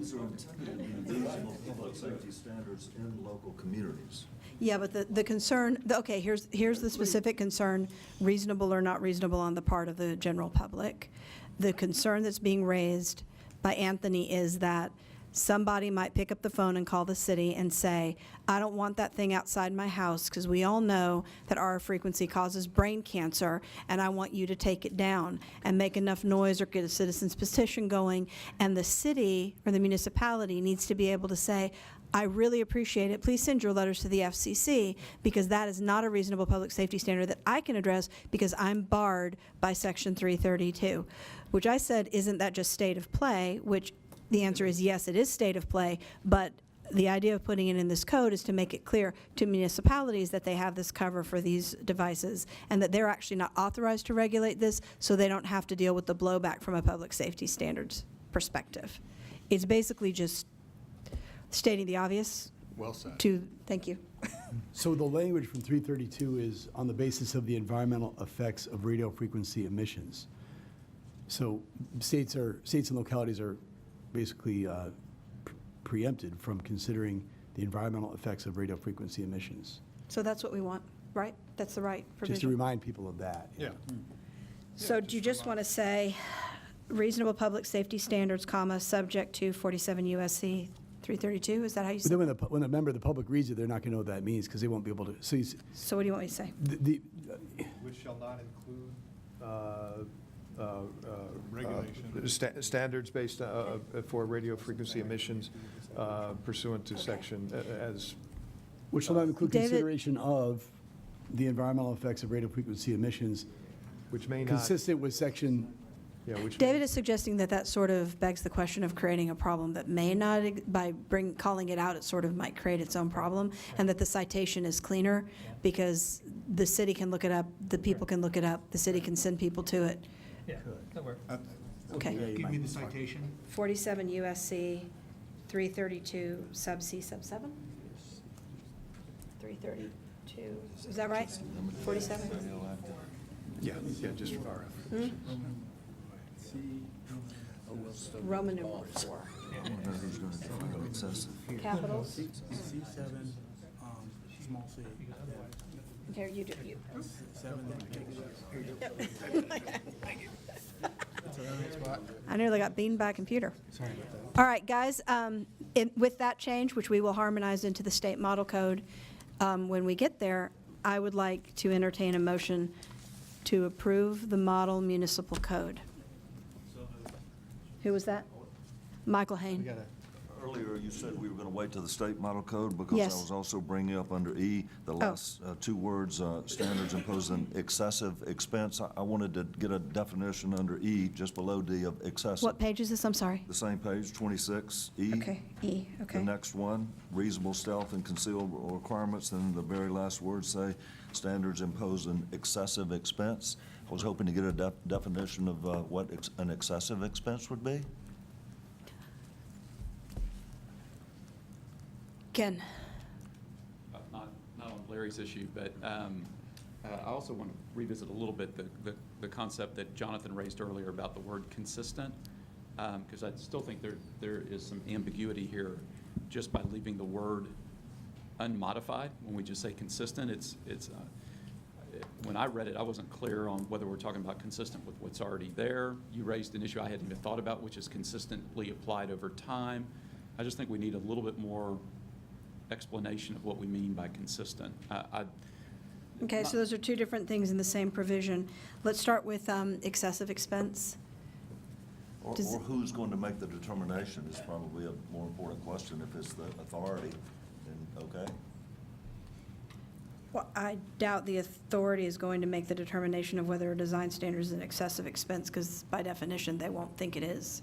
These are intended to be reasonable public safety standards in local communities. Yeah, but the concern, okay, here's the specific concern, reasonable or not reasonable on the part of the general public. The concern that's being raised by Anthony is that somebody might pick up the phone and call the city and say, I don't want that thing outside my house because we all know that RF frequency causes brain cancer, and I want you to take it down and make enough noise or get a citizen's petition going. And the city or the municipality needs to be able to say, I really appreciate it. Please send your letters to the FCC because that is not a reasonable public safety standard that I can address because I'm barred by Section 332, which I said, isn't that just state of play, which the answer is yes, it is state of play, but the idea of putting it in this code is to make it clear to municipalities that they have this cover for these devices and that they're actually not authorized to regulate this, so they don't have to deal with the blowback from a public safety standards perspective. It's basically just stating the obvious. Well said. Thank you. So the language from 332 is on the basis of the environmental effects of radio frequency emissions. So states and localities are basically preempted from considering the environmental effects of radio frequency emissions. So that's what we want, right? That's the right provision. Just to remind people of that. Yeah. So do you just want to say reasonable public safety standards, comma, subject to 47 USC 332? Is that how you But say then it? when a member of the public reads it, they're not going to know what that means because they won't be able to. So what do you want me to say? Which shall not include standards based for radio frequency emissions pursuant to section as. Which will not include David- consideration of the environmental effects of radio frequency emissions. Which may not. Consistent with section. Yeah, which. David is suggesting that that sort of begs the question of creating a problem that may not, calling it out, it sort of might create its own problem, and that the citation is cleaner because the city can look it up, the people can look it up, the city can send people to it. Yeah, that works. Okay. Give me the citation. 47 USC 332 sub C sub 7? 332, is that right? 47? Yeah, just RF. Roman numeral 4. Capitals? C7, small c. Here, you do, you. 7. I nearly got beaten by a computer. Sorry about that. All right, guys, with that change, which we will harmonize into the state model code, when we get there, I would like to entertain a motion to approve the model municipal code. Who was that? Michael Hain. Earlier, you said we were going to wait to the state model code because Yes. I was also bringing up under E, the last two words, standards impose an excessive expense. I wanted to get a definition under E, just below D, of excessive. What page is this? I'm sorry. The same page, 26, E. Okay, E, okay. The next one, reasonable stealth and concealed requirements, then the very last words say, standards impose an excessive expense. I was hoping to get a definition of what an excessive expense would be. Ken. Not on Larry's issue, but I also want to revisit a little bit the concept that Jonathan raised earlier about the word consistent, because I still think there is some ambiguity here just by leaving the word unmodified. When we just say consistent, when I read it, I wasn't clear on whether we're talking about consistent with what's already there. You raised an issue I hadn't even thought about, which is consistently applied over time. I just think we need a little bit more explanation of what we mean by consistent. Okay, so those are two different things in the same provision. Let's start with excessive expense. Or who's going to make the determination is probably a more important question. If it's the authority, then okay. Well, I doubt the authority is going to make the determination of whether a design standard is an excessive expense, because by definition, they won't think it is.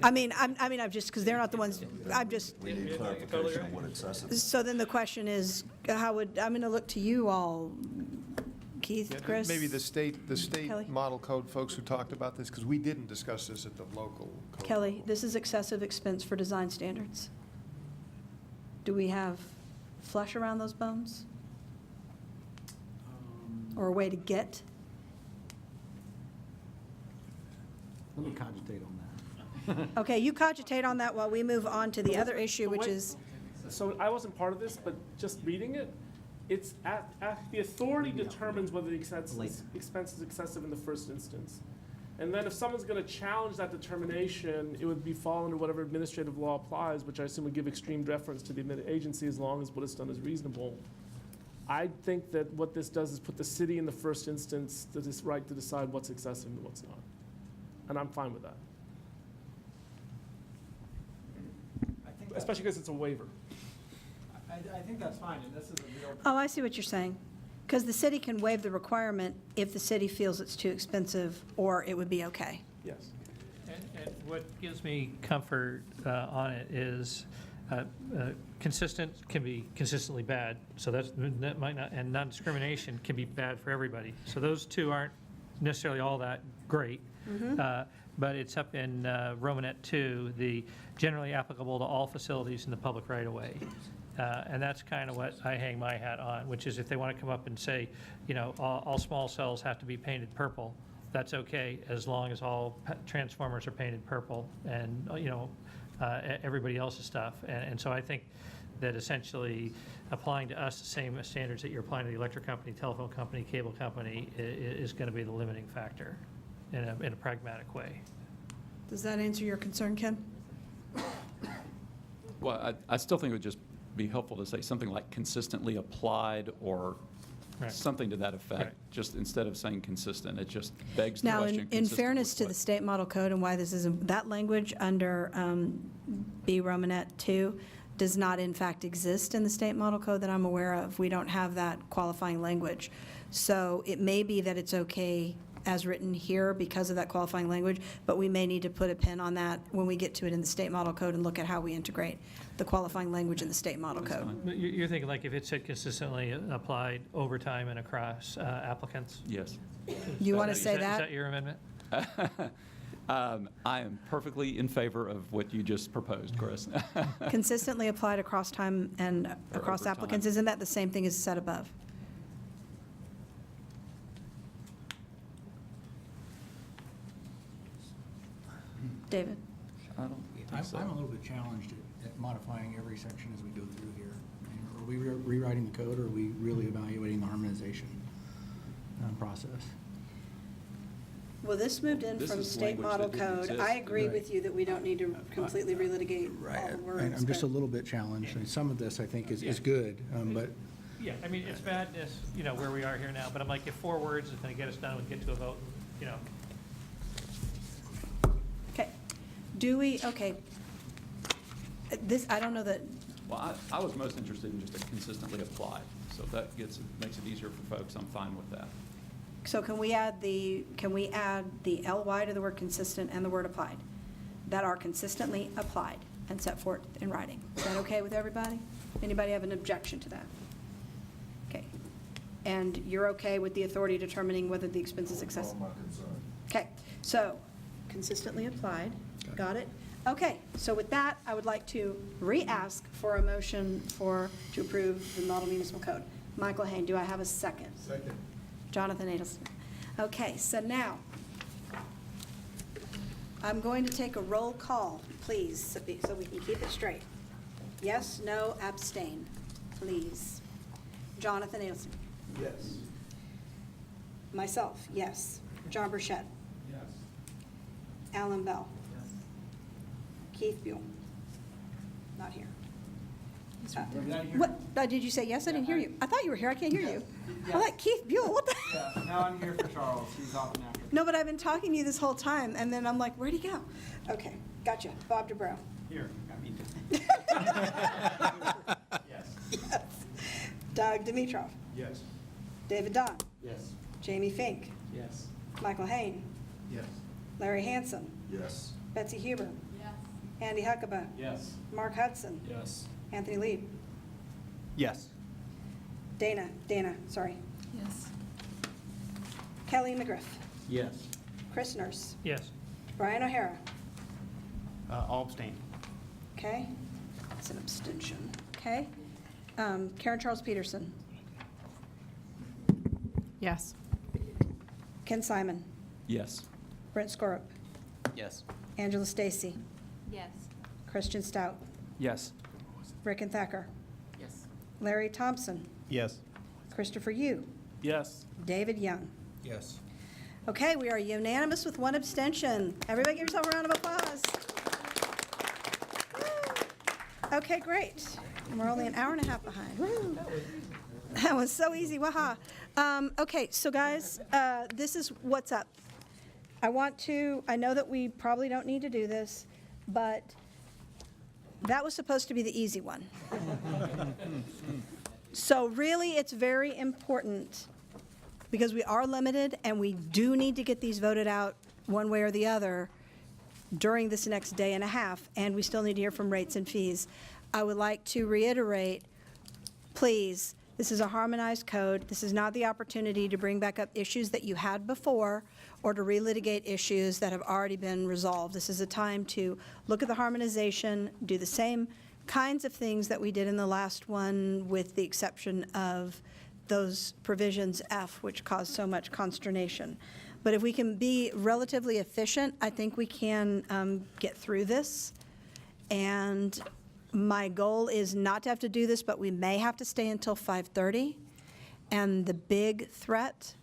I'm just, because they're not the ones, I'm just. We need clarification of what excessive is. So then the question is, I'm going to look to you all, Keith, Chris? Maybe the state Kelly? model code folks who talked about this, because we didn't discuss this at the local code. Kelly, this is excessive expense for design standards. Do we have flesh around those bones? Or a way to get? Let me cogitate on that. Okay, you cogitate on that while we move on to the other issue, which is, So I wasn't part of this, but just reading it, it's the authority determines whether the expense is excessive in the first instance. And then if someone's going to challenge that determination, it would be fall under whatever administrative law applies, which I assume would give extreme deference to the admitted agency as long as what is done is reasonable. I think that what this does is put the city in the first instance to this right to decide what's excessive and what's not. And I'm fine with that. Especially because it's a waiver. I think that's fine, and this is a real. oh, I see what you're saying. Because the city can waive the requirement if the city feels it's too expensive, or it would be okay. Yes. And what gives me comfort on it is consistent can be consistently bad, so that might not, and non-discrimination can be bad for everybody. So those two aren't necessarily all that great. But it's up in Romanet 2, the generally applicable to all facilities in the public right-of-way. And that's kind of what I hang my hat on, which is if they want to come up and say, all small cells have to be painted purple, that's okay, as long as all transformers are painted purple and, everybody else's stuff. And so I think that essentially applying to us the same standards that you're applying to the electric company, telephone company, cable company is going to be the limiting factor in a pragmatic way. Does that answer your concern, Ken? Well, I still think it would just be helpful to say something like consistently applied or something to that effect. Right. Just instead of saying consistent, it just begs the Now, question. in fairness to the state model code and why this isn't, that language under B Romanet 2 does not in fact exist in the state model code that I'm aware of. We don't have that qualifying language. So it may be that it's okay as written here because of that qualifying language, but we may need to put a pin on that when we get to it in the state model code and look at how we integrate the qualifying language in the state model code. But you're thinking like if it said consistently applied over time and across applicants? Yes. You want to say Is that? that your amendment? I am perfectly in favor of what you just proposed, Chris. Consistently applied across time and Or across over time. applicants, isn't that the same thing as said above? David? I don't think so. I'm a little bit challenged at modifying every section as we go through here. Are we rewriting the code, or are we really evaluating the harmonization process? Well, this moved in This from is state language model that didn't code. exist. I agree Right. with you that we don't need to completely relitigate all the words. I'm just a but- little bit challenged, and some of this I think is good, but Yeah, I mean, it's madness, where we are here now, but I'm like, if 4 words is going to get us done, we get to a vote, Okay. Do we, okay. This, I don't know that, Well, I was most interested in just a consistently applied. So if that makes it easier for folks, I'm fine with that. so can we add the LY to the word consistent and the word applied? That are consistently applied and set forth in writing. Is that okay with everybody? Anybody have an objection to that? Okay. And you're okay with the authority determining whether the expense is excessive? All my concern. Okay, so consistently applied, got it? Okay, so with that, I would like to re-ask for a motion to approve the model municipal code. Michael Hain, do I have a second? Second. Jonathan Adelson. Okay, so now, I'm going to take a roll call, please, so we can keep it straight. Yes, no, abstain, please. Jonathan Adelson. Yes. Myself, yes. John Burchett. Yes. Alan Bell. Keith Buell. Not here. What, did you say yes? I didn't hear you. I thought you were here. I can't hear you. I like Keith Buell. What the? Yeah, now I'm here for Charles. He's off in Africa. No, but I've been talking to you this whole time, and then I'm like, where'd he go? Okay, gotcha. Bob DeBrow. Here, got me. Yes. Doug Dimitrov. Yes. David Don. Yes. Jamie Fink. Yes. Michael Hain. Yes. Larry Hanson. Yes. Betsy Huber. Yes. Andy Huckabee. Yes. Mark Hudson. Yes. Anthony Lieb. Yes. Dana, sorry. Yes. Kelly McGriff. Yes. Chris Nurse. Yes. Brian O'Hara. All abstain. Okay, it's an abstention. Okay. Karen Charles Peterson. Yes. Ken Simon. Yes. Brent Skorup. Yes. Angela Stacy. Yes. Christian Stout. Yes. Rick and Thacker. Yes. Larry Thompson. Yes. Christopher Yu. Yes. David Young. Yes. Okay, we are unanimous with one abstention. Everybody give yourself a round of applause. Woo. Okay, great. And we're only an hour and a half behind. Woo. That was so easy, waha. Okay, so guys, this is what's up. I know that we probably don't need to do this, but that was supposed to be the easy one. So really, it's very important, because we are limited and we do need to get these voted out one way or the other during this next day and a half, and we still need to hear from rates and fees. I would like to reiterate, please, this is a harmonized code. This is not the opportunity to bring back up issues that you had before or to relitigate issues that have already been resolved. This is a time to look at the harmonization, do the same kinds of things that we did in the last one, with the exception of those provisions F, which caused so much consternation. But if we can be relatively efficient, I think we can get through this. And my goal is not to have to do this, but we may have to stay until 5:30. And the big threat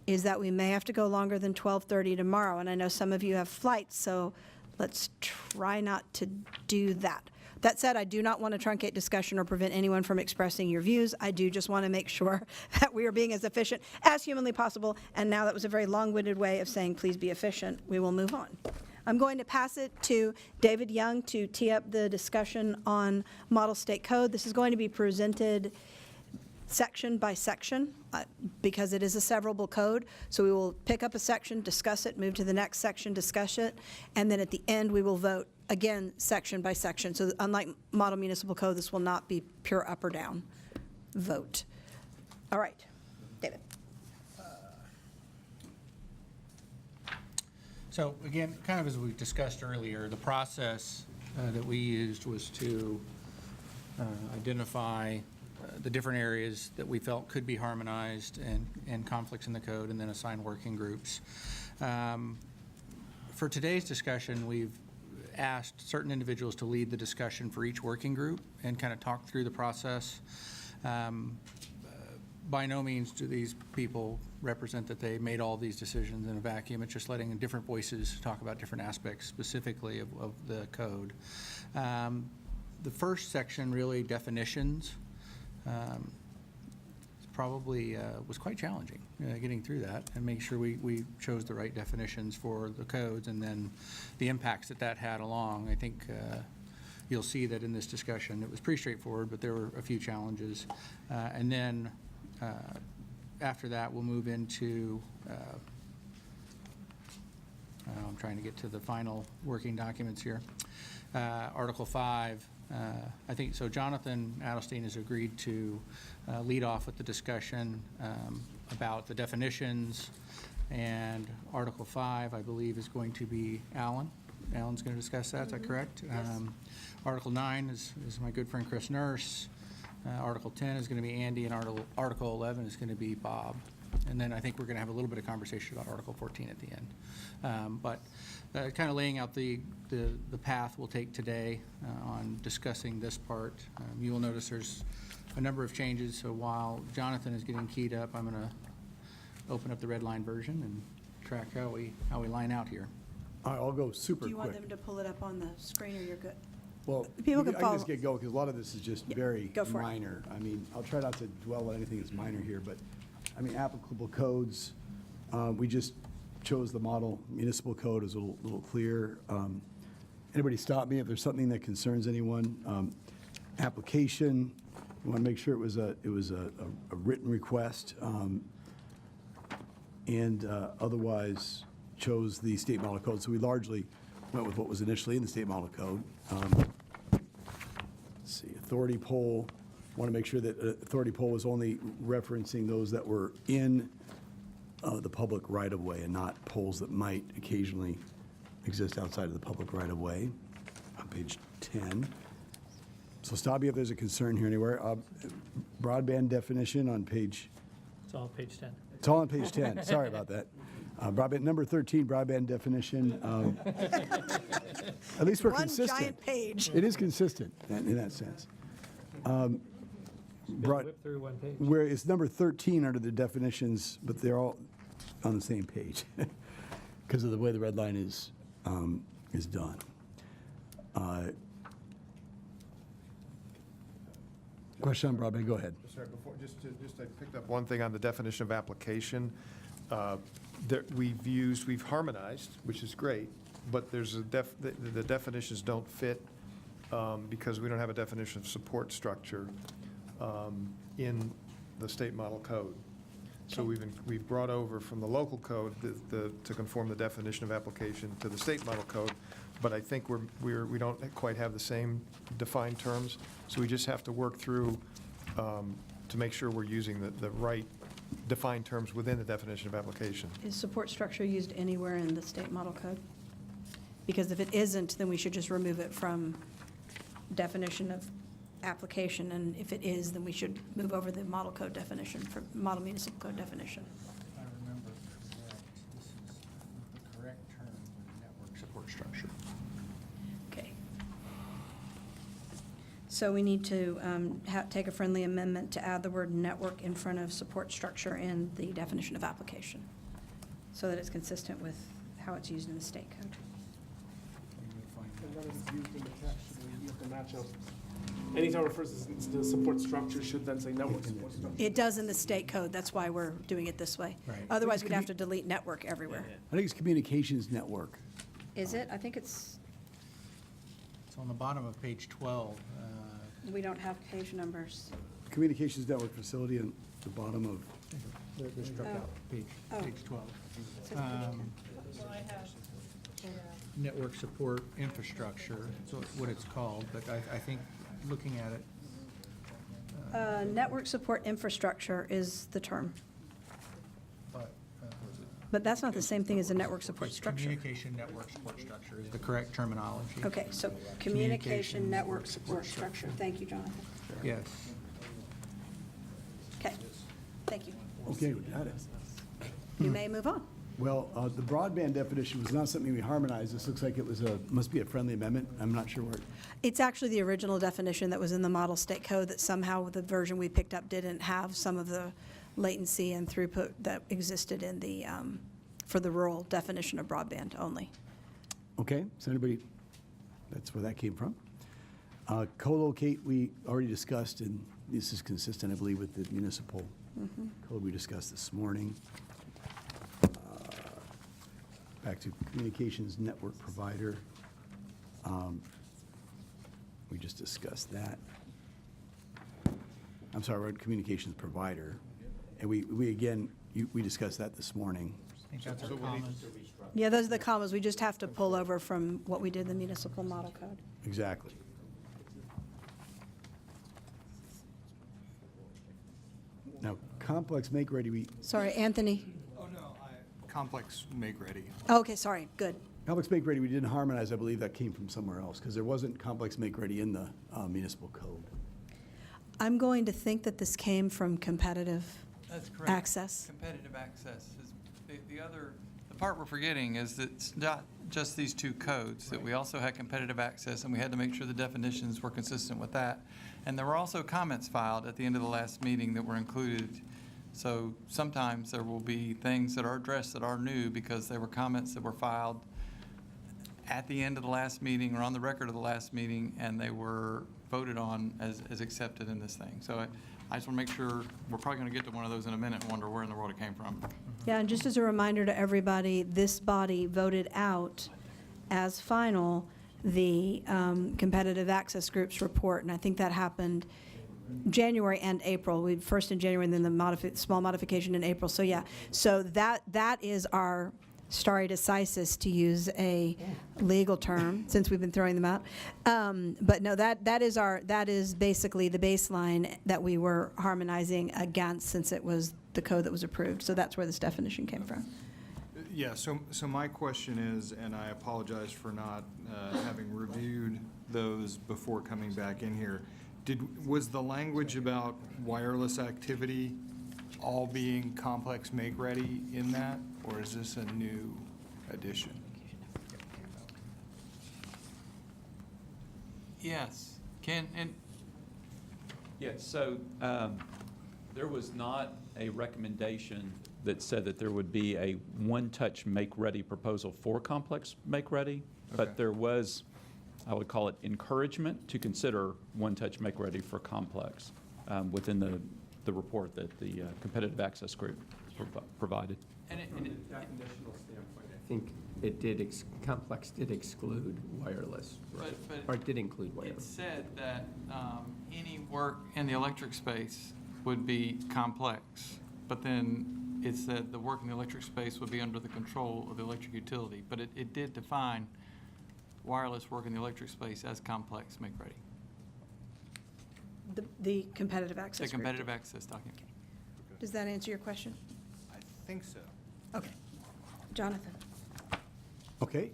is that we may have to go longer than 12:30 tomorrow. And I know some of you have flights, so let's try not to do that. That said, I do not want to truncate discussion or prevent anyone from expressing your views. I do just want to make sure that we are being as efficient as humanly possible. And now that was a very long-winded way of saying, please be efficient. We will move on. I'm going to pass it to David Young to tee up the discussion on Model State Code. This is going to be presented section by section because it is a severable code. So we will pick up a section, discuss it, move to the next section, discuss it, and then at the end we will vote, again, section by section. So unlike Model Municipal Code, this will not be pure up or down vote. All right, David. So again, kind of as we discussed earlier, the process that we used was to identify the different areas that we felt could be harmonized and conflicts in the code, and then assign working groups. For today's discussion, we've asked certain individuals to lead the discussion for each working group and kind of talk through the process. By no means do these people represent that they made all these decisions in a vacuum. It's just letting different voices talk about different aspects specifically of the code. The first section, really, definitions, probably was quite challenging getting through that and make sure we chose the right definitions for the codes, and then the impacts that had along. I think you'll see that in this discussion it was pretty straightforward, but there were a few challenges. And then after that, we'll move into, I'm trying to get to the final working documents here. Article 5, I think, so Jonathan Adelstein has agreed to lead off with the discussion about the definitions, and Article 5, I believe, is going to be Alan. Alan's going to discuss that, is that correct? Yes. Article 9 is my good friend Chris Nurse. Article 10 is going to be Andy, and Article 11 is going to be Bob. And then I think we're going to have a little bit of conversation about Article 14 at the end. But kind of laying out the path we'll take today on discussing this part. You will notice there's a number of changes, so while Jonathan is getting keyed up, I'm going to open up the red line version and track how we line out here. All right, I'll go super Do you want quick. them to pull it up on the screen, or you're good? Well, People can I can follow. just get going, because a lot of this is just very go for it. minor. I mean, I'll try not to dwell on anything that's minor here, but, I mean, applicable codes, we just chose the model municipal code as a little clear. Anybody stop me if there's something that concerns anyone. Application, we want to make sure it was a written request, and otherwise chose the state model code. So we largely went with what was initially in the state model code. Let's see, authority poll, want to make sure that authority poll was only referencing those that were in the public right-of-way and not polls that might occasionally exist outside of the public right-of-way, on page 10. So stop me if there's a concern here anywhere. Broadband definition on page, It's all page 10. it's all on page 10, sorry about that. Broadband, number 13, broadband definition. At least we're One consistent. giant page. It is consistent in that sense. Whip through one page. Where it's number 13 under the definitions, but they're all on the same page because of the way the red line is done. Question on broadband, go ahead. Sorry, I picked up one thing on the definition of application. We've harmonized, which is great, but there's the definitions don't fit because we don't have a definition of support structure in the state model code. So we've brought over from the local code to conform the definition of application to the state model code, but I think we don't quite have the same defined terms, so we just have to work through to make sure we're using the right defined terms within the definition of application. Is support structure used anywhere in the state model code? Because if it isn't, then we should just remove it from definition of application, and if it is, then we should move over the model code definition, for model municipal code definition. If I remember correct, this is the correct term for the network support structure. Okay. So we need to take a friendly amendment to add the word network in front of support structure in the definition of application, so that it's consistent with how it's used in the state code. And that is used in the text, so you have to match up. Anytime it refers to the support structure, should then say network support structure. It does in the state code, that's why we're doing it this way. Right. Otherwise, we'd have to delete network everywhere. I think it's communications network. Is it? I think it's, It's on the bottom of page 12. we don't have page numbers. Communications network facility at the bottom of, They're struck out, page 12. Network support infrastructure, so what it's called, but I think, looking at it, Network support infrastructure is the term, but but that's not the same thing as a network support structure. communication network support structure is the correct terminology. Okay, so communication network support structure. Thank you, Jonathan. Yes. Okay, thank you. okay, we got it. You may move on. Well, the broadband definition was not something we harmonized. This looks like it was must be a friendly amendment. I'm not sure where. It's actually the original definition that was in the model state code that somehow the version we picked up didn't have some of the latency and throughput that existed in the, for the rural definition of broadband only. Okay, so anybody, that's where that came from. Co-locate, we already discussed, and this is consistent, I believe, with the municipal code we discussed this morning. Back to communications network provider. We just discussed that. I'm sorry, we're at communications provider. And we again, we discussed that this morning. I think that's our comments. Yeah, those are the commas. We just have to pull over from what we did in the municipal model code. Exactly. Now, complex make-ready, we, Sorry, Anthony. Complex make-ready. Okay, sorry, good. complex make-ready, we didn't harmonize, I believe that came from somewhere else, because there wasn't complex make-ready in the municipal code. I'm going to think that this came from competitive That's correct. access. Competitive access is, the part we're forgetting is that it's not just these two codes, that we also had competitive access, and we had to make sure the definitions were consistent with that. And there were also comments filed at the end of the last meeting that were included So sometimes there will be things that are addressed that are new because they were comments that were filed at the end of the last meeting or on the record of the last meeting, and they were voted on as accepted in this thing. So I just want to make sure, we're probably going to get to one of those in a minute and wonder where in the world it came from. Yeah, and just as a reminder to everybody, this body voted out as final the competitive access group's report, and I think that happened January and April. We first in January, and then the small modification in April. So yeah, so that is our stare decisis, to use a legal term, since we've been throwing them out. But no, that is basically the baseline that we were harmonizing against, since it was the code that was approved. So that's where this definition came from. Yeah, so my question is, and I apologize for not having reviewed those before coming back in here, was the language about wireless activity all being complex make-ready in that, or is this a new addition? Yes, Ken, and Yes, so there was not a recommendation that said that there would be a one-touch make-ready proposal for complex make-ready, Okay. but there was, I would call it, encouragement to consider one-touch make-ready for complex within the report that the competitive access group provided. From a definitional standpoint, I think it did, complex did exclude wireless, right? Or it did include it wireless. said that any work in the electric space would be complex, but then it said the work in the electric space would be under the control of the electric utility. But it did define wireless work in the electric space as complex make-ready. The competitive access The group. competitive access document. Does that answer your question? I think so. Okay. Jonathan? Okay,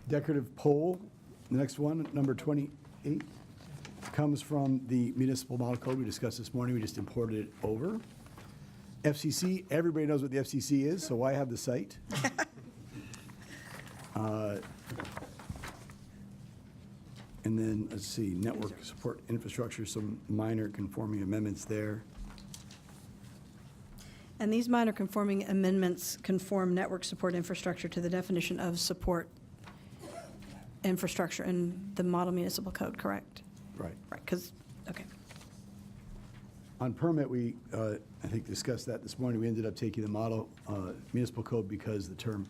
decorative pole, the next one, number 28, comes from the municipal model code we discussed this morning. We just imported it over. FCC, everybody knows what the FCC is, so why have the site? And then, let's see, network support infrastructure, some minor conforming amendments there. And these minor conforming amendments conform network support infrastructure to the definition of support infrastructure in the model municipal code, correct? Right. Right, because, okay. On permit, we, I think, discussed that this morning. We ended up taking the model municipal code because the term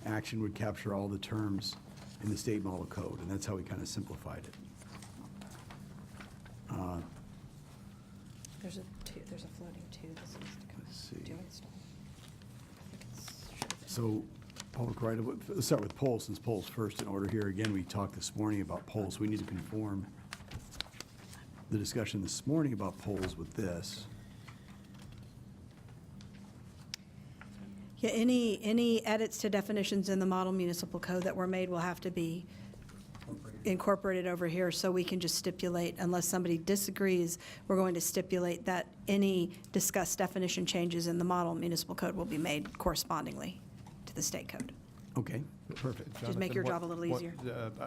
action would capture all the terms in the state model code, and that's how we kind of simplified it. There's a floating two. This needs to come. Let's see. Do install. I think it's. So, public right of, let's start with polls, since polls first in order here. Again, we talked this morning about polls. We need to conform the discussion this morning about polls with this. Yeah, any edits to definitions in the model municipal code that were made will have to be incorporated over here, so we can just stipulate, unless somebody disagrees, we're going to stipulate that any discussed definition changes in the model municipal code will be made correspondingly to the state code. Okay, perfect. Just make your job a little easier.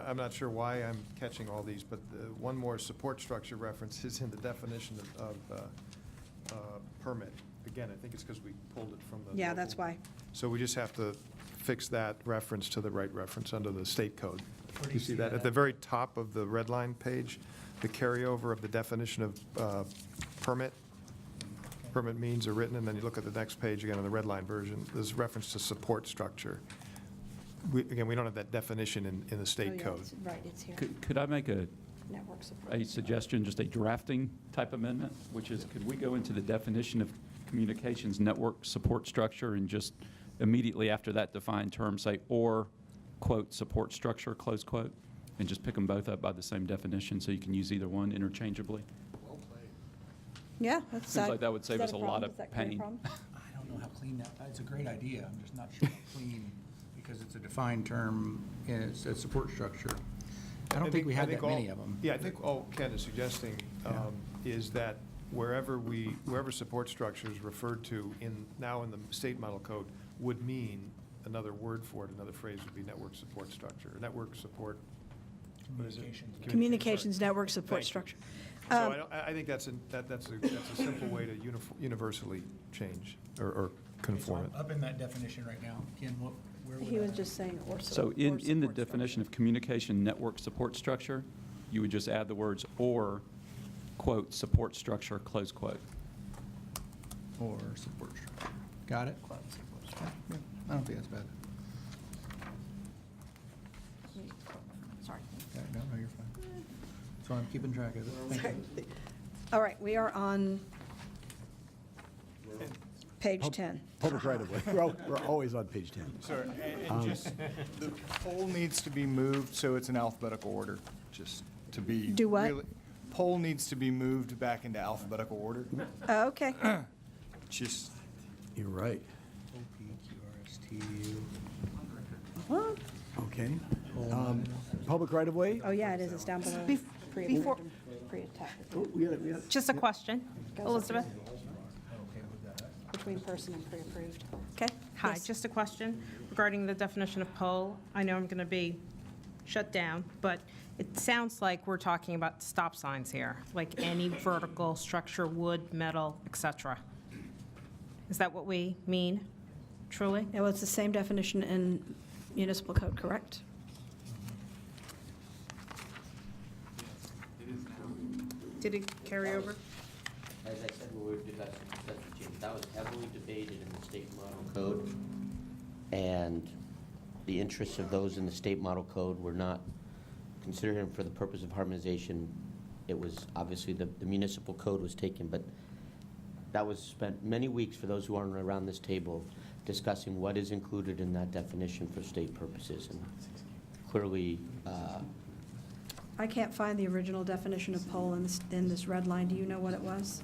I'm not sure why I'm catching all these, but one more support structure reference is in the definition of permit. Again, I think it's because we pulled it from the. Yeah, local. that's why. So we just have to fix that reference to the right reference under the state code. Where do You see that? At the very top of the red line page, the carryover of the definition of permit. Permit means are written, and then you look at the next page again on the red line version, there's reference to support structure. Again, we don't have that definition in the state code. Right, it's here. Could I make a Network support. a suggestion, just a drafting type amendment, which is, could we go into the definition of communications network support structure and just immediately after that define term, say, or, quote, support structure, close quote, and just pick them both up by the same definition so you can use either one interchangeably? Yeah, that's. Seems like that would save is us a problem? lot of Is that clear pain. problem? I don't know how clean it's a great idea. I'm just not sure how clean, because it's a defined term and it's a support structure. I don't think we have that many of them. Yeah, I think all Ken is suggesting is that wherever support structure is referred to now in the state model code would mean another word for it, another phrase would be network support structure, network support. Communications. Communications network support Thank you. structure. So I think that's a simple way to universally change or conform it. Up in that definition right now, Ken, where would He was that- just saying or So in the definition of communication network support structure, you would just add the words "or," quote, "support structure," close quote. Or support structure. Got it? Yeah, I don't think that's bad. Sorry. Yeah, no, you're fine. So I'm keeping track of it. Thank you. All right, we are on page 10. Public right-of-way. We're always on page 10. Sorry, and just, the poll needs to be moved, so it's in alphabetical order, just to be. Do what? really- Poll needs to be moved back into alphabetical order. Oh, okay. Just, You're right. OPQRSTU. What? Okay. Public right-of-way? Oh, yeah, it is. It's down below. Before, Pre-attached. just a question. Elizabeth? Between person and pre-approved. Okay? Hi, Yes. just a question regarding the definition of pole. I know I'm going to be shut down, but it sounds like we're talking about stop signs here, like any vertical structure, wood, metal, et cetera. Is that what we mean, truly? Yeah, well, it's the same definition in municipal code, correct? Did it carry over? As I said, when we were discussing that was heavily debated in the state model code, and the interests of those in the state model code were not considered for the purpose of harmonization. It was, obviously, the municipal code was taken, but that was spent many weeks, for those who aren't around this table, discussing what is included in that definition for state purposes. And clearly, I can't find the original definition of pole in this red line. Do you know what it was?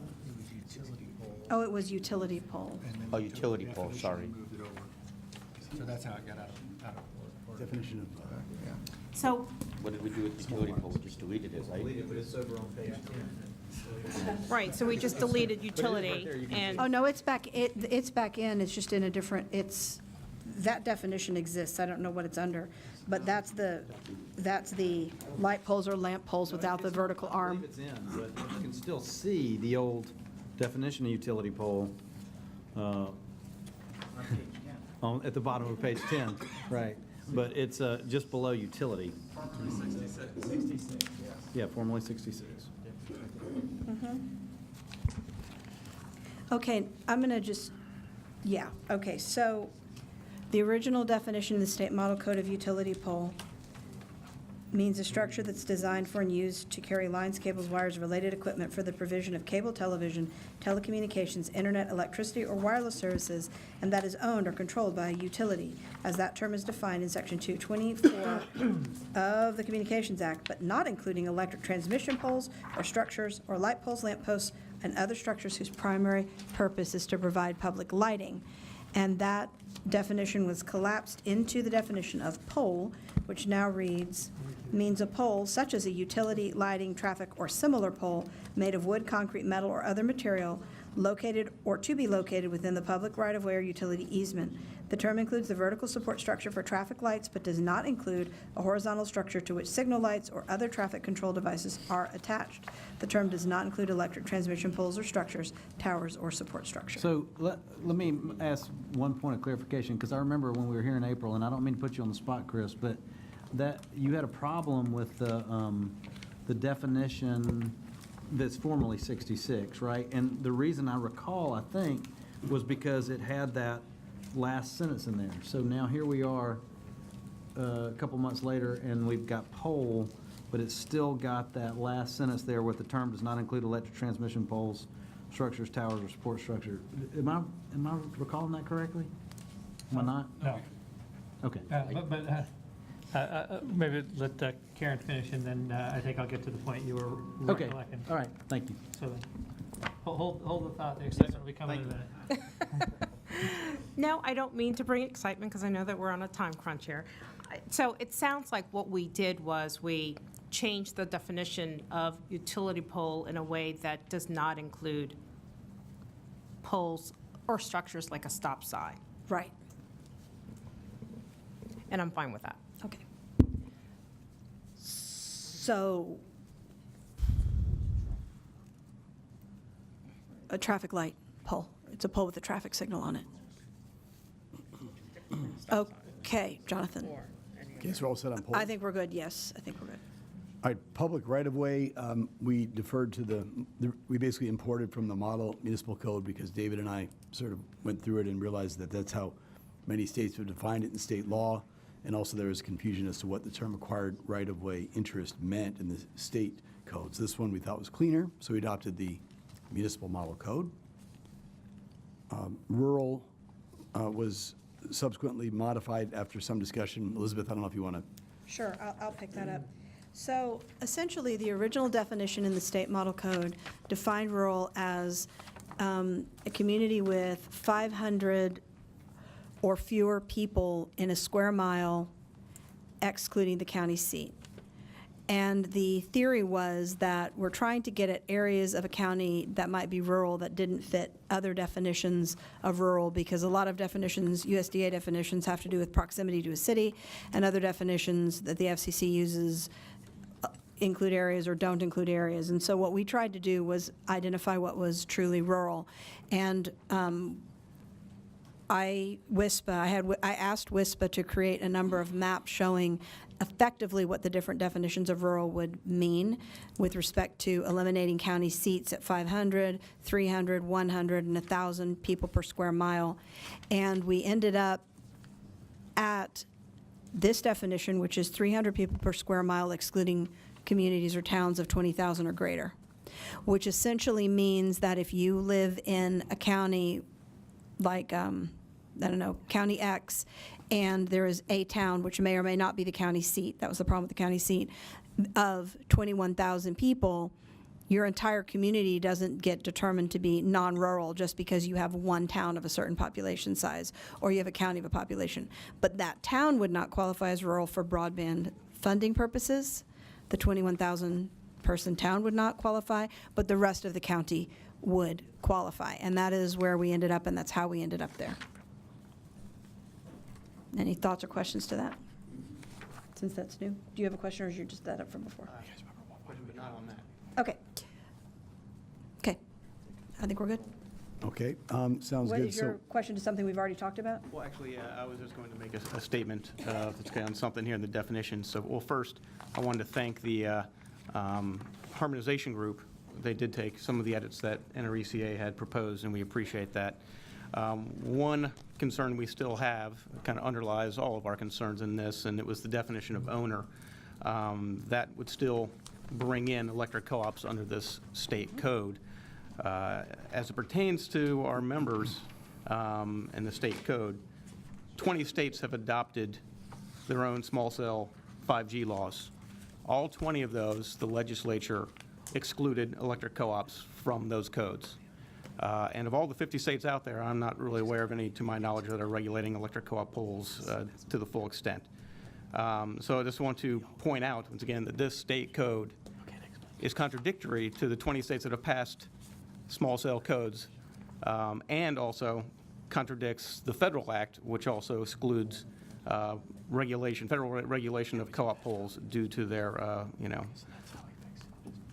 Oh, it was utility pole. oh, utility pole, sorry. Moved it over. So that's how it got out of. Definition of, Yeah. So, What did we do with utility pole? We just deleted it, right? But it's over on page 10. right, so we just deleted utility, and, Oh, no, it's back in. It's just in a different, that definition exists. I don't know what it's under. But that's the light poles or lamp poles without the vertical I arm. believe it's in, but you can still see the old definition of utility pole at the bottom of page 10, right. But it's just below utility. Formerly 66. 66, yes. Yeah, formerly 66. Okay, I'm going to just, yeah, okay, so the original definition in the State Model Code of utility pole means a structure that's designed for and used to carry lines, cables, wires, related equipment for the provision of cable television, telecommunications, internet, electricity, or wireless services, and that is owned or controlled by a utility, as that term is defined in Section 224 of the Communications Act, but not including electric transmission poles or structures or light poles, lamp posts, and other structures whose primary purpose is to provide public lighting. And that definition was collapsed into the definition of pole, which now reads, means a pole such as a utility, lighting, traffic, or similar pole made of wood, concrete, metal, or other material located or to be located within the public right-of-way or utility easement. The term includes the vertical support structure for traffic lights, but does not include a horizontal structure to which signal lights or other traffic control devices are attached. The term does not include electric transmission poles or structures, towers, or support structure. So let me ask one point of clarification, because I remember when we were here in April, and I don't mean to put you on the spot, Chris, but that you had a problem with the definition that's formerly 66, right? And the reason I recall, I think, was because it had that last sentence in there. So now here we are a couple months later, and we've got pole, but it's still got that last sentence there with the term does not include electric transmission poles, structures, towers, or support structure. Am I recalling that correctly? Am I not? No. Okay. Maybe let Karen finish, and then I think I'll get to the point you were Okay, recollecting. all right, thank you. So hold the thought, the excitement will be coming in a minute. no, I don't mean to bring excitement, because I know that we're on a time crunch here. So it sounds like what we did was we changed the definition of utility pole in a way that does not include poles or structures like a stop sign. Right. And I'm fine with that. Okay. So, a traffic light pole. It's a pole with a traffic signal on it. Okay, Jonathan. Okay, so we're all set on polls? I think we're good, yes, I think we're good. All right, public right-of-way, we deferred to we basically imported from the model municipal code because David and I sort of went through it and realized that that's how many states have defined it in state law. And also there was confusion as to what the term acquired right-of-way interest meant in the state codes. This one we thought was cleaner, so we adopted the municipal model code. Rural was subsequently modified after some discussion. Elizabeth, I don't know if you want to. Sure, I'll pick that up. So essentially, the original definition in the state model code defined rural as a community with 500 or fewer people in a square mile, excluding the county seat. And the theory was that we're trying to get at areas of a county that might be rural that didn't fit other definitions of rural, because a lot of definitions, USDA definitions, have to do with proximity to a city, and other definitions that the FCC uses include areas or don't include areas. And so what we tried to do was identify what was truly rural. And I asked WISPA to create a number of maps showing effectively what the different definitions of rural would mean with respect to eliminating county seats at 500, 300, 100, and 1,000 people per square mile. And we ended up at this definition, which is 300 people per square mile, excluding communities or towns of 20,000 or greater, which essentially means that if you live in a county like, I don't know, County X, and there is a town, which may or may not be the county seat, that was the problem with the county seat, of 21,000 people, your entire community doesn't get determined to be non-rural just because you have one town of a certain population size, or you have a county of a population. But that town would not qualify as rural for broadband funding purposes. The 21,000 person town would not qualify, but the rest of the county would qualify. And that is where we ended up, and that's how we ended up there. Any thoughts or questions to that? Since that's new. Do you have a question, or is you just that up from before? But not on that. Okay. Okay. I think we're good. Okay, sounds What good. is your question to something we've already talked about? Well, actually, I was just going to make a statement that's on something here in the definition. So, well, first, I wanted to thank the harmonization group. They did take some of the edits that NRECA had proposed, and we appreciate that. One concern we still have, kind of underlies all of our concerns in this, and it was the definition of owner. That would still bring in electric co-ops under this state code. As it pertains to our members and the state code, 20 states have adopted their own small cell 5G laws. All 20 of those, the legislature excluded electric co-ops from those codes. And of all the 50 states out there, I'm not really aware of any, to my knowledge, that are regulating electric co-op poles to the full extent. So I just want to point out, once again, that this state code is contradictory to the 20 states that have passed small cell codes, and also contradicts the Federal Act, which also excludes federal regulation of co-op poles due to their,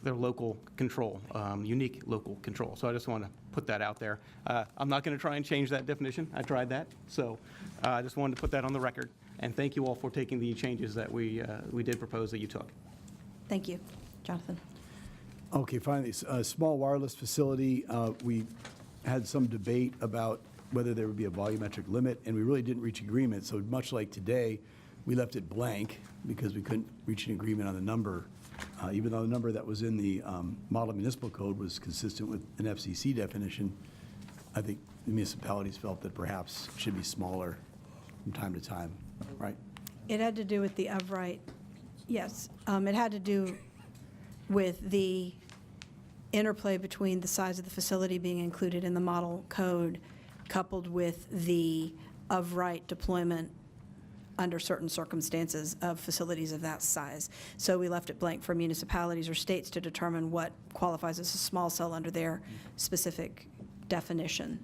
their local control, unique local control. So I just want to put that out there. I'm not going to try and change that definition. I tried that. So I just wanted to put that on the record. And thank you all for taking the changes that we did propose that you took. Thank you. Jonathan. Okay, finally, a small wireless facility, we had some debate about whether there would be a volumetric limit, and we really didn't reach agreement. So much like today, we left it blank because we couldn't reach an agreement on the number, even though the number that was in the model municipal code was consistent with an FCC definition. I think the municipalities felt that perhaps it should be smaller from time to time, right? It had to do with the of right. Yes, it had to do with the interplay between the size of the facility being included in the model code coupled with the of right deployment under certain circumstances of facilities of that size. So we left it blank for municipalities or states to determine what qualifies as a small cell under their specific definition.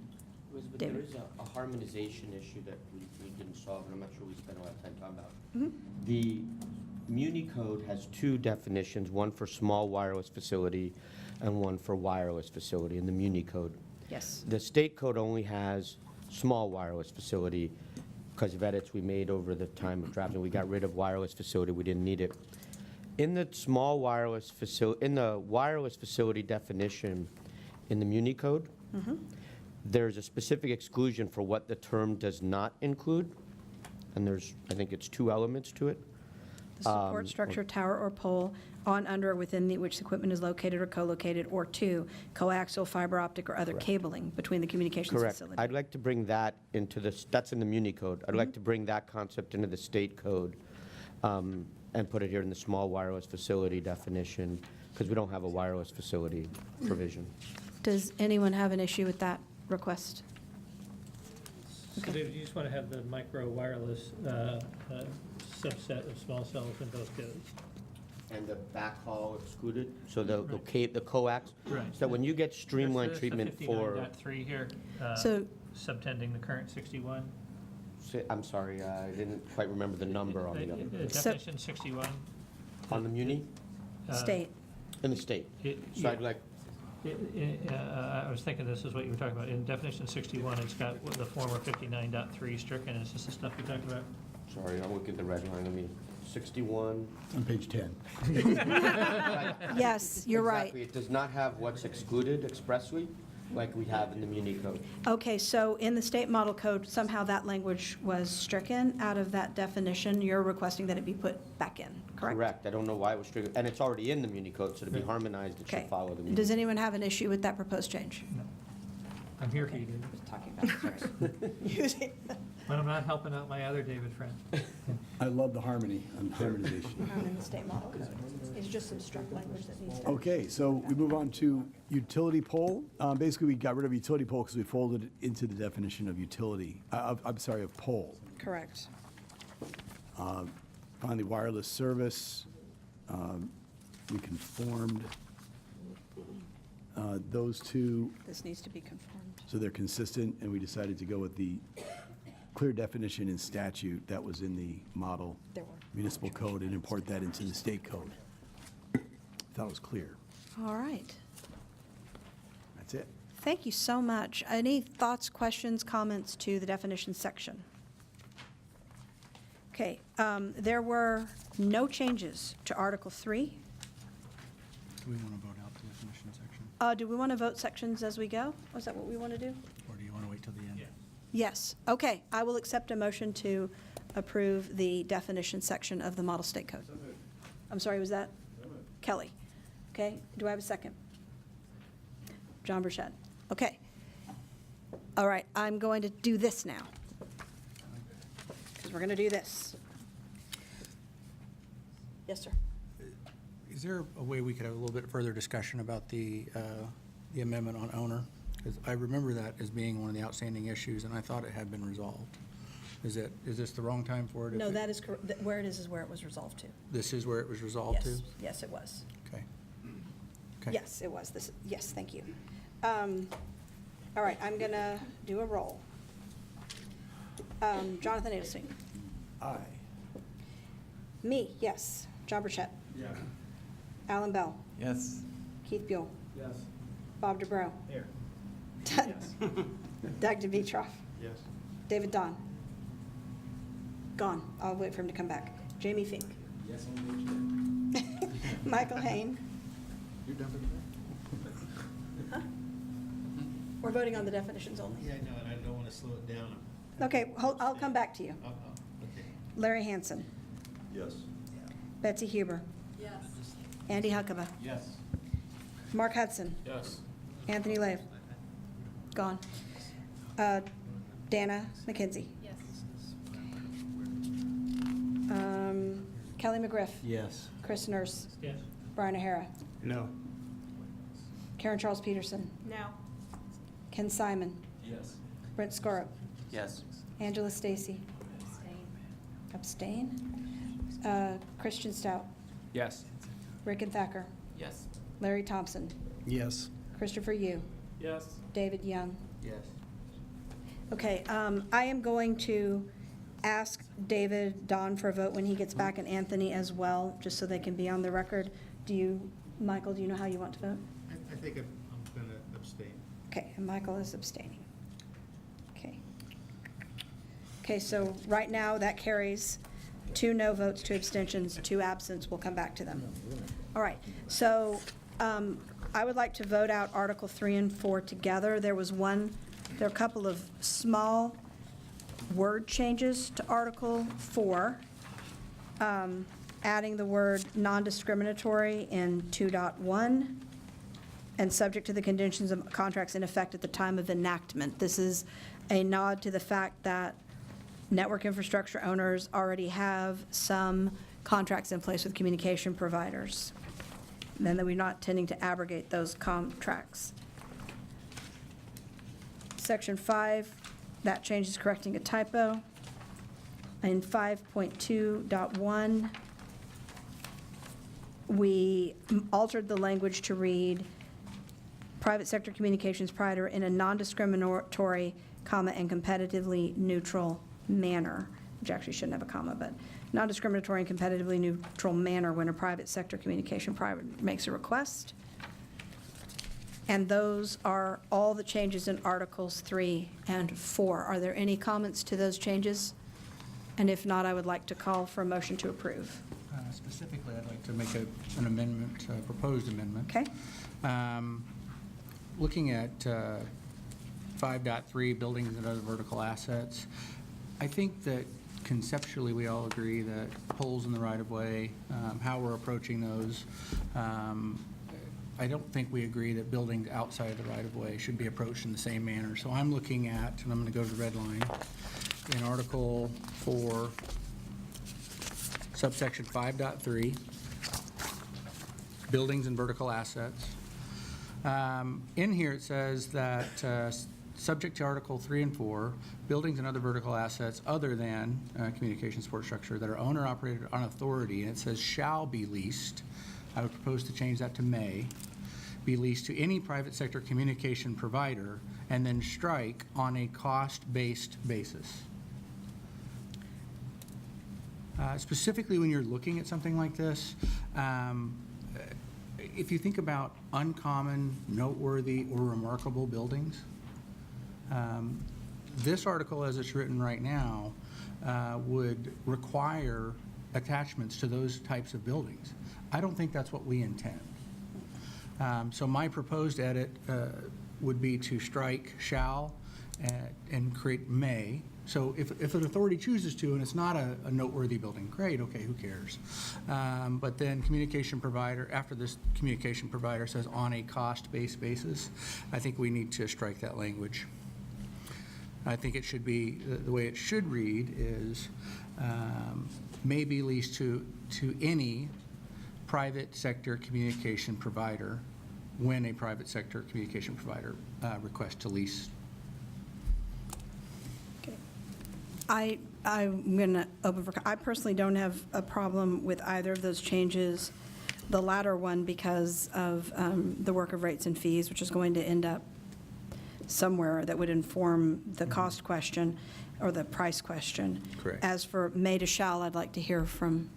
Elizabeth, David? there is a harmonization issue that we didn't solve, and I'm not sure we spent a lot of time talking about. Mm-hmm. The Muni code has two definitions, one for small wireless facility and one for wireless facility, and the Muni code Yes. The state code only has small wireless facility. Because of edits we made over the time of drafting, we got rid of wireless facility, we didn't need it. In the small wireless facility, in the wireless facility definition in the Muni code, there's a specific exclusion for what the term does not include, and there's, I think it's 2 elements to it. The support structure, tower, or pole on, under, or within which the equipment is located or co-located, or 2, coaxial, fiber optic, or other cabling between the communications Correct. facility. I'd like to bring that into this, that's in the Muni code. I'd like to bring that concept into the state code and put it here in the small wireless facility definition, because we don't have a wireless facility provision. Does anyone have an issue with that request? So David, you just want to have the micro wireless subset of small cells in both codes? And the backhaul excluded, so the coax. Right. So when you get streamlined That's treatment the for, 59.3 here, So- subtending the current 61. I'm sorry, I didn't quite remember the number on the other. Definition 61. On the Muni? State. In the state. So I'd like, I was thinking this is what you were talking about. In definition 61, it's got the former 59.3 stricken. Is this the stuff you're talking about? sorry, I'm looking at the red line, 61. On page 10. Yes, you're right. Exactly. It does not have what's excluded expressly, like we have in the Muni code. Okay, so in the state model code, somehow that language was stricken out of that definition. You're requesting that it be put back in, correct? Correct. I don't know why it was triggered, and it's already in the Muni code, so to be harmonized, it should Okay. follow the Muni. Does anyone have an issue with that proposed change? I'm here for you, David. Talking about When I'm not helping out my other David friend. I love the harmony on harmonization. in the state model code. It's just some struck language that needs to. Okay, so we move on to utility pole. Basically, we got rid of utility pole because we folded it into the definition of utility, I'm sorry, of pole. Correct. Finally, wireless service, we conformed those two, This needs to be conformed. so they're consistent, and we decided to go with the clear definition in statute that was in the model There were. municipal code and import that into the state code. Thought it was clear. All right. That's it. Thank you so much. Any thoughts, questions, comments to the definition section? Okay, there were no changes to Article 3. Do we want to vote out the definition section, Do we want to vote sections as we go? Was that what we want to do? or do you want to wait till the end? Yes. Okay, I will accept a motion to approve the definition section of the Model State Code. I'm sorry, was that? Kelly. Okay, do I have a second? John Burchett. Okay. All right, I'm going to do this now. Because we're going to do this. Yes, sir. Is there a way we could have a little bit further discussion about the amendment on owner? Because I remember that as being one of the outstanding issues, and I thought it had been resolved. Is this the wrong time for it? No, that is where it is where it was resolved to. This is where it was resolved to? Yes, yes, it was. Okay. Okay. Yes, it was. Yes, thank you. All right, I'm going to do a roll. Jonathan Adelstein. Aye. Me, yes. John Burchett. Yeah. Alan Bell. Yes. Keith Buell. Yes. Bob DeBrow. Here. Doug DeVitroff. Yes. David Don. Gone. I'll wait for him to come back. Jamie Fink. Yes. Michael Hain. You're done for the day? We're voting on the definitions only. Yeah, I know, and I don't want to slow it down. Okay, I'll come back to you. Okay. Larry Hansen. Yes. Betsy Huber. Yes. Andy Huckabee. Yes. Mark Hudson. Yes. Anthony Lave. Gone. Dana McKenzie. Yes. Kelly McGriff. Yes. Chris Nurse. Yes. Brian O'Hara. No. Karen Charles Peterson. No. Ken Simon. Yes. Brent Scorup. Yes. Angela Stacy. Abstain. Christian Stout. Yes. Rick and Thacker. Yes. Larry Thompson. Yes. Christopher Yu. Yes. David Young. Yes. Okay, I am going to ask David Don for a vote when he gets back, and Anthony as well, just so they can be on the record. Michael, do you know how you want to vote? I think I'm going to abstain. Okay, and Michael is abstaining. Okay. Okay, so right now, that carries 2 no votes, 2 abstentions, 2 absents. We'll come back to them. All right, so I would like to vote out Article 3 and 4 together. There are a couple of small word changes to Article 4, adding the word non-discriminatory in 2.1, and subject to the conditions of contracts in effect at the time of enactment. This is a nod to the fact that network infrastructure owners already have some contracts in place with communication providers, and that we're not tending to abrogate those contracts. Section 5, that change is correcting a typo. In 5.2.1, we altered the language to read private sector communications provider in a non-discriminatory, comma, and competitively neutral manner, which actually shouldn't have a comma, but non-discriminatory and competitively neutral manner when a private sector communication provider makes a request. And those are all the changes in Articles 3 and 4. Are there any comments to those changes? And if not, I would like to call for a motion to approve. Specifically, I'd like to make an amendment, a proposed amendment. Okay. Looking at 5.3, buildings and other vertical assets, I think that conceptually we all agree that poles in the right-of-way, how we're approaching those, I don't think we agree that buildings outside of the right-of-way should be approached in the same manner. So I'm looking at, and I'm going to go to the red line, in Article 4, subsection 5.3, buildings and vertical assets. In here it says that subject to Article 3 and 4, buildings and other vertical assets other than communication support structure that are owned or operated on authority, and it says shall be leased. I would propose to change that to may be leased to any private sector communication provider, and then strike on a cost-based basis. Specifically, when you're looking at something like this, if you think about uncommon, noteworthy, or remarkable buildings, this article, as it's written right now, would require attachments to those types of buildings. I don't think that's what we intend. So my proposed edit would be to strike shall and create may. So if an authority chooses to, and it's not a noteworthy building, great, okay, who cares? But then communication provider, after this communication provider says on a cost-based basis, I think we need to strike that language. I think it should be, the way it should read is may be leased to any private sector communication provider when a private sector communication provider requests to lease. I'm going to open for, I personally don't have a problem with either of those changes. The latter one because of the work of rates and fees, which is going to end up somewhere that would inform the cost question or the price question. Correct. As for may to shall, I'd like to hear from.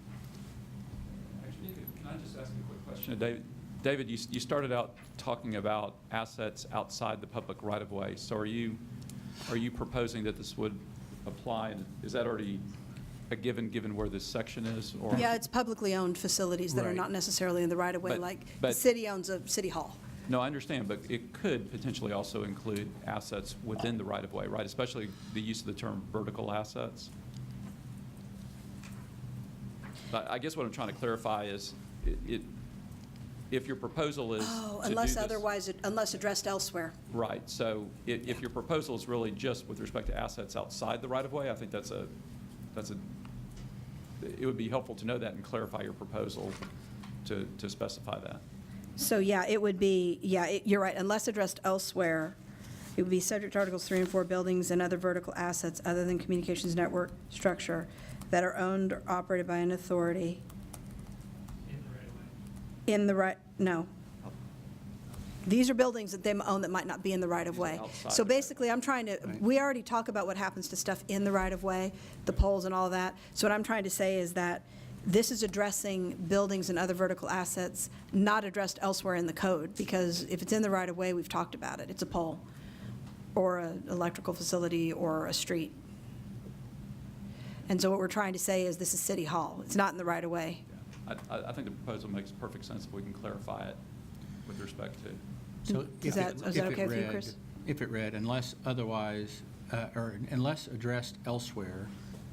Actually, can I just ask a quick question of David? David, you started out talking about assets outside the public right-of-way. So are you proposing that this would apply? And is that already a given where this section is? Or? Yeah, it's publicly owned facilities that are Right. not necessarily in the right-of-way, like the but- city owns a city hall. No, I understand, but it could potentially also include assets within the right-of-way, right? Especially the use of the term vertical assets. But I guess what I'm trying to clarify is, if your proposal is to do Unless this- otherwise, unless addressed elsewhere. Right, so if your proposal is really just with respect to assets outside the right-of-way, I think it would be helpful to know that and clarify your proposal to specify that. So, yeah, it would be, you're right, unless addressed elsewhere, it would be subject to Articles 3 and 4, buildings and other vertical assets other than communications network structure that are owned or operated by an authority. No. These are buildings that they own that might not be in the right-of-way. outside So the basically, I'm trying to, we already talk about what happens to stuff in the right-of-way, the poles and all of that. So what I'm trying to say is that This is addressing buildings and other vertical assets not addressed elsewhere in the code, because if it's in the right-of-way, we've talked about it. It's a pole or an electrical facility or a street. And so what we're trying to say is this is City Hall. It's not in the right-of-way. I think the proposal makes perfect sense if we can clarify it with respect to. So Is that okay for you, Chris? If it read, unless otherwise, or unless addressed elsewhere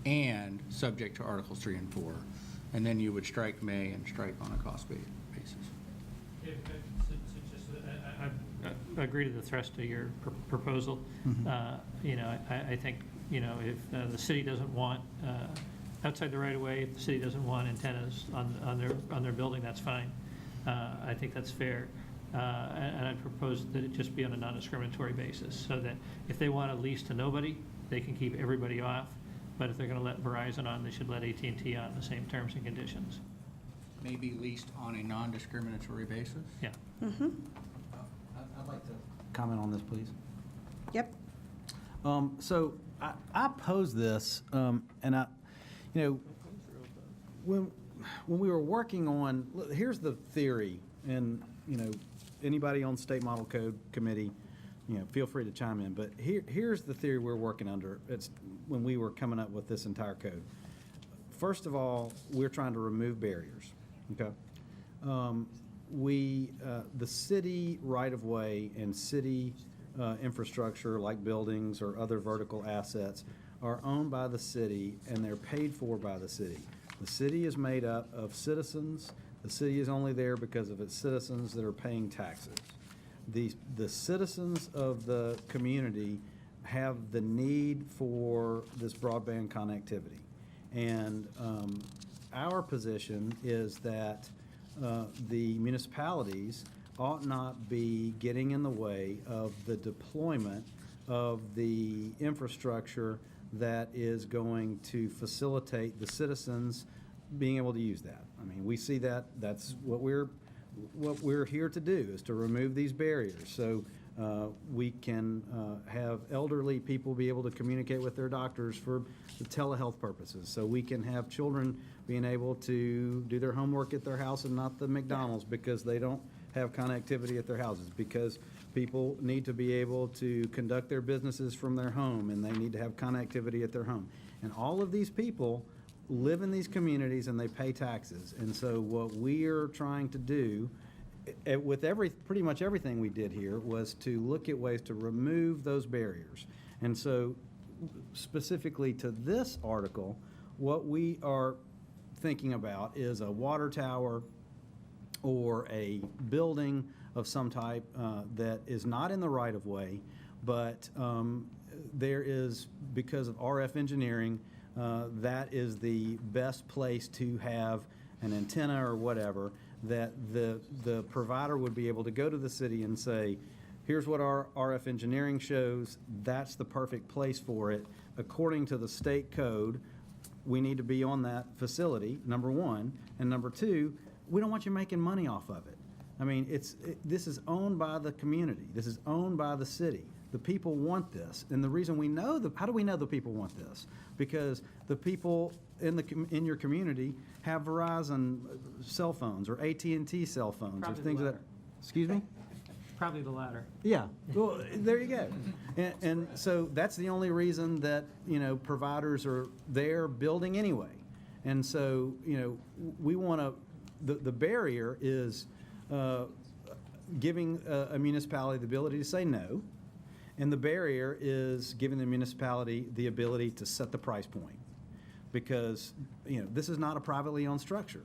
and subject to Articles 3 and 4, and then you would strike may and strike on a cost basis. I agree to the thrust of your proposal. You know, I think, you know, if the city doesn't want, outside the right-of-way, if the city doesn't want antennas on their building, that's fine. I think that's fair. And I propose that it just be on a non-discriminatory basis, so that if they want to lease to nobody, they can keep everybody off. But if they're going to let Verizon on, they should let AT&T on the same terms and conditions. May be leased on a non-discriminatory basis? Yeah. Mm-hmm. I'd like to comment on this, please. Yep. So I posed this, and I, you know, when we were working on, here's the theory, and, you know, anybody on State Model Code Committee, you know, feel free to chime in, but here's the theory we're working under. It's when we were coming up with this entire code. First of all, we're trying to remove barriers, okay? The city right-of-way and city infrastructure like buildings or other vertical assets are owned by the city and they're paid for by the city. The city is made up of citizens. The city is only there because of its citizens that are paying taxes. The citizens of the community have the need for this broadband connectivity. And our position is that the municipalities ought not be getting in the way of the deployment of the infrastructure that is going to facilitate the citizens being able to use that. I mean, we see that, that's what we're here to do, is to remove these barriers. So we can have elderly people be able to communicate with their doctors for the telehealth purposes. So we can have children being able to do their homework at their house and not the McDonald's because they don't have connectivity at their houses, because people need to be able to conduct their businesses from their home and they need to have connectivity at their home. And all of these people live in these communities and they pay taxes. And so what we are trying to do with pretty much everything we did here was to look at ways to remove those barriers. And so specifically to this article, what we are thinking about is a water tower or a building of some type that is not in the right-of-way, but there is, because of RF engineering, that is the best place to have an antenna or whatever, that the provider would be able to go to the city and say, here's what our RF engineering shows, that's the perfect place for it. According to the state code, we need to be on that facility, number one, and number two, we don't want you making money off of it. I mean, this is owned by the community. This is owned by the city. The people want this. And the reason we know, how do we know the people want this? Because the people in your community have Verizon cell phones or AT&T cell phones or things that, excuse me? Probably the latter. Yeah, well, there you go. And so that's the only reason that, you know, providers are there building anyway. And so, you know, we want to, the barrier is giving a municipality the ability to say no, and the barrier is giving the municipality the ability to set the price point. Because, you know, this is not a privately owned structure.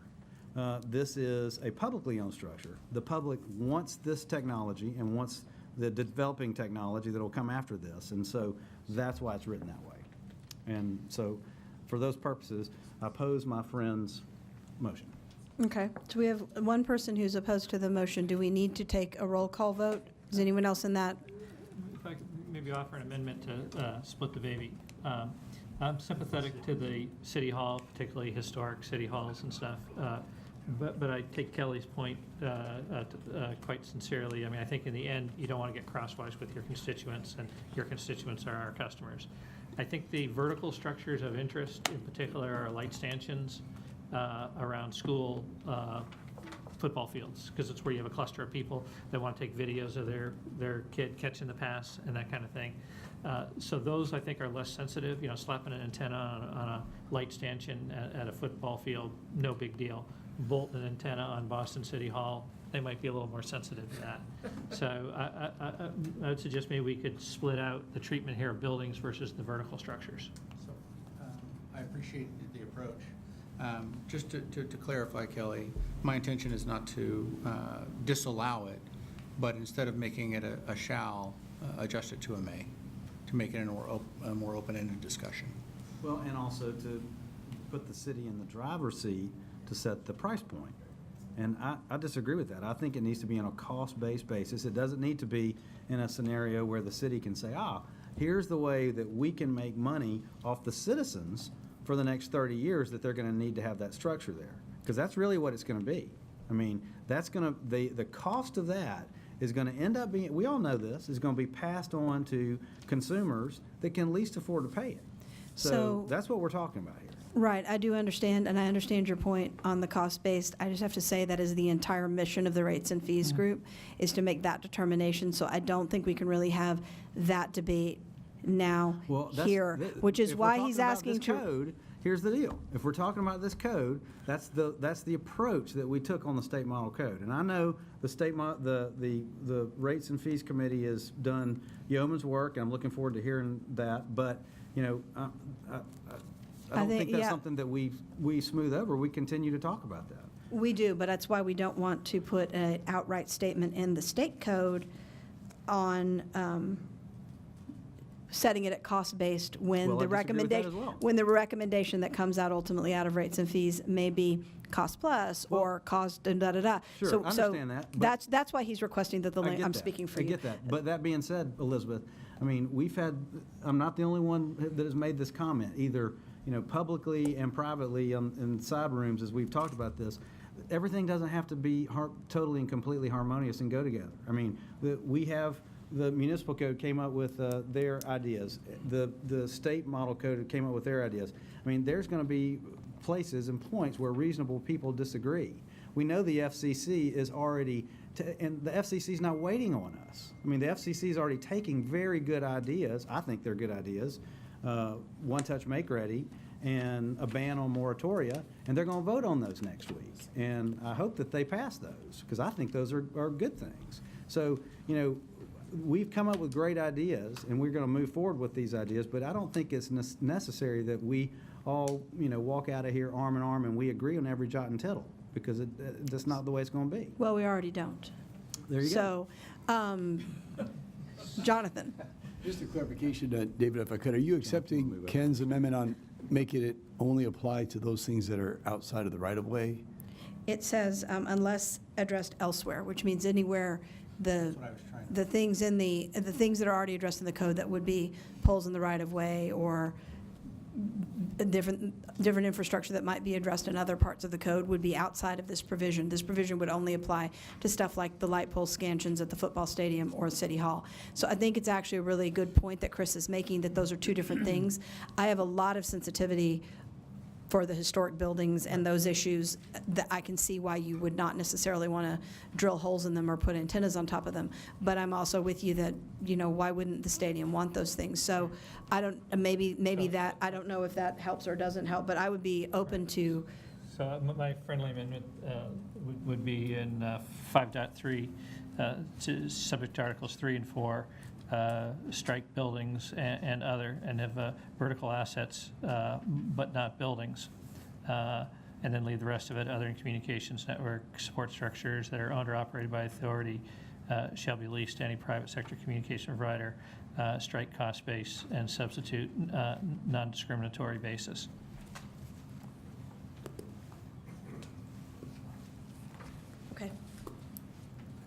This is a publicly owned structure. The public wants this technology and wants the developing technology that will come after this. And so that's why it's written that way. And so for those purposes, I oppose my friend's motion. Okay, so we have one person who's opposed to the motion. Do we need to take a roll call vote? Is anyone else in that? If I could maybe offer an amendment to split the baby. I'm sympathetic to the city hall, particularly historic city halls and stuff. But I take Kelly's point quite sincerely. I mean, I think in the end, you don't want to get crosswise with your constituents, and your constituents are our customers. I think the vertical structures of interest, in particular, are light stanchions around school football fields, because it's where you have a cluster of people that want to take videos of their kid catching the pass and that kind of thing. So those, I think, are less sensitive. You know, slapping an antenna on a light stanchion at a football field, no big deal. Bolting an antenna on Boston City Hall, they might be a little more sensitive to that. So I would suggest maybe we could split out the treatment here of buildings versus the vertical structures. So, I appreciate the approach. Just to clarify, Kelly, my intention is not to disallow it, but instead of making it a shall, adjust it to a may, to make it a more open-ended discussion. Well, and also to put the city in the driver's seat to set the price point. And I disagree with that. I think it needs to be on a cost-based basis. It doesn't need to be in a scenario where the city can say, here's the way that we can make money off the citizens for the next 30 years that they're going to need to have that structure there. Because that's really what it's going to be. I mean, that's going to, the cost of that is going to end up being, we all know this, is going to be passed on to consumers that can least afford to pay it. So that's what we're talking about here. Right, I do understand, and I understand your point on the cost-based. I just have to say that is the entire mission of the rates and fees group, is to make that determination. So I don't think we can really have that debate now here, which is why he's asking to. Code, here's the deal. If we're talking about this code, that's the approach that we took on the state model code. And I know the the Rates and Fees Committee has done yeoman's work, and I'm looking forward to hearing that. But, you know, I don't think that's something that we smooth over. We continue to talk about that. We do, but that's why we don't want to put an outright statement in the state code on setting it at cost-based when the recommendation when the recommendation that comes out ultimately out of rates and fees may be cost plus or cost and da-da-da. Sure, I understand that. That's why he's requesting that the I'm speaking for you. I get that. But that being said, Elizabeth, I mean, I'm not the only one that has made this comment, either, you know, publicly and privately in side rooms as we've talked about this. Everything doesn't have to be totally and completely harmonious and go together. I mean, we have the municipal code came up with their ideas. The state model code came up with their ideas. I mean, there's going to be places and points where reasonable people disagree. We know the FCC is already, and the FCC is not waiting on us. I mean, the FCC is already taking very good ideas. I think they're good ideas. One-touch make-ready and a ban on moratoria, and they're going to vote on those next week. And I hope that they pass those, because I think those are good things. So, you know, we've come up with great ideas, and we're going to move forward with these ideas, but I don't think it's necessary that we all, you know, walk out of here arm in arm and we agree on every jot and tittle, because that's not the way it's going to be. Well, we already don't. There you go. So, Jonathan. Just a clarification, David, if I could. Are you accepting Ken's amendment on making it only apply to those things that are outside of the right-of-way? It says unless addressed elsewhere, which means anywhere the things that are already addressed in the code that would be poles in the right-of-way or different infrastructure that might be addressed in other parts of the code would be outside of this provision. This provision would only apply to stuff like the light pole stanchions at the football stadium or City Hall. So I think it's actually a really good point that Chris is making, that those are two different things. I have a lot of sensitivity for the historic buildings and those issues that I can see why you would not necessarily want to drill holes in them or put antennas on top of them. But I'm also with you that, you know, why wouldn't the stadium want those things? So I don't, maybe that, I don't know if that helps or doesn't help, but I would be open to. So my friendly amendment would be in 5.3 to subject to Articles 3 and 4, strike buildings and other, and have vertical assets, but not buildings. And then leave the rest of it, other communications network support structures that are owned or operated by authority shall be leased to any private sector communication provider, strike cost base, and substitute non-discriminatory basis. Okay.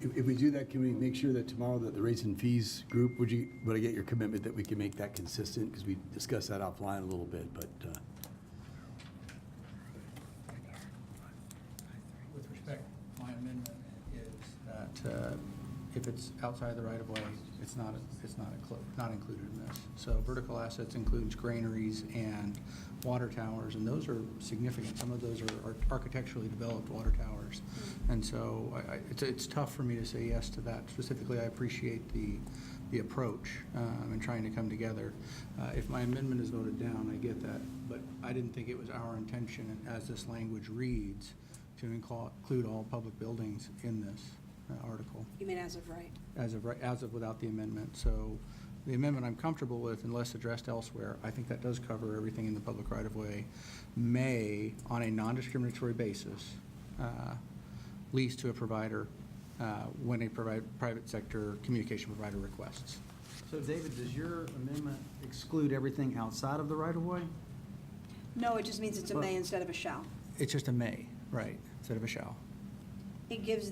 If we do that, can we make sure that tomorrow that the rates and fees group, would I get your commitment that we can make that consistent? Because we discussed that offline a little bit, but. With respect, my amendment is that if it's outside the right-of-way, it's not included in this. So vertical assets includes granaries and water towers, and those are significant. Some of those are architecturally developed water towers. And so it's tough for me to say yes to that. Specifically, I appreciate the approach and trying to come together. If my amendment is voted down, I get that, but I didn't think it was our intention, as this language reads, to include all public buildings in this article. You mean as of right? As of without the amendment. So the amendment I'm comfortable with unless addressed elsewhere. I think that does cover everything in the public right-of-way. May, on a non-discriminatory basis, lease to a provider when a private sector communication provider requests. So David, does your amendment exclude everything outside of the right-of-way? No, it just means it's a may instead of a shall. It's just a may, right, instead of a shall. It gives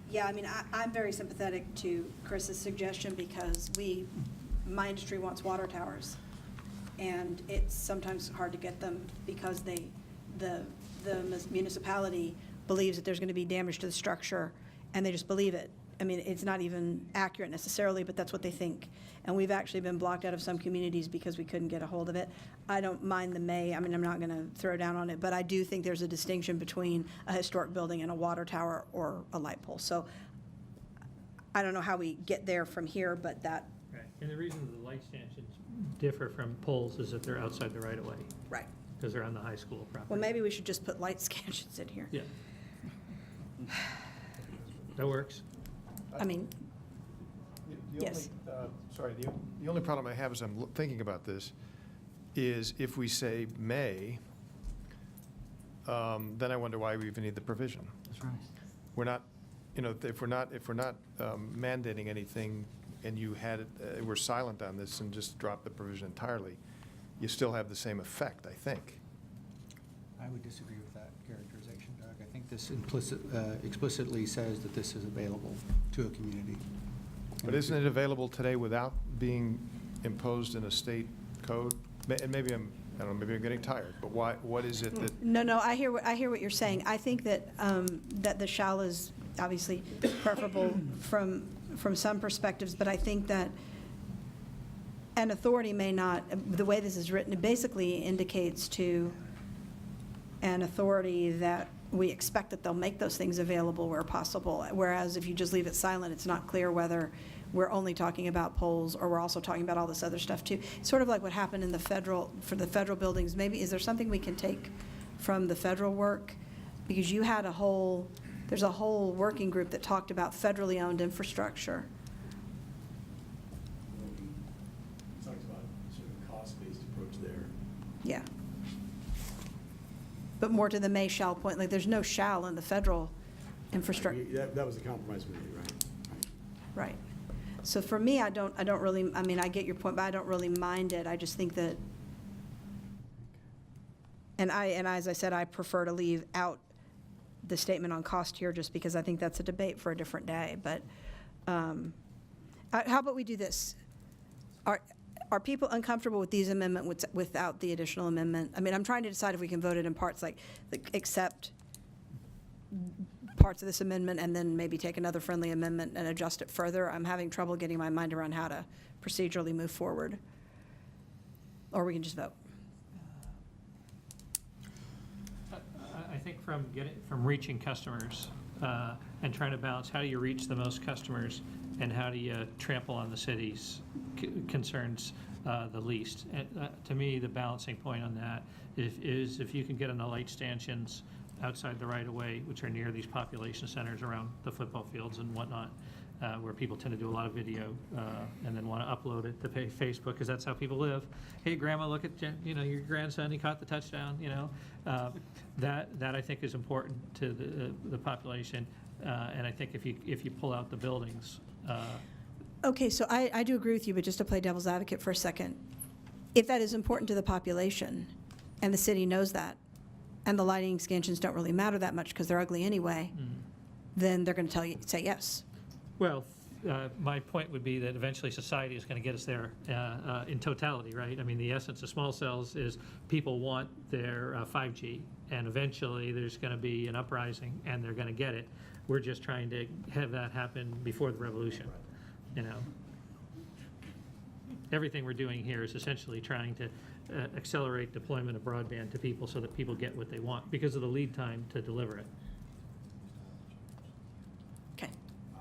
yeah, I mean, I'm very sympathetic to Chris's suggestion because my industry wants water towers. And it's sometimes hard to get them because the municipality believes that there's going to be damage to the structure, and they just believe it. I mean, it's not even accurate necessarily, but that's what they think. And we've actually been blocked out of some communities because we couldn't get a hold of it. I don't mind the may. I mean, I'm not going to throw down on it, but I do think there's a distinction between a historic building and a water tower or a light pole. So I don't know how we get there from here, but that. Right. And the reason the light stanchions differ from poles is that they're outside the right-of-way. Right. Because they're on the high school property. Well, maybe we should just put light stanchions in here. Yeah. That works. I mean, yes. The only problem I have as I'm thinking about this is if we say may, then I wonder why we even need the provision. That's right. We're not, if we're not mandating anything and you had it, we're silent on this and just drop the provision entirely, you still have the same effect, I think. I would disagree with that characterization, Doug. I think this explicitly says that this is available to a community. But isn't it available today without being imposed in a state code? And maybe I don't know, maybe I'm getting tired, but what is it that? No, I hear what you're saying. I think that, that the shall is obviously preferable from some perspectives, but I think that an authority may not, the way this is written, it basically indicates to an authority that we expect that they'll make those things available where possible, whereas if you just leave it silent, it's not clear whether we're only talking about poles or we're also talking about all this other stuff too. It's sort of like what happened in for the federal buildings. Maybe, is there something we can take from the federal work? Because you had there's a whole working group that talked about federally owned infrastructure. Talks about sort of a cost-based approach there. Yeah. But more to the may shall point, like there's no shall in the federal infrastructure. That was the compromise we made, right? Right. So for me, I don't really, I mean, I get your point, but I don't really mind it. I just think that, and as I said, I prefer to leave out the statement on cost here just because I think that's a debate for a different day. But how about we do this? Are people uncomfortable with these amendments without the additional amendment? I mean, I'm trying to decide if we can vote it in parts, like accept parts of this amendment and then maybe take another friendly amendment and adjust it further. I'm having trouble getting my mind around how to procedurally move forward. Or we can just vote. I think from reaching customers and trying to balance, how do you reach the most customers and how do you trample on the city's concerns the least? And, to me, the balancing point on that is if you can get on the light stanchions outside the right-of-way, which are near these population centers around the football fields and whatnot, where people tend to do a lot of video and then want to upload it to Facebook because that's how people live. Hey, Grandma, look at your grandson. He caught the touchdown. That I think is important to the population. And I think if you pull out the buildings. Okay, so I do agree with you, but just to play devil's advocate for a second, if that is important to the population and the city knows that, and the lighting scansions don't really matter that much because they're ugly anyway, then they're going to say yes. Well, my point would be that eventually society is going to get us there in totality, right? I mean, the essence of small cells is people want their 5G, and eventually there's going to be an uprising, and they're going to get it. We're just trying to have that happen before the revolution, you know? Everything we're doing here is essentially trying to accelerate deployment of broadband to people so that people get what they want because of the lead time to deliver it.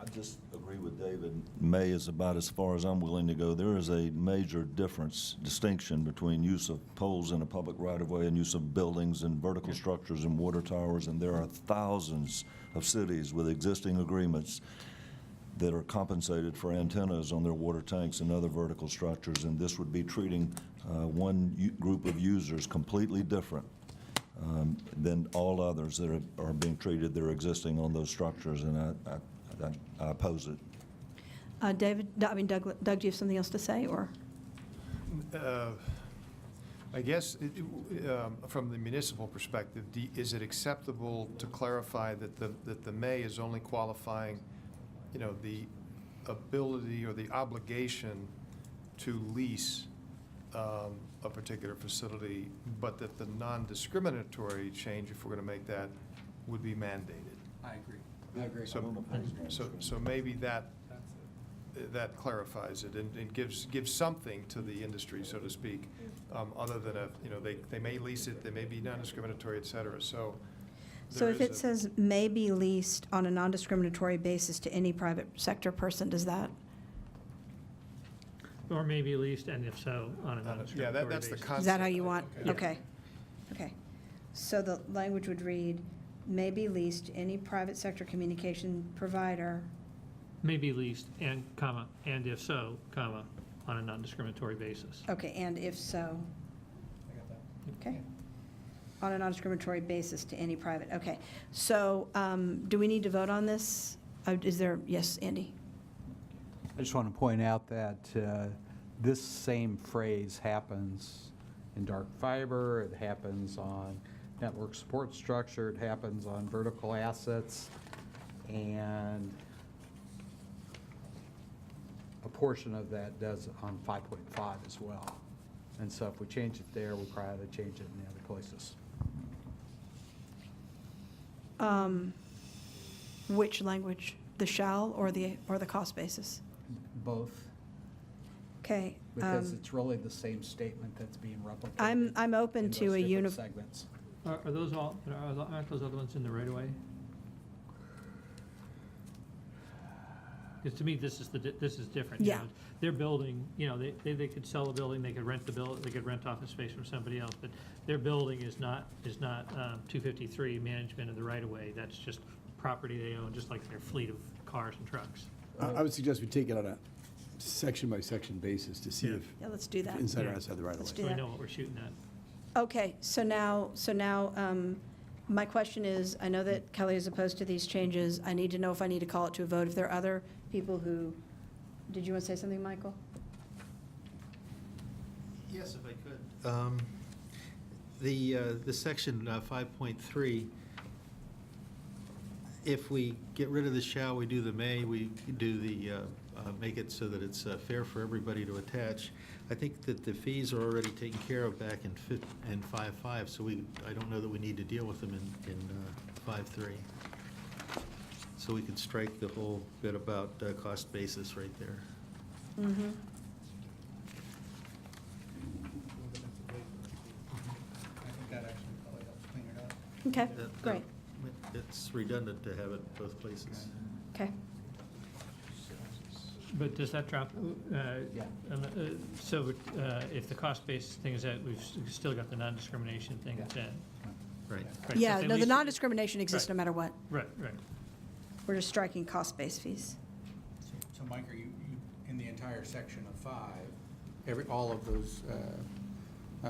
I just agree with David. May is about as far as I'm willing to go. There is a major distinction between use of poles in a public right-of-way and use of buildings and vertical structures and water towers, and there are thousands of cities with existing agreements that are compensated for antennas on their water tanks and other vertical structures, and this would be treating one group of users completely different than all others that are being treated that are existing on those structures, and I oppose it. David, Doug, do you have something else to say, or? I guess, from the municipal perspective, is it acceptable to clarify that the May is only qualifying, you know, the ability or the obligation to lease a particular facility, but that the non-discriminatory change, if we're going to make that, would be mandated? I agree. So maybe that clarifies it and gives something to the industry, so to speak, other than they may lease it, they may be non-discriminatory, et cetera. So if it says may be leased on a non-discriminatory basis to any private sector person, does that? Or maybe leased, and if so, on a non-discriminatory yeah, that's the basis. concept. Is that how you want? Okay. Okay. So the language would read, may be leased to any private sector communication provider. May be leased and if so, on a non-discriminatory basis. Okay, and if so. Okay. On a non-discriminatory basis to any private, okay. So do we need to vote on this? Is there, yes, Andy? I just want to point out that this same phrase happens in dark fiber, it happens on network support structure, it happens on vertical assets, and a portion of that does on 5.5 as well. And so if we change it there, we probably ought to change it in the other places. Which language? The shall or the cost basis? Both. Okay. Because it's really the same statement that's being replicated. I'm open in to those a different segments. Aren't those other ones in the right of way? Because to me, this is different. Yeah. You know, they're building, you know, they could sell a building, they could rent the building, they could rent office space from somebody else, but their building is not 253 management of the right of way. That's just property they own, just like their fleet of cars and trucks. I would suggest we take it on a section-by-section basis to see if Yeah, let's do that. inside or outside the right of way. Let's do So we that. know what we're shooting at. Okay, so now, my question is, I know that Kelly is opposed to these changes. I need to know if I need to call it to a vote. If there are other people who, did you want to say something, Michael? Yes, if I could. The section 5.3, if we get rid of the shall, we do the may, we do the, make it so that it's fair for everybody to attach. I think that the fees are already taken care of back in 5.5, so I don't know that we need to deal with them in 5.3. So we could strike the whole bit about cost basis right there. Mm-hmm. I think that actually probably helps clean it up. Okay, great. It's redundant to have it both places. Okay. But does that drop? So if the cost base thing is that we've still got the non-discrimination thing that's in. Right. Yeah, no, the non-discrimination exists no matter what. Right. We're just striking cost-based fees. So Mike, are you, in the entire section of 5, all of those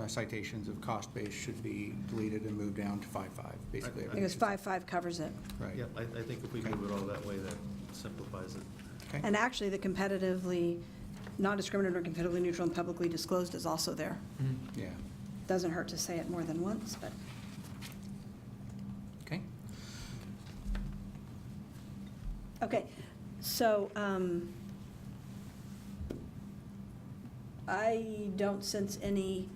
citations of cost base should be deleted and moved down to 5.5, basically? Because 5.5 covers it. Right. Yeah, I think if we move it all that way, that simplifies it. Okay. And actually, the competitively, non-discriminatory, competitively neutral, and publicly disclosed is also there. Yeah. Doesn't hurt to say it more than once, but. Okay. Okay, so I don't sense any,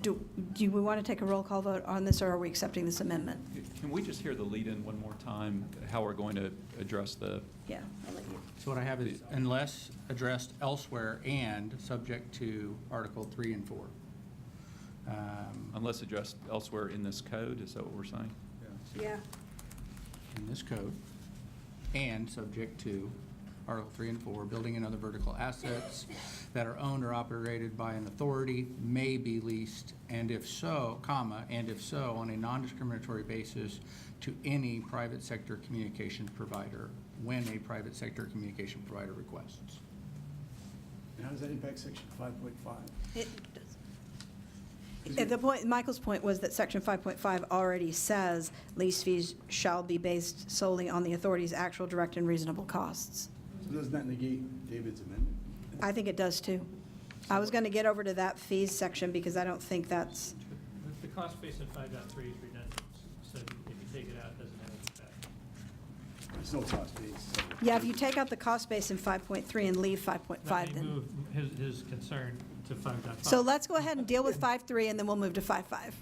do we want to take a roll call vote on this, or are we accepting this amendment? Can we just hear the lead-in one more time, how we're going to address the, Yeah, I'll let you. So what I have is unless addressed elsewhere and subject to Article 3 and 4. unless addressed elsewhere in this code, is that what we're saying? Yeah. In this code, and subject to Article 3 and 4, building and other vertical assets that are owned or operated by an authority may be leased, and if so, on a non-discriminatory basis to any private sector communications provider when a private sector communication provider requests. And how does that impact section 5.5? It does. The point, Michael's point was that section 5.5 already says lease fees shall be based solely on the authority's actual direct and reasonable costs. So doesn't that negate David's amendment? I think it does too. I was going to get over to that fees section because I don't think that's, The cost base in 5.3 is redundant, so if you take it out, it doesn't have any effect. There's no cost base. yeah, if you take out the cost base in 5.3 and leave 5.5, Let me then. move his concern to 5.5. So let's go ahead and deal with 5.3 and then we'll move to 5.5.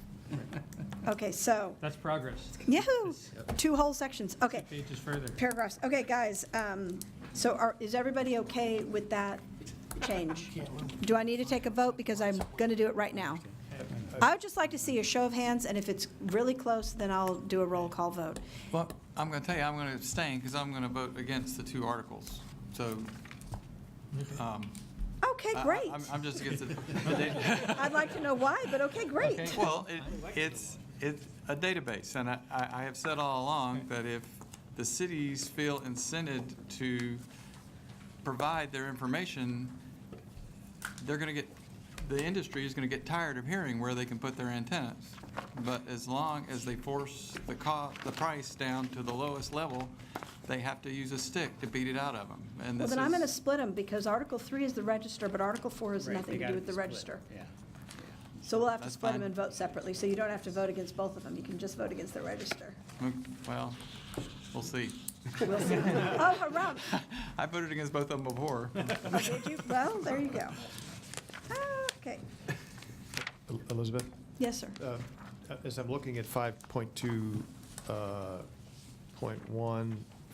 Okay, so, That's progress. yahoo, 2 whole sections. Okay. Pages further. Paragraphs. Okay, guys, so is everybody okay with that change? Do I need to take a vote? Because I'm going to do it right now. I would just like to see a show of hands, and if it's really close, then I'll do a roll call vote. Well, I'm going to tell you, I'm going to abstain because I'm going to vote against the 2 articles. So, Okay, great. I'm just against it. I'd like to know why, but okay, great. Well, it's a database, and I have said all along that if the cities feel incented to provide their information, they're going to get, the industry is going to get tired of hearing where they can put their antennas. But as long as they force the price down to the lowest level, they have to use a stick to beat it out of them. And Well, this then I'm going to is, split them, because Article 3 is the register, but Article 4 has nothing to do with the register. Yeah. So we'll have to That's split them fine. and vote separately, so you don't have to vote against both of them. You can just vote against the register. well, we'll see. We'll see. Oh, hurrah. I voted against both of them before. Did you? Well, there you go. Okay. Elizabeth? Yes, sir. As I'm looking at 5.2.1,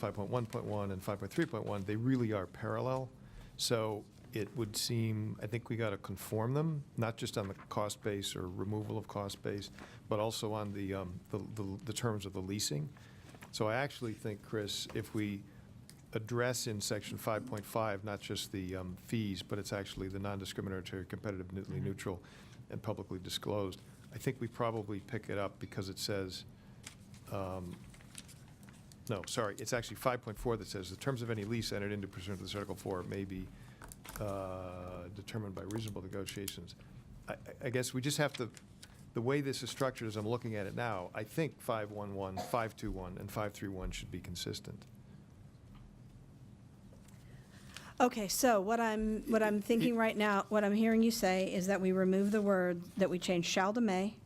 5.1.1, and 5.3.1, they really are parallel. So it would seem, I think we got to conform them, not just on the cost base or removal of cost base, but also on the terms of the leasing. So I actually think, Chris, if we address in section 5.5, not just the fees, but it's actually the non-discriminatory, competitively neutral, and publicly disclosed, I think we probably pick it up because it says, no, sorry, it's actually 5.4 that says, the terms of any lease entered into pursuant to this Article 4 may be determined by reasonable negotiations. I guess we just have to, the way this is structured as I'm looking at it now, I think 5.1.1, 5.2.1, and 5.3.1 should be consistent. Okay, so what I'm thinking right now, what I'm hearing you say is that we remove the word, that we change shall to may,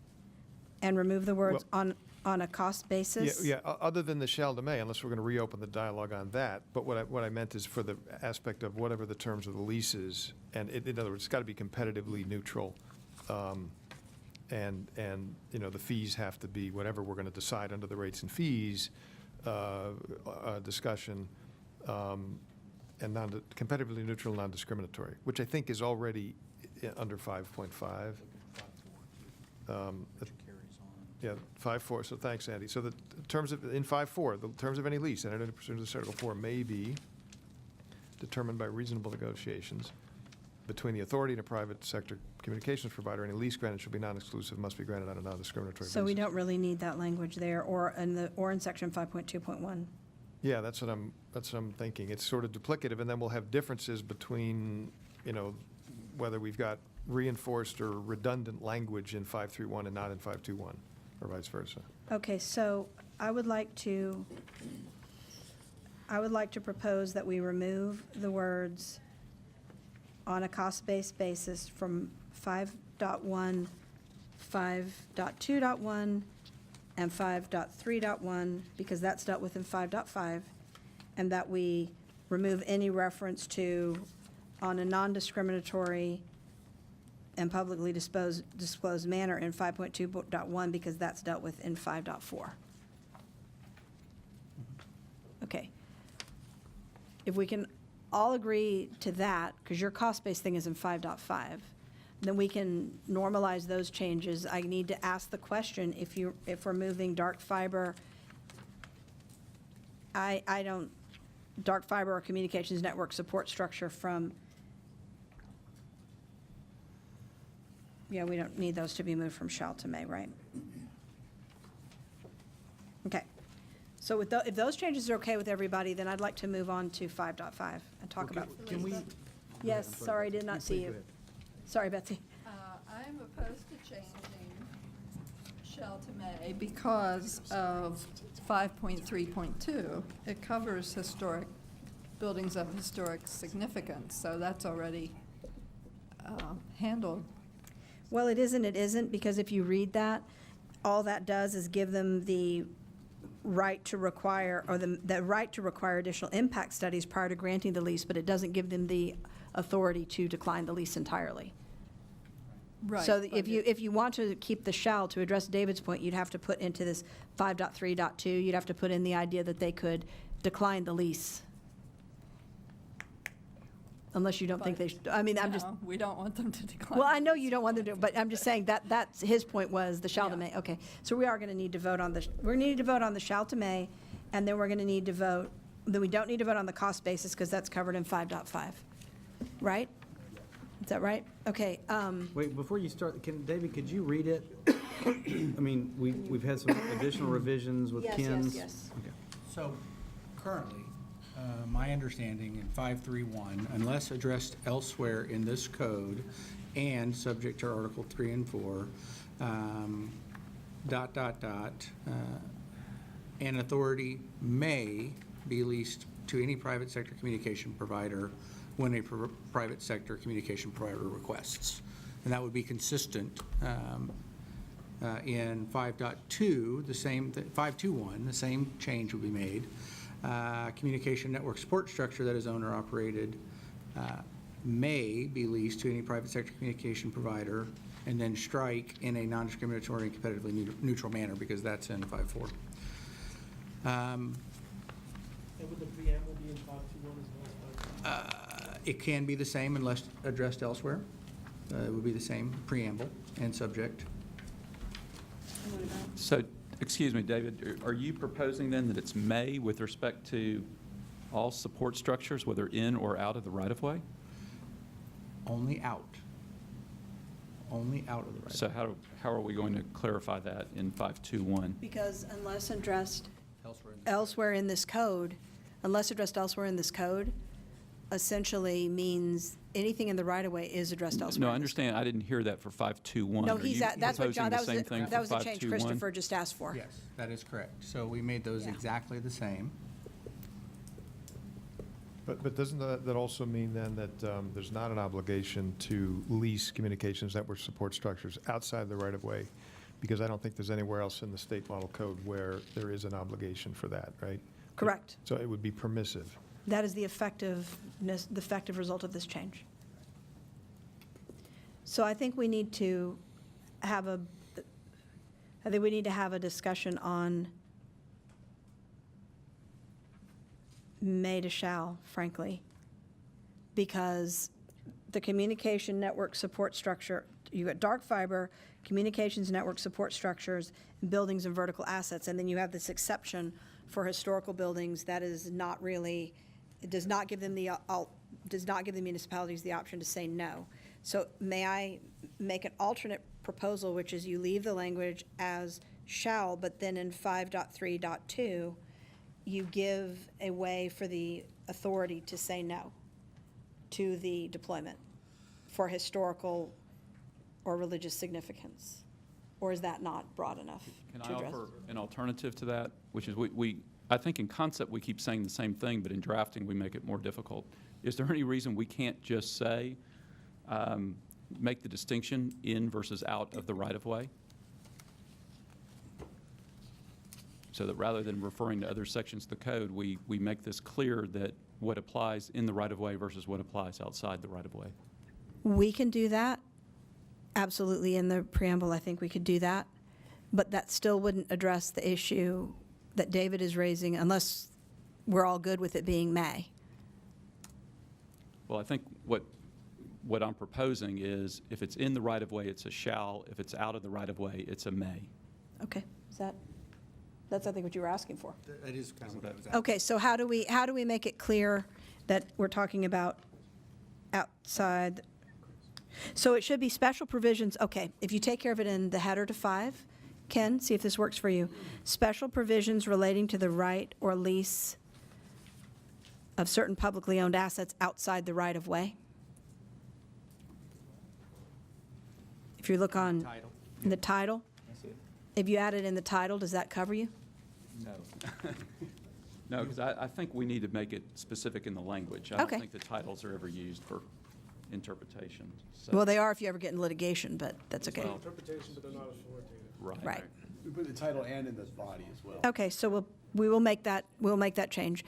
and remove the words on a cost basis? Yeah, other than the shall to may, unless we're going to reopen the dialogue on that. But what I meant is for the aspect of whatever the terms of the lease is, and in other words, it's got to be competitively neutral. And you know, the fees have to be whatever we're going to decide under the rates and fees discussion, and competitively neutral, non-discriminatory, which I think is already under 5.5. Yeah, 5.4, so thanks, Andy. So the terms of, in 5.4, the terms of any lease entered into pursuant to this Article 4 may be determined by reasonable negotiations between the authority and a private sector communications provider. Any lease granted shall be non-exclusive, must be granted on a non-discriminatory basis. So we don't really need that language there, or in section 5.2.1. Yeah, that's what I'm thinking. It's sort of duplicative, and then we'll have differences between, you know, whether we've got reinforced or redundant language in 5.3.1 and not in 5.2.1, or vice versa. Okay, so I would like to propose that we remove the words on a cost-based basis from 5.1, 5.2.1, and 5.3.1, because that's dealt with in 5.5, and that we remove any reference to on a non-discriminatory and publicly disclosed manner in 5.2.1, because that's dealt with in 5.4. if we can all agree to that, because your cost-based thing is in 5.5, then we can normalize those changes. I need to ask the question, if we're moving dark fiber, I don't, dark fiber or communications network support structure from, yeah, we don't need those to be moved from shall to may, right? Okay. So with if those changes are okay with everybody, then I'd like to move on to 5.5 and talk about. Can we? Yes, sorry, did not see you. Sorry, Betsy. I'm opposed to changing shall to may because of 5.3.2. It covers historic, buildings of historic significance, so that's already handled. Well, it isn't, because if you read that, all that does is give them the right to require, or the right to require additional impact studies prior to granting the lease, but it doesn't give them the authority to decline the lease entirely. Right. So if you want to keep the shall, to address David's point, you'd have to put into this 5.3.2, you'd have to put in the idea that they could decline the lease. Unless you don't think they should, I mean, I'm just. No, we don't want them to decline. Well, I know you don't want them to, but I'm just saying that's, his point was the shall to may. Okay, so we are going to need to vote on we're going to need to vote on the shall to may, and then we're going to need to vote, then we don't need to vote on the cost basis because that's covered in 5.5, right? Is that right? Okay. Wait, before you start, David, could you read it? I mean, we've had some additional revisions with Ken's. Yes. Okay. So currently, my understanding in 531, unless addressed elsewhere in this code and subject to Article 3 and 4, an authority may be leased to any private sector communication provider when a private sector communication provider requests. And that would be consistent in 5.2, the same, 5.2.1, the same change would be made. Communication network support structure that is owner-operated may be leased to any private sector communication provider, and then strike in a non-discriminatory and competitively neutral manner, because that's in 5.4. And would the preamble be in 5.2.1 as well as 5.2? It can be the same unless addressed elsewhere. It would be the same preamble and subject. So, excuse me, David, are you proposing then that it's may with respect to all support structures, whether in or out of the right-of-way? Only out. Only out of the right. So how are we going to clarify that in 5.2.1? Because unless addressed elsewhere in this code, essentially means anything in the right-of-way is addressed elsewhere. No, I understand. I didn't hear that for 5.2.1. No, Are you that's what John, proposing the same thing that was for the change 5.2.1? Christopher just asked for. Yes, that is correct. So we made those Yeah. exactly the same. But doesn't that also mean then that there's not an obligation to lease communications network support structures outside the right-of-way? Because I don't think there's anywhere else in the state model code where there is an obligation for that, right? Correct. So it would be permissive. That is the effective result of this change. So I think we need to have a discussion on may to shall, frankly, because the communication network support structure, you got dark fiber, communications network support structures, buildings and vertical assets, and then you have this exception for historical buildings that is not really, it does not give them the, does not give the municipalities the option to say no. So may I make an alternate proposal, which is you leave the language as shall, but then in 5.3.2, you give a way for the authority to say no to the deployment for historical or religious significance? Or is that not broad enough Can to I address? offer an alternative to that, which is I think in concept we keep saying the same thing, but in drafting we make it more difficult. Is there any reason we can't just say, make the distinction in versus out of the right-of-way? So that rather than referring to other sections of the code, we make this clear that what applies in the right-of-way versus what applies outside the right-of-way. We can do that. Absolutely, in the preamble, I think we could do that. But that still wouldn't address the issue that David is raising unless we're all good with it being may. Well, I think what I'm proposing is if it's in the right-of-way, it's a shall. If it's out of the right-of-way, it's a may. Okay, that's I think what you were asking for. That is kind of what I was asking. Okay, so how do we make it clear that we're talking about outside? So it should be special provisions, okay, if you take care of it in the header to 5, Ken, see if this works for you. Special provisions relating to the right or lease of certain publicly owned assets outside the right-of-way. If you look on the title, if you add it in the title, does that cover you? No. No, because I think we need to make it specific in the language. I don't Okay. think the titles are ever used for interpretation. So- Well, they are if you ever get in litigation, but that's okay. Well, Interpretation, but they're not authoritative. Right. Right. We put the title and in the body as well. Okay, so we'll make that change.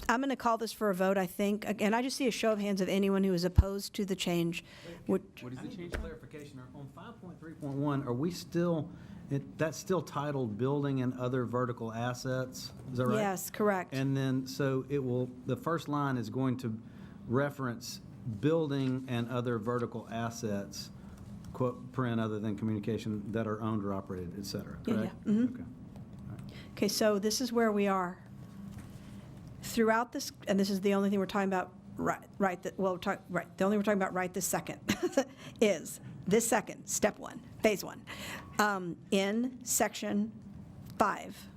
I'm going to call this for a vote, I think. Again, I just see a show of hands of anyone who is opposed to the change. What is the change? Clarification, on 5.3.1, are we still, that's still titled Building and Other Vertical Assets? Is that right? Yes, correct. And then, so it will, the first line is going to reference building and other vertical assets, quote, paren other than communication, that are owned or operated, et cetera, Yeah, correct? yeah, mhm. Okay. Okay, so this is where we are. Throughout this, and this is the only thing we're talking about the only thing we're talking about right this second is this second, step 1, phase 1. In section 5,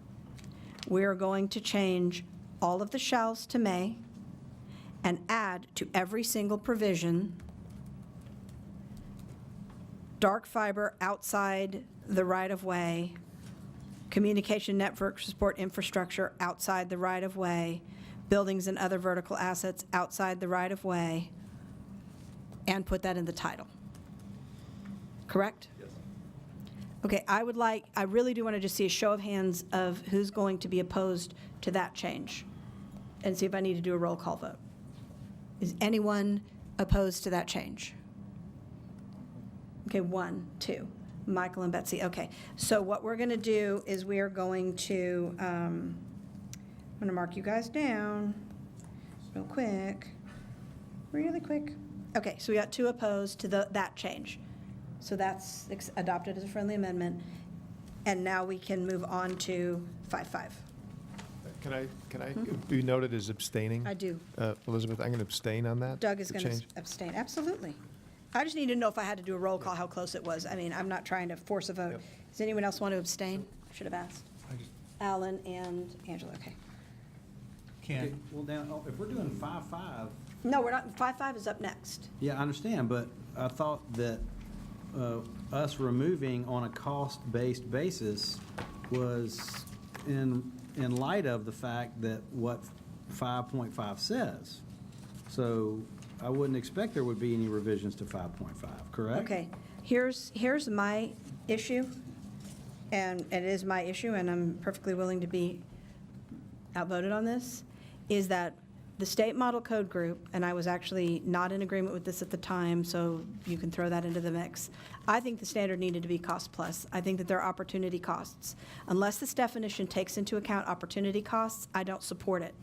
we're going to change all of the shalls to may and add to every single provision dark fiber outside the right-of-way, communication network support infrastructure outside the right-of-way, buildings and other vertical assets outside the right-of-way, and put that in the title. Correct? Yes. Okay, I really do want to just see a show of hands of who's going to be opposed to that change, and see if I need to do a roll call vote. Is anyone opposed to that change? Okay, 1, 2. Michael and Betsy, okay. So what we're going to do is we are going to, I'm going to mark you guys down real quick, really quick. Okay, so we got 2 opposed to that change. So that's adopted as a friendly amendment. And now we can move on to 5.5. Can I be noted as abstaining? I do. Elizabeth, I'm going to abstain on that. Doug is the going to change. abstain, absolutely. I just need to know if I had to do a roll call, how close it was. I mean, I'm not trying to force a vote. Yep. Does anyone else want to abstain? Should have asked. Alan and Angela, okay. Okay, well, now, if we're doing 5.5, No, we're not, 5.5 is up next. yeah, I understand, but I thought that us removing on a cost-based basis was in light of the fact that what 5.5 says. So I wouldn't expect there would be any revisions to 5.5, correct? Okay, here's my issue, and it is my issue, and I'm perfectly willing to be outvoted on this, is that the state model code group, and I was actually not in agreement with this at the time, so you can throw that into the mix. I think the standard needed to be cost plus. I think that there are opportunity costs. Unless this definition takes into account opportunity costs, I don't support it.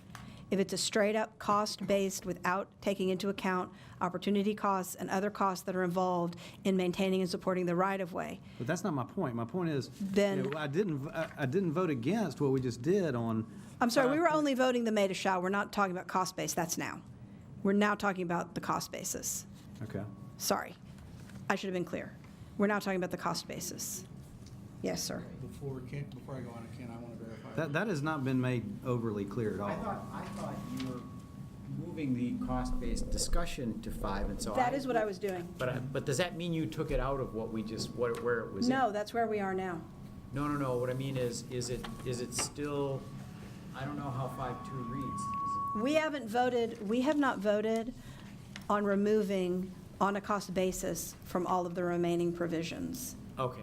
If it's a straight-up cost-based without taking into account opportunity costs and other costs that are involved in maintaining and supporting the right-of-way. But that's not my point. My point is, Then- you know, I didn't vote against what we just did on. I'm sorry, we were only voting the may to shall. We're not talking about cost-based. That's now. We're now talking about the cost basis. Okay. Sorry. I should have been clear. We're now talking about the cost basis. Yes, sir. Before I go on, Ken, I want to verify. That has not been made overly clear at all. I thought you were moving the cost-based discussion to 5, and so That is what I was doing. But does that mean you took it out of what we just, where it was in? No, that's where we are now. No. What I mean is it still, I don't know how 5.2 reads. We have not voted on removing on a cost basis from all of the remaining provisions. Okay.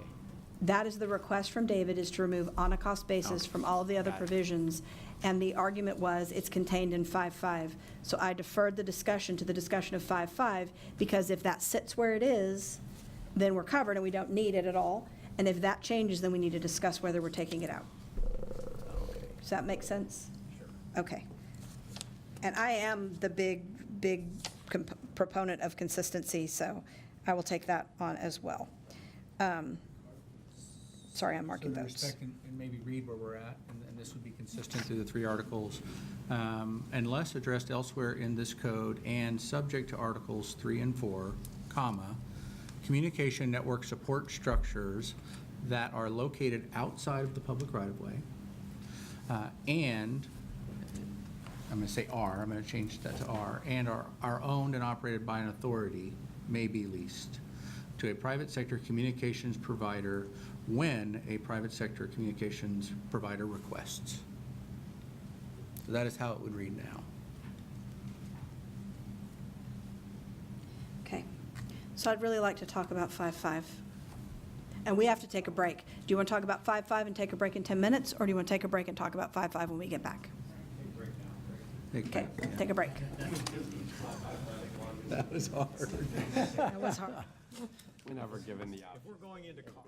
That is the request from David, is to remove on a cost basis from all of the other provisions. And the argument was it's contained in 5.5. So I deferred the discussion to the discussion of 5.5, because if that sits where it is, then we're covered and we don't need it at all. And if that changes, then we need to discuss whether we're taking it out. Does that make sense? Sure. Okay. And I am the big proponent of consistency, so I will take that on as well. Sorry, I'm marking So to those. respect and maybe read where we're at, and this would be consistent through the 3 articles. Unless addressed elsewhere in this code and subject to Articles 3 and 4, comma, communication network support structures that are located outside of the public right-of-way, and, I'm going to say are, I'm going to change that to are, and are owned and operated by an authority may be leased to a private sector communications provider when a private sector communications provider requests. So that is how it would read now. Okay. So I'd really like to talk about 5.5. And we have to take a break. Do you want to talk about 5.5 and take a break in 10 minutes, or do you want to take a break and talk about 5.5 when we get back? Okay, take a break. That was hard. That was hard. We're never given the option. If we're going into cost.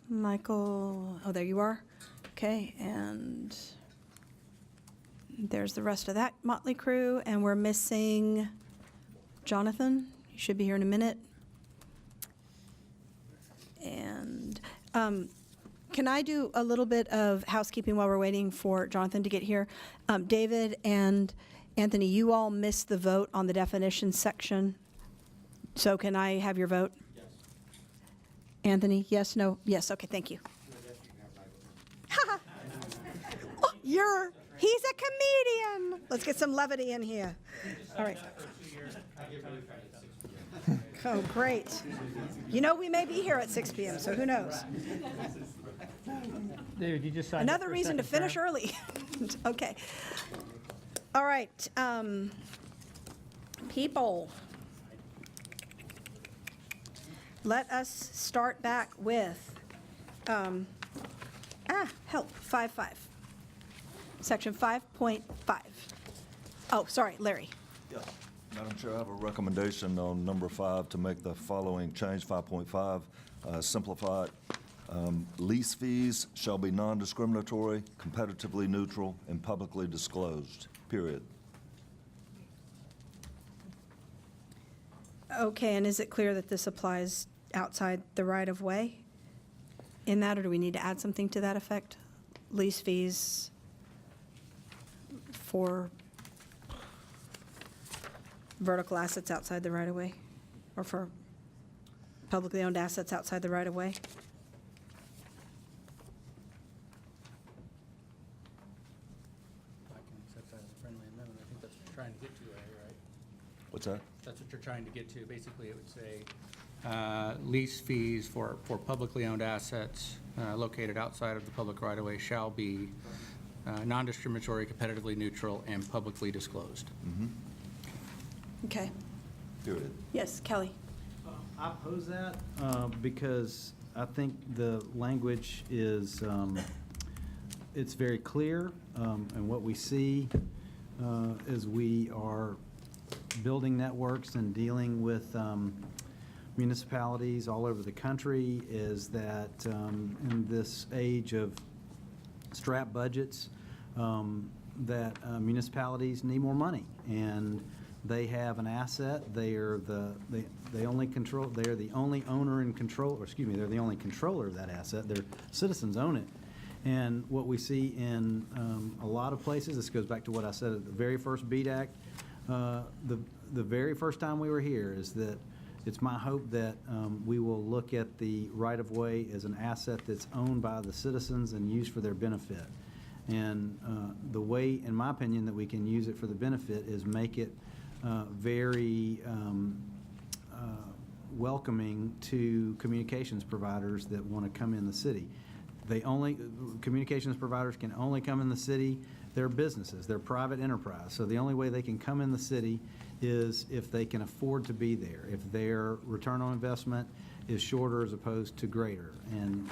Michael, oh, there you are. Okay, and there's the rest of that motley crew, and we're missing Jonathan. You should be here in a minute. And can I do a little bit of housekeeping while we're waiting for Jonathan to get here? David and Anthony, you all missed the vote on the definitions section. So can I have your vote? Yes. Anthony, yes, no? Yes, okay, thank you. Oh, he's a comedian. Let's get some levity in here. All right. Oh, great. You know, we may be here at 6 p.m., so who knows? David, you just signed up Another for a reason to second finish term? early. Okay. All right. People, let us start back with, help, 5.5. Section 5.5. Oh, sorry, Larry. Yeah. Madam Chair, I have a recommendation on number 5 to make the following change, 5.5, simplified. Lease fees shall be non-discriminatory, competitively neutral, and publicly disclosed, period. Okay, and is it clear that this applies outside the right-of-way in that, or do we need to add something to that effect? Lease fees for vertical assets outside the right-of-way, or for publicly owned assets outside the right-of-way? I can accept that as a friendly amendment. I think that's what you're trying to get to, right? What's that? That's what you're trying to get to. Basically, it would say lease fees for publicly owned assets located outside of the public right-of-way shall be non-discriminatory, competitively neutral, and publicly disclosed. Mm-hmm. Okay. Period. Yes, Kelly. I oppose that because I think the language is, it's very clear, and what we see as we are building networks and dealing with municipalities all over the country is that in this age of strapped budgets, that municipalities need more money, and they have an asset. They are they only control. They are the only owner and control. Or excuse me, they're the only controller of that asset. Their citizens own it. And what we see in a lot of places, this goes back to what I said at the very first BEAD Act, the very first time we were here, is that it's my hope that we will look at the right-of-way as an asset that's owned by the citizens and used for their benefit. And the way, in my opinion, that we can use it for the benefit is make it very welcoming to communications providers that want to come in the city. Communications providers can only come in the city. They're businesses, they're private enterprise. So the only way they can come in the city is if they can afford to be there, if their return on investment is shorter as opposed to greater. And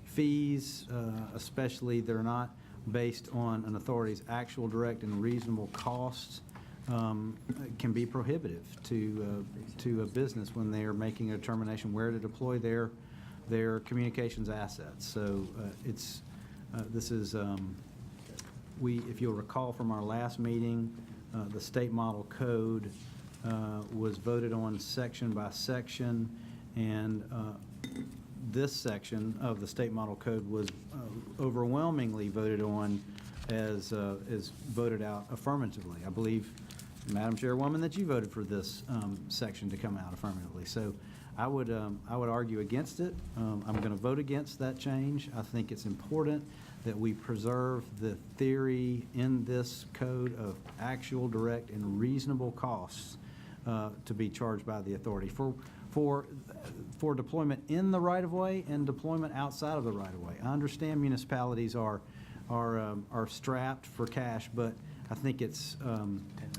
fees, especially, they're not based on an authority's actual direct and reasonable costs can be prohibitive to a business when they are making a determination where to deploy their communications assets. So this is, if you'll recall from our last meeting, the state model code was voted on section by section, and this section of the state model code was overwhelmingly voted on as voted out affirmatively. I believe, Madam Chairwoman, that you voted for this section to come out affirmatively. So I would argue against it. I'm going to vote against that change. I think it's important that we preserve the theory in this code of actual, direct, and reasonable costs to be charged by the authority for deployment in the right-of-way and deployment outside of the right-of-way. I understand municipalities are strapped for cash, but I think it's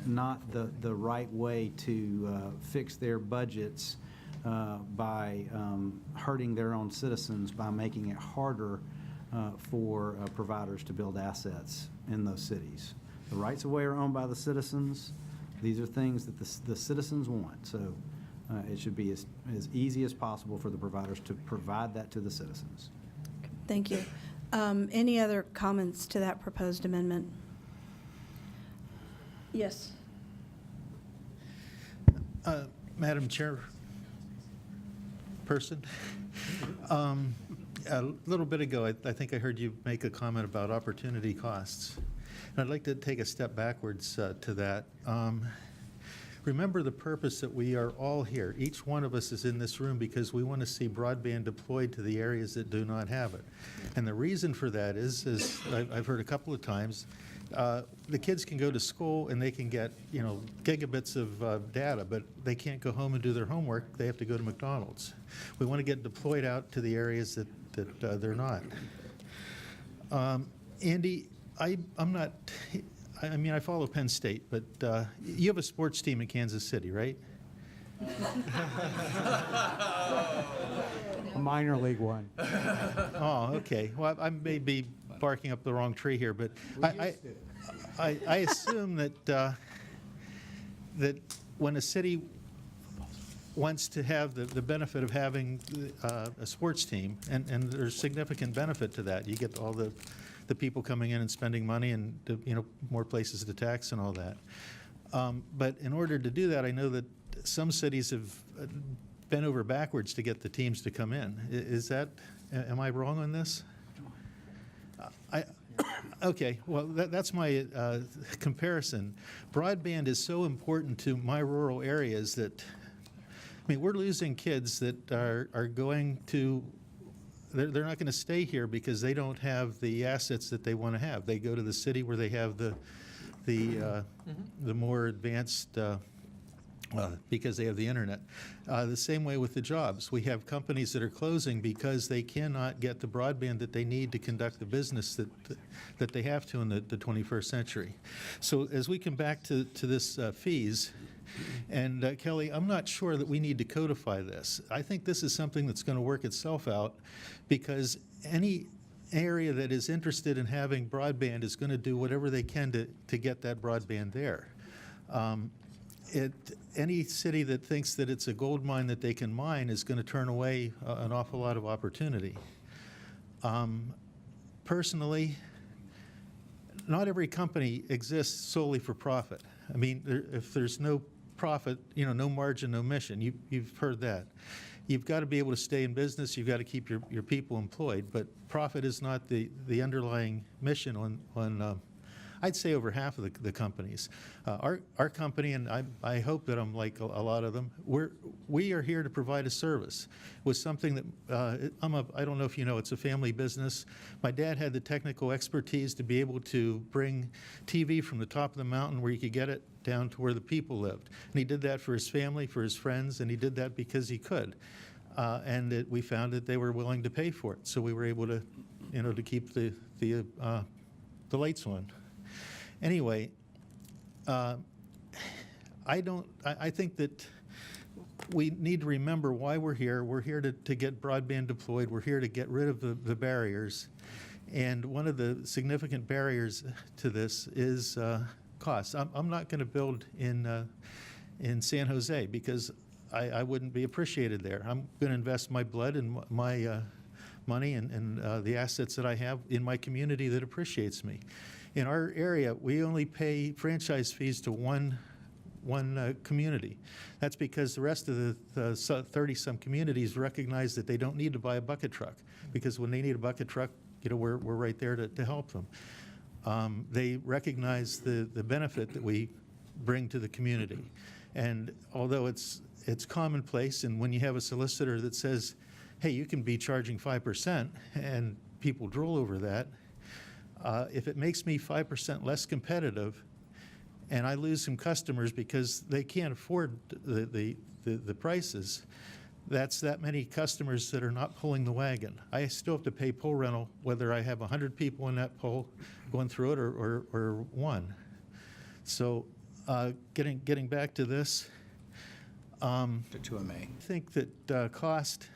not the right way to fix their budgets by hurting their own citizens by making it harder for providers to build assets in those cities. The rights of way are owned by the citizens. These are things that the citizens want. So it should be as easy as possible for the providers to provide that to the citizens. Thank you. Any other comments to that proposed amendment? Yes. Madam Chairperson, a little bit ago, I think I heard you make a comment about opportunity costs. And I'd like to take a step backwards to that. Remember the purpose that we are all here. Each one of us is in this room because we want to see broadband deployed to the areas that do not have it. And the reason for that is, as I've heard a couple of times, the kids can go to school and they can get, gigabits of data, but they can't go home and do their homework. They have to go to McDonald's. We want to get deployed out to the areas that they're not. Andy, I'm not, I mean, I follow Penn State, but you have a sports team in Kansas City, right? A minor league one. Oh, okay. Well, I may be barking up the wrong tree here, but I assume that that when a city wants to have the benefit of having a sports team, and there's significant benefit to that. You get all the people coming in and spending money, and more places to tax and all that. But in order to do that, I know that some cities have bent over backwards to get the teams to come in. Am I wrong on this? Okay, well, that's my comparison. Broadband is so important to my rural areas that, I mean, we're losing kids that are going to, they're not going to stay here because they don't have the assets that they want to have. They go to the city where they have the more advanced, because they have the internet. The same way with the jobs. We have companies that are closing because they cannot get the broadband that they need to conduct the business that they have to in the 21st century. So as we come back to this fees, and Kelly, I'm not sure that we need to codify this. I think this is something that's going to work itself out, because any area that is interested in having broadband is going to do whatever they can to get that broadband there. Any city that thinks that it's a gold mine that they can mine is going to turn away an awful lot of opportunity. Personally, not every company exists solely for profit. I mean, if there's no profit, no margin, no mission. You've heard that. You've got to be able to stay in business. You've got to keep your people employed. But profit is not the underlying mission on I'd say over half of the companies. Our company, and I hope that I'm like a lot of them, we are here to provide a service with something that, I don't know if you know, it's a family business. My dad had the technical expertise to be able to bring TV from the top of the mountain where you could get it down to where the people lived. And he did that for his family, for his friends, and he did that because he could. And we found that they were willing to pay for it. So we were able to, to keep the lights on. Anyway, I think that we need to remember why we're here. We're here to get broadband deployed. We're here to get rid of the barriers. And one of the significant barriers to this is costs. I'm not going to build in San Jose because I wouldn't be appreciated there. I'm going to invest my blood and my money and the assets that I have in my community that appreciates me. In our area, we only pay franchise fees to one community. That's because the rest of the 30-some communities recognize that they don't need to buy a bucket truck, because when they need a bucket truck, we're right there to help them. They recognize the benefit that we bring to the community. And although it's commonplace, and when you have a solicitor that says, hey, you can be charging 5%, and people drool over that, if it makes me 5% less competitive, and I lose some customers because they can't afford the prices, that's that many customers that are not pulling the wagon. I still have to pay pole rental whether I have 100 people in that pole going through it or one. So getting back to this, To a May. I think that cost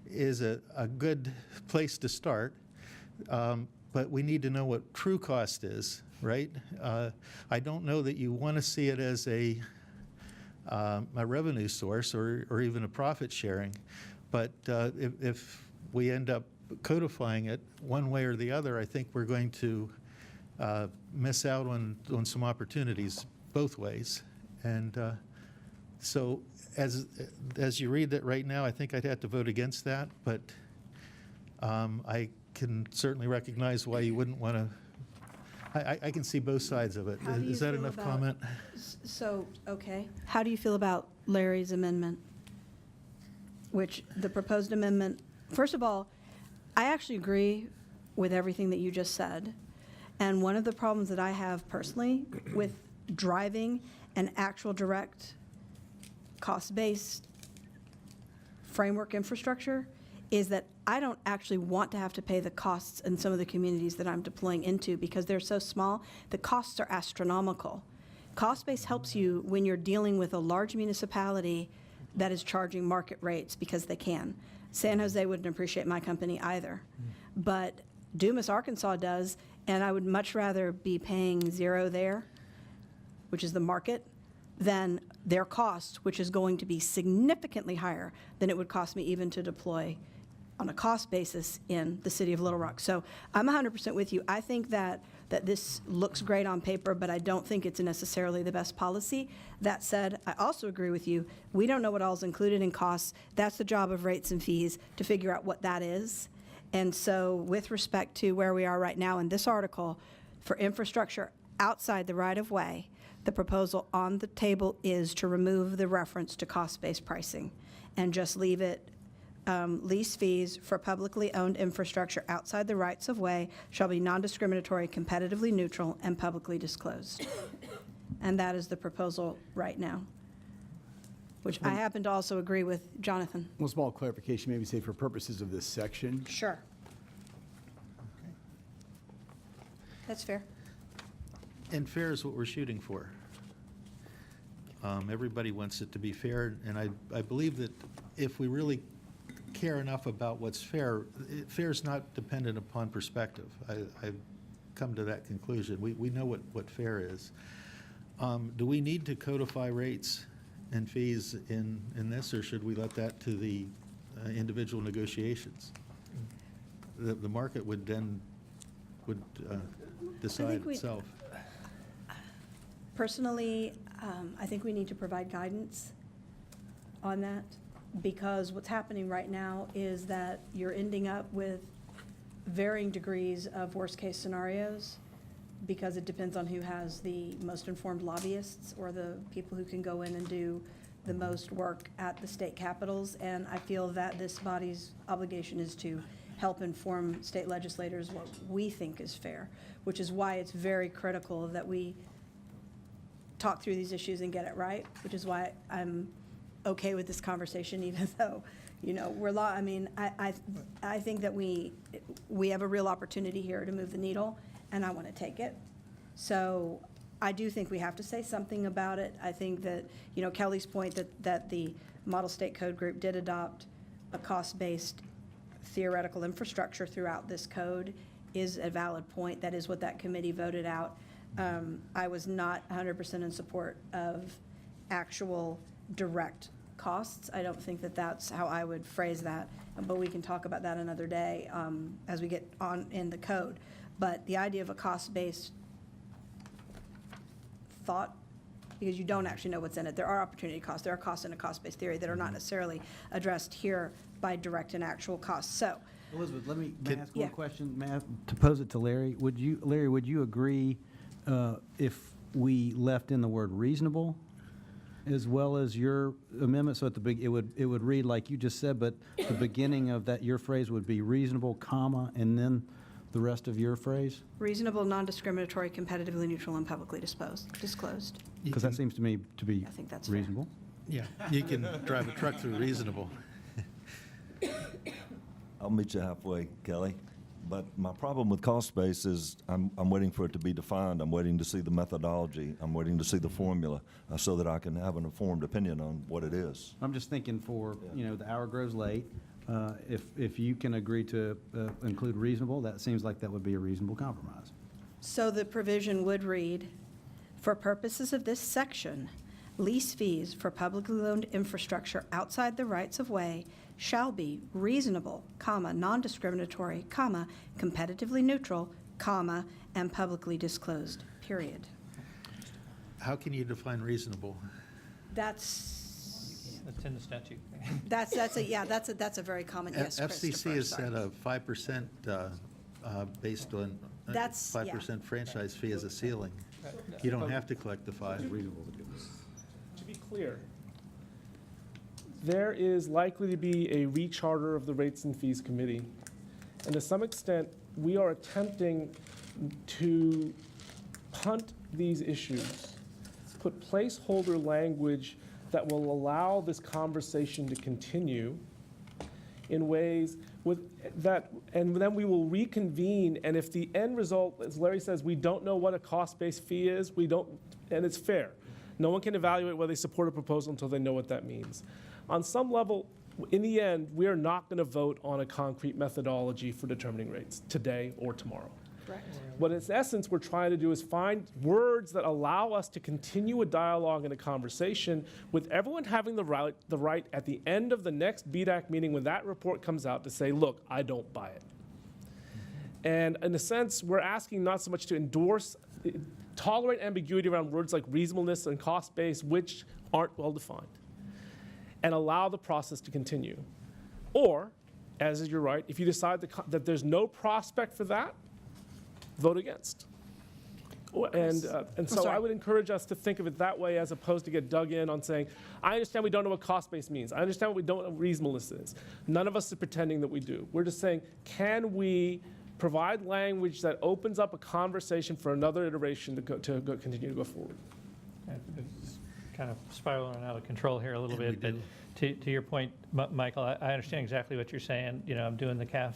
is a good place to start, but we need to know what true cost is, right? I don't know that you want to see it as a revenue source or even a profit sharing, but if we end up codifying it one way or the other, I think we're going to miss out on some opportunities both ways. And so as you read that right now, I think I'd have to vote against that, but I can certainly recognize why you wouldn't want to. I can see both sides of it. How do you Is that feel enough about- comment? So, okay. How do you feel about Larry's amendment? Which, the proposed amendment, first of all, I actually agree with everything that you just said. And one of the problems that I have personally with driving an actual direct cost-based framework infrastructure is that I don't actually want to have to pay the costs in some of the communities that I'm deploying into because they're so small. The costs are astronomical. Cost-based helps you when you're dealing with a large municipality that is charging market rates because they can. San Jose wouldn't appreciate my company either. But Dumas, Arkansas does, and I would much rather be paying zero there, which is the market, than their cost, which is going to be significantly higher than it would cost me even to deploy on a cost basis in the city of Little Rock. So I'm 100% with you. I think that this looks great on paper, but I don't think it's necessarily the best policy. That said, I also agree with you. We don't know what all is included in costs. That's the job of rates and fees to figure out what that is. And so with respect to where we are right now in this article, for infrastructure outside the right-of-way, the proposal on the table is to remove the reference to cost-based pricing and just leave it, lease fees for publicly owned infrastructure outside the rights-of-way shall be non-discriminatory, competitively neutral, and publicly disclosed. And that is the proposal right now, which I happen to also agree with Jonathan. One small clarification, maybe say for purposes of this section. Sure. That's fair. And fair is what we're shooting for. Everybody wants it to be fair, and I believe that if we really care enough about what's fair, fair is not dependent upon perspective. I've come to that conclusion. We know what fair is. Do we need to codify rates and fees in this, or should we let that to the individual negotiations? The market would then decide itself. Personally, I think we need to provide guidance on that, because what's happening right now is that you're ending up with varying degrees of worst-case scenarios, because it depends on who has the most informed lobbyists or the people who can go in and do the most work at the state capitals. And I feel that this body's obligation is to help inform state legislators what we think is fair, which is why it's very critical that we talk through these issues and get it right, which is why I'm okay with this conversation, even though, I think that we have a real opportunity here to move the needle, and I want to take it. So I do think we have to say something about it. I think that, Kelly's point that the Model State Code Group did adopt a cost-based theoretical infrastructure throughout this code is a valid point. That is what that committee voted out. I was not 100% in support of actual direct costs. I don't think that that's how I would phrase that, but we can talk about that another day as we get on in the code. But the idea of a cost-based thought, because you don't actually know what's in it. There are opportunity costs. There are costs in a cost-based theory that are not necessarily addressed here by direct and actual costs. So, Elizabeth, may I ask Yeah. one question? To pose it to Larry, would you agree if we left in the word reasonable as well as your amendment? So at the it would read like you just said, but the beginning of that, your phrase would be reasonable, comma, and then the rest of your phrase? reasonable, non-discriminatory, competitively neutral, and publicly disclosed. Because that seems to me to be I think that's fair. reasonable. Yeah, you can drive a truck through reasonable. I'll meet you halfway, Kelly. But my problem with cost base is I'm waiting for it to be defined. I'm waiting to see the methodology. I'm waiting to see the formula so that I can have an informed opinion on what it is. I'm just thinking for, the hour grows late. If you can agree to include reasonable, that seems like that would be a reasonable compromise. So the provision would read, for purposes of this section, lease fees for publicly owned infrastructure outside the rights of way shall be reasonable, comma, non-discriminatory, comma, competitively neutral, comma, and publicly disclosed, period. How can you define reasonable? That's That's in the statute. that's a very common yes, FCC Christopher, has sorry. set a 5% based on That's- yeah. 5% franchise fee as a ceiling. You don't have to collect the 5. To be clear, there is likely to be a recharter of the Rates and Fees Committee. And to some extent, we are attempting to punt these issues, put placeholder language that will allow this conversation to continue in ways and then we will reconvene, and if the end result, as Larry says, we don't know what a cost-based fee is, and it's fair. No one can evaluate whether they support a proposal until they know what that means. On some level, in the end, we are not going to vote on a concrete methodology for determining rates today or tomorrow. Correct. What in essence we're trying to do is find words that allow us to continue a dialogue and a conversation with everyone having the right at the end of the next BDAC meeting when that report comes out to say, look, I don't buy it. And in a sense, we're asking not so much to tolerate ambiguity around words like reasonableness and cost base, which aren't well defined, and allow the process to continue. Or, as is you're right, if you decide that there's no prospect for that, vote against. And so I would encourage us to think of it that way as opposed to get dug in on saying, I understand we don't know what cost base means. I understand what we don't know what reasonableness is. None of us are pretending that we do. We're just saying, can we provide language that opens up a conversation for another iteration to continue to go forward? It's kind of spiraling out of control here a little bit, but to your point, Michael, I understand exactly what you're saying. I'm doing the CAF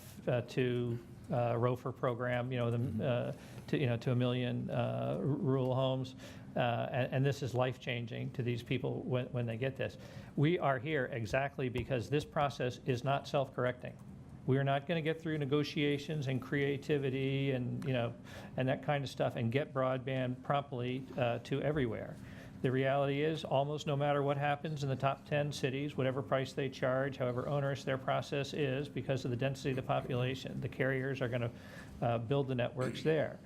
to ROFR program, to 1 million rural homes, and this is life-changing to these people when they get this. We are here exactly because this process is not self-correcting. We are not going to get through negotiations and creativity and that kind of stuff and get broadband promptly to everywhere. The reality is, almost no matter what happens in the top 10 cities, whatever price they charge, however onerous their process is, because of the density of the population, the carriers are going to build the networks there.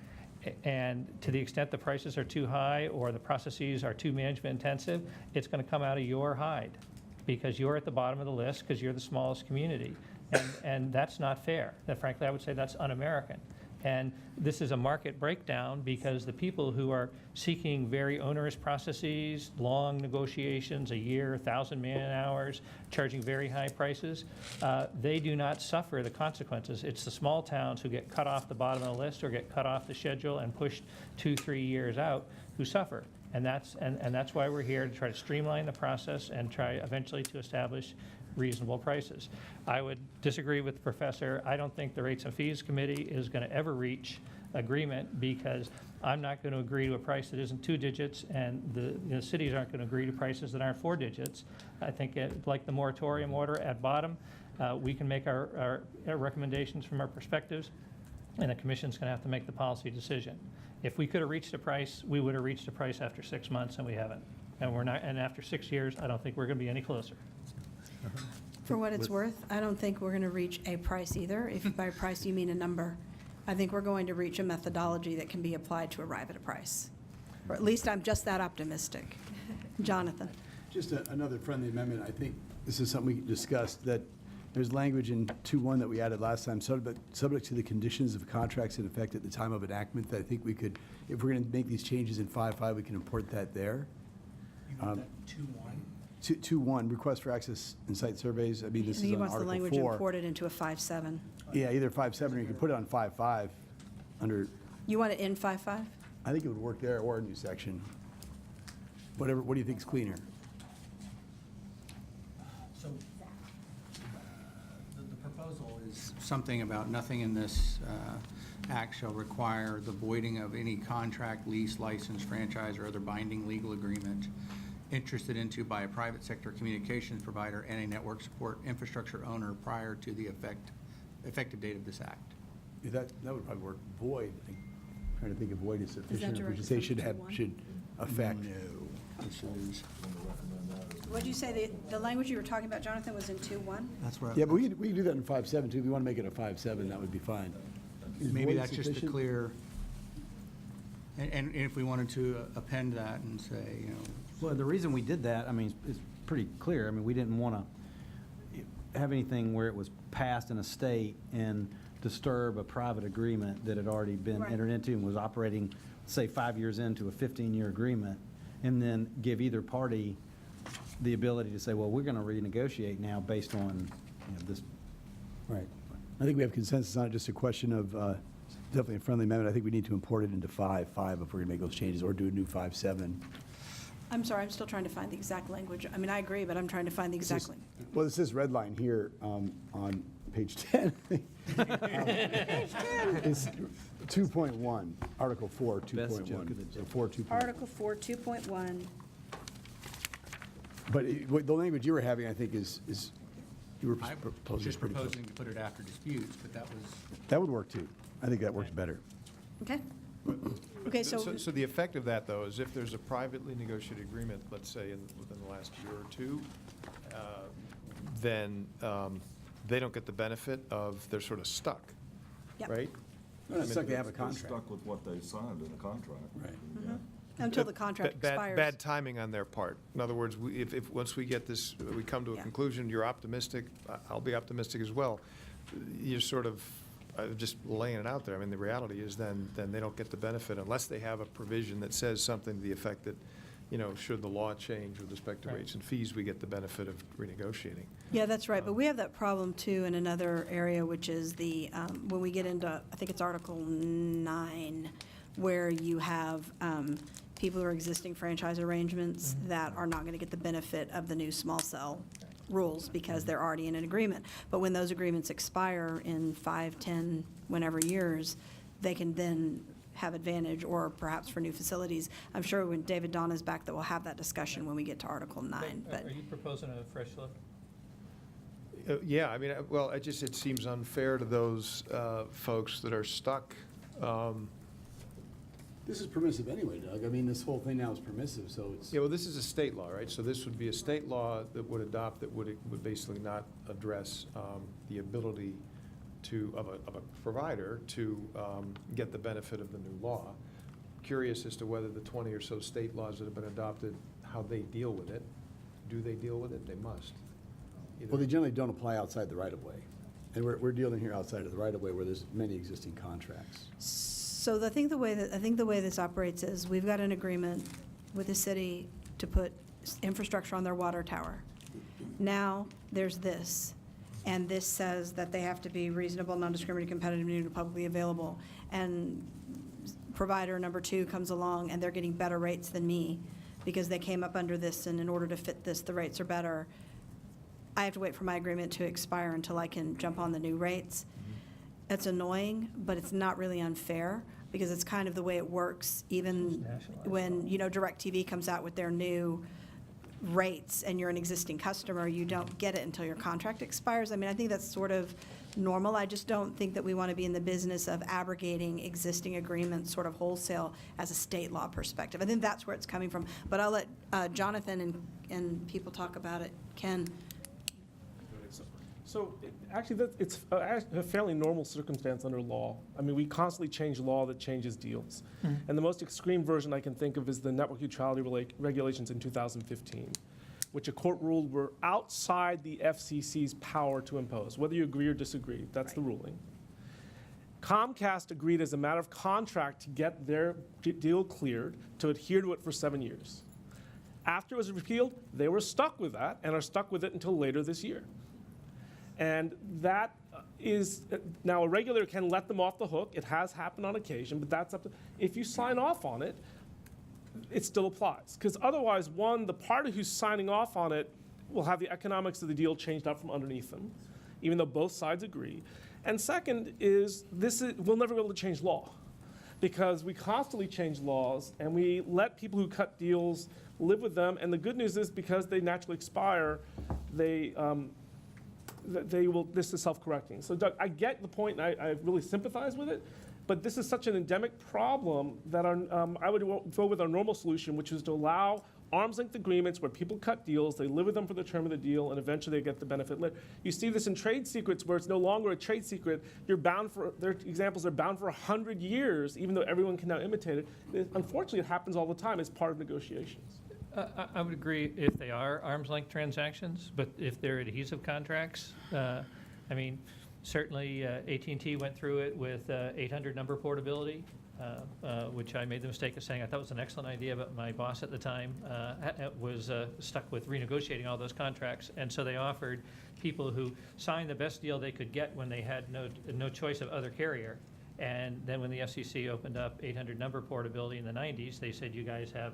And to the extent the prices are too high or the processes are too management intensive, it's going to come out of your hide because you're at the bottom of the list because you're the smallest community. And that's not fair. Frankly, I would say that's un-American. And this is a market breakdown because the people who are seeking very onerous processes, long negotiations, a year, 1,000 man-hours, charging very high prices, they do not suffer the consequences. It's the small towns who get cut off the bottom of the list or get cut off the schedule and pushed 2-3 years out who suffer. And that's why we're here, to try to streamline the process and try eventually to establish reasonable prices. I would disagree with the professor. I don't think the Rates and Fees Committee is going to ever reach agreement because I'm not going to agree to a price that isn't 2 digits, and the cities aren't going to agree to prices that aren't 4 digits. I think like the moratorium order at bottom, we can make our recommendations from our perspectives, and the commission's going to have to make the policy decision. If we could have reached a price, we would have reached a price after 6 months, and we haven't. And we're not, and after 6 years, I don't think we're going to be any closer. For what it's worth, I don't think we're going to reach a price either. If by price you mean a number, I think we're going to reach a methodology that can be applied to arrive at a price. Or at least I'm just that optimistic. Jonathan? Just another friendly amendment. I think this is something we discussed, that there's language in 2.1 that we added last time, subject to the conditions of contracts in effect at the time of enactment, that I think we could, if we're going to make these changes in 5.5, we can import that there. You want that 2.1? 2.1, request for access and site surveys. I mean, this is He on wants the Article language 4. imported into a 5.7. Yeah, either 5.7 or you can put it on 5.5 under, You want it in 5.5? I think it would work there, or a new section. Whatever, what do you think is cleaner? So the proposal is something about nothing in this act shall require the voiding of any contract, lease, license, franchise, or other binding legal agreement interested into by a private sector communications provider and a network support infrastructure owner prior to the effective date of this act. Yeah, that would probably work. Void, I'm trying to think if void is sufficient, or if we direct should say from should have, 2.1? should affect. No, this is, What'd you say, the language you were talking about, Jonathan, was in 2.1? that's where. Yeah, but we can do that in 5.7 too. If we want to make it a 5.7, that would be fine. Is Maybe void that's just a sufficient? clear, and if we wanted to append that and say, you know, Well, the reason we did that, I mean, it's pretty clear. I mean, we didn't want to have anything where it was passed in a state and disturb a private agreement that had already been Right. entered into and was operating, say, 5 years into a 15-year agreement, and then give either party the ability to say, well, we're going to renegotiate now based on, this. Right. I think we have consensus on it, just a question of, definitely a friendly amendment. I think we need to import it into 5.5 if we're going to make those changes, or do a new 5.7. I'm sorry, I'm still trying to find the exact language. I mean, I agree, but I'm trying to find the exact language. Well, this is red line here on page 10. It's 2.1, Article 4, 2.1. So 4, 2.1. Article 4, 2.1. But the language you were having, I think, is you were I was proposing. just pretty close. proposing to put it after disputes, but that was. That would work too. I think that works better. Okay? Okay, so, So the effect of that, though, is if there's a privately negotiated agreement, let's say within the last year or two, then they don't get the benefit of, they're sort of stuck, Yep. right? Well, it's like they have a They're contract. stuck with what they signed in the contract. Right. until the contract expires. Bad timing on their part. In other words, if once we get this, we come to a Yeah. conclusion, you're optimistic, I'll be optimistic as well. You're sort of just laying it out there. I mean, the reality is then they don't get the benefit unless they have a provision that says something to the effect that, should the law change with respect to Right. rates and fees, we get the benefit of renegotiating. Yeah, that's right, but we have that problem too in another area, which is when we get into, I think it's Article 9, where you have people who are existing franchise arrangements that are not going to get the benefit of the new small cell rules because they're already in an agreement. But when those agreements expire in 5, 10, whenever years, they can then have advantage, or perhaps for new facilities. I'm sure when David Don is back that we'll have that discussion when we get to Article 9. But Are you proposing a fresh look? Yeah, I mean, well, it seems unfair to those folks that are stuck. This is permissive anyway, Doug. I mean, this whole thing now is permissive, so it's. Yeah, well, this is a state law, right? So this would be a state law that would adopt, that would basically not address the ability of a provider to get the benefit of the new law. Curious as to whether the 20 or so state laws that have been adopted, how they deal with it. Do they deal with it? They must. Well, they generally don't apply outside the right-of-way. And we're dealing here outside of the right-of-way where there's many existing contracts. So I think the way this operates is we've got an agreement with the city to put infrastructure on their water tower. Now, there's this, and this says that they have to be reasonable, non-discriminating, competitive, new, and publicly available. And provider number 2 comes along, and they're getting better rates than me because they came up under this, and in order to fit this, the rates are better. I have to wait for my agreement to expire until I can jump on the new rates. It's annoying, but it's not really unfair because it's kind of the way it works, even when, DirecTV comes out with their new rates and you're an existing customer, you don't get it until your contract expires. I mean, I think that's sort of normal. I just don't think that we want to be in the business of abrogating existing agreements sort of wholesale as a state law perspective. I think that's where it's coming from. But I'll let Jonathan and people talk about it. Ken? So actually, it's a fairly normal circumstance under law. I mean, we constantly change law that changes deals. And the most extreme version I can think of is the network neutrality regulations in 2015, which a court ruled were outside the FCC's power to impose, whether you agree or disagree. That's the ruling. Comcast agreed as a matter of contract to get their deal cleared, to adhere to it for 7 years. After it was repealed, they were stuck with that and are stuck with it until later this year. And that is, now a regulator can let them off the hook. It has happened on occasion, but that's up to, if you sign off on it, it still applies. Because otherwise, one, the party who's signing off on it will have the economics of the deal changed out from underneath them, even though both sides agree. And second is, we'll never be able to change law, because we constantly change laws and we let people who cut deals live with them. And the good news is, because they naturally expire, they will, this is self-correcting. So Doug, I get the point, and I really sympathize with it, but this is such an endemic problem that I would go with our normal solution, which is to allow arm's length agreements where people cut deals, they live with them for the term of the deal, and eventually they get the benefit later. You see this in trade secrets where it's no longer a trade secret. You're bound for, their examples are bound for 100 years, even though everyone can now imitate it. Unfortunately, it happens all the time as part of negotiations. I would agree if they are arm's length transactions, but if they're adhesive contracts, I mean, certainly AT&T went through it with 800 number portability, which I made the mistake of saying I thought was an excellent idea, but my boss at the time was stuck with renegotiating all those contracts. And so they offered people who signed the best deal they could get when they had no choice of other carrier. And then when the FCC opened up 800 number portability in the 90s, they said, you guys have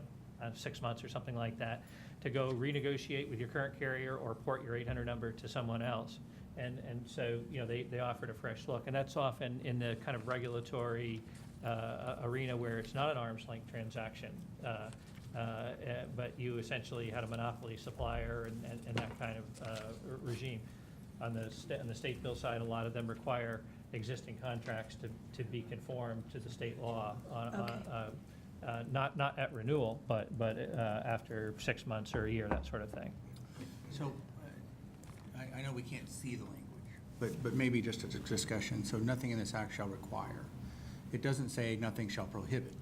6 months or something like that to go renegotiate with your current carrier or port your 800 number to someone else. And so, you know, they offered a fresh look. And that's often in the kind of regulatory arena where it's not an arm's length transaction, but you essentially had a monopoly supplier and that kind of regime. On the state bill side, a lot of them require existing contracts to be conformed to the state law not at renewal, but after 6 months or a year, that sort of thing. So I know we can't see the language, but maybe just as a discussion. So nothing in this act shall require. It doesn't say nothing shall prohibit.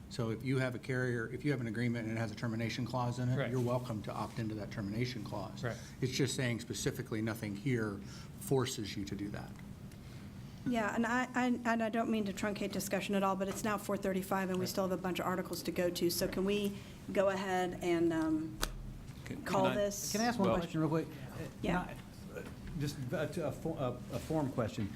So if you have a carrier, if you have an agreement and it has a termination clause in it, Right. you're welcome to opt into that termination clause. Right. It's just saying specifically nothing here forces you to do that. Yeah, and I don't mean to truncate discussion at all, but it's now 4:35 and we still have a bunch of articles to go to. So can we go ahead and call this? Can I ask one question real quick? Yeah. Not- Just a form question.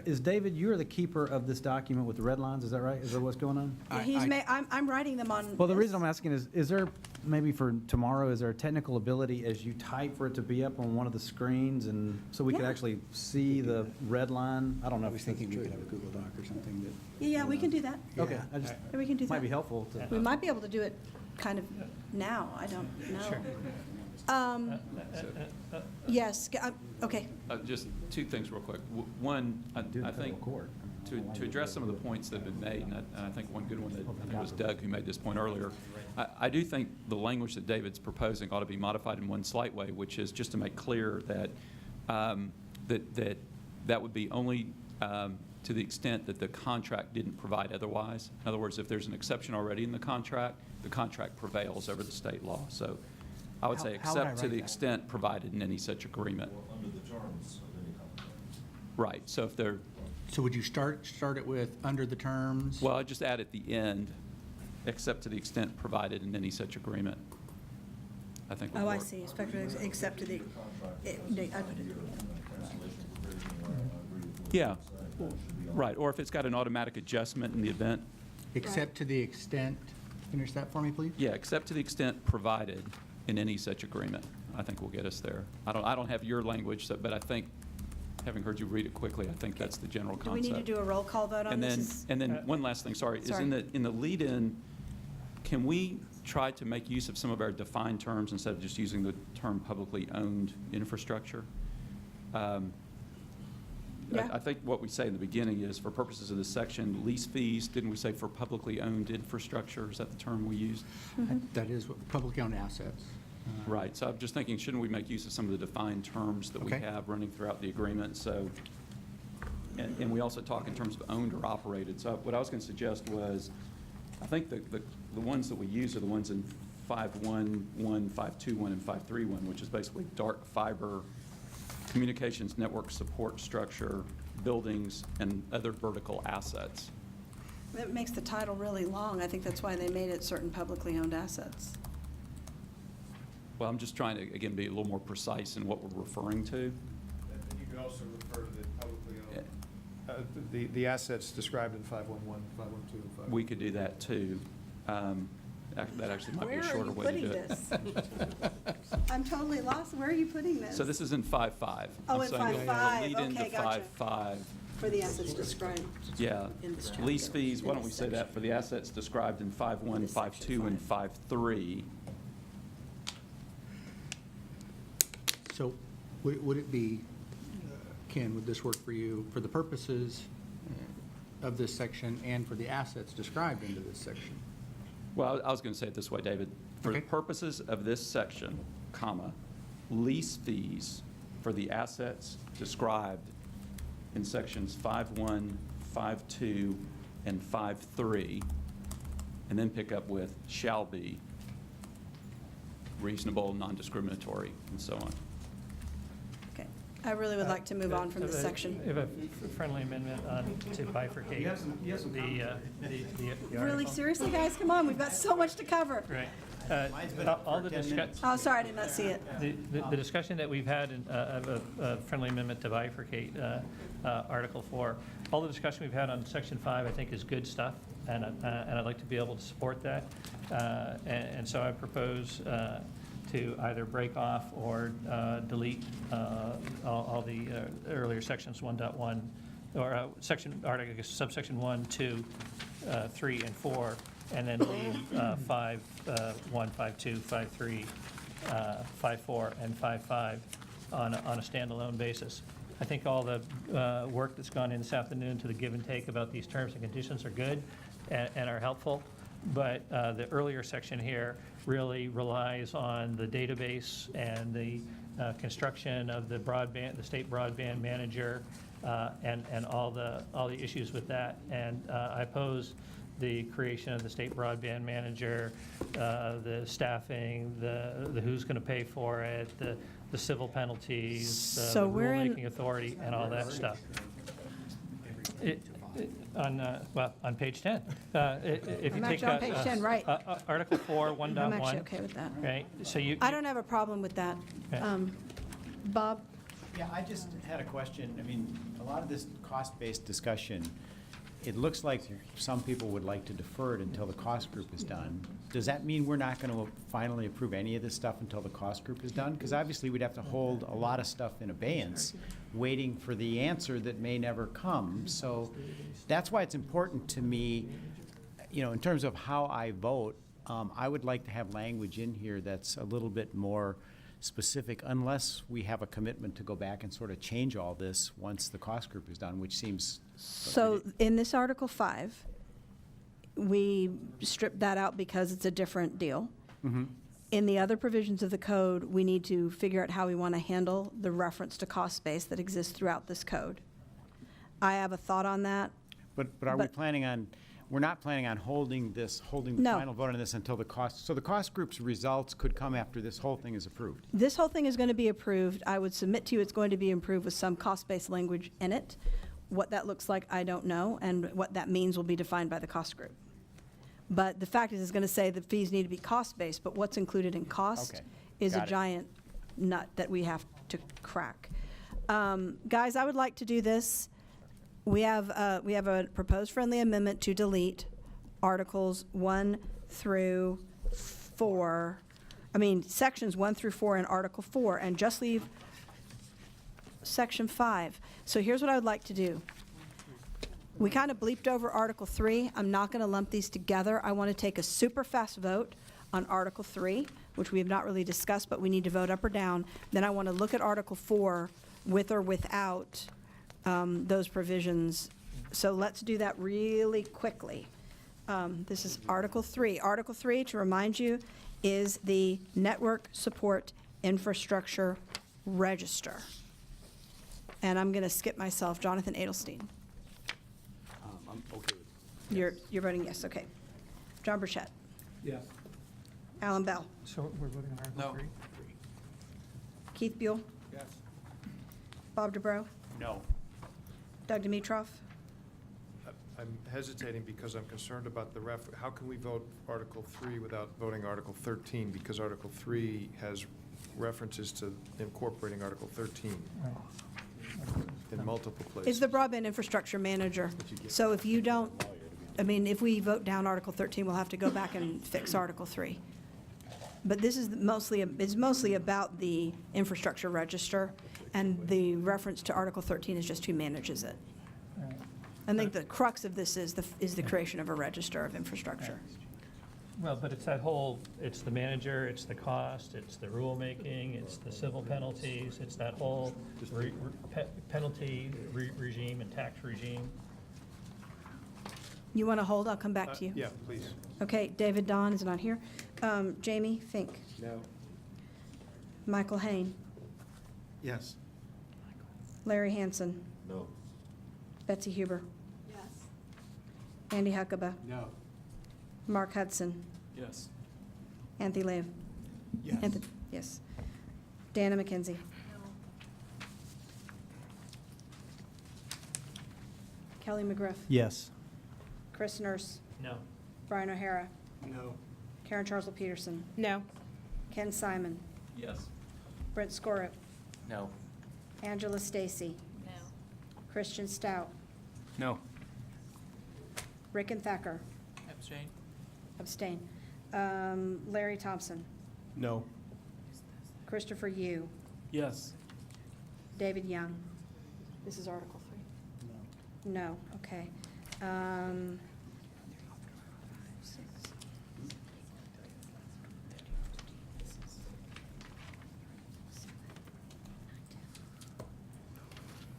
Is David, you're the keeper of this document with the red lines, is that right? Is that what's going on? Yeah, I'm writing them on. Well, the this. reason I'm asking is there, maybe for tomorrow, is there a technical ability as you type for it to be up on one of the screens, and so we could Yeah. actually see the red line? I don't know I if was that's thinking we true. could have a Google Doc or something that. Yeah, we can do that. Okay, Yeah. I just, Yeah, we can do that. might be helpful to. We might be able to do it kind of now. I don't know. Sure. Yes, okay. Just two things real quick. One, I think to address some of the points that have been made, and I think one good one that I think it was Doug who made this point earlier, I do think the language that David's proposing ought to be modified in one slight way, which is just to make clear that that would be only to the extent that the contract didn't provide otherwise. In other words, if there's an exception already in the contract prevails over the state law. So I would say How would I except to write the that? extent provided in any such agreement. Under the terms of any contract. Right, so if they're, So would you start it with under the terms? well, I'd just add at the end, except to the extent provided in any such agreement. I think would Oh, I work. see, except to the, I put it. Yeah, right, or if it's got an automatic adjustment in the event. Except to the extent, finish that for me, please? Yeah, except to the extent provided in any such agreement, I think will get us there. I don't have your language, but I think, having heard you read it quickly, I think that's the general Do concept. we need to do a roll call vote on And this? then one last thing, sorry, is Sorry. in the lead-in, can we tried to make use of some of our defined terms instead of just using the term publicly owned infrastructure. I think what we say in the beginning is, for purposes of this section, lease fees, didn't we say for publicly owned infrastructure? Is that the term we used? That is what publicly owned assets. Right, so I'm just thinking, shouldn't we make use of some of the defined terms that we Okay. have running throughout the agreement? So, and we also talk in terms of owned or operated. So what I was going to suggest was, I think the ones that we use are the ones in 5.1.1, 5.2.1, and 5.3.1, which is basically dark fiber, communications network support structure, buildings, and other vertical assets. It makes the title really long. I think that's why they made it certain publicly owned assets. Well, I'm just trying to, again, be a little more precise in what we're referring to. You can also refer to the publicly owned, the assets described in 5.1.1, 5.1.2, and 5.1. We could do that too. That actually might be a shorter way to do it. Where are you putting this? I'm totally lost. Where are you putting this? So this is in 5.5. Oh, in 5.5. Lead into Okay, gotcha. 5.5. For the assets described. Yeah. in this chapter, Lease fees, why in don't we this say that section. for the assets described in 5.1, This section 5.2, and 5.3. So would it be, Ken, would this work for you for the purposes of this section and for the assets described into this section? Well, I was going to say it this way, David. For the Okay. purposes of this section, comma, lease fees for the assets described in sections 5.1, 5.2, and 5.3, and then pick up with shall be reasonable, non-discriminatory, and so on. Okay. I really would like to move on from this section. If a friendly amendment to bifurcate the Really, article. seriously, guys? Come on, we've got so much to cover. Right. All the discussion. Oh, sorry, I did not see it. The discussion that we've had of a friendly amendment to bifurcate Article 4, all the discussion we've had on Section 5, I think, is good stuff, and I'd like to be able to support that. And so I propose to either break off or delete all the earlier sections 1.1, or subsection 1, 2, 3, and 4, and then leave 5.1, 5.2, 5.3, 5.4, and 5.5 on a standalone basis. I think all the work that's gone in this afternoon to the give and take about these terms and conditions are good and are helpful, but the earlier section here really relies on the database and the construction of the broadband, the state broadband manager, and all the issues with that. And I oppose the creation of the state broadband manager, the staffing, the who's going to pay for it, the civil penalties, the So we're in- rulemaking authority, and all that stuff. On page 10. If you I'm take actually on page 10, right. Article 4, 1.1. I'm actually okay with that. Right, so you. I don't have a problem with that. Okay. Bob? Yeah, I just had a question. I mean, a lot of this cost-based discussion, it looks like some people would like to defer it until the cost group is done. Does that mean we're not going to finally approve any of this stuff until the cost group is done? Because obviously, we'd have to hold a lot of stuff in abeyance, waiting for the answer that may never come. So that's why it's important to me, you know, in terms of how I vote, I would like to have language in here that's a little bit more specific, unless we have a commitment to go back and sort of change all this once the cost group is done, which seems. So in this Article 5, we stripped that out because it's a different deal. Mhm. In the other provisions of the code, we need to figure out how we want to handle the reference to cost space that exists throughout this code. I have a thought on that. But are we But- planning on, we're not planning on holding the No. final vote on this until the cost, so the cost group's results could come after this whole thing is approved? This whole thing is going to be approved. I would submit to you it's going to be improved with some cost-based language in it. What that looks like, I don't know, and what that means will be defined by the cost group. But the fact is, it's going to say the fees need to be cost-based, but what's included in cost Okay. is a Got it. giant nut that we have to crack. Guys, I would like to do this. We have a proposed friendly amendment to delete Articles 1 through 4, Sections 1 through 4 in Article 4, and just leave Section 5. So here's what I would like to do. We kind of bleeped over Article 3. I'm not going to lump these together. I want to take a super fast vote on Article 3, which we have not really discussed, but we need to vote up or down. Then I want to look at Article 4 with or without those provisions. So let's do that really quickly. This is Article 3. Article 3, to remind you, is the Network Support Infrastructure Register. And I'm going to skip myself. Jonathan Adelstein. I'm okay with You're voting yes, okay. John Burchett. Yes. Alan Bell. So we're voting on Article 3? Keith Buell. Yes. Bob DeBrow. No. Doug Dimitrov. I'm hesitating because I'm concerned about the how can we vote Article 3 without voting Article 13? Because Article 3 has references to incorporating Article 13 in multiple places. Is the Broadband Infrastructure Manager. So if you don't, I mean, if we vote down Article 13, we'll have to go back and fix Article 3. But this is it's mostly about the infrastructure register, and the reference to Article 13 is just who manages it. I think the crux of this is the creation of a register of infrastructure. Well, but it's that whole, it's the manager, it's the cost, it's the rulemaking, it's the civil penalties, it's that whole penalty regime and tax regime. You want to hold? I'll come back to you. Yeah, please. Okay, David Don is not here. Jamie Fink. No. Michael Hain. Yes. Larry Hansen. No. Betsy Huber. Yes. Andy Huckabee. No. Mark Hudson. Yes. Anthony Lave. Yes. Yes. Dana McKenzie. Kelly McGriff. Yes. Chris Nurse. No. Brian O'Hara. No. Karen Charsell Peterson. No. Ken Simon. Yes. Brent Scorup. No. Angela Stacy. No. Christian Stout. No. Rick and Thacker. Abstain. Abstain. Larry Thompson. No. Christopher Yu. Yes. David Young. This is Article 3. No. No, okay.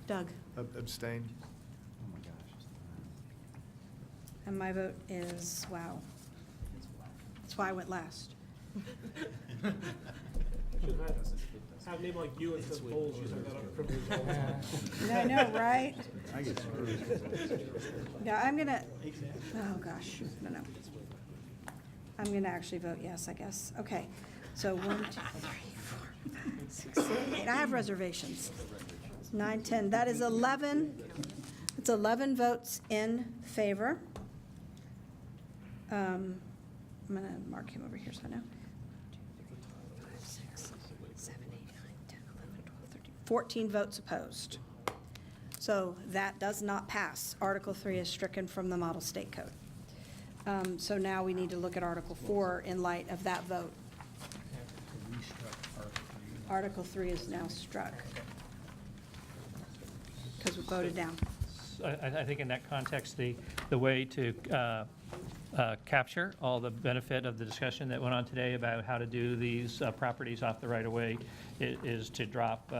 Doug, Abstain. and my vote is, wow. That's why I went last. Have a name like you instead of Bowles using that privilege all the time. I know, right? I get Yeah, I'm gonna, oh, gosh, no. I'm gonna actually vote yes, I guess. Okay, so 1, 2, 3, 4, 5, 6, 7, 8. I have reservations. 9, 10, that is 11. It's 11 votes in favor. I'm gonna mark him over here so I know. 14 votes opposed. So that does not pass. Article 3 is stricken from the model state code. So now we need to look at Article 4 in light of that vote. Article 3 is now struck because we voted down. I think in that context, the way to capture all the benefit of the discussion that went on today about how to do these properties off the right-of-way is to drop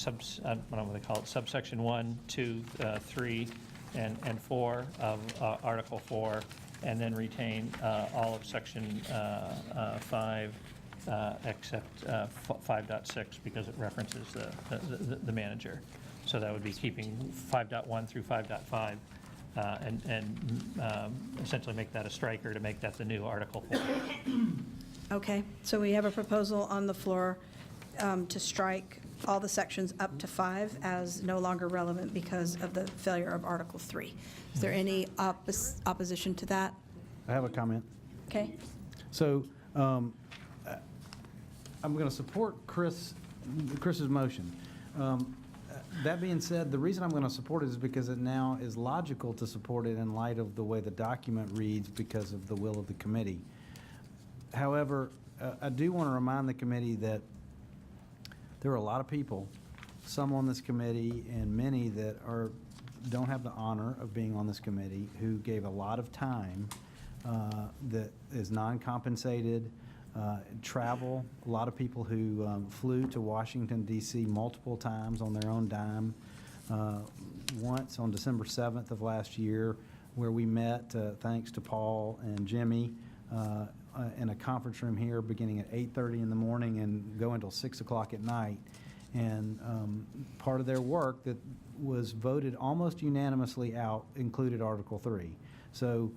I don't know what they call it, subsection 1, 2, 3, and 4 of Article 4, and then retain all of Section 5 except 5.6 because it references the manager. So that would be keeping 5.1 through 5.5 and essentially make that a striker to make that the new Article 4. Okay, so we have a proposal on the floor to strike all the sections up to 5 as no longer relevant because of the failure of Article 3. Is there any opposition to that? I have a comment. Okay. So I'm going to support Chris's motion. That being said, the reason I'm going to support it is because it now is logical to support it in light of the way the document reads because of the will of the committee. However, I do want to remind the committee that there are a lot of people, some on this committee and many that don't have the honor of being on this committee, who gave a lot of time that is non-compensated travel. A lot of people who flew to Washington, D.C. multiple times on their own dime. Once on December 7th of last year, where we met, thanks to Paul and Jimmy, in a conference room here beginning at 8:30 in the morning and go until 6 o'clock at night. And part of their work that was voted almost unanimously out included Article 3. So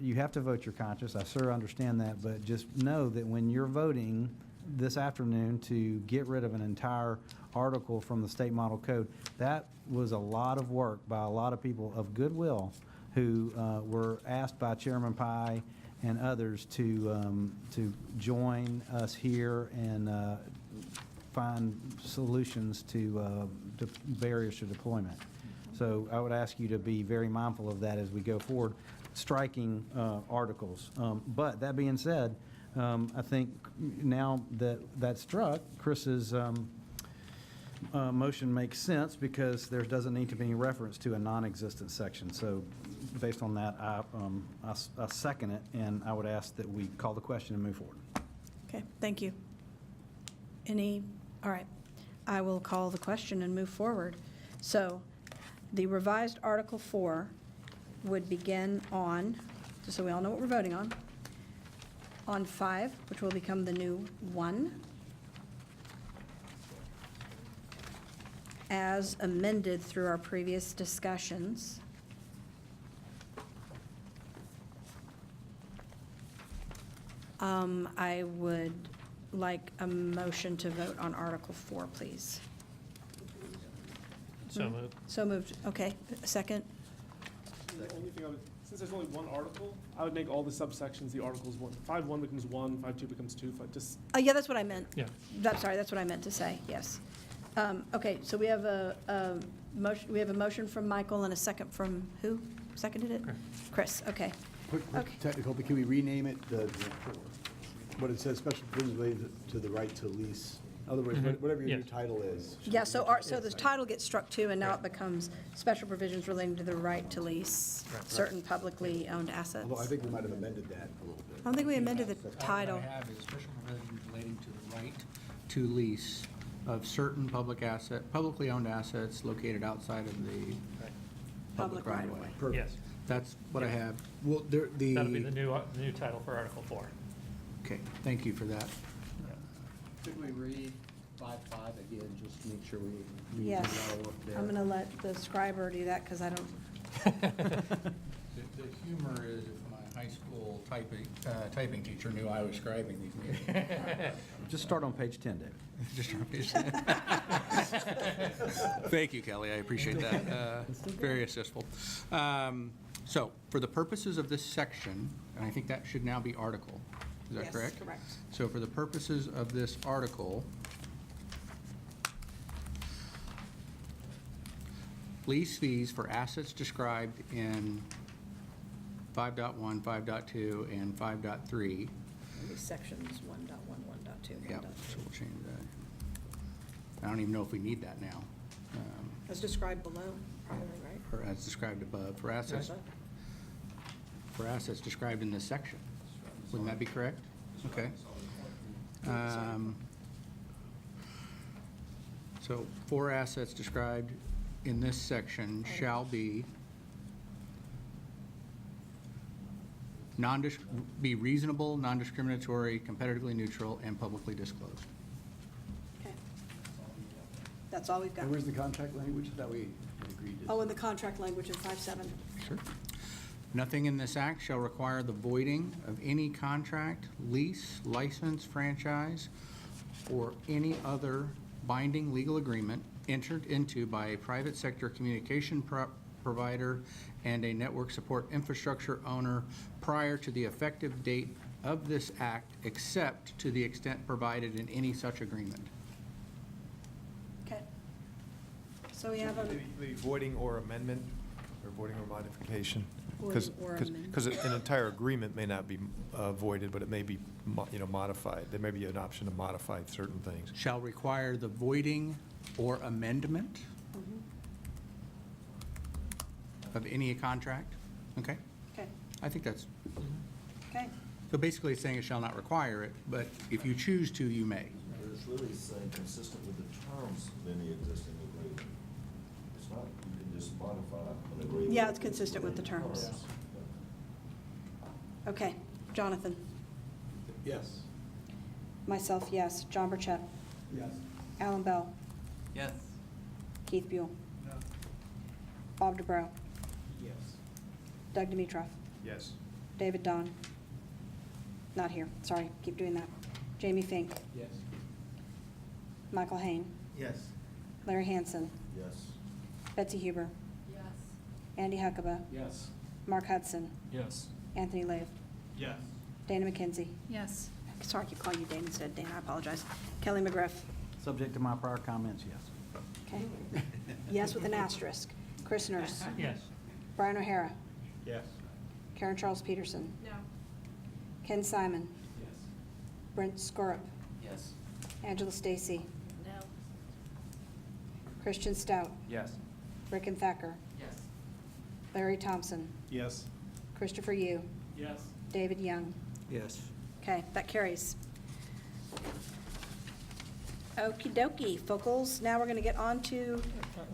you have to vote your conscience. I sure understand that, but just know that when you're voting this afternoon to get rid of an entire article from the state model code, that was a lot of work by a lot of people of goodwill who were asked by Chairman Pai and others to join us here and find solutions to barriers to deployment. So I would ask you to be very mindful of that as we go forward, striking articles. But that being said, I think now that that's struck, Chris's motion makes sense because there doesn't need to be any reference to a non-existent section. So based on that, I second it, and I would ask that we call the question and move forward. Okay, thank you. All right. I will call the question and move forward. So the revised Article 4 would begin on, just so we all know what we're voting on 5, which will become the new 1, as amended through our previous discussions. I would like a motion to vote on Article 4, please. So moved. So moved, okay. Second? The only thing since there's only one article, I would make all the subsections the articles 1. 5.1 becomes 1, 5.2 becomes 2, Yeah, that's what I meant. Yeah. Sorry, that's what I meant to say, yes. Okay, so we have a motion from Michael and a second from who? Seconded it? Chris, okay. Quick Okay. technical, but can we rename it what it says, special provisions related to the right to lease? In other words, whatever your new title is. Yeah, so the title gets struck too, and now it becomes special provisions relating to the right to lease certain publicly owned assets. Although I think we might have amended that a little bit. I don't think we amended the title. What I have is special provisions relating to the right to lease of certain publicly owned assets located outside of the public right of way. Yes. That's what I have. Well, there, That'll be the new title for Article 4. Okay, thank you for that. Could we read 5.5 again, just to make sure we read Yes, it all up there? I'm going to let the scriber do that because I don't. The humor is if my high school typing teacher knew I was scribing these meetings. Just start on page 10, David. Just on page 10. Thank you, Kelly, I appreciate that. Very assistful. So, for the purposes of this section, and I think that should now be article, is that correct? Yes, correct. So for the purposes of this article, lease fees for assets described in 5.1, 5.2, and 5.3. Maybe sections 1.1, 1.2, 1.3. Yeah, so we'll change that. I don't even know if we need that now. As described below, probably, right? Or as described above, for assets described in this section. Wouldn't that be correct? Okay. So, for assets described in this section shall be be reasonable, non-discriminatory, competitively neutral, and publicly disclosed. Okay. That's all we've got. And where's the contract language that we agreed to? Oh, and the contract language in 5.7. Sure. Nothing in this act shall require the voiding of any contract, lease, license, franchise, or any other binding legal agreement entered into by a private sector communication provider and a network support infrastructure owner prior to the effective date of this act, except to the extent provided in any such agreement. Okay. So we have a. The voiding or amendment, or voiding or modification? Voiding or amendment. Because an entire agreement may not be voided, but it may be, modified. There may be an option to modify certain things. Shall require the voiding or amendment of any contract. Okay? Okay. I think that's Okay. So basically, it's saying it shall not require it, but if you choose to, you may. It's really saying consistent with the terms of any existing agreement. It's not, you can just modify an agreement. Yeah, it's consistent with the terms. Okay, Jonathan? Yes. Myself, yes. John Burchett? Yes. Alan Bell? Yes. Keith Buell? Bob DeBrow? Yes. Doug Dimitrov? Yes. David Don? Not here, sorry, keep doing that. Jamie Fink? Yes. Michael Hain? Yes. Larry Hansen? Yes. Betsy Huber? Yes. Andy Huckabee? Yes. Mark Hudson? Yes. Anthony Lave? Yes. Dana McKenzie? Yes. Sorry, I keep calling you Dana instead of Dana, I apologize. Kelly McGriff? Subject to my prior comments, yes. Okay. Yes with an asterisk. Chris Nurse? Yes. Brian O'Hara? Yes. Karen Charles Peterson? No. Ken Simon? Yes. Brent Scorup? Yes. Angela Stacy? No. Christian Stout? Yes. Rick and Thacker? Yes. Larry Thompson? Yes. Christopher Yu? Yes. David Young? Yes. Okay, that carries. Okey dokey, Focals. Now we're going to get on to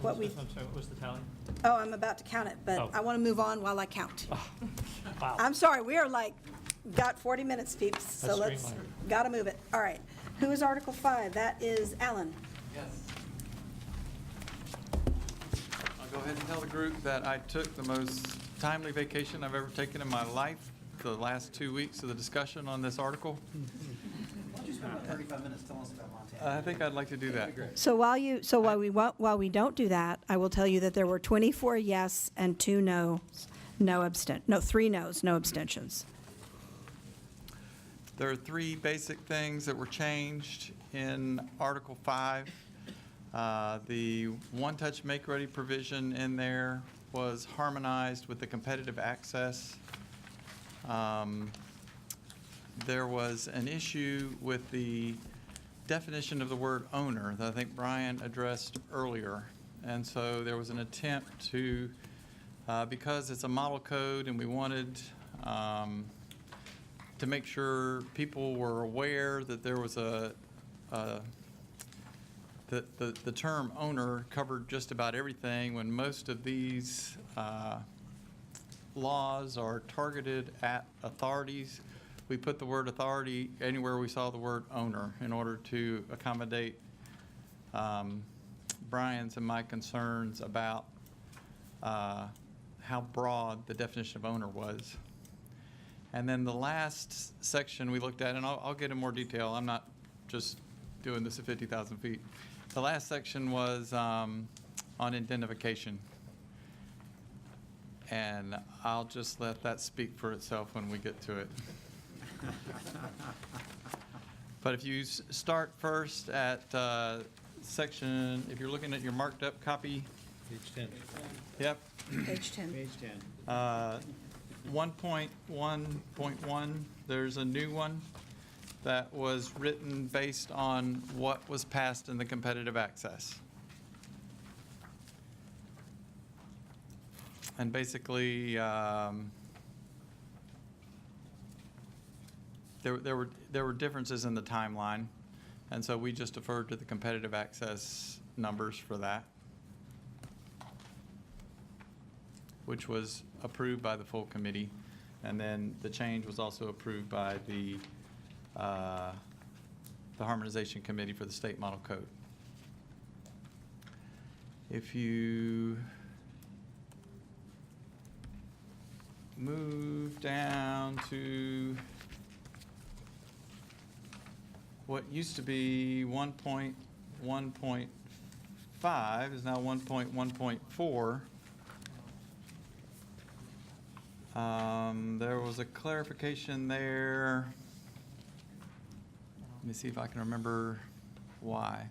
what we, I'm sorry, what was the tally? oh, I'm about to count it, but Oh. I want to move on while I count. Wow. I'm sorry, we are like, got 40 minutes, peeps, so That's let's, streamlined. got to move it. All right. Who is Article 5? That is Alan. Yes. I'll go ahead and tell the group that I took the most timely vacation I've ever taken in my life, the last 2 weeks of the discussion on this article. Why don't you spend about 35 minutes telling us about Montana? I think I'd like to do that. So while we don't do that, I will tell you that there were 24 yes and 2 no, 3 no's, no abstentions. There are 3 basic things that were changed in Article 5. The one-touch make-ready provision in there was harmonized with the competitive access. There was an issue with the definition of the word owner that I think Brian addressed earlier. And so there was an attempt to, because it's a model code and we wanted to make sure people were aware that there was the term owner covered just about everything, when most of these laws are targeted at authorities. We put the word authority anywhere we saw the word owner in order to accommodate Brian's and my concerns about how broad the definition of owner was. And then the last section we looked at, and I'll get in more detail, I'm not just doing this at 50,000 feet. The last section was on indemnification. And I'll just let that speak for itself when we get to it. But if you start first at section, if you're looking at your marked up copy. Page 10. Yep. Page 10. Page 10. 1.1.1, there's a new one that was written based on what was passed in the competitive access. And basically, there were differences in the timeline, and so we just deferred to the competitive access numbers for that, which was approved by the full committee, and then the change was also approved by the Harmonization Committee for the State Model Code. If you move down to what used to be 1.1.5 is now 1.1.4. There was a clarification there. Let me see if I can remember why.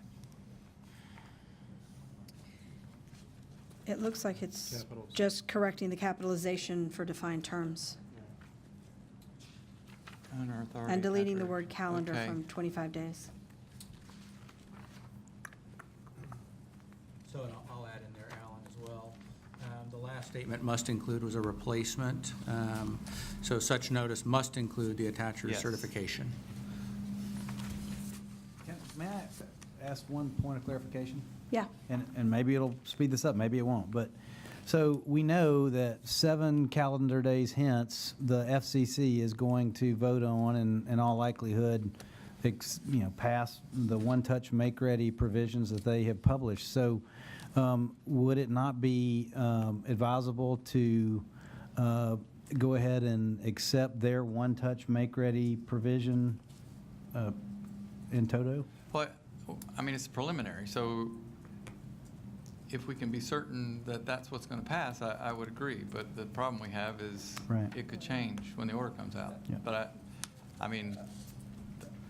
It looks like it's Capitals. just correcting the capitalization for defined terms Owner authority and deleting the after- word calendar okay. from 25 days. So and I'll add in there, Alan, as well. The last statement, must include, was a replacement. So such notice must include the attacher's Yes. certification. May I ask one point of clarification? Yeah. And maybe it'll speed this up, maybe it won't. But, so we know that 7 calendar days hence, the FCC is going to vote on, in all likelihood, pass the one-touch make-ready provisions that they have published. So would it not be advisable to go ahead and accept their one-touch make-ready provision in toto? Well, I mean, it's preliminary, so if we can be certain that that's what's going to pass, I would agree. But the problem we have is Right. it could change when the order comes out. Yeah. But I mean,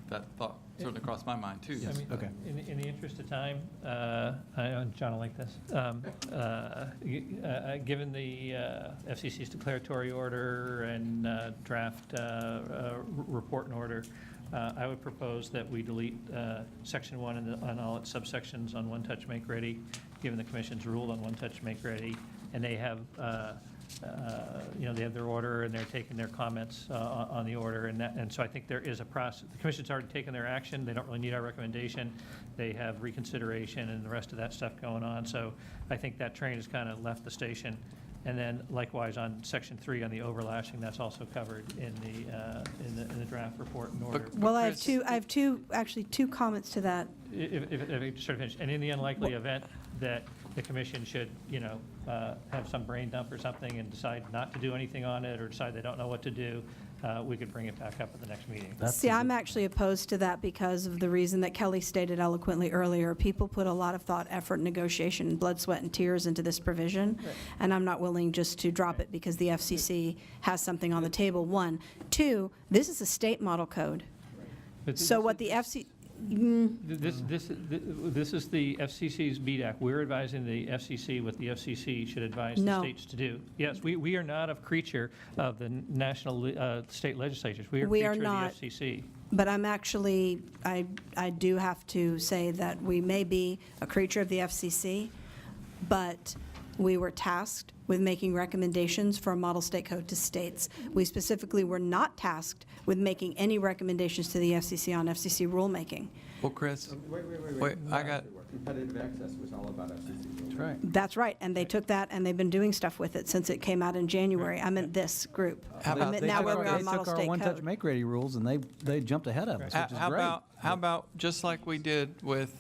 that thought certainly crossed my mind, too. I mean, Okay. In the interest of time, John will like this. Given the FCC's declaratory order and draft report and order, I would propose that we delete Section 1 and all its subsections on one-touch make-ready, given the Commission's rule on one-touch make-ready, and they have they have their order and they're taking their comments on the order, and so I think there is a process. The Commission's already taken their action. They don't really need our recommendation. They have reconsideration and the rest of that stuff going on. So I think that train has kind of left the station. And then likewise on Section 3 on the overlashing, that's also covered in the draft report and order. Well, I have two comments to that. If I could sort of finish, and in the unlikely event that the commission should, have some brain dump or something and decide not to do anything on it, or decide they don't know what to do, we could bring it back up at the next meeting. See, I'm actually opposed to that because of the reason that Kelly stated eloquently earlier. People put a lot of thought, effort, negotiation, blood, sweat, and tears into this provision, and I'm not willing just to drop it because the FCC has something on the table, one. Two, this is a state model code. So what the FCC... This is the FCC's BDAC. We're advising the FCC what the FCC should advise the No. states to do. Yes, we are not a creature of the national state legislatures. We are a We creature are of not. the FCC. But I'm actually, I do have to say that we may be a creature of the FCC, but we were tasked with making recommendations for a model state code to states. We specifically were not tasked with making any recommendations to the FCC on FCC rulemaking. Well, Chris, Wait, I got, competitive access was all about FCC. That's right. That's right, and they took that and they've been doing stuff with it since it came out in January. I meant this group. How I about meant they now took where our- we are on They model took our state one-touch code. make-ready rules, and they jumped ahead of us, which is how great. about, just like we did with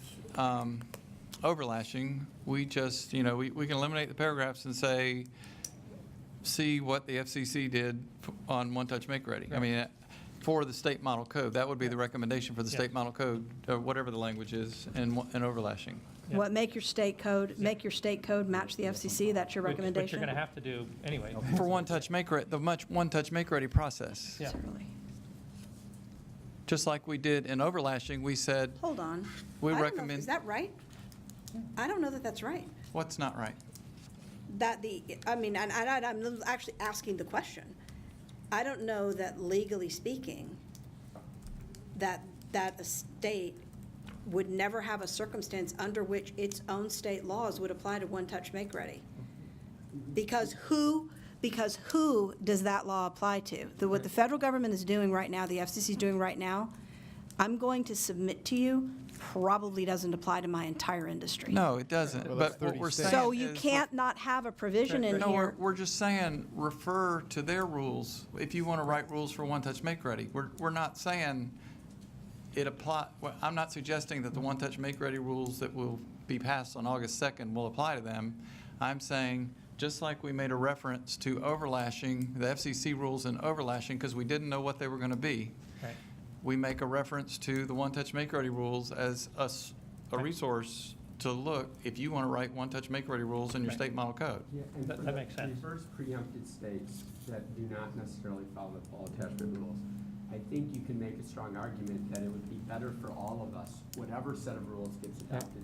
overlashing, we just, we can eliminate the paragraphs and say, see what the FCC did on one-touch make-ready. I mean, for the state model code, that would be the recommendation for the state model code, or whatever the language is, and overlashing. What, make your state code match the FCC? That's your Which recommendation? you're going to have to do anyway. For one-touch make-ready, the one-touch make-ready process. Yeah. Just like we did in overlashing, we said, Hold on. We I don't know, recommend- is that right? I don't know that that's right. what's not right? I'm actually asking the question. I don't know that legally speaking, that a state would never have a circumstance under which its own state laws would apply to one-touch make-ready. Because who does that law apply to? What the federal government is doing right now, the FCC is doing right now, I'm going to submit to you, probably doesn't apply to my entire industry. No, it doesn't. Well, But that's what 30 we're states. saying So you is- can't not have a provision in No, here. we're just saying, refer to their rules. If you want to write rules for one-touch make-ready, we're not saying it apply, well, I'm not suggesting that the one-touch make-ready rules that will be passed on August 2nd will apply to them. I'm saying, just like we made a reference to overlashing, the FCC rules in overlashing, because we didn't know what they were going to be. Right. We make a reference to the one-touch make-ready rules as a resource to look, if you want to write one-touch make-ready rules in your state model code. Yeah, and That for makes the sense. first preempted states that do not necessarily follow the fall attachment rules, I think you can make a strong argument that it would be better for all of us, whatever set of rules gets adopted,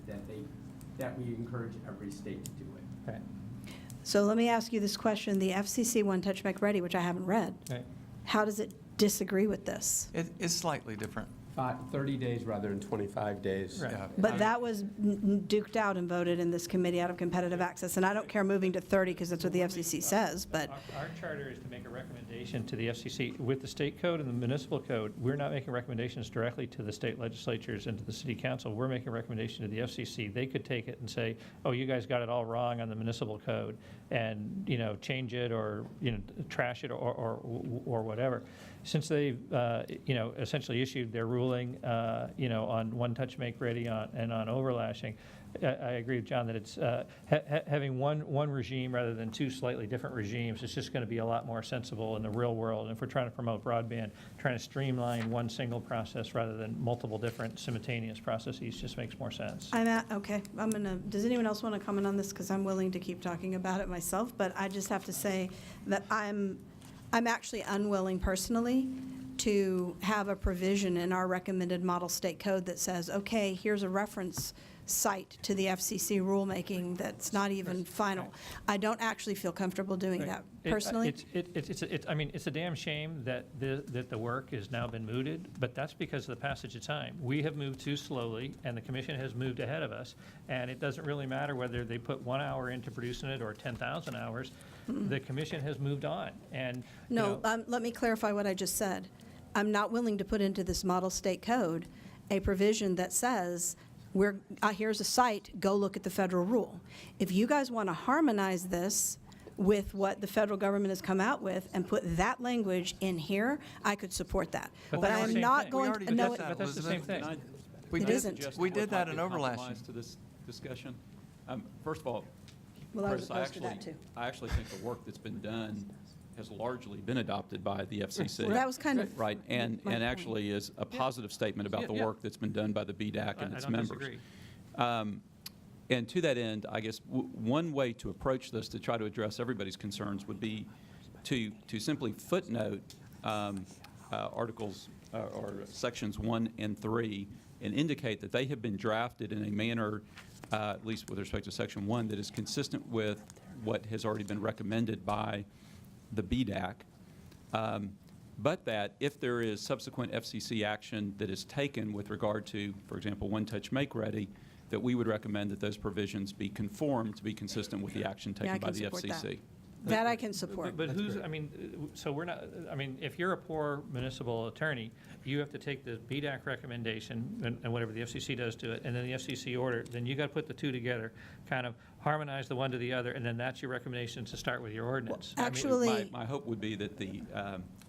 that we encourage every state to do it. Right. So let me ask you this question. The FCC one-touch make-ready, which I haven't read, Right. how does it disagree with this? It's slightly different. 30 days rather than 25 days. Right. But that was duked out and voted in this committee out of competitive access. And I don't care moving to 30 because that's what the FCC says, but Our charter is to make a recommendation to the FCC. With the state code and the municipal code, we're not making recommendations directly to the state legislatures and to the city council. We're making a recommendation to the FCC. They could take it and say, oh, you guys got it all wrong on the municipal code, and, change it or, trash it or whatever. Since they've, essentially issued their ruling, on one-touch make-ready and on overlashing, I agree with John that it's having one regime rather than two slightly different regimes. It's just going to be a lot more sensible in the real world. And if we're trying to promote broadband, trying to streamline one single process rather than multiple different simultaneous processes just makes more sense. okay, does anyone else want to comment on this? Because I'm willing to keep talking about it myself, but I just have to say that I'm actually unwilling personally to have a provision in our recommended model state code that says, okay, here's a reference site to the FCC rulemaking that's not even final. I don't actually feel comfortable doing that personally. It's a damn shame that the work has now been mooted, but that's because of the passage of time. We have moved too slowly, and the commission has moved ahead of us, and it doesn't really matter whether they put 1 hour into producing it or 10,000 hours. The commission has moved on, and let me clarify what I just said. I'm not willing to put into this model state code a provision that says, here's a site, go look at the federal rule. If you guys want to harmonize this with what the federal government has come out with and put that language in here, I could support that. But I am not going to. No, but that's the same thing. It isn't. We did that in overlashing. Compromise to this discussion. First of all, Well, I was Chris, opposed to that too. I actually think the work that's been done has largely been adopted by the FCC. Well, that was kind of right, and my point. actually is a positive statement about the work that's been done by the BDAC and its I don't members. disagree. And to that end, I guess one way to approach this to try to address everybody's concerns would be to simply footnote articles or sections 1 and 3 and indicate that they have been drafted in a manner, at least with respect to section 1, that is consistent with what has already been recommended by the BDAC. But that if there is subsequent FCC action that is taken with regard to, for example, one-touch make-ready, that we would recommend that those provisions be conformed to be consistent with the action taken by the FCC. That I can support. But so we're not, if you're a poor municipal attorney, you have to take the BDAC recommendation and whatever the FCC does to it, and then the FCC order, then you got to put the two together, kind of harmonize the one to the other, and then that's your recommendation to start with your ordinance. Actually, my hope would be that the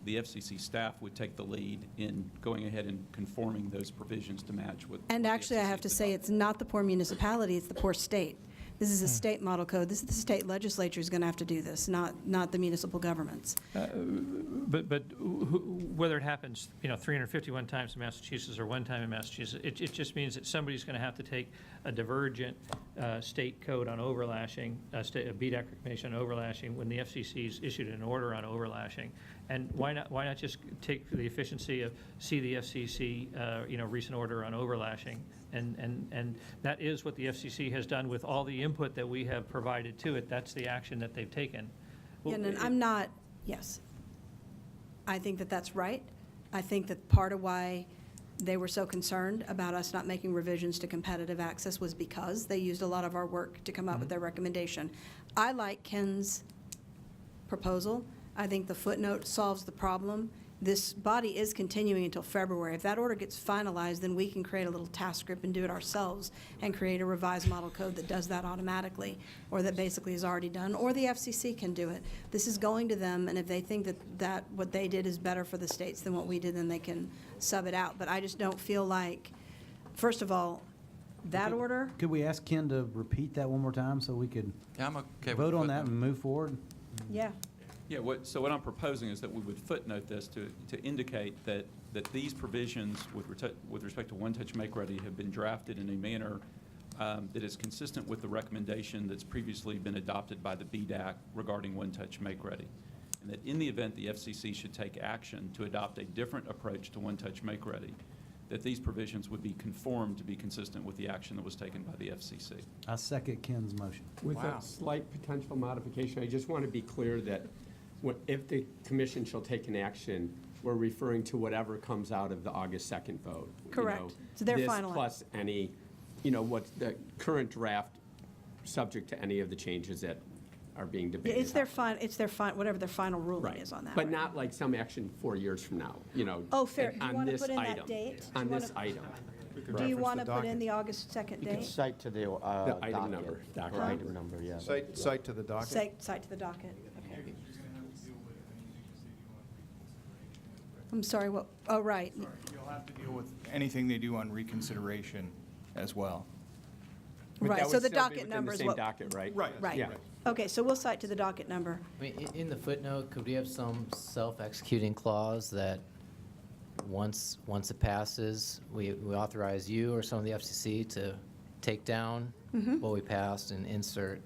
FCC staff would take the lead in going ahead and conforming those provisions to match with. and actually, I have to say, it's not the poor municipality, it's the poor state. This is a state model code. This is the state legislature is going to have to do this, not the municipal governments. But whether it happens, 351 times in Massachusetts or one time in Massachusetts, it just means that somebody's going to have to take a divergent state code on overlashing, a BDAC recommendation on overlashing when the FCC's issued an order on overlashing. And why not just take the efficiency of the FCC, recent order on overlashing, and that is what the FCC has done with all the input that we have provided to it. That's the action that they've taken. And I'm not, yes. I think that that's right. I think that part of why they were so concerned about us not making revisions to competitive access was because they used a lot of our work to come up with their recommendation. I like Ken's proposal. I think the footnote solves the problem. This body is continuing until February. If that order gets finalized, then we can create a little task script and do it ourselves and create a revised model code that does that automatically, or that basically is already done, or the FCC can do it. This is going to them, and if they think that what they did is better for the states than what we did, then they can sub it out. But I just don't feel like, first of all, that order. Could we ask Ken to repeat that one more time so we could I'm okay with vote on that footnote. and move forward? Yeah. Yeah, so what I'm proposing is that we would footnote this to indicate that these provisions with respect to one-touch make-ready have been drafted in a manner that is consistent with the recommendation that's previously been adopted by the BDAC regarding one-touch make-ready. And that in the event the FCC should take action to adopt a different approach to one-touch make-ready, that these provisions would be conformed to be consistent with the action that was taken by the FCC. I second Ken's motion. With a slight potential modification, I just want to be clear that if the commission shall take an action, we're referring to whatever comes out of the August 2nd vote. You Correct. know, So they're this finalized. plus any, what the current draft, subject to any of the changes that are being Yeah, debated. it's their whatever their final ruling is on that. But right? not like some action 4 years from now, Oh, fair. Do you on want to this put in that item, date? On Do you this wanna- item. Do you want to put in the August 2nd You could date? cite to the The item docket. number, docket Or number. item number, yeah. Cite to the docket. Cite to the docket, okay. I'm sorry, what, oh, right. You'll have to deal with anything they do on reconsideration as well. But Right, that so would the still be docket within number is the same what. docket, right? Right. Yeah. Okay, so we'll cite to the docket number. I mean, in the footnote, could we have some self-executing clause that once it passes, we authorize you or some of the FCC to take down Mhm. what we passed and insert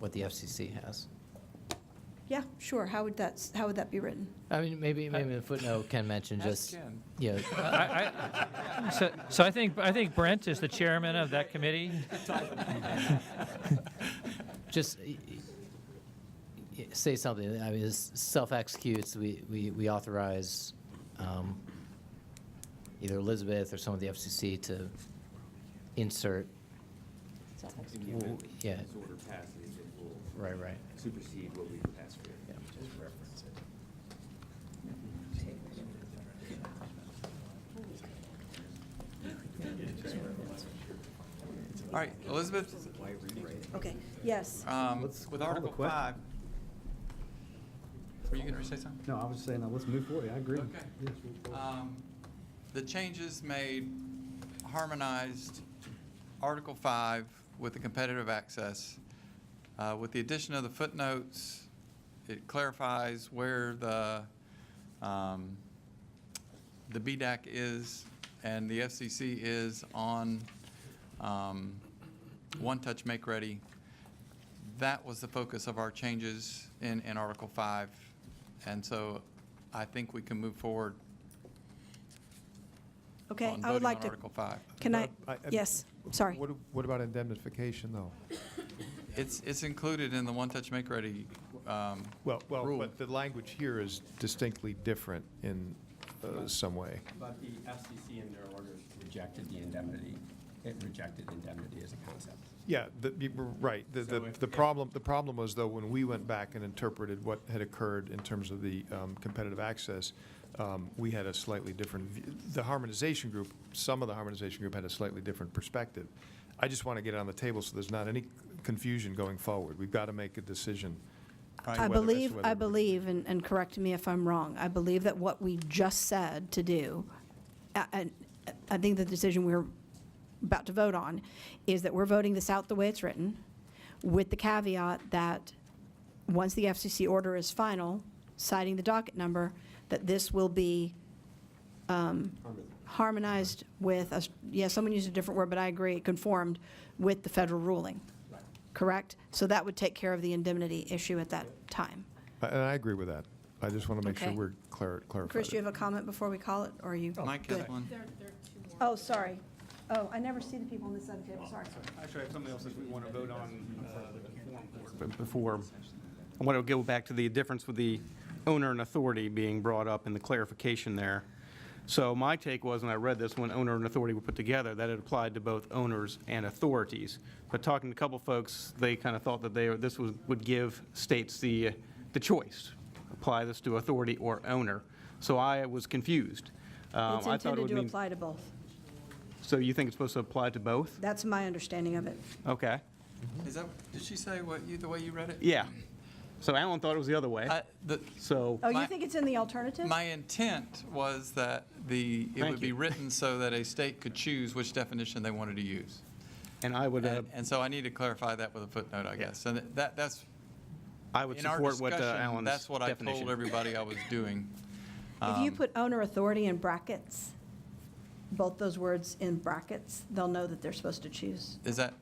what the FCC has? Yeah, sure. How would that be written? I mean, maybe the footnote can mention just, you know. So I think Brent is the chairman of that committee. Just say something. I mean, this self-executes, we authorize either Elizabeth or some of the FCC to insert. Yeah. This order passes, it will Right. supersede what we passed here. Yeah. Just reference it. All right, Elizabeth, Okay, yes. with Article 5, were you going to say something? No, I was just saying, let's move forward. I agree. Okay. The changes made harmonized Article 5 with the competitive access. With the addition of the footnotes, it clarifies where the BDAC is and the FCC is on one-touch make-ready. That was the focus of our changes in Article 5. And so I think we can move forward Okay, on I would voting like on to. Article 5. Can I? Yes, sorry. What about indemnification, though? It's included in the one-touch make-ready Well, rule. but the language here is distinctly different in some way. But the FCC in their order rejected the indemnity. It rejected indemnity as a concept. Yeah, right. So The problem was, though, when we went back and interpreted what had occurred in terms of the competitive access, we had a slightly different view. The harmonization group, some of the harmonization group had a slightly different perspective. I just want to get it on the table so there's not any confusion going forward. We've got to make a decision. I believe, and correct me if I'm wrong, I believe that what we just said to do, I think the decision we're about to vote on is that we're voting this out the way it's written, with the caveat that once the FCC order is final, citing the docket number, that this will be harmonized with, someone used a different word, but I agree, conformed with the federal ruling. Correct? So that would take care of the indemnity issue at that time. And I agree with that. I just want to make sure Okay. we're clarified. Chris, do you have a comment before we call it, or are you? Mike has good? one. Oh, sorry. Oh, I never see the people on this side of the table, sorry. Actually, I have something else that we want to vote on before. I want to go back to the difference with the owner and authority being brought up and the clarification there. So my take was, when I read this, when owner and authority were put together, that it applied to both owners and authorities. But talking to a couple folks, they kind of thought that this would give states the choice, apply this to authority or owner. So I was confused. It's I thought it intended would to mean. apply to both. So you think it's supposed to apply to both? That's my understanding of it. Okay. Is that, did she say the way you read it? Yeah. So Alan thought it was the other way. So. Oh, you think it's in the alternative? My intent was that it Thank would be you. written so that a state could choose which definition they wanted to use. And I would. And so I need to clarify that with a footnote, I guess. And that's. I would in our support what discussion, Alan's that's what definition. I told everybody I was doing. If you put owner authority in brackets, both those words in brackets, they'll know that they're supposed to choose. Is that?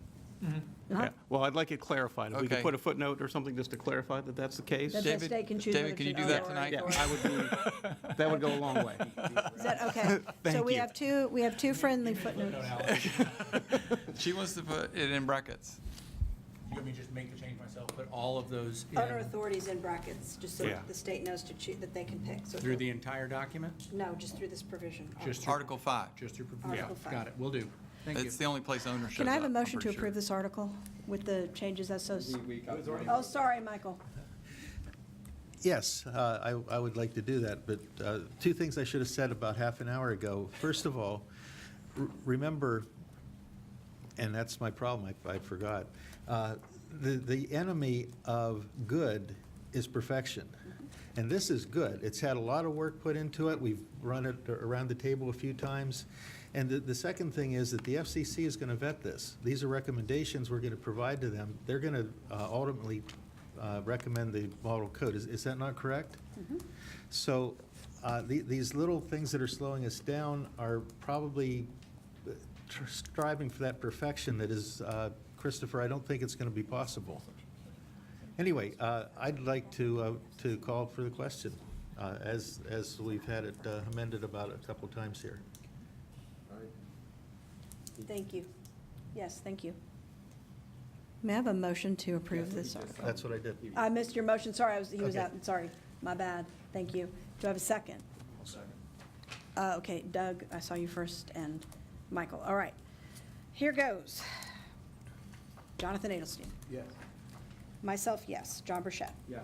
Yeah. Well, I'd like it clarified. If we could Okay. put a footnote or something just to clarify that that's the case. That the state can choose whether David, can you to do own that or tonight? Yeah, authority. I would be, that would go a long way. Is that okay? So Thank we you. have two friendly footnotes. She wants to put it in brackets. You want me to just make the change myself, put all of those Owner in authorities in brackets, just so Yeah. the state knows to choose, that they can pick. So through the entire document? No, just through this provision. Just through- Article 5. Just through, Article yeah, five. got it, will do. Thank you. It's the only place owner shows up. Can I have a I'm motion to pretty approve sure. this article with the changes associated? Oh, sorry, Michael. Yes, I would like to do that, but two things I should have said about half an hour ago. First of all, remember, and that's my problem, I forgot, the enemy of good is perfection. And this is good. It's had a lot of work put into it. We've run it around the table a few times. And the second thing is that the FCC is going to vet this. These are recommendations we're going to provide to them. They're going to ultimately recommend the model code. Is that not correct? So these little things that are slowing us down are probably striving for that perfection that is, Christopher, I don't think it's going to be possible. Anyway, I'd like to call for the question, as we've had it amended about a couple times here. Thank you. Yes, thank you. May I have a motion to approve this article? That's what I did. I missed your motion, sorry, he was Okay. out, sorry, my bad, thank you. Do I have a second? Okay, Doug, I saw you first, and Michael, all right. Here goes. Jonathan Adelstein. Yes. Myself, yes. John Burchett. Yes.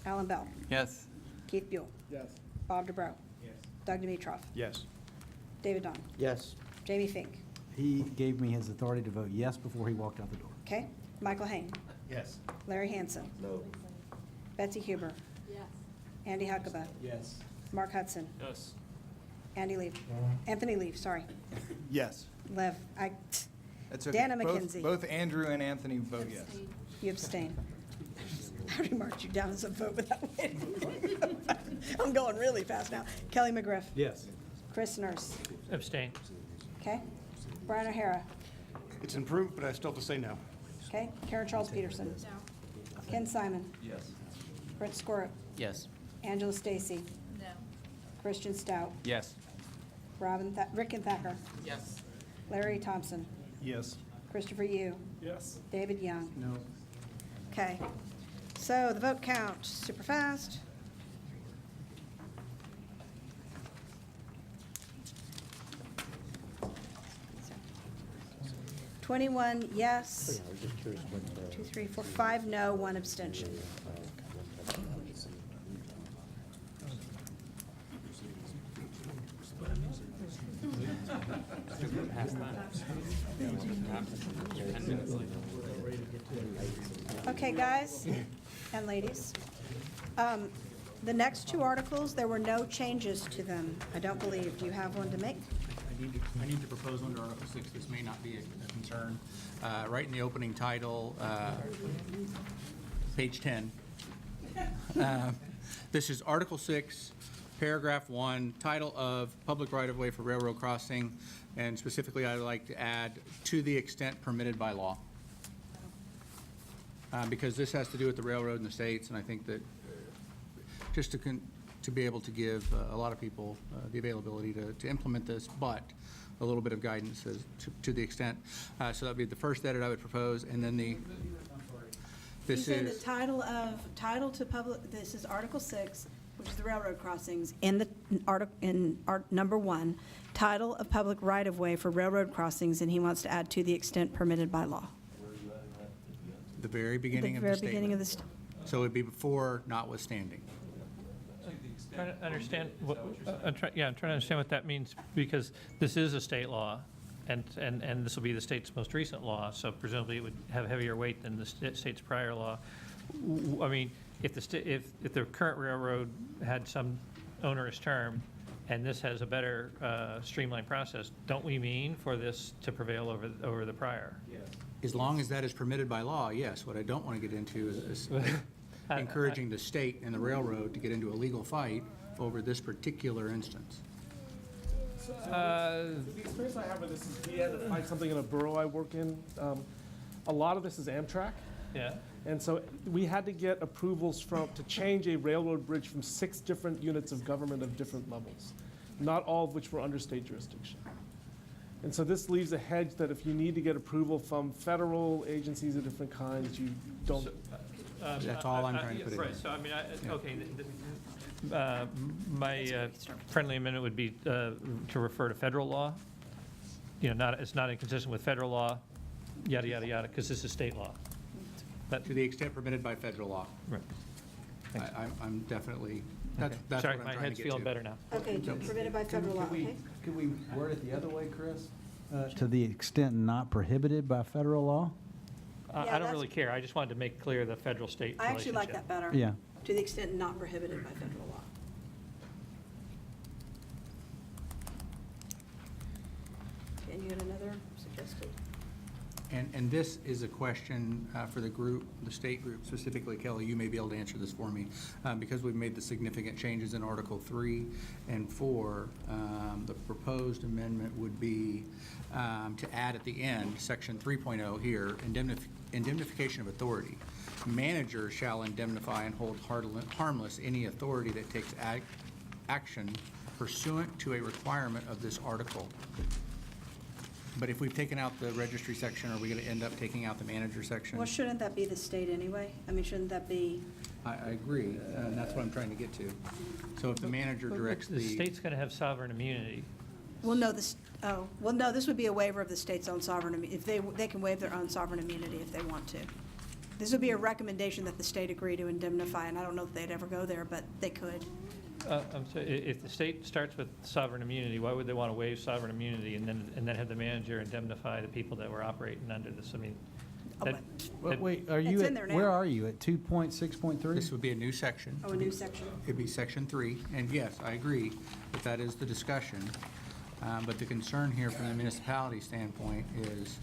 Alan Bell. Yes. Keith Buell. Yes. Bob DeBrow. Yes. Doug Dimitrov. Yes. David Don. Yes. Jamie Fink. He gave me his authority to vote yes before he walked out the door. Okay. Michael Hain. Yes. Larry Hansen. No. Betsy Huber. Yes. Andy Huckabee. Yes. Mark Hudson. Yes. Anthony Leaf, sorry. Yes. Lev, That's okay. Dana Both- McKenzie. Both Andrew and Anthony vote yes. You abstain. I already marked you down as a vote without waiting. I'm going really fast now. Kelly McGriff. Yes. Chris Nurse. Abstain. Okay. Brian O'Hara. It's improved, but I still have to say no. Okay. Karen Charles Peterson. Ken Simon. Yes. Brett Squirrett. Yes. Angela Stacy. No. Christian Stout. Yes. Rick and Thacker. Yes. Larry Thompson. Yes. Christopher Yu. Yes. David Young. No. Okay. So the vote count, super fast. $21 yes. 2, 3, 4, 5 no, 1 abstention. Okay, guys and ladies. The next two articles, there were no changes to them, I don't believe. Do you have one to make? I need to propose under Article 6, this may not be a concern. Right in the opening title, page 10. This is Article 6, Paragraph 1, title of Public Right-of-Way for Railroad Crossing, and specifically I'd like to add, to the extent permitted by law. Because this has to do with the railroad in the states, and I think that just to be able to give a lot of people the availability to implement this, but a little bit of guidance as to the extent. So that'd be the first edit I would propose, and then this He's saying the is, title to public, this is Article 6, which is the railroad crossings, in number 1, title of public right-of-way for railroad crossings, and he wants to add to the extent permitted by law. the very beginning of the The very beginning of statement. the, So it'd be before notwithstanding. Trying to understand, I'm trying to understand what that means, because this is a state law, and this will be the state's most recent law, so presumably it would have heavier weight than the state's prior law. I mean, if the current railroad had some onerous term, and this has a better streamlined process, don't we mean for this to prevail over the prior? As long as that is permitted by law, yes. What I don't want to get into is encouraging the state and the railroad to get into a legal fight over this particular instance. The experience I have with this is we had to find something in a borough I work in. A lot of this is Amtrak. Yeah. And so we had to get approvals to change a railroad bridge from 6 different units of government of different levels, not all of which were under state jurisdiction. And so this leaves a hedge that if you need to get approval from federal agencies of different kinds, you don't. That's all I'm trying to put in Right, there. so I mean, okay, my friendly amendment would be to refer to federal law. You know, it's not inconsistent with federal law, yada, yada, yada, because this is state law. To the extent permitted by federal law. Right. I'm definitely, that's what Sorry, I'm my trying to head's get feeling to. better now. Okay, permitted by federal law, okay? Could we word it the other way, Chris? To the extent not prohibited by federal law? Yeah, I don't that's- really care. I just wanted to make clear the federal-state I relationship. actually like that better. Yeah. To the extent not prohibited by federal law. Okay, and you had another suggested? And this is a question for the group, the state group, specifically, Kelly, you may be able to answer this for me. Because we've made the significant changes in Article 3 and 4, the proposed amendment would be to add at the end, Section 3.0 here, indemnification of authority. Manager shall indemnify and hold harmless any authority that takes action pursuant to a requirement of this article. But if we've taken out the registry section, are we going to end up taking out the manager section? Well, shouldn't that be the state anyway? I mean, shouldn't that be? I agree, and that's what I'm trying to get to. So if the manager directs The state's going to have sovereign immunity. Well, no, this would be a waiver of the state's own sovereign, if they can waive their own sovereign immunity if they want to. This would be a recommendation that the state agree to indemnify, and I don't know if they'd ever go there, but they could. I'm sorry, if the state starts with sovereign immunity, why would they want to waive sovereign immunity and then have the manager indemnify the people that were operating under this? I mean, Wait, are you It's in there at, now. where are you, at 2.6.3? This would be a new section. Oh, a new section. It'd be Section 3, and yes, I agree that that is the discussion. But the concern here from the municipality standpoint is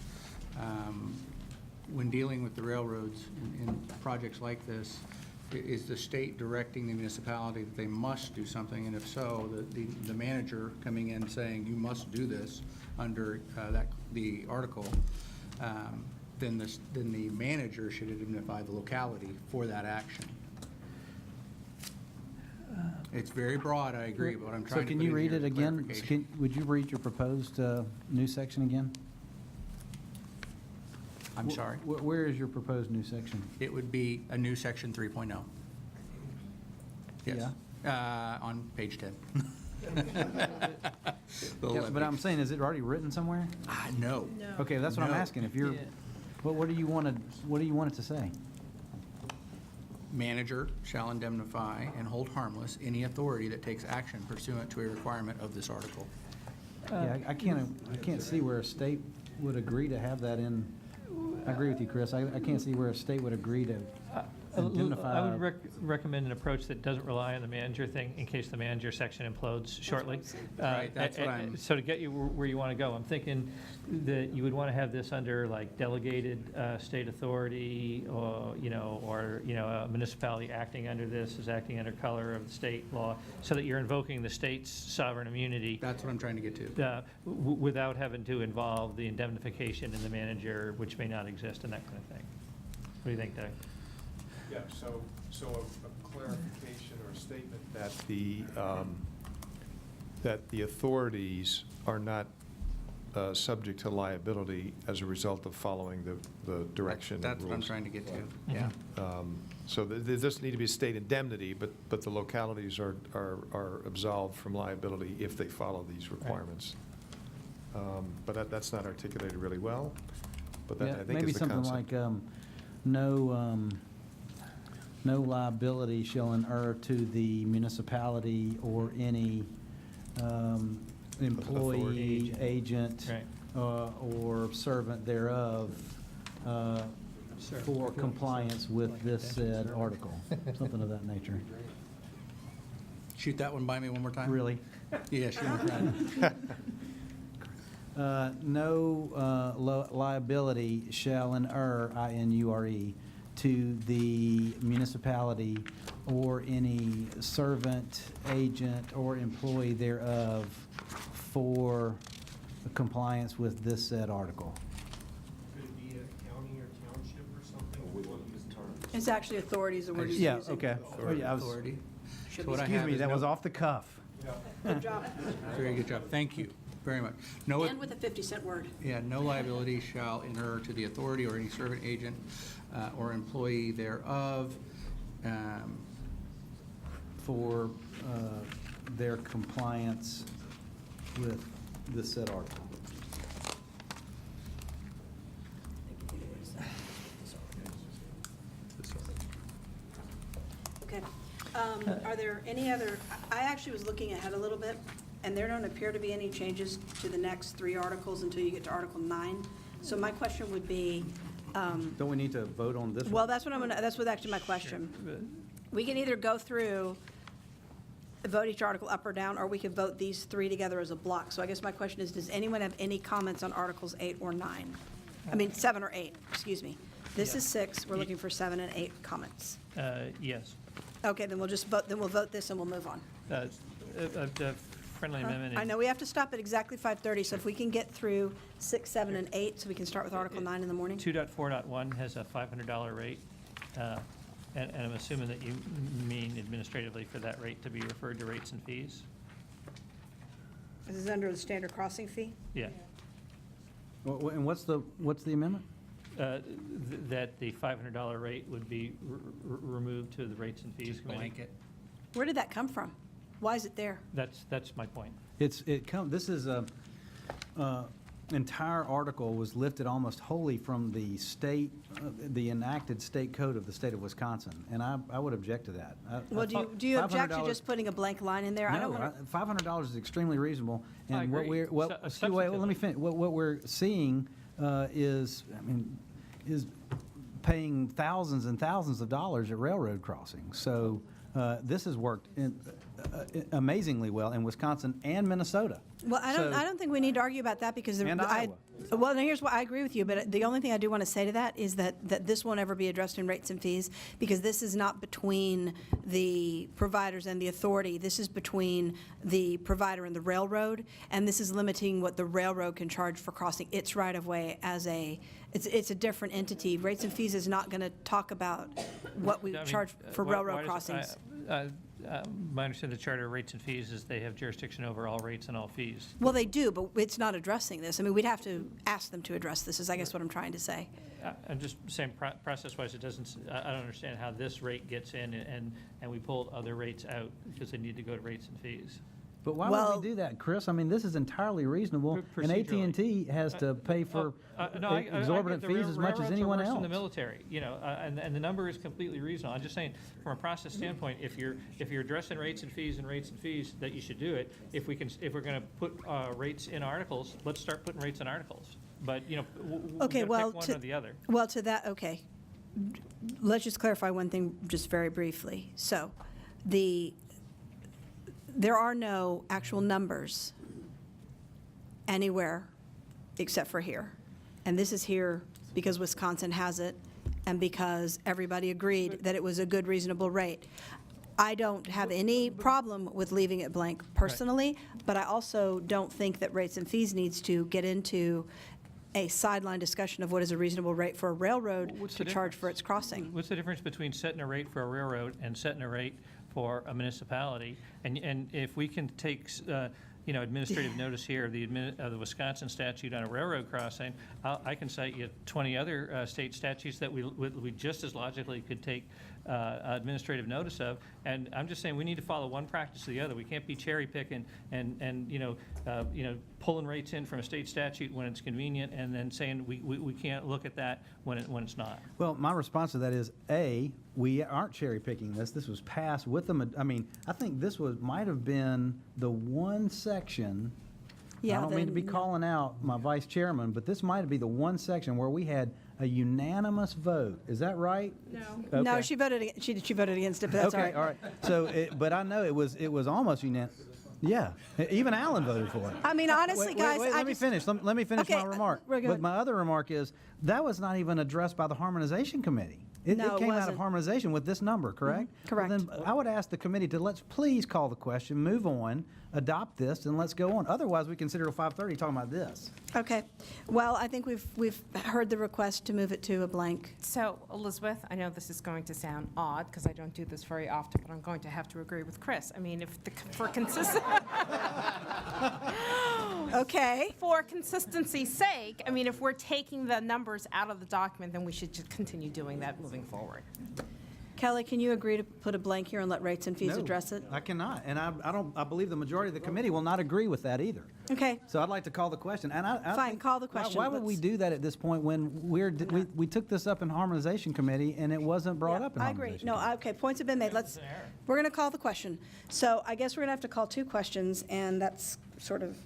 when dealing with the railroads in projects like this, is the state directing the municipality that they must do something? And if so, the manager coming in saying, you must do this under the article, then the manager should indemnify the locality for that action. It's very broad, I agree, but what I'm trying to So can put you in read here it is again? clarification. Would you read your proposed new section again? I'm sorry? Where is your proposed new section? It would be a new Section 3.0. Yes. On page 10. Yeah, but I'm saying, is it already written somewhere? No. Okay, that's what I'm No. asking. If you're, what do you want it to say? Manager shall indemnify and hold harmless any authority that takes action pursuant to a requirement of this article. Yeah, I can't see where a state would agree to have that in. I agree with you, Chris. I can't see where a state would agree to indemnify. I would recommend an approach that doesn't rely on the manager thing in case the manager section implodes shortly. Right, that's what I'm- So to get you where you want to go, I'm thinking that you would want to have this under like delegated state authority, or a municipality acting under this is acting under color of the state law, so that you're invoking the state's sovereign immunity. That's what I'm trying to get to. Without having to involve the indemnification in the manager, which may not exist, and that kind of thing. What do you think, Doug? Yeah, so a clarification or a statement that the authorities are not subject to liability as a result of following the direction and That's what I'm rules. trying to get to, yeah. So there doesn't need to be state indemnity, but the localities are absolved from liability if they follow these requirements. But that's not articulated really well, but that, Yeah, I think, maybe is the something concept. like, no liability shall inure to the municipality or any employee, agent, or servant thereof for compliance with this said article, something of that nature. Shoot that one by me one more time? Really? Yeah, shoot it. No liability shall inure, I-N-U-R-E, to the municipality or any servant, agent, or employee thereof for compliance with this said article. Could it be a county or township or something? It's actually authorities that we're just Yeah, using. okay. Oh, yeah, I was- Authority. Should So what I Excuse have me, is that no- was off the cuff. Good job. Very good job, thank you. very much. No, And with a 50-cent word. yeah, no liability shall inure to the authority or any servant, agent, or employee thereof. For their compliance with the said article. Okay. Are there any other, I actually was looking ahead a little bit, and there don't appear to be any changes to the next 3 articles until you get to Article 9. So my question would be, Don't we need to vote on this one? well, that's what actually my question. We can either go through, vote each article up or down, or we could vote these 3 together as a block. So I guess my question is, does anyone have any comments on Articles 8 or 9? I mean, 7 or 8, excuse me. This is 6, we're looking for 7 and 8 comments. Yes. Okay, then we'll just vote, then we'll vote this and we'll move on. The friendly amendment I is know we have to stop at exactly 5:30, so if we can get through 6, 7, and 8, so we can start with Article 9 in the morning. 2.4.1 has a $500 rate, and I'm assuming that you mean administratively for that rate to be referred to rates and fees? This is under the standard crossing fee? Yeah. And what's the amendment? That the $500 rate would be removed to the rates and fees committee. Blanket. Where did that come from? Why is it there? That's my point. This is entire article was lifted almost wholly from the state, the enacted state code of the state of Wisconsin, and I would object to that. Well, do you object to just putting a blank line in there? I don't No, want $500 is extremely reasonable, I and what agree. we're, So- excuse me, wait, let me finish. What we're seeing is paying thousands and thousands of dollars at railroad crossings. So this has worked amazingly well in Wisconsin and Minnesota. Well, I don't think we need to argue about that because And Iowa. well, now here's what I agree with you, but the only thing I do want to say to that is that this won't ever be addressed in rates and fees because this is not between the providers and the authority. This is between the provider and the railroad, and this is limiting what the railroad can charge for crossing its right of way as it's a different entity. Rates and fees is not going to talk about what we I mean, charge for why railroad does it- crossings. My understanding of the Charter of Rates and Fees is they have jurisdiction over all rates and all fees. Well, they do, but it's not addressing this. I mean, we'd have to ask them to address this, is I guess what I'm trying to say. I'm just saying, process-wise, it doesn't, I don't understand how this rate gets in and we pulled other rates out because they need to go to rates and fees. But why would we do that, Chris? I mean, this is entirely reasonable, and AT&T has to pay for exorbitant fees as much as anyone else. In the military, you know, and the number is completely reasonable. I'm just saying, from a process standpoint, if you're addressing rates and fees, that you should do it. If we're going to put rates in articles, let's start putting rates in articles. But you know, Okay, we well, pick one or the other. Well, to that, okay. Let's just clarify one thing just very briefly. So, there are no actual numbers anywhere except for here. And this is here because Wisconsin has it and because everybody agreed that it was a good, reasonable rate. I don't have any problem with leaving it blank personally, but I also don't think that rates and fees needs to get into a sideline discussion of what is a reasonable rate for a railroad to charge for its crossing. What's the difference between setting a rate for a railroad and setting a rate for a municipality? And if we can take, administrative notice here of the Wisconsin statute on a railroad crossing, I can cite you 20 other state statutes that we just as logically could take administrative notice of. And I'm just saying we need to follow one practice to the other. We can't be cherry picking and pulling rates in from a state statute when it's convenient and then saying we can't look at that when it's not. Well, my response to that is, A, we aren't cherry picking this. This was passed with them. I mean, I think this might have been the one section. Yeah, I don't mean to be calling out my vice chairman, but this might be the one section where we had a unanimous vote. Is that right? No. No, she voted against it, but that's all right. All right. So, but I know it was almost unanimous. Yeah, even Alan voted for it. I mean, honestly, Wait, guys, let me finish. Let me finish Okay, my remark. we're good. But my other remark is that was not even addressed by the Harmonization Committee. It No, it came out of wasn't. harmonization with this number, correct? Correct. Well, then I would ask the committee to let's please call the question, move on, adopt this, and let's go on. Otherwise, we consider 5:30 talking about this. Okay. Well, I think we've heard the request to move it to a blank. So, Elizabeth, I know this is going to sound odd because I don't do this very often, but I'm going to have to agree with Chris. I mean, for consistent. Okay. For consistency's sake, I mean, if we're taking the numbers out of the document, then we should just continue doing that moving forward. Kelly, can you agree to put a blank here and let rates and fees No, address it? I cannot, and I believe the majority of the committee will not agree with that either. Okay. So I'd like to call the question, and Fine, think- call the question. Why would we Let's- do that at this point when we took this up in harmonization committee and it wasn't brought up in I agree. harmonization? No, okay, points have been made. We're going to call the question. So I guess we're going to have to call two questions, and that's sort of,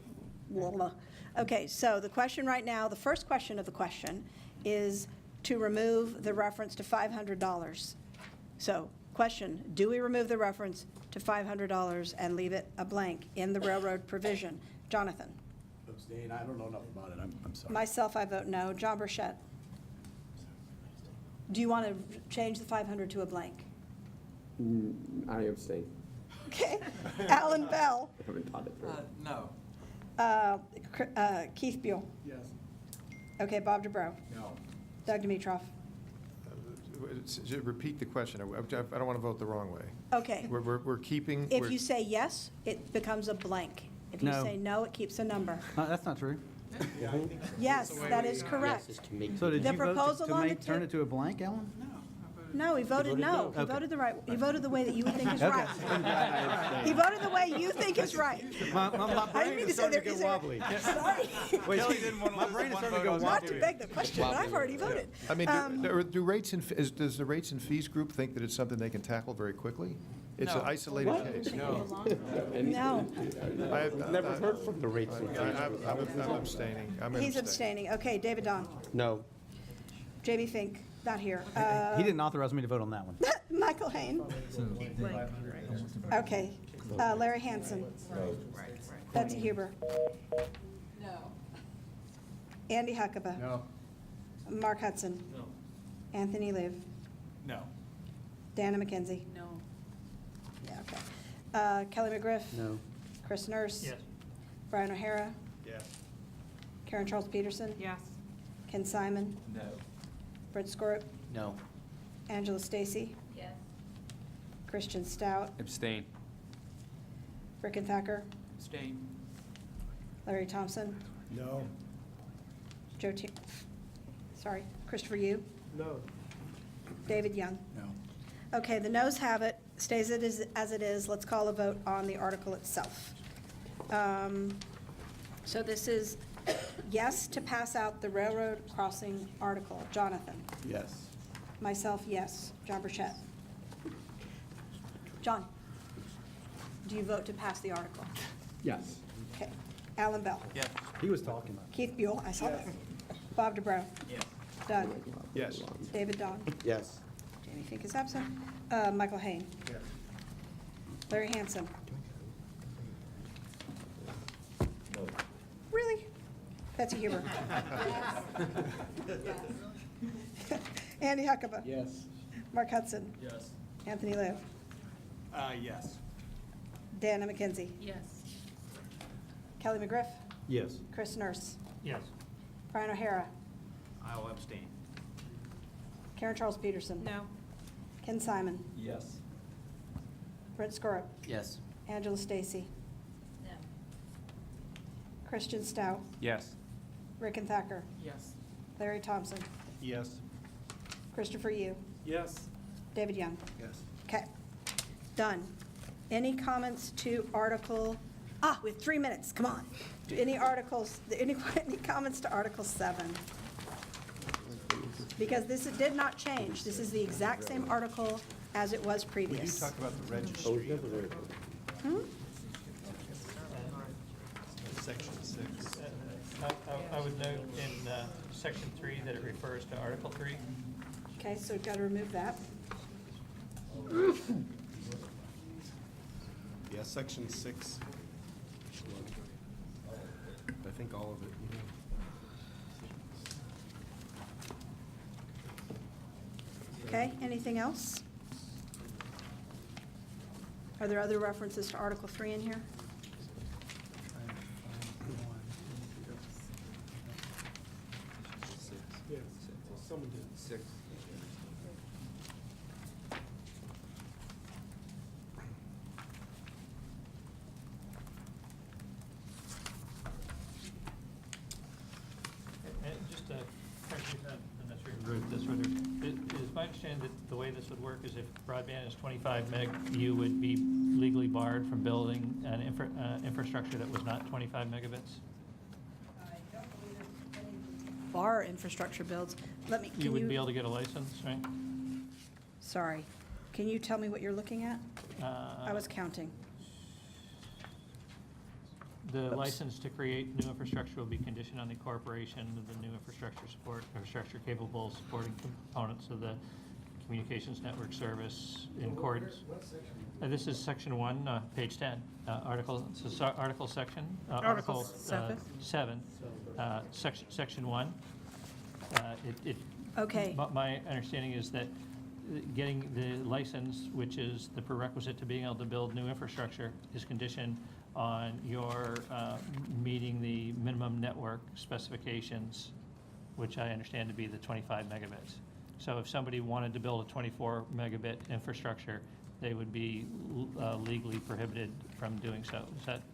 blah, blah. Okay, so the question right now, the first question of the question is to remove the reference to $500. So, question, do we remove the reference to $500 and leave it a blank in the railroad provision? Jonathan? Abstain, I don't know enough about it, I'm sorry. Myself, I vote no. John Burchett? Do you want to change the 500 to a blank? I abstain. Okay. Alan Bell? I haven't taught it through. No. Keith Buell? Yes. Okay, Bob DeBrow? No. Doug Dimitrov? Repeat the question. I don't want to vote the wrong way. Okay. We're keeping. If you say yes, it becomes a blank. If you No. say no, it keeps a number. That's not true. Yes, that is correct. So did The you vote proposal to on the make, turn it to a blank, Ellen? No, he voted no. He Okay. voted the right, he voted the way that you would think is Okay. right. He voted the way you think is right. My I didn't brain mean is to say starting to there- get wobbly. Sorry. My brain is starting to go wobbly. Not to beg the question, but I've already voted. I mean, do rates and, does the rates and fees group think that it's something they can tackle very quickly? It's an No. isolated case. No. I've Never heard from the rates. I'm abstaining. I'm He's abstaining. abstaining. Okay, David Don. No. Jamie Fink, not here. He didn't authorize me to vote on that one. Michael Hain. Okay. Larry Hansen. Betsy Huber. No. Andy Huckabee. No. Mark Hudson. No. Anthony Liv. No. Dana McKenzie. No. Yeah, okay. Kelly McGriff. No. Chris Nurse. Yes. Brian O'Hara. Yes. Karen Charles Peterson. Yes. Ken Simon. No. Brett Scorup. No. Angela Stacy. Yes. Christian Stout. Abstain. Rick and Thacker. Abstain. Larry Thompson. No. Joe T. Sorry, Christopher Yu. No. David Young. No. Okay, the noes have it, stays it as it is. Let's call a vote on the article itself. So this is yes to pass out the railroad crossing article. Jonathan? Yes. Myself, yes. John Burchett? John? Do you vote to pass the article? Yes. Okay. Alan Bell? Yes. He was talking about. Keith Buell? I saw that. Bob DeBrow? Yes. Doug? Yes. David Don? Yes. Jamie Fink is absent. Michael Hain? Yes. Larry Hansen? Really? Betsy Huber? Andy Huckabee? Yes. Mark Hudson? Yes. Anthony Liv? Yes. Dana McKenzie? Yes. Kelly McGriff? Yes. Chris Nurse? Yes. Brian O'Hara? I will abstain. Karen Charles Peterson? No. Ken Simon? Yes. Brent Scorup? Yes. Angela Stacy? No. Christian Stout? Yes. Rick and Thacker? Yes. Larry Thompson? Yes. Christopher Yu? Yes. David Young? Yes. Okay, done. Any comments to Article, we have 3 minutes, come on. Any comments to Article 7? Because this did not change. This is the exact same article as it was We do previous. talk about the registry. Section 6. I would note in Section 3 that it refers to Article 3. Okay, so we've got to remove that. Yeah, section 6. I think all of it, Okay, anything else? Are there other references to Article 3 in here? Yes. Someone did 6. this further. Is my understanding that the way this would work is if broadband is 25 meg, you would be legally barred from building an infrastructure that was not 25 megabits? Bar infrastructure builds. Let me, You wouldn't be able to get a license, right? Sorry. Can you tell me what you're looking at? I was counting. The Oops. license to create new infrastructure will be conditioned on the incorporation of the new infrastructure capable of supporting components of the communications network service in accordance. This is section 1, page 10, article section. Article 7. 7, section 1. Okay. My understanding is that getting the license, which is the prerequisite to being able to build new infrastructure, is conditioned on your meeting the minimum network specifications, which I understand to be the 25 megabits. So if somebody wanted to build a 24 megabit infrastructure, they would be legally prohibited from doing so.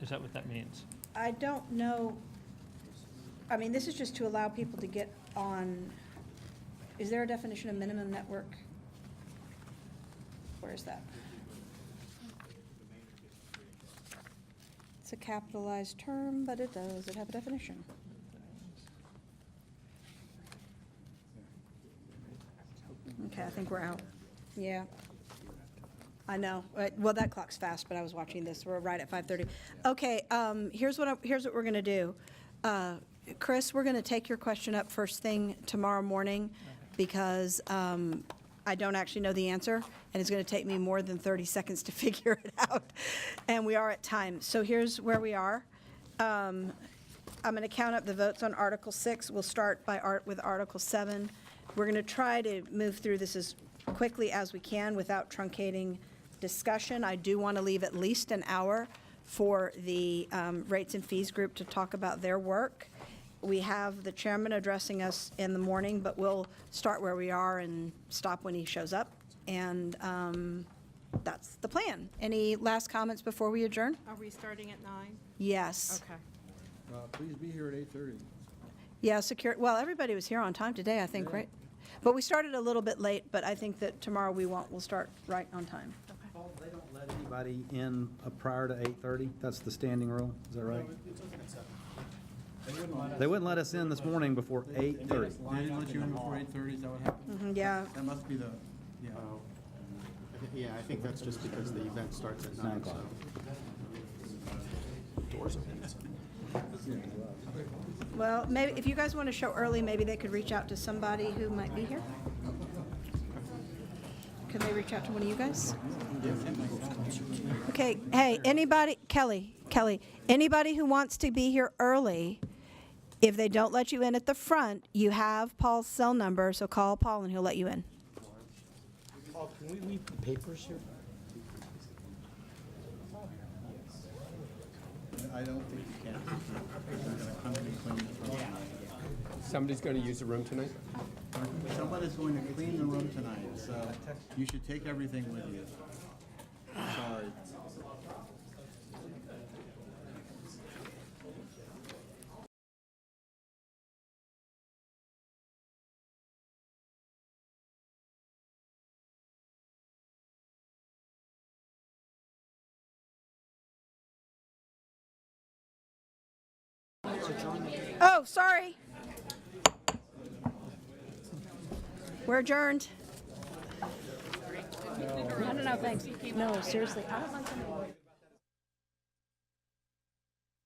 Is that what that means? I don't know. I mean, this is just to allow people to get on. Is there a definition of minimum network? Where is that? It's a capitalized term, but does it have a definition? Okay, I think we're out. Yeah. I know. Well, that clock's fast, but I was watching this. We're right at 5:30. Okay, here's what we're going to do. Chris, we're going to take your question up first thing tomorrow morning because I don't actually know the answer, and it's going to take me more than 30 seconds to figure it out, and we are at time. So here's where we are. I'm going to count up the votes on Article 6. We'll start with Article 7. We're going to try to move through this as quickly as we can without truncating discussion. I do want to leave at least an hour for the rates and fees group to talk about their work. We have the chairman addressing us in the morning, but we'll start where we are and stop when he shows up. And that's the plan. Any last comments before we adjourn? Are we starting at 9? Yes. Okay. Please be here at 8:30. Yeah, well, everybody was here on time today, I think, right? But we started a little bit late, but I think that tomorrow we'll start right on time. Paul, they don't let anybody in prior to 8:30? That's the standing rule, is that right? They wouldn't let us in this morning before 8:30. They didn't let you in before 8:30, is that what happened? Yeah. That must be the, yeah. Yeah, I think that's just because the event starts at 9, so. Doors open. Well, maybe if you guys want to show early, maybe they could reach out to somebody who might be here. Could they reach out to one of you guys? Okay, hey, anybody, Kelly, anybody who wants to be here early, if they don't let you in at the front, you have Paul's cell number, so call Paul and he'll let you in. Paul, can we leave the papers here? I don't think you can. They're gonna come in and clean the room. Somebody's going to use the room tonight? Somebody's going to clean the room tonight, so you should take everything with you. Sorry. Oh, sorry. We're adjourned. No, thanks. No, seriously, I don't like